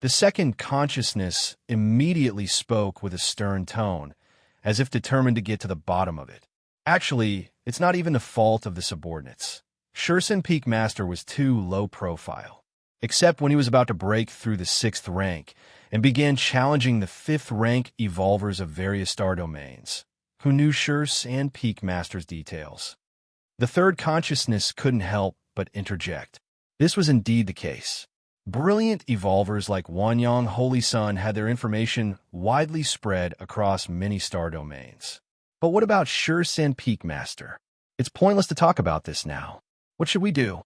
The second consciousness immediately spoke with a stern tone, as if determined to get to the bottom of it. Actually, it's not even the fault of the subordinates. Shursan Peak Master was too low profile, except when he was about to break through the 6th rank and began challenging the 5th rank evolvers of various star domains, who knew Shursan Peak Master's details. The third consciousness couldn't help but interject. This was indeed the case. Brilliant evolvers like Wanyang Holy Sun had their information widely spread across many star domains. But what about Shursan Peak Master? It's pointless to talk about this now. What should we do?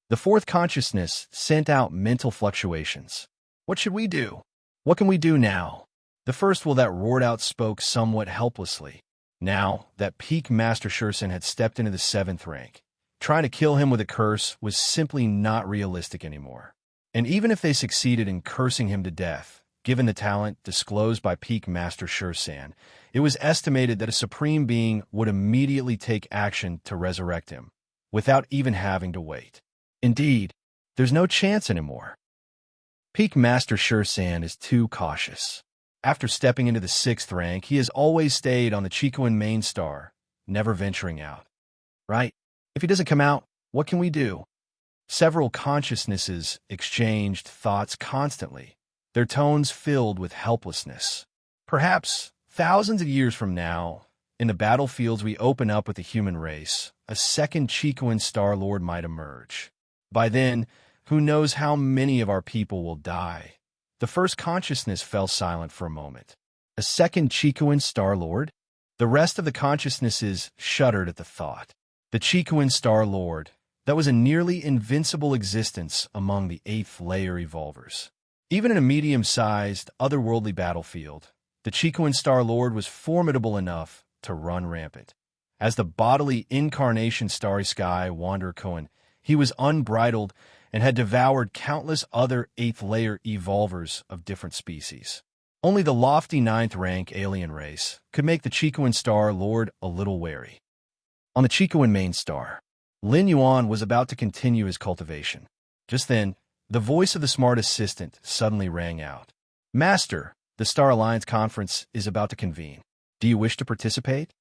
The fourth consciousness sent out mental fluctuations. What should we do? What can we do now? The first will that roared out spoke somewhat helplessly. Now that Peak Master Shursan had stepped into the 7th rank, trying to kill him with a curse was simply not realistic anymore. And even if they succeeded in cursing him to death, given the talent disclosed by Peak Master Shursan, it was estimated that a supreme being would immediately take action to resurrect him, without even having to wait. Indeed, there's no chance anymore. Peak Master Shan is too cautious. After stepping into the 6th rank, he has always stayed on the Chicoan main star, never venturing out. Right? If he doesn't come out, what can we do? Several consciousnesses exchanged thoughts constantly, their tones filled with helplessness. Perhaps, thousands of years from now, in the battlefields we open up with the human race, a second Chicoan Star Lord might emerge. By then, who knows how many of our people will die? The first consciousness fell silent for a moment. A second Chicoan Star Lord? The rest of the consciousnesses shuddered at the thought. The Chicoan Star Lord, that was a nearly invincible existence among the 8th layer evolvers. Even in a medium-sized, otherworldly battlefield, the Chicoan Star Lord was formidable enough to run rampant. As the bodily incarnation Starry Sky Wanderer Cohen, he was unbridled and had devoured countless other 8th layer evolvers of different species. Only the lofty 9th rank alien race could make the Chicoan Star Lord a little wary. On the Chicoan main star, Lin Yuan was about to continue his cultivation. Just then, the voice of the smart assistant suddenly rang out. Master, the Star Alliance Conference is about to convene. Do you wish to participate?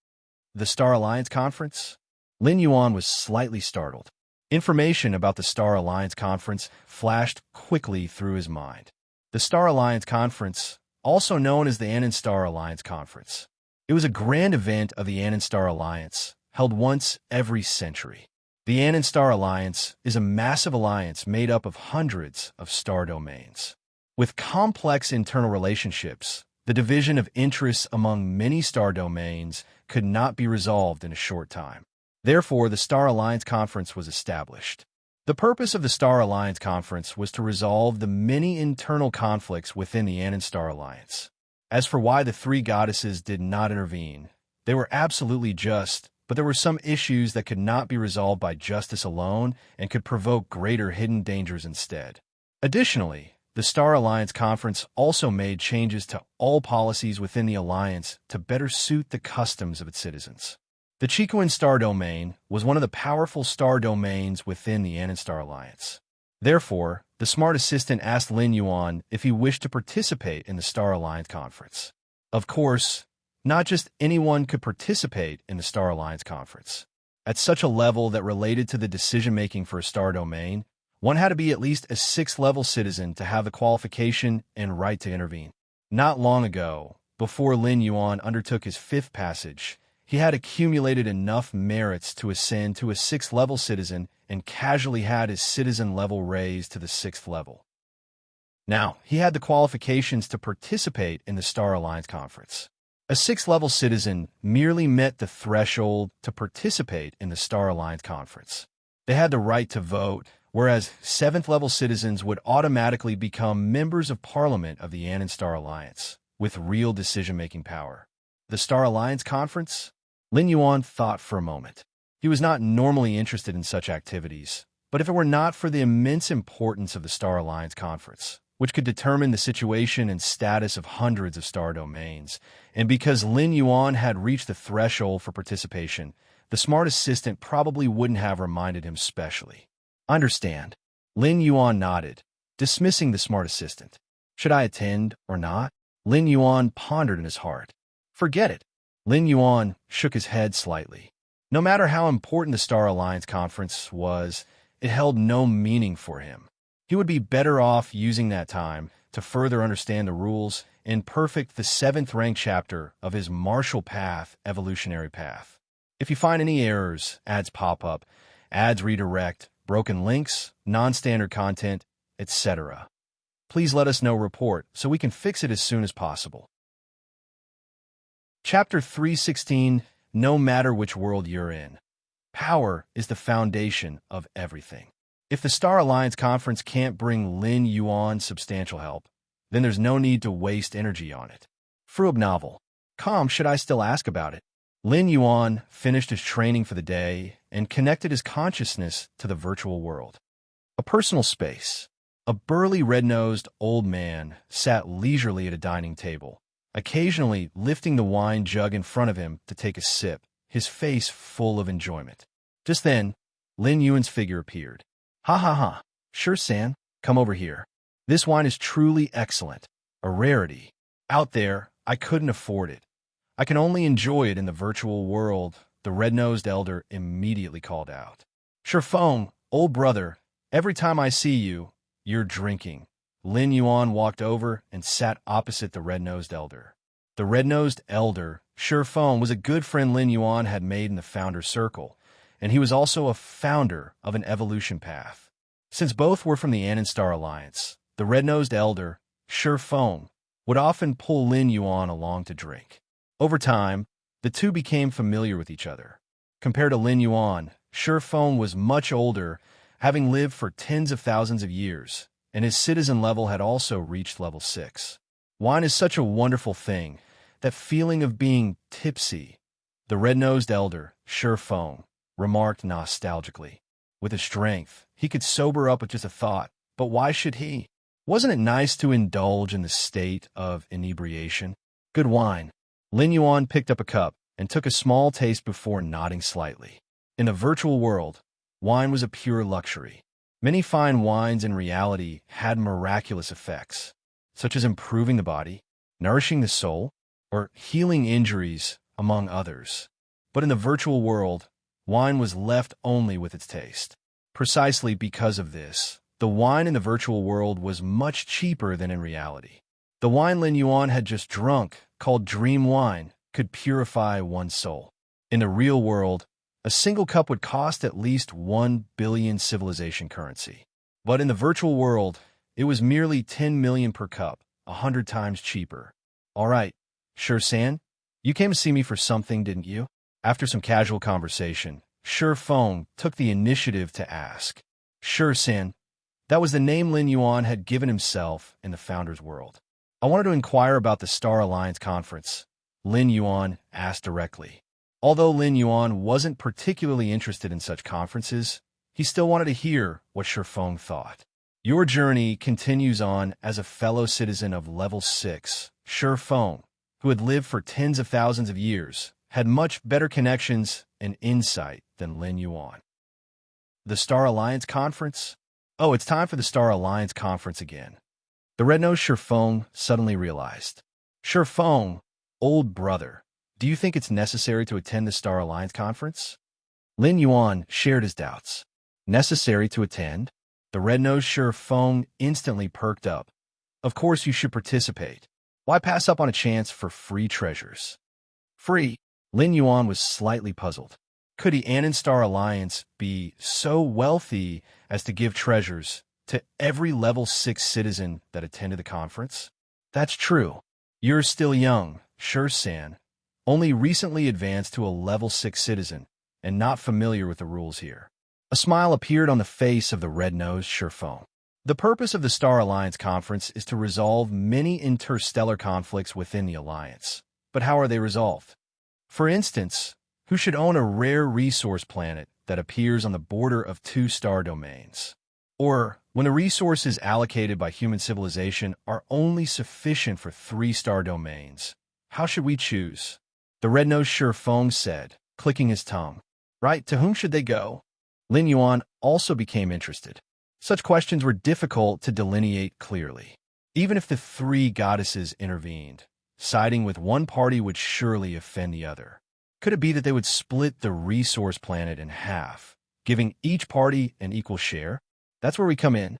The Star Alliance Conference? Lin Yuan was slightly startled. Information about the Star Alliance Conference flashed quickly through his mind. The Star Alliance Conference, also known as the Anon Star Alliance Conference. It was a grand event of the Anon Star Alliance, held once every century. The Anon Star Alliance is a massive alliance made up of hundreds of star domains. With complex internal relationships, the division of interests among many star domains could not be resolved in a short time. Therefore, the Star Alliance Conference was established. The purpose of the Star Alliance Conference was to resolve the many internal conflicts within the Anon Star Alliance. As for why the 3 goddesses did not intervene, they were absolutely just, but there were some issues that could not be resolved by justice alone and could provoke greater hidden dangers instead. Additionally, the Star Alliance Conference also made changes to all policies within the Alliance to better suit the customs of its citizens. The Chicoan Star Domain was one of the powerful star domains within the Anon Star Alliance. Therefore, the smart assistant asked Lin Yuan if he wished to participate in the Star Alliance Conference. Of course, not just anyone could participate in the Star Alliance Conference. At such a level that related to the decision-making for a star domain, one had to be at least a 6th-level citizen to have the qualification and right to intervene. Not long ago, before Lin Yuan undertook his 5th passage, he had accumulated enough merits to ascend to a 6th-level citizen and casually had his citizen level raised to the 6th level. Now, he had the qualifications to participate in the Star Alliance Conference. A 6th-level citizen merely met the threshold to participate in the Star Alliance Conference. They had the right to vote, whereas 7th-level citizens would automatically become members of Parliament of the Anon Star Alliance, with real decision-making power. The Star Alliance Conference? Lin Yuan thought for a moment. He was not normally interested in such activities, but if it were not for the immense importance of the Star Alliance Conference, which could determine the situation and status of hundreds of star domains, and because Lin Yuan had reached the threshold for participation, the smart assistant probably wouldn't have reminded him specially. Understand. Lin Yuan nodded, dismissing the smart assistant. Should I attend or not? Lin Yuan pondered in his heart. Forget it. Lin Yuan shook his head slightly. No matter how important the Star Alliance Conference was, it held no meaning for him. He would be better off using that time to further understand the rules and perfect the 7th-rank chapter of his Martial Path evolutionary path. If you find any errors, ads pop up, ads redirect, broken links, non-standard content, etc., please let us know report so we can fix it as soon as possible. Chapter 316, No matter which world you're in. Power is the foundation of everything. If the Star Alliance Conference can't bring Lin Yuan substantial help, then there's no need to waste energy on it. Frub novel. Should I still ask about it? Lin Yuan finished his training for the day and connected his consciousness to the virtual world. A personal space. A burly red-nosed old man sat leisurely at a dining table, occasionally lifting the wine jug in front of him to take a sip, his face full of enjoyment. Just then, Lin Yuan's figure appeared. Ha ha ha. Sure, San. Come over here. This wine is truly excellent. A rarity. Out there, I couldn't afford it. I can only enjoy it in the virtual world, the red-nosed elder immediately called out. Sherfong, old brother, every time I see you, you're drinking. Lin Yuan walked over and sat opposite the red-nosed elder. The red-nosed elder, Sherfong, was a good friend Lin Yuan had made in the Founder's Circle, and he was also a founder of an evolution path. Since both were from the Anon Star Alliance, the red-nosed elder, Sherfong, would often pull Lin Yuan along to drink. Over time, the two became familiar with each other. Compared to Lin Yuan, Sherfong was much older, having lived for tens of thousands of years, and his citizen level had also reached level 6. Wine is such a wonderful thing, that feeling of being tipsy, the red-nosed elder, Sherfong, remarked nostalgically. With his strength, he could sober up with just a thought, but why should he? Wasn't it nice to indulge in the state of inebriation? Good wine. Lin Yuan picked up a cup and took a small taste before nodding slightly. In the virtual world, wine was a pure luxury. Many fine wines in reality had miraculous effects, such as improving the body, nourishing the soul, or healing injuries, among others. But in the virtual world, wine was left only with its taste. Precisely because of this, the wine in the virtual world was much cheaper than in reality. The wine Lin Yuan had just drunk, called dream wine, could purify one's soul. In the real world, a single cup would cost at least 1 billion civilization currency. But in the virtual world, it was merely 10 million per cup, 100 times cheaper. All right, Sure San, you came to see me for something, didn't you? After some casual conversation, Sherfong took the initiative to ask. Sure San, that was the name Lin Yuan had given himself in the Founder's world. I wanted to inquire about the Star Alliance conference, Lin Yuan asked directly. Although Lin Yuan wasn't particularly interested in such conferences, he still wanted to hear what Sherfong thought. Your journey continues on as a fellow citizen of level 6, Sherfong, who had lived for tens of thousands of years, had much better connections and insight than Lin Yuan. The Star Alliance conference? Oh, it's time for the Star Alliance conference again. The red-nosed Sherfong suddenly realized. Sherfong, old brother, do you think it's necessary to attend the Star Alliance conference? Lin Yuan shared his doubts. Necessary to attend? The red-nosed Sherfong instantly perked up. Of course you should participate. Why pass up on a chance for free treasures? Free? Lin Yuan was slightly puzzled. Could the Anon Star Alliance be so wealthy as to give treasures to every level 6 citizen that attended the conference? That's true. You're still young, Sure San, only recently advanced to a level 6 citizen, and not familiar with the rules here. A smile appeared on the face of the red-nosed Sherfong. The purpose of the Star Alliance conference is to resolve many interstellar conflicts within the Alliance. But how are they resolved? For instance, who should own a rare resource planet that appears on the border of 2 star domains? Or, when the resources allocated by human civilization are only sufficient for 3-star domains, how should we choose? The red-nosed Sherfong said, clicking his tongue. Right, to whom should they go? Lin Yuan also became interested. Such questions were difficult to delineate clearly. Even if the 3 goddesses intervened, siding with one party would surely offend the other. Could it be that they would split the resource planet in half, giving each party an equal share? That's where we come in.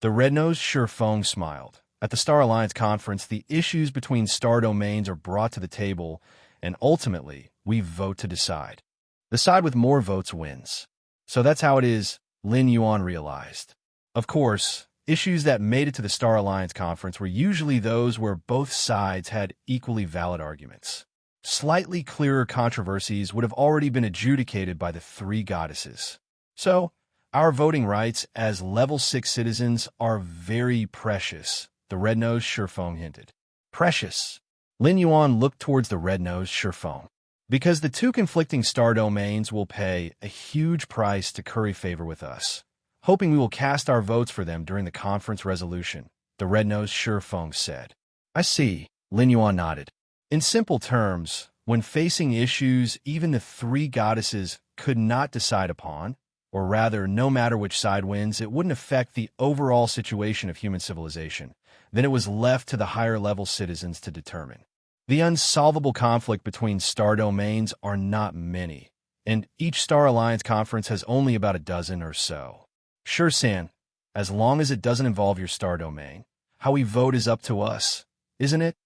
The red-nosed Sherfong smiled. At the Star Alliance conference, the issues between star domains are brought to the table, and ultimately, we vote to decide. The side with more votes wins. So that's how it is, Lin Yuan realized. Of course, issues that made it to the Star Alliance conference were usually those where both sides had equally valid arguments. Slightly clearer controversies would have already been adjudicated by the 3 goddesses. So, our voting rights as level 6 citizens are very precious, the red-nosed Sherfong hinted. Precious. Lin Yuan looked towards the red-nosed Sherfong. Because the 2 conflicting star domains will pay a huge price to curry favor with us, hoping we will cast our votes for them during the conference resolution, the red-nosed Sherfong said. I see, Lin Yuan nodded. In simple terms, when facing issues even the 3 goddesses could not decide upon, or rather, no matter which side wins, it wouldn't affect the overall situation of human civilization. Then it was left to the higher-level citizens to determine. The unsolvable conflict between star domains are not many, and each Star Alliance conference has only about a dozen or so. Sure, San, as long as it doesn't involve your star domain, how we vote is up to us, isn't it?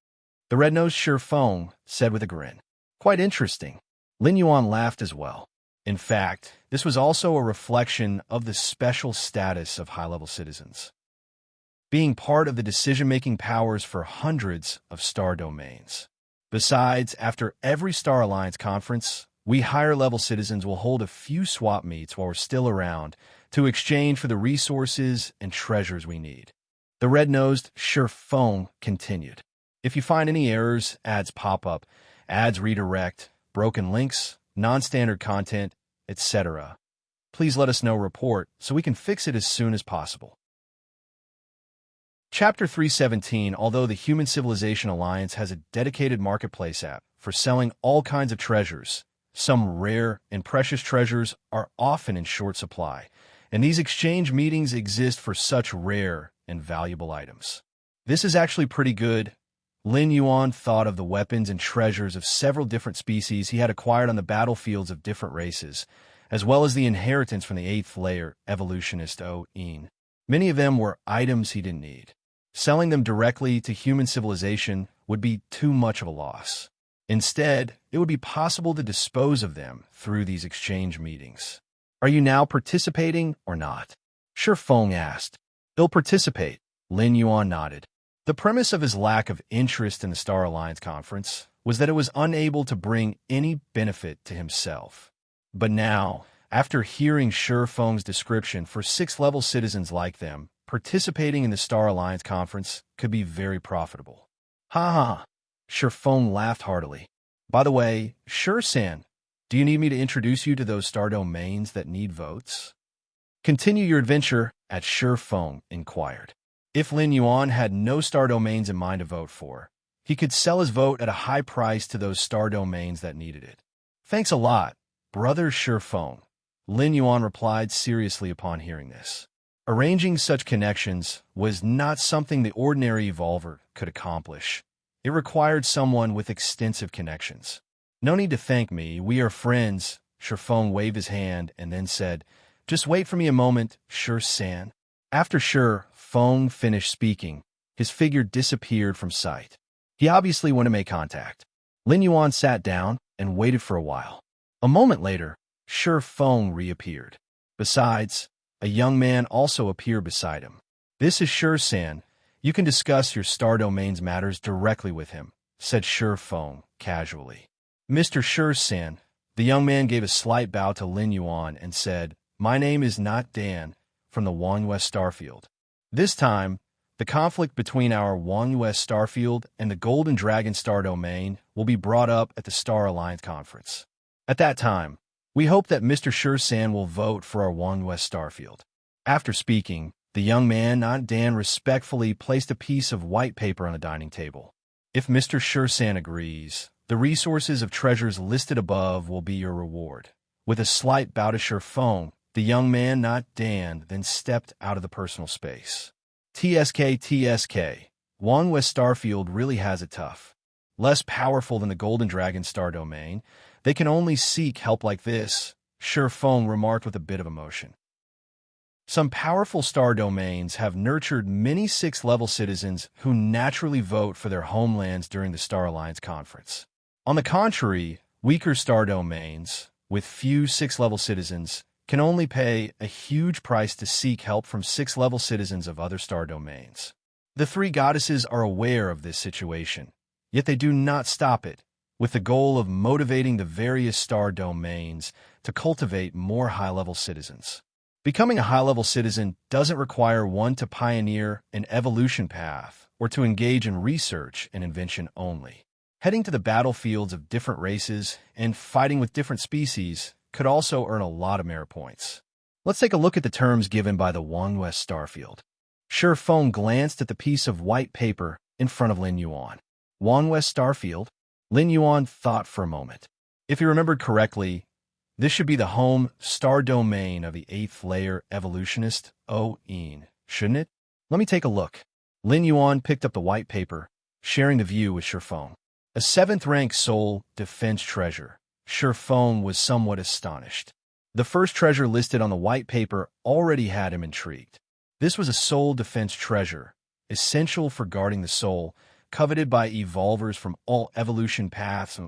The red-nosed Sure Feng said with a grin. Quite interesting. Lin Yuan laughed as well. In fact, this was also a reflection of the special status of high-level citizens, being part of the decision-making powers for hundreds of star domains. Besides, after every Star Alliance conference, we higher-level citizens will hold a few swap meets while we're still around to exchange for the resources and treasures we need. The red-nosed Sure Feng continued. If you find any errors, ads pop up, ads redirect, broken links, non-standard content, etc., please let us know report so we can fix it as soon as possible. Chapter 317. Although the Human Civilization Alliance has a dedicated marketplace app for selling all kinds of treasures, some rare and precious treasures are often in short supply, and these exchange meetings exist for such rare and valuable items. This is actually pretty good. Lin Yuan thought of the weapons and treasures of several different species he had acquired on the battlefields of different races, as well as the inheritance from the 8th layer evolutionist O-In. Many of them were items he didn't need. Selling them directly to human civilization would be too much of a loss. Instead, it would be possible to dispose of them through these exchange meetings. Are you now participating or not? Sure Feng asked. He'll participate. Lin Yuan nodded. The premise of his lack of interest in the Star Alliance conference was that it was unable to bring any benefit to himself. But now, after hearing Sure Feng's description for 6th-level citizens like them, participating in the Star Alliance conference could be very profitable. Ha ha! Sure Feng laughed heartily. By the way, Sure-san, do you need me to introduce you to those star domains that need votes? Continue your adventure, at Sure Feng inquired. If Lin Yuan had no star domains in mind to vote for, he could sell his vote at a high price to those star domains that needed it. Thanks a lot, brother Sure Feng, Lin Yuan replied seriously upon hearing this. Arranging such connections was not something the ordinary evolver could accomplish. It required someone with extensive connections. No need to thank me, we are friends. Sure Feng waved his hand and then said, just wait for me a moment, Sure-san. After Sure Feng finished speaking, his figure disappeared from sight. He obviously wanted to make contact. Lin Yuan sat down and waited for a while. A moment later, Sure Feng reappeared. Besides, a young man also appeared beside him. This is Sure-san. You can discuss your star domain's matters directly with him, said Sure Feng casually. Mr. Sure-san, the young man gave a slight bow to Lin Yuan and said, my name is not Dan, from the West Starfield. This time, the conflict between our West Starfield and the Golden Dragon Star Domain will be brought up at the Star Alliance Conference. At that time, we hope that Mr. Sure-san will vote for our West Starfield. After speaking, the young man, not Dan, respectfully placed a piece of white paper on the dining table. If Mr. Sure-san agrees, the resources of treasures listed above will be your reward. With a slight bow to Sure Feng, the young man, not Dan, then stepped out of the personal space. TSK, West Starfield really has it tough. Less powerful than the Golden Dragon Star Domain, they can only seek help like this, Sure Feng remarked with a bit of emotion. Some powerful star domains have nurtured many 6th-level citizens who naturally vote for their homelands during the Star Alliance Conference. On the contrary, weaker star domains, with few 6th-level citizens, can only pay a huge price to seek help from 6th-level citizens of other star domains. The 3 goddesses are aware of this situation, yet they do not stop it, with the goal of motivating the various star domains to cultivate more high-level citizens. Becoming a high-level citizen doesn't require one to pioneer an evolution path or to engage in research and invention only. Heading to the battlefields of different races and fighting with different species could also earn a lot of merit points. Let's take a look at the terms given by the West Starfield. Sure Feng glanced at the piece of white paper in front of Lin Yuan. West Starfield? Lin Yuan thought for a moment. If he remembered correctly, This should be the home star domain of the 8th layer evolutionist O-Een, shouldn't it? Let me take a look. Lin Yuan picked up the white paper, sharing the view with Shifeng. A 7th rank soul defense treasure. Shifeng was somewhat astonished. The first treasure listed on the white paper already had him intrigued. This was a soul defense treasure, essential for guarding the soul, coveted by evolvers from all evolution paths.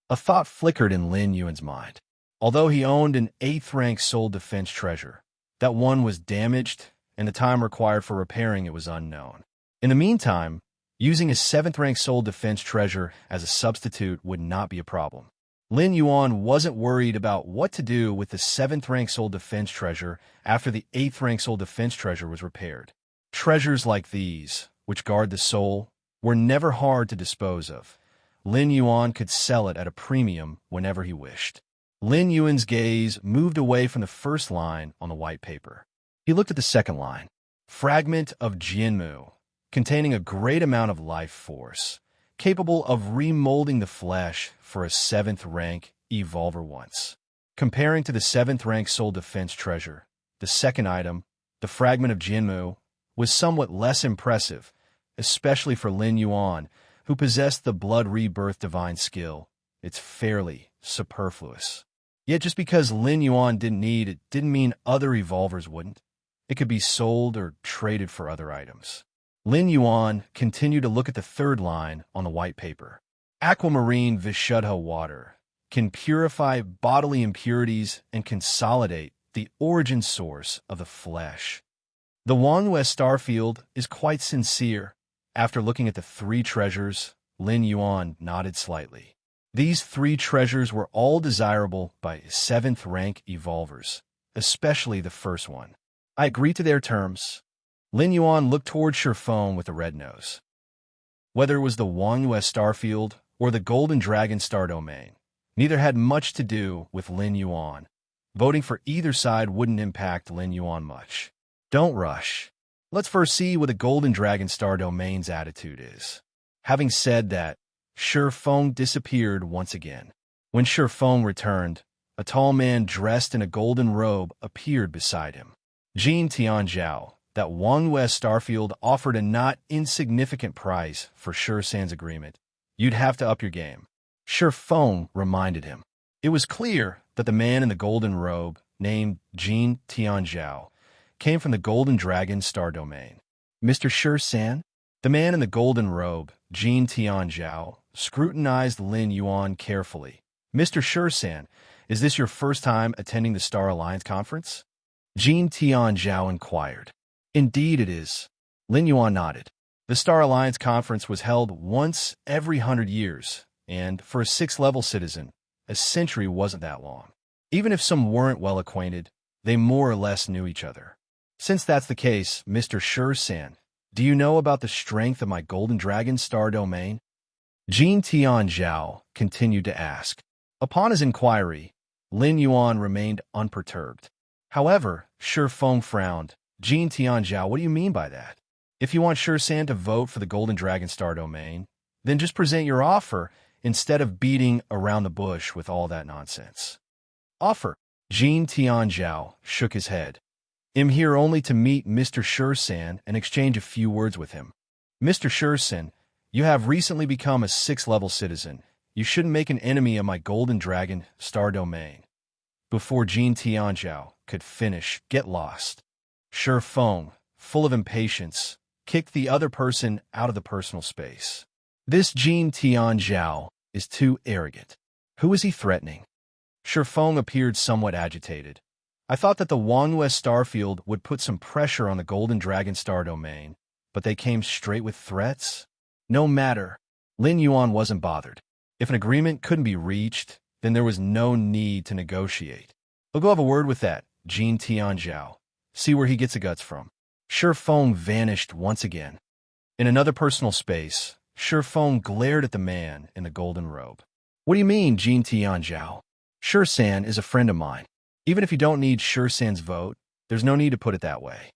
A thought flickered in Lin Yuan's mind. Although he owned an 8th rank soul defense treasure, that one was damaged, and the time required for repairing it was unknown. In the meantime, using a 7th rank soul defense treasure as a substitute would not be a problem. Lin Yuan wasn't worried about what to do with the 7th rank soul defense treasure after the 8th rank soul defense treasure was repaired. Treasures like these, which guard the soul, were never hard to dispose of. Lin Yuan could sell it at a premium whenever he wished. Lin Yuan's gaze moved away from the first line on the white paper. He looked at the second line. Fragment of Jianmu, containing a great amount of life force, capable of remolding the flesh for a 7th rank evolver once. Comparing to the 7th rank soul defense treasure, the second item, the fragment of Jianmu, was somewhat less impressive, especially for Lin Yuan, who possessed the blood rebirth divine skill. It's fairly superfluous. Yet just because Lin Yuan didn't need it didn't mean other evolvers wouldn't. It could be sold or traded for other items. Lin Yuan continued to look at the third line on the white paper. Aquamarine Vishuddha water can purify bodily impurities and consolidate the origin source of the flesh. The Wanhue Starfield is quite sincere. After looking at the 3 treasures, Lin Yuan nodded slightly. These 3 treasures were all desirable by 7th rank evolvers, especially the first one. I agree to their terms. Lin Yuan looked toward Shifeng with a red nose. Whether it was the Wanhue Starfield or the Golden Dragon Star Domain, neither had much to do with Lin Yuan. Voting for either side wouldn't impact Lin Yuan much. Don't rush. Let's first see what the Golden Dragon Star Domain's attitude is. Having said that, Shifeng disappeared once again. When Shifeng returned, a tall man dressed in a golden robe appeared beside him. Jin Tianzhao, that Wanhue Starfield offered a not insignificant price for Shirsan's agreement. You'd have to up your game. Shifeng reminded him. It was clear that the man in the golden robe, named Jin Tianzhao, came from the Golden Dragon Star Domain. Mr. Shirsan? The man in the golden robe, Jin Tianzhao, scrutinized Lin Yuan carefully. Mr. Shirsan, is this your first time attending the Star Alliance conference? Jin Tianzhao inquired. Indeed it is. Lin Yuan nodded. The Star Alliance conference was held once every 100 years, and for a 6th-level citizen, a century wasn't that long. Even if some weren't well acquainted, they more or less knew each other. Since that's the case, Mr. Shirsan, do you know about the strength of my Golden Dragon Star Domain? Jin Tianzhao continued to ask. Upon his inquiry, Lin Yuan remained unperturbed. However, Shifeng frowned. Jin Tianzhao, what do you mean by that? If you want Shirsan to vote for the Golden Dragon Star Domain, then just present your offer instead of beating around the bush with all that nonsense. Offer. Jin Tianzhao shook his head. I'm here only to meet Mr. Shirsan and exchange a few words with him. Mr. Shirsan, you have recently become a 6th-level citizen. You shouldn't make an enemy of my Golden Dragon Star Domain. Before Jin Tianzhao could finish, get lost. Shifeng, full of impatience, kicked the other person out of the personal space. This Jin Tianzhao is too arrogant. Who is he threatening? Shifeng appeared somewhat agitated. I thought that the Wanhue Starfield would put some pressure on the Golden Dragon Star Domain, but they came straight with threats? No matter. Lin Yuan wasn't bothered. If an agreement couldn't be reached, then there was no need to negotiate. I'll go have a word with that, Jin Tianzhao. See where he gets the guts from. Shifeng vanished once again. In another personal space, Shifeng glared at the man in the golden robe. What do you mean, Jin Tianzhao? Shirsan is a friend of mine. Even if you don't need Shirsan's vote, there's no need to put it that way.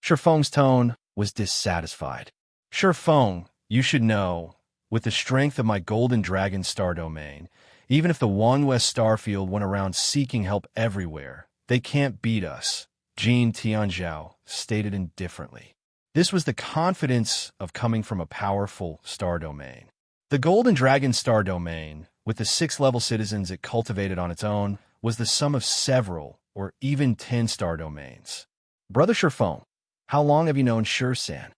Shifeng's tone was dissatisfied. Shifeng, you should know, with the strength of my Golden Dragon Star Domain, Even if the One West Starfield went around seeking help everywhere, they can't beat us, Jin Tianzhao stated indifferently. This was the confidence of coming from a powerful star domain. The Golden Dragon star domain, with the 6-level citizens it cultivated on its own, was the sum of several, or even 10 star domains. Brother Shifeng, how long have you known San?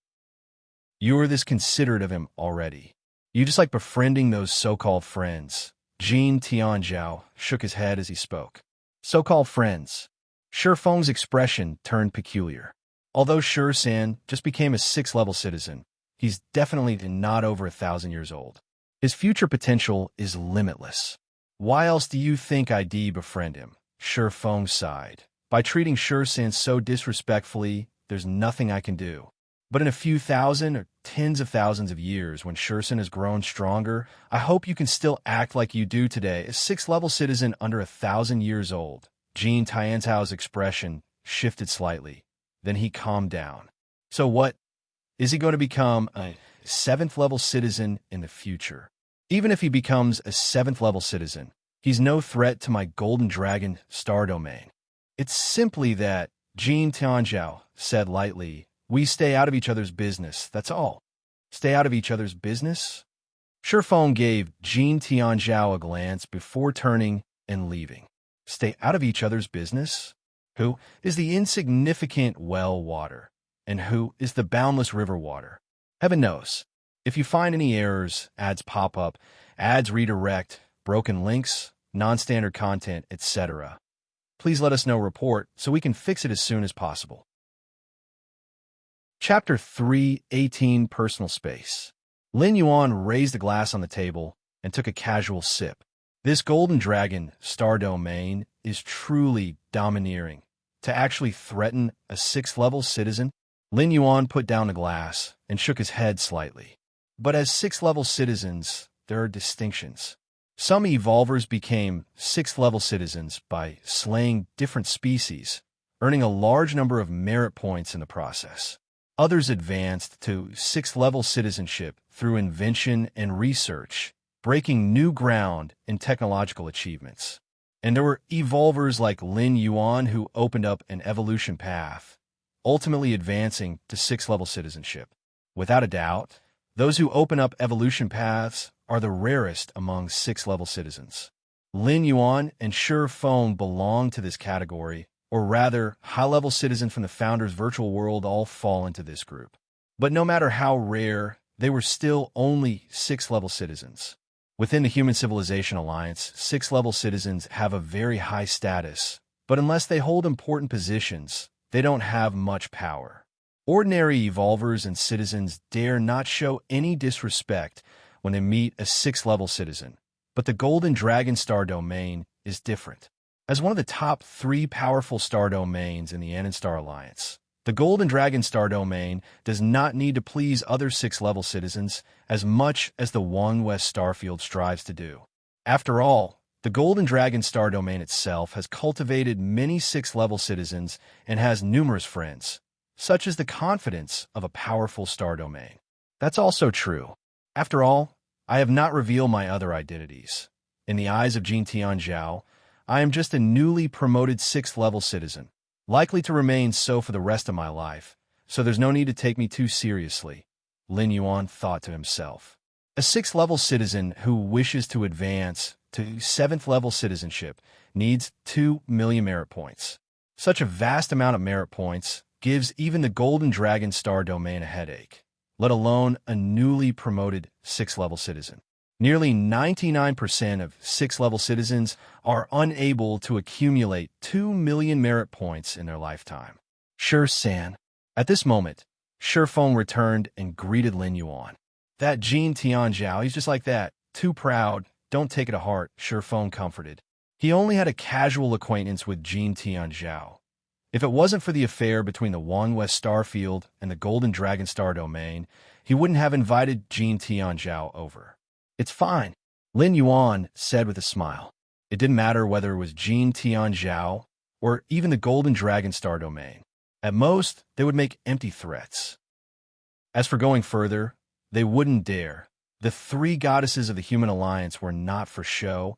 You are this considerate of him already. You just like befriending those so-called friends. Jin Tianzhao shook his head as he spoke. So-called friends. Shifeng's expression turned peculiar. Although San just became a 6-level citizen, he's definitely not over 1,000 years old. His future potential is limitless. Why else do you think I'd befriend him? Shifeng sighed. By treating San so disrespectfully, there's nothing I can do. But in a few thousand or tens of thousands of years, when San has grown stronger, I hope you can still act like you do today, a 6-level citizen under 1,000 years old. Jin Tianzhao's expression shifted slightly. Then he calmed down. So what? Is he going to become a 7th-level citizen in the future? Even if he becomes a 7th-level citizen, he's no threat to my Golden Dragon star domain. It's simply that, Jin Tianzhao said lightly, we stay out of each other's business, that's all. Stay out of each other's business? Shifeng gave Jin Tianzhao a glance before turning and leaving. Stay out of each other's business? Who is the insignificant well water? And who is the boundless river water? Heaven knows. If you find any errors, ads pop up, ads redirect, broken links, non-standard content, etc., please let us know report so we can fix it as soon as possible. Chapter 3:18 Personal Space. Lin Yuan raised a glass on the table and took a casual sip. This Golden Dragon star domain is truly domineering. To actually threaten a 6th-level citizen? Lin Yuan put down the glass and shook his head slightly. But as 6th-level citizens, there are distinctions. Some evolvers became 6th-level citizens by slaying different species, earning a large number of merit points in the process. Others advanced to 6th-level citizenship through invention and research, breaking new ground in technological achievements. And there were evolvers like Lin Yuan who opened up an evolution path, ultimately advancing to 6th-level citizenship. Without a doubt, those who open up evolution paths are the rarest among 6th-level citizens. Lin Yuan and Shifeng belong to this category, or rather, high-level citizens from the Founder's virtual world all fall into this group. But no matter how rare, they were still only 6th-level citizens. Within the Human Civilization Alliance, 6th-level citizens have a very high status, but unless they hold important positions, they don't have much power. Ordinary evolvers and citizens dare not show any disrespect when they meet a 6th-level citizen, but the Golden Dragon star domain is different. As one of the top 3 powerful star domains in the Anon Star Alliance, the Golden Dragon star domain does not need to please other 6th-level citizens as much as the One West Starfield strives to do. After all, the Golden Dragon star domain itself has cultivated many 6th-level citizens and has numerous friends, such as the confidence of a powerful star domain. That's also true. After all, I have not revealed my other identities. In the eyes of Jin Tianzhao, I am just a newly promoted 6th-level citizen, likely to remain so for the rest of my life, so there's no need to take me too seriously, Lin Yuan thought to himself. A 6th-level citizen who wishes to advance to 7th-level citizenship needs 2 million merit points. Such a vast amount of merit points gives even the Golden Dragon star domain a headache, let alone a newly promoted 6th-level citizen. Nearly 99% of 6th-level citizens are unable to accumulate 2 million merit points in their lifetime. San. At this moment, Shifeng returned and greeted Lin Yuan. That Jin Tianzhao, he's just like that. Too proud. Don't take it to heart, Shifeng comforted. He only had a casual acquaintance with Jin Tianzhao. If it wasn't for the affair between the One West Starfield and the Golden Dragon star domain, he wouldn't have invited Jin Tianzhao over. It's fine, Lin Yuan said with a smile. It didn't matter whether it was Jin Tianzhao or even the Golden Dragon star domain. At most, they would make empty threats. As for going further, they wouldn't dare. The 3 goddesses of the Human Alliance were not for show.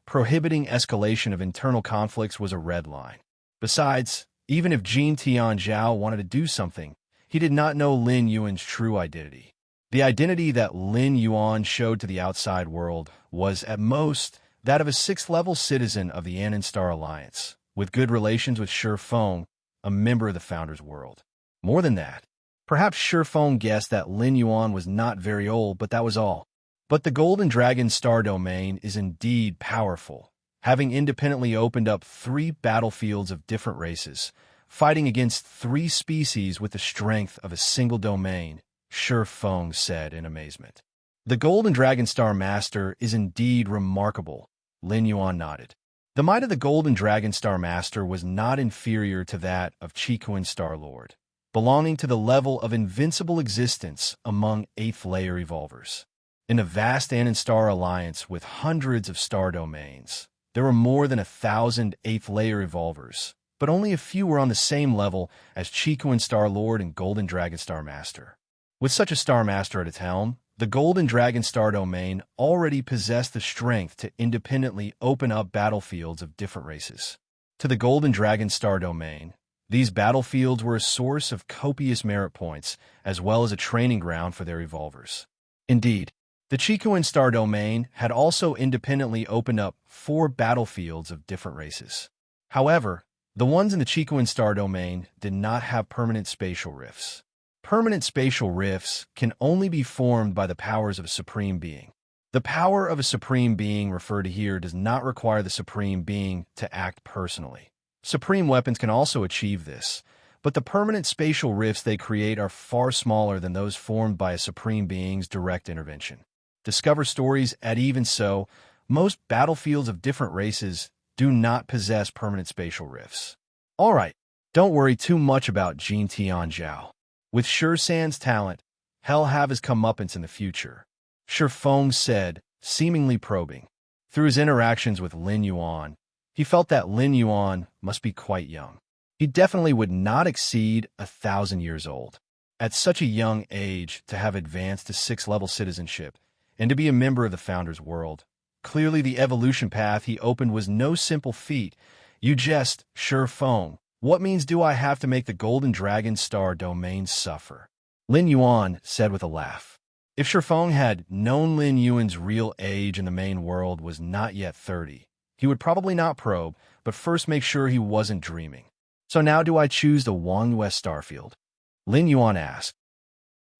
prohibiting escalation of internal conflicts was a red line. Besides, even if Jin Tianzhao wanted to do something, he did not know Lin Yuan's true identity. The identity that Lin Yuan showed to the outside world was, at most, that of a sixth-level citizen of the Anan Star Alliance, with good relations with Shi Feng, a member of the Founders' World. More than that, perhaps Shi Feng guessed that Lin Yuan was not very old, but that was all. But the Golden Dragon Star Domain is indeed powerful, having independently opened up 3 battlefields of different races, fighting against 3 species with the strength of a single domain, Shi Feng said in amazement. The Golden Dragon Star Master is indeed remarkable, Lin Yuan nodded. The might of the Golden Dragon Star Master was not inferior to that of Qikuan Star Lord, belonging to the level of invincible existence among 8th-layer evolvers. In a vast Anan Star Alliance with hundreds of star domains, there were more than 1,000 8th-layer evolvers, but only a few were on the same level as Qikuan Star Lord and Golden Dragon Star Master. With such a Star Master at its helm, the Golden Dragon Star Domain already possessed the strength to independently open up battlefields of different races. To the Golden Dragon Star Domain, these battlefields were a source of copious merit points, as well as a training ground for their evolvers. Indeed, the Qikuan Star Domain had also independently opened up 4 battlefields of different races. However, the ones in the Qikuan Star Domain did not have permanent spatial rifts. Permanent spatial rifts can only be formed by the powers of a Supreme Being. The power of a Supreme Being referred to here does not require the Supreme Being to act personally. Supreme weapons can also achieve this, but the permanent spatial rifts they create are far smaller than those formed by a Supreme Being's direct intervention. Discover stories at even so, most battlefields of different races do not possess permanent spatial rifts. Alright, don't worry too much about Jin Tianzhao. With Shi San's talent, he'll have his comeuppance in the future, Shi Feng said, seemingly probing. Through his interactions with Lin Yuan, he felt that Lin Yuan must be quite young. He definitely would not exceed 1,000 years old. At such a young age, to have advanced to 6th-level citizenship, and to be a member of the Founders' World. Clearly the evolution path he opened was no simple feat. You jest, Shi Feng. What means do I have to make the Golden Dragon Star Domain suffer? Lin Yuan said with a laugh. If Shi Feng had known Lin Yuan's real age in the main world was not yet 30, he would probably not probe, but first make sure he wasn't dreaming. So now do I choose the West Starfield? Lin Yuan asked.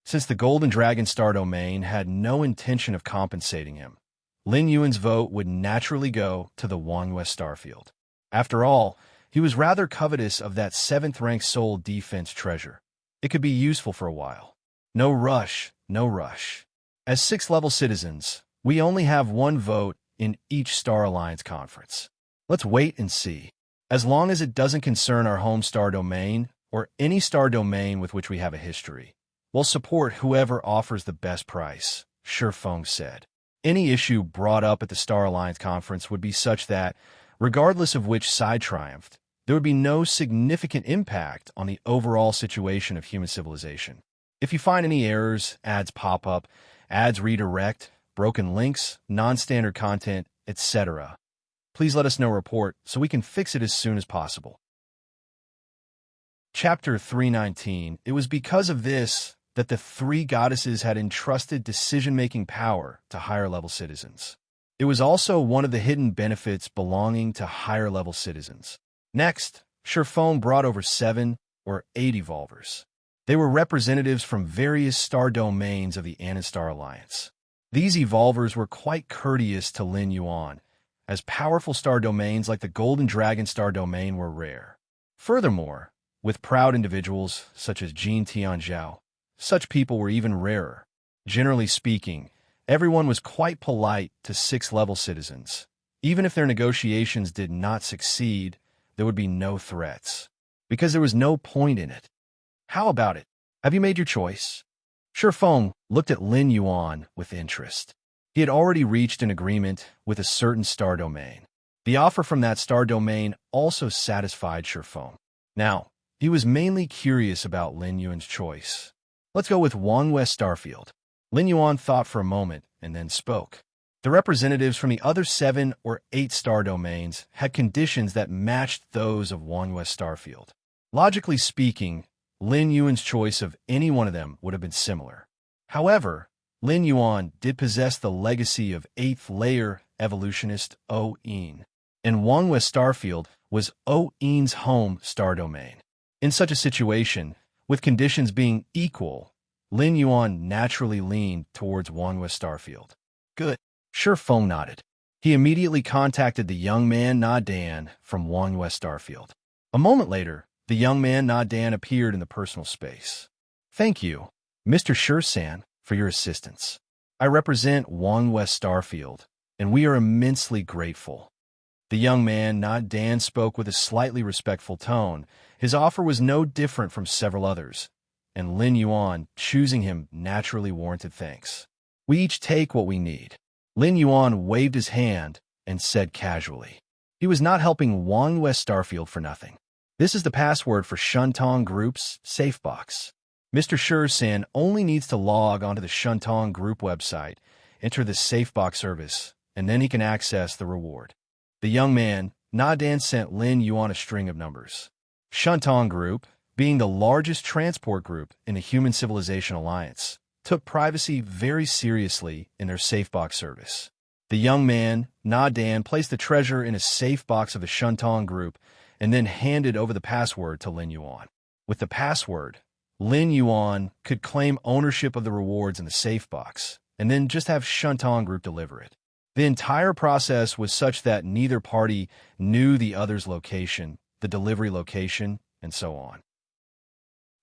Since the Golden Dragon Star Domain had no intention of compensating him, Lin Yuan's vote would naturally go to the West Starfield. After all, he was rather covetous of that 7th-ranked soul defense treasure. It could be useful for a while. No rush, no rush. As 6th-level citizens, we only have 1 vote in each Star Alliance conference. Let's wait and see. As long as it doesn't concern our home star domain or any star domain with which we have a history, we'll support whoever offers the best price, Shi Feng said. Any issue brought up at the Star Alliance conference would be such that, regardless of which side triumphed, there would be no significant impact on the overall situation of human civilization. If you find any errors, ads pop up, ads redirect, broken links, non-standard content, etc., please let us know report so we can fix it as soon as possible. Chapter 319. It was because of this that the 3 goddesses had entrusted decision-making power to higher-level citizens. It was also one of the hidden benefits belonging to higher-level citizens. Next, Shi Feng brought over 7 or 8 evolvers. They were representatives from various star domains of the Anan Star Alliance. These evolvers were quite courteous to Lin Yuan, as powerful star domains like the Golden Dragon Star Domain were rare. Furthermore, with proud individuals such as Jin Tianzhao, such people were even rarer. Generally speaking, everyone was quite polite to 6th-level citizens. Even if their negotiations did not succeed, there would be no threats, because there was no point in it. How about it? Have you made your choice? Shi Feng looked at Lin Yuan with interest. He had already reached an agreement with a certain star domain. The offer from that star domain also satisfied Shi Feng. Now, he was mainly curious about Lin Yuan's choice. Let's go with West Starfield. Lin Yuan thought for a moment and then spoke. The representatives from the other 7 or 8 star domains had conditions that matched those of OneWest Starfield. Logically speaking, Lin Yuan's choice of any one of them would have been similar. However, Lin Yuan did possess the legacy of 8th layer evolutionist O-Yin, and OneWest Starfield was O-Yin's home star domain. In such a situation, with conditions being equal, Lin Yuan naturally leaned towards OneWest Starfield. Good. Sure Feng nodded. He immediately contacted the young man Na Dan from OneWest Starfield. A moment later, the young man Na Dan appeared in the personal space. Thank you, Mr. Shursan, for your assistance. I represent OneWest Starfield, and we are immensely grateful. The young man Na Dan spoke with a slightly respectful tone. His offer was no different from several others, and Lin Yuan, choosing him, naturally warranted thanks. We each take what we need. Lin Yuan waved his hand and said casually. He was not helping OneWest Starfield for nothing. This is the password for Shuntong Group's SafeBox. Mr. Shursan only needs to log onto the Shuntong Group website, enter the SafeBox service, and then he can access the reward. The young man, Na Dan, sent Lin Yuan a string of numbers. Shuntong Group, being the largest transport group in the Human Civilization Alliance, took privacy very seriously in their SafeBox service. The young man, Na Dan, placed the treasure in a SafeBox of the Shuntong Group and then handed over the password to Lin Yuan. With the password, Lin Yuan could claim ownership of the rewards in the SafeBox and then just have Shuntong Group deliver it. The entire process was such that neither party knew the other's location, the delivery location, and so on.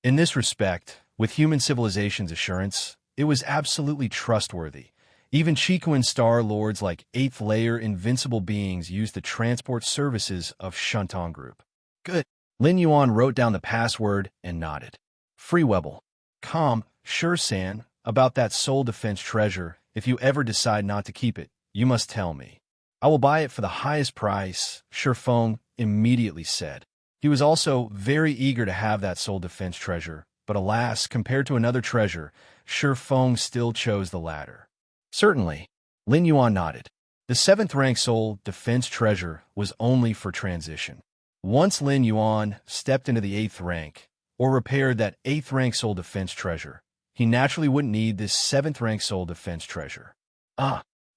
In this respect, with Human Civilization's assurance, it was absolutely trustworthy. Even Chiquan Star Lords like 8th layer invincible beings used the transport services of Shuntong Group. Good. Lin Yuan wrote down the password and nodded. Freewebble. Shursan, about that soul defense treasure, if you ever decide not to keep it, you must tell me. I will buy it for the highest price, Shurfeng immediately said. He was also very eager to have that soul defense treasure, but alas, compared to another treasure, Shurfeng still chose the latter. Certainly, Lin Yuan nodded. The 7th rank soul defense treasure was only for transition. Once Lin Yuan stepped into the 8th rank, or repaired that 8th rank soul defense treasure, he naturally wouldn't need this 7th rank soul defense treasure.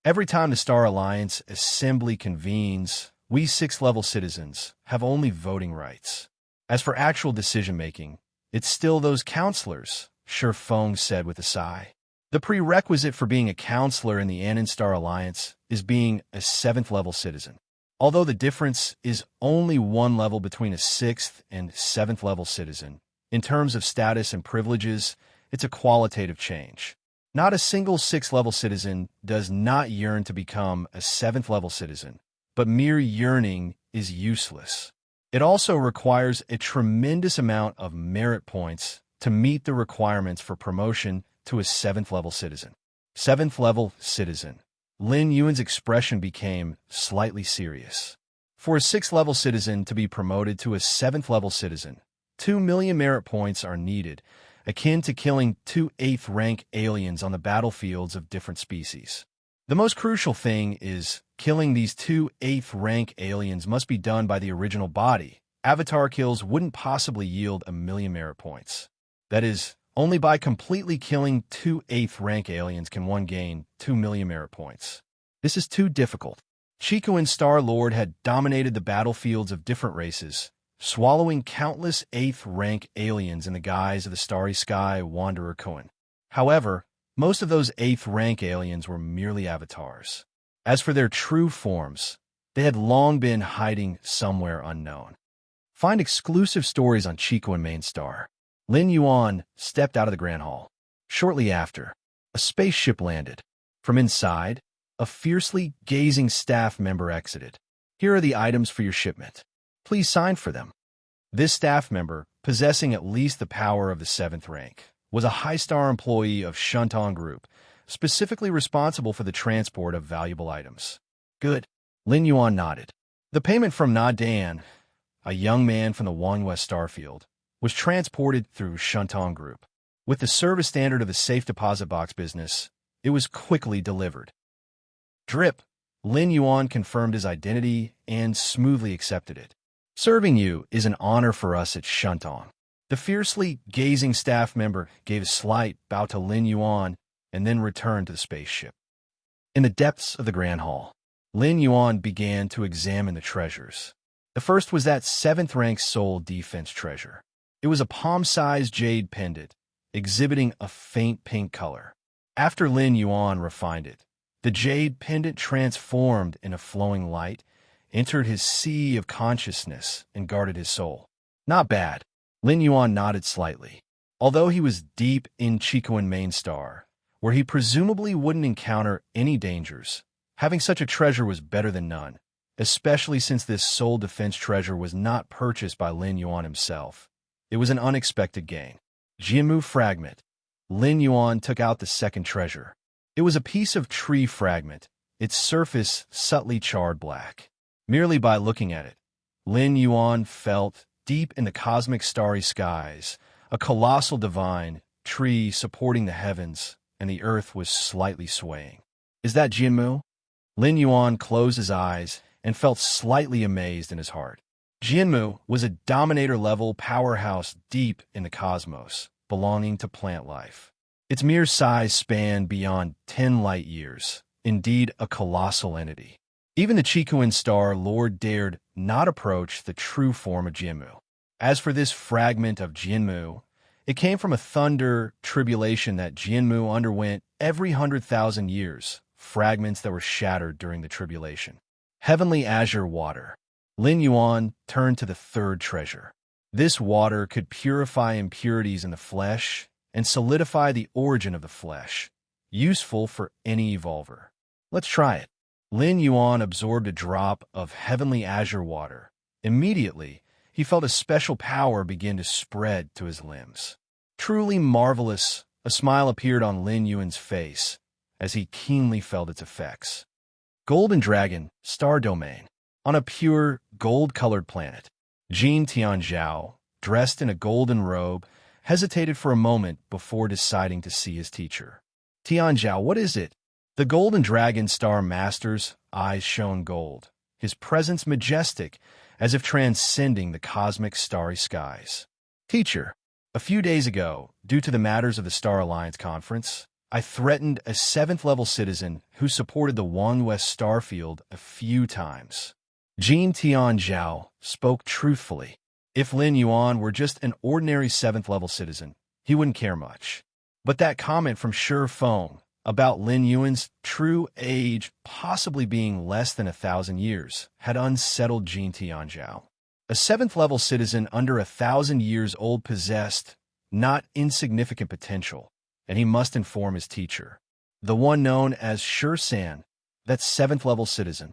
Every time the Star Alliance Assembly convenes, we 6th level citizens have only voting rights. As for actual decision-making, it's still those counselors, Shurfeng said with a sigh. The prerequisite for being a counselor in the Anon Star Alliance is being a 7th level citizen. Although the difference is only 1 level between a 6th and 7th level citizen, in terms of status and privileges, it's a qualitative change. Not a single 6th level citizen does not yearn to become a 7th level citizen, but mere yearning is useless. It also requires a tremendous amount of merit points to meet the requirements for promotion to a 7th level citizen. 7th level citizen. Lin Yuan's expression became slightly serious. For a 6th level citizen to be promoted to a 7th level citizen, 2 million merit points are needed, akin to killing 2 8th rank aliens on the battlefields of different species. The most crucial thing is killing these 2 8th rank aliens must be done by the original body. Avatar kills wouldn't possibly yield 1 million merit points. That is, only by completely killing 2 8th rank aliens can one gain 2 million merit points. This is too difficult. Chiquan Star Lord had dominated the battlefields of different races, swallowing countless 8th rank aliens in the guise of the Starry Sky Wanderer Kuan. However, most of those 8th rank aliens were merely avatars. As for their true forms, they had long been hiding somewhere unknown. Find exclusive stories on Chiquan Main Star. Lin Yuan stepped out of the Grand Hall. Shortly after, a spaceship landed. From inside, a fiercely gazing staff member exited. Here are the items for your shipment. Please sign for them. This staff member, possessing at least the power of the 7th rank, was a high-star employee of Shuntong Group, specifically responsible for the transport of valuable items. Good. Lin Yuan nodded. The payment from Na Dan, a young man from the OneWest Starfield, was transported through Shuntong Group. With the service standard of the safe deposit box business, it was quickly delivered. Drip. Lin Yuan confirmed his identity and smoothly accepted it. Serving you is an honor for us at Shuntong. The fiercely gazing staff member gave a slight bow to Lin Yuan and then returned to the spaceship. In the depths of the Grand Hall, Lin Yuan began to examine the treasures. The first was that 7th-rank soul defense treasure. It was a palm-sized jade pendant, exhibiting a faint pink color. After Lin Yuan refined it, the jade pendant transformed in a flowing light, entered his sea of consciousness, and guarded his soul. Not bad. Lin Yuan nodded slightly. Although he was deep in Chicoan Main Star, where he presumably wouldn't encounter any dangers, having such a treasure was better than none, especially since this soul defense treasure was not purchased by Lin Yuan himself. It was an unexpected gain. Jianmu fragment. Lin Yuan took out the second treasure. It was a piece of tree fragment, its surface subtly charred black. Merely by looking at it, Lin Yuan felt, deep in the cosmic starry skies, a colossal divine tree supporting the heavens, and the earth was slightly swaying. Is that Jianmu? Lin Yuan closed his eyes and felt slightly amazed in his heart. Jianmu was a Dominator-level powerhouse deep in the cosmos, belonging to plant life. Its mere size spanned beyond 10 light-years, indeed a colossal entity. Even the Chicoan Star Lord dared not approach the true form of Jianmu. As for this fragment of Jianmu, it came from a thunder tribulation that Jianmu underwent every 100,000 years, fragments that were shattered during the tribulation. Heavenly Azure Water. Lin Yuan turned to the third treasure. This water could purify impurities in the flesh and solidify the origin of the flesh, useful for any evolver. Let's try it. Lin Yuan absorbed a drop of Heavenly Azure Water. Immediately, he felt a special power begin to spread to his limbs. Truly marvelous, a smile appeared on Lin Yuan's face as he keenly felt its effects. Golden Dragon, Star Domain. On a pure, gold-colored planet, Jin Tianzhao, dressed in a golden robe, hesitated for a moment before deciding to see his teacher. Tianzhao, what is it? The Golden Dragon Star Master's eyes shone gold, his presence majestic, as if transcending the cosmic starry skies. Teacher, a few days ago, due to the matters of the Star Alliance Conference, I threatened a 7th-level citizen who supported the Wang West Starfield a few times. Jin Tianzhao spoke truthfully. If Lin Yuan were just an ordinary 7th-level citizen, he wouldn't care much. But that comment from Shi Feng about Lin Yuan's true age possibly being less than 1,000 years had unsettled Jin Tianzhao. A 7th-level citizen under 1,000 years old possessed not insignificant potential, and he must inform his teacher, the one known as Shi-san, that 7th-level citizen.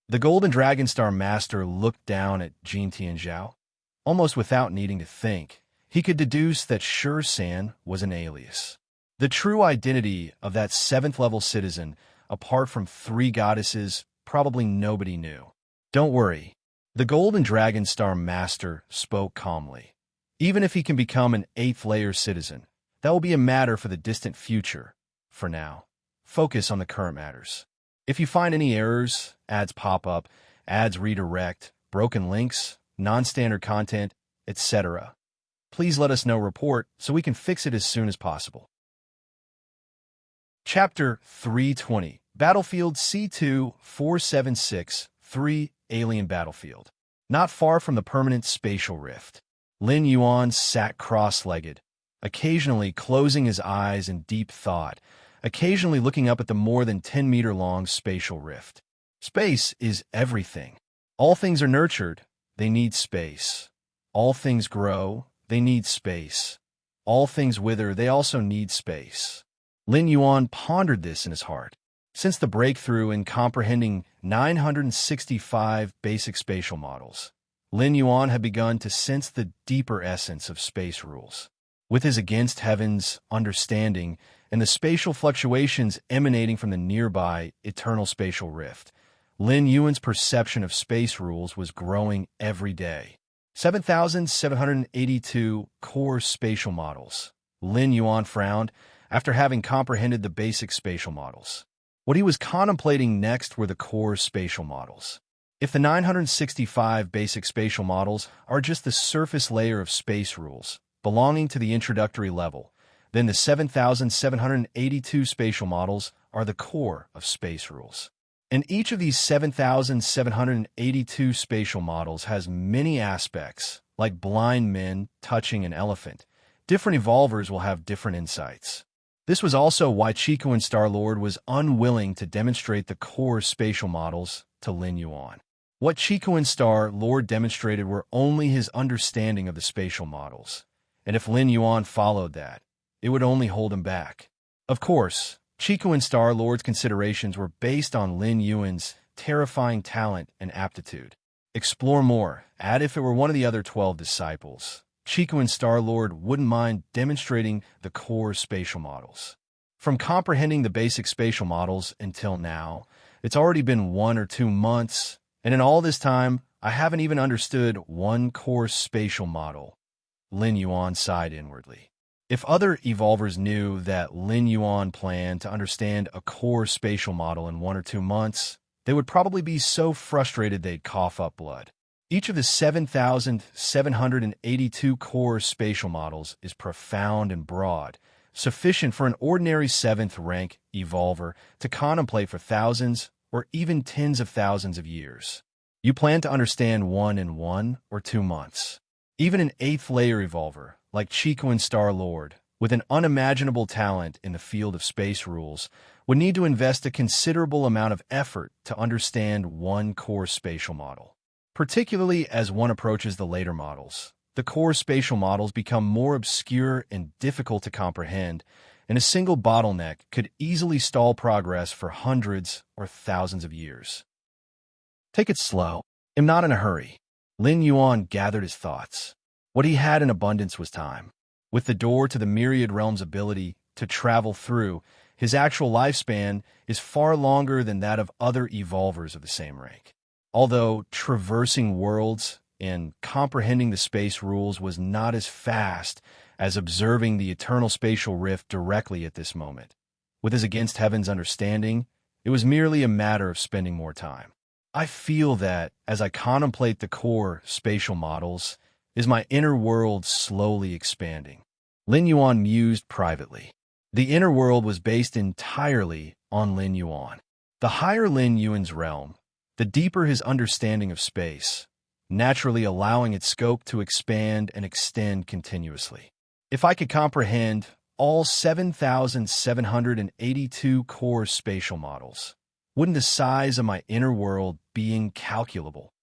The Golden Dragon Star Master looked down at Jin Tianzhao. Almost without needing to think, he could deduce that Shi-san was an alias. The true identity of that 7th-level citizen, apart from 3 goddesses, probably nobody knew. Don't worry. The Golden Dragon Star Master spoke calmly. Even if he can become an 8th-layer citizen, that will be a matter for the distant future. For now, focus on the current matters. If you find any errors, ads pop up, ads redirect, broken links, non-standard content, etc., please let us know report so we can fix it as soon as possible. Chapter 320, Battlefield C2-4763, Alien Battlefield. Not far from the permanent spatial rift, Lin Yuan sat cross-legged, occasionally closing his eyes in deep thought, occasionally looking up at the more than 10-meter-long spatial rift. Space is everything. All things are nurtured, they need space. All things grow, they need space. All things wither, they also need space. Lin Yuan pondered this in his heart. Since the breakthrough in comprehending 965 basic spatial models, Lin Yuan had begun to sense the deeper essence of space rules. With his against heavens understanding and the spatial fluctuations emanating from the nearby eternal spatial rift, Lin Yuan's perception of space rules was growing every day. 7,782 core spatial models. Lin Yuan frowned after having comprehended the basic spatial models. What he was contemplating next were the core spatial models. If the 965 basic spatial models are just the surface layer of space rules belonging to the introductory level, then the 7,782 spatial models are the core of space rules. And each of these 7,782 spatial models has many aspects, like blind men touching an elephant. Different evolvers will have different insights. This was also why Chico and Star-Lord was unwilling to demonstrate the core spatial models to Lin Yuan. What Chico and Star-Lord demonstrated were only his understanding of the spatial models, and if Lin Yuan followed that, it would only hold him back. Of course, Chico and Star-Lord's considerations were based on Lin Yuan's terrifying talent and aptitude. Explore more. Add if it were one of the other 12 disciples, Chico and Star-Lord wouldn't mind demonstrating the core spatial models. From comprehending the basic spatial models until now, it's already been 1 or 2 months, and in all this time, I haven't even understood one core spatial model. Lin Yuan sighed inwardly. If other evolvers knew that Lin Yuan planned to understand a core spatial model in 1 or 2 months, they would probably be so frustrated they'd cough up blood. Each of the 7,782 core spatial models is profound and broad, sufficient for an ordinary 7th rank evolver to contemplate for thousands or even tens of thousands of years. You plan to understand one in 1 or 2 months. Even an 8th layer evolver, like Chico and Star-Lord, with an unimaginable talent in the field of space rules, would need to invest a considerable amount of effort to understand one core spatial model. Particularly as one approaches the later models, the core spatial models become more obscure and difficult to comprehend, and a single bottleneck could easily stall progress for hundreds or thousands of years. Take it slow. I'm not in a hurry. Lin Yuan gathered his thoughts. What he had in abundance was time. With the door to the myriad realms' ability to travel through, his actual lifespan is far longer than that of other evolvers of the same rank. Although traversing worlds and comprehending the space rules was not as fast as observing the eternal spatial rift directly at this moment. With his against heaven's understanding, it was merely a matter of spending more time. I feel that, as I contemplate the core spatial models, is my inner world slowly expanding. Lin Yuan mused privately. The inner world was based entirely on Lin Yuan. The higher Lin Yuan's realm, the deeper his understanding of space, naturally allowing its scope to expand and extend continuously. If I could comprehend all 7,782 core spatial models, wouldn't the size of my inner world be incalculable?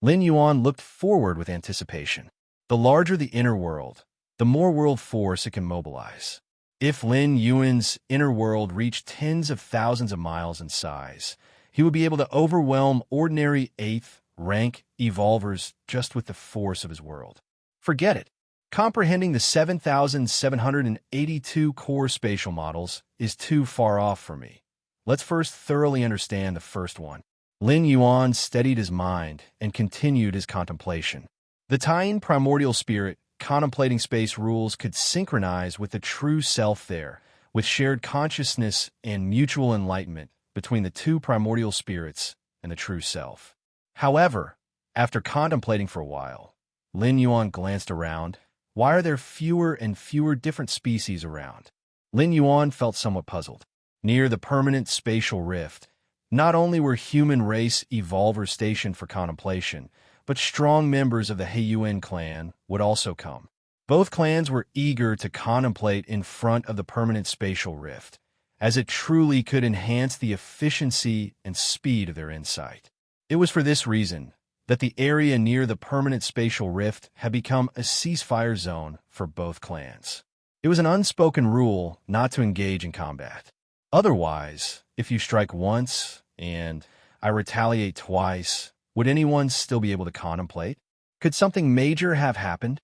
Lin Yuan looked forward with anticipation. The larger the inner world, the more world force it can mobilize. If Lin Yuan's inner world reached tens of thousands of miles in size, he would be able to overwhelm ordinary 8th rank evolvers just with the force of his world. Forget it. Comprehending the 7,782 core spatial models is too far off for me. Let's first thoroughly understand the first one. Lin Yuan steadied his mind and continued his contemplation. The Taiyin primordial spirit contemplating space rules could synchronize with the true self there, with shared consciousness and mutual enlightenment between the two primordial spirits and the true self. However, after contemplating for a while, Lin Yuan glanced around. Why are there fewer and fewer different species around? Lin Yuan felt somewhat puzzled. Near the permanent spatial rift, not only were human race evolvers stationed for contemplation, but strong members of the Heiyuan clan would also come. Both clans were eager to contemplate in front of the permanent spatial rift, as it truly could enhance the efficiency and speed of their insight. It was for this reason that the area near the permanent spatial rift had become a ceasefire zone for both clans. It was an unspoken rule not to engage in combat. Otherwise, if you strike once and I retaliate twice, would anyone still be able to contemplate? Could something major have happened?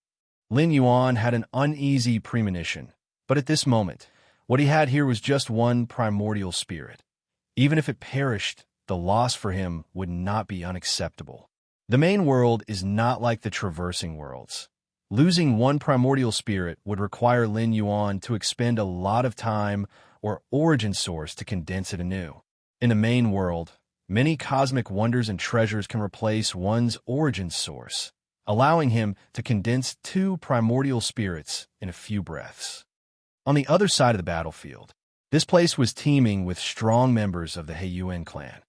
Lin Yuan had an uneasy premonition, but at this moment, what he had here was just one primordial spirit. Even if it perished, the loss for him would not be unacceptable. The main world is not like the traversing worlds. Losing one primordial spirit would require Lin Yuan to expend a lot of time or origin source to condense it anew. In the main world, many cosmic wonders and treasures can replace one's origin source, allowing him to condense two primordial spirits in a few breaths. On the other side of the battlefield, this place was teeming with strong members of the Heiyuan clan.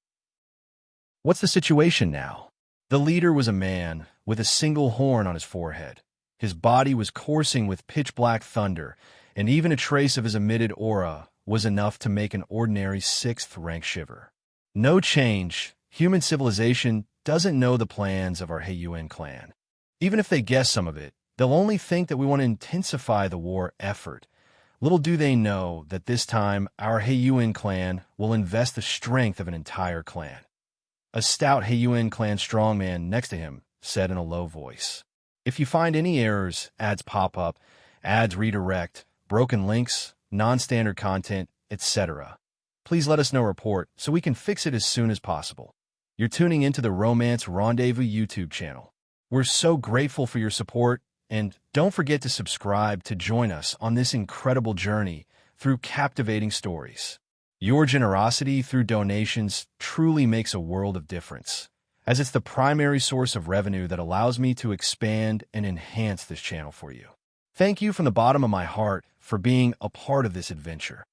What's the situation now? The leader was a man with a single horn on his forehead. His body was coursing with pitch-black thunder, and even a trace of his emitted aura was enough to make an ordinary 6th rank shiver. No change. Human civilization doesn't know the plans of our Heiyuan clan. Even if they guess some of it, they'll only think that we want to intensify the war effort. Little do they know that this time our Heiyuan clan will invest the strength of an entire clan. A stout Heiyuan clan strongman next to him said in a low voice, "If you find any errors, ads pop up, ads redirect, broken links, non-standard content, etc., please let us know report so we can fix it as soon as possible." You're tuning into the Romance Rendezvous YouTube channel. We're so grateful for your support, and don't forget to subscribe to join us on this incredible journey through captivating stories. Your generosity through donations truly makes a world of difference, as it's the primary source of revenue that allows me to expand and enhance this channel for you. Thank you from the bottom of my heart for being a part of this adventure.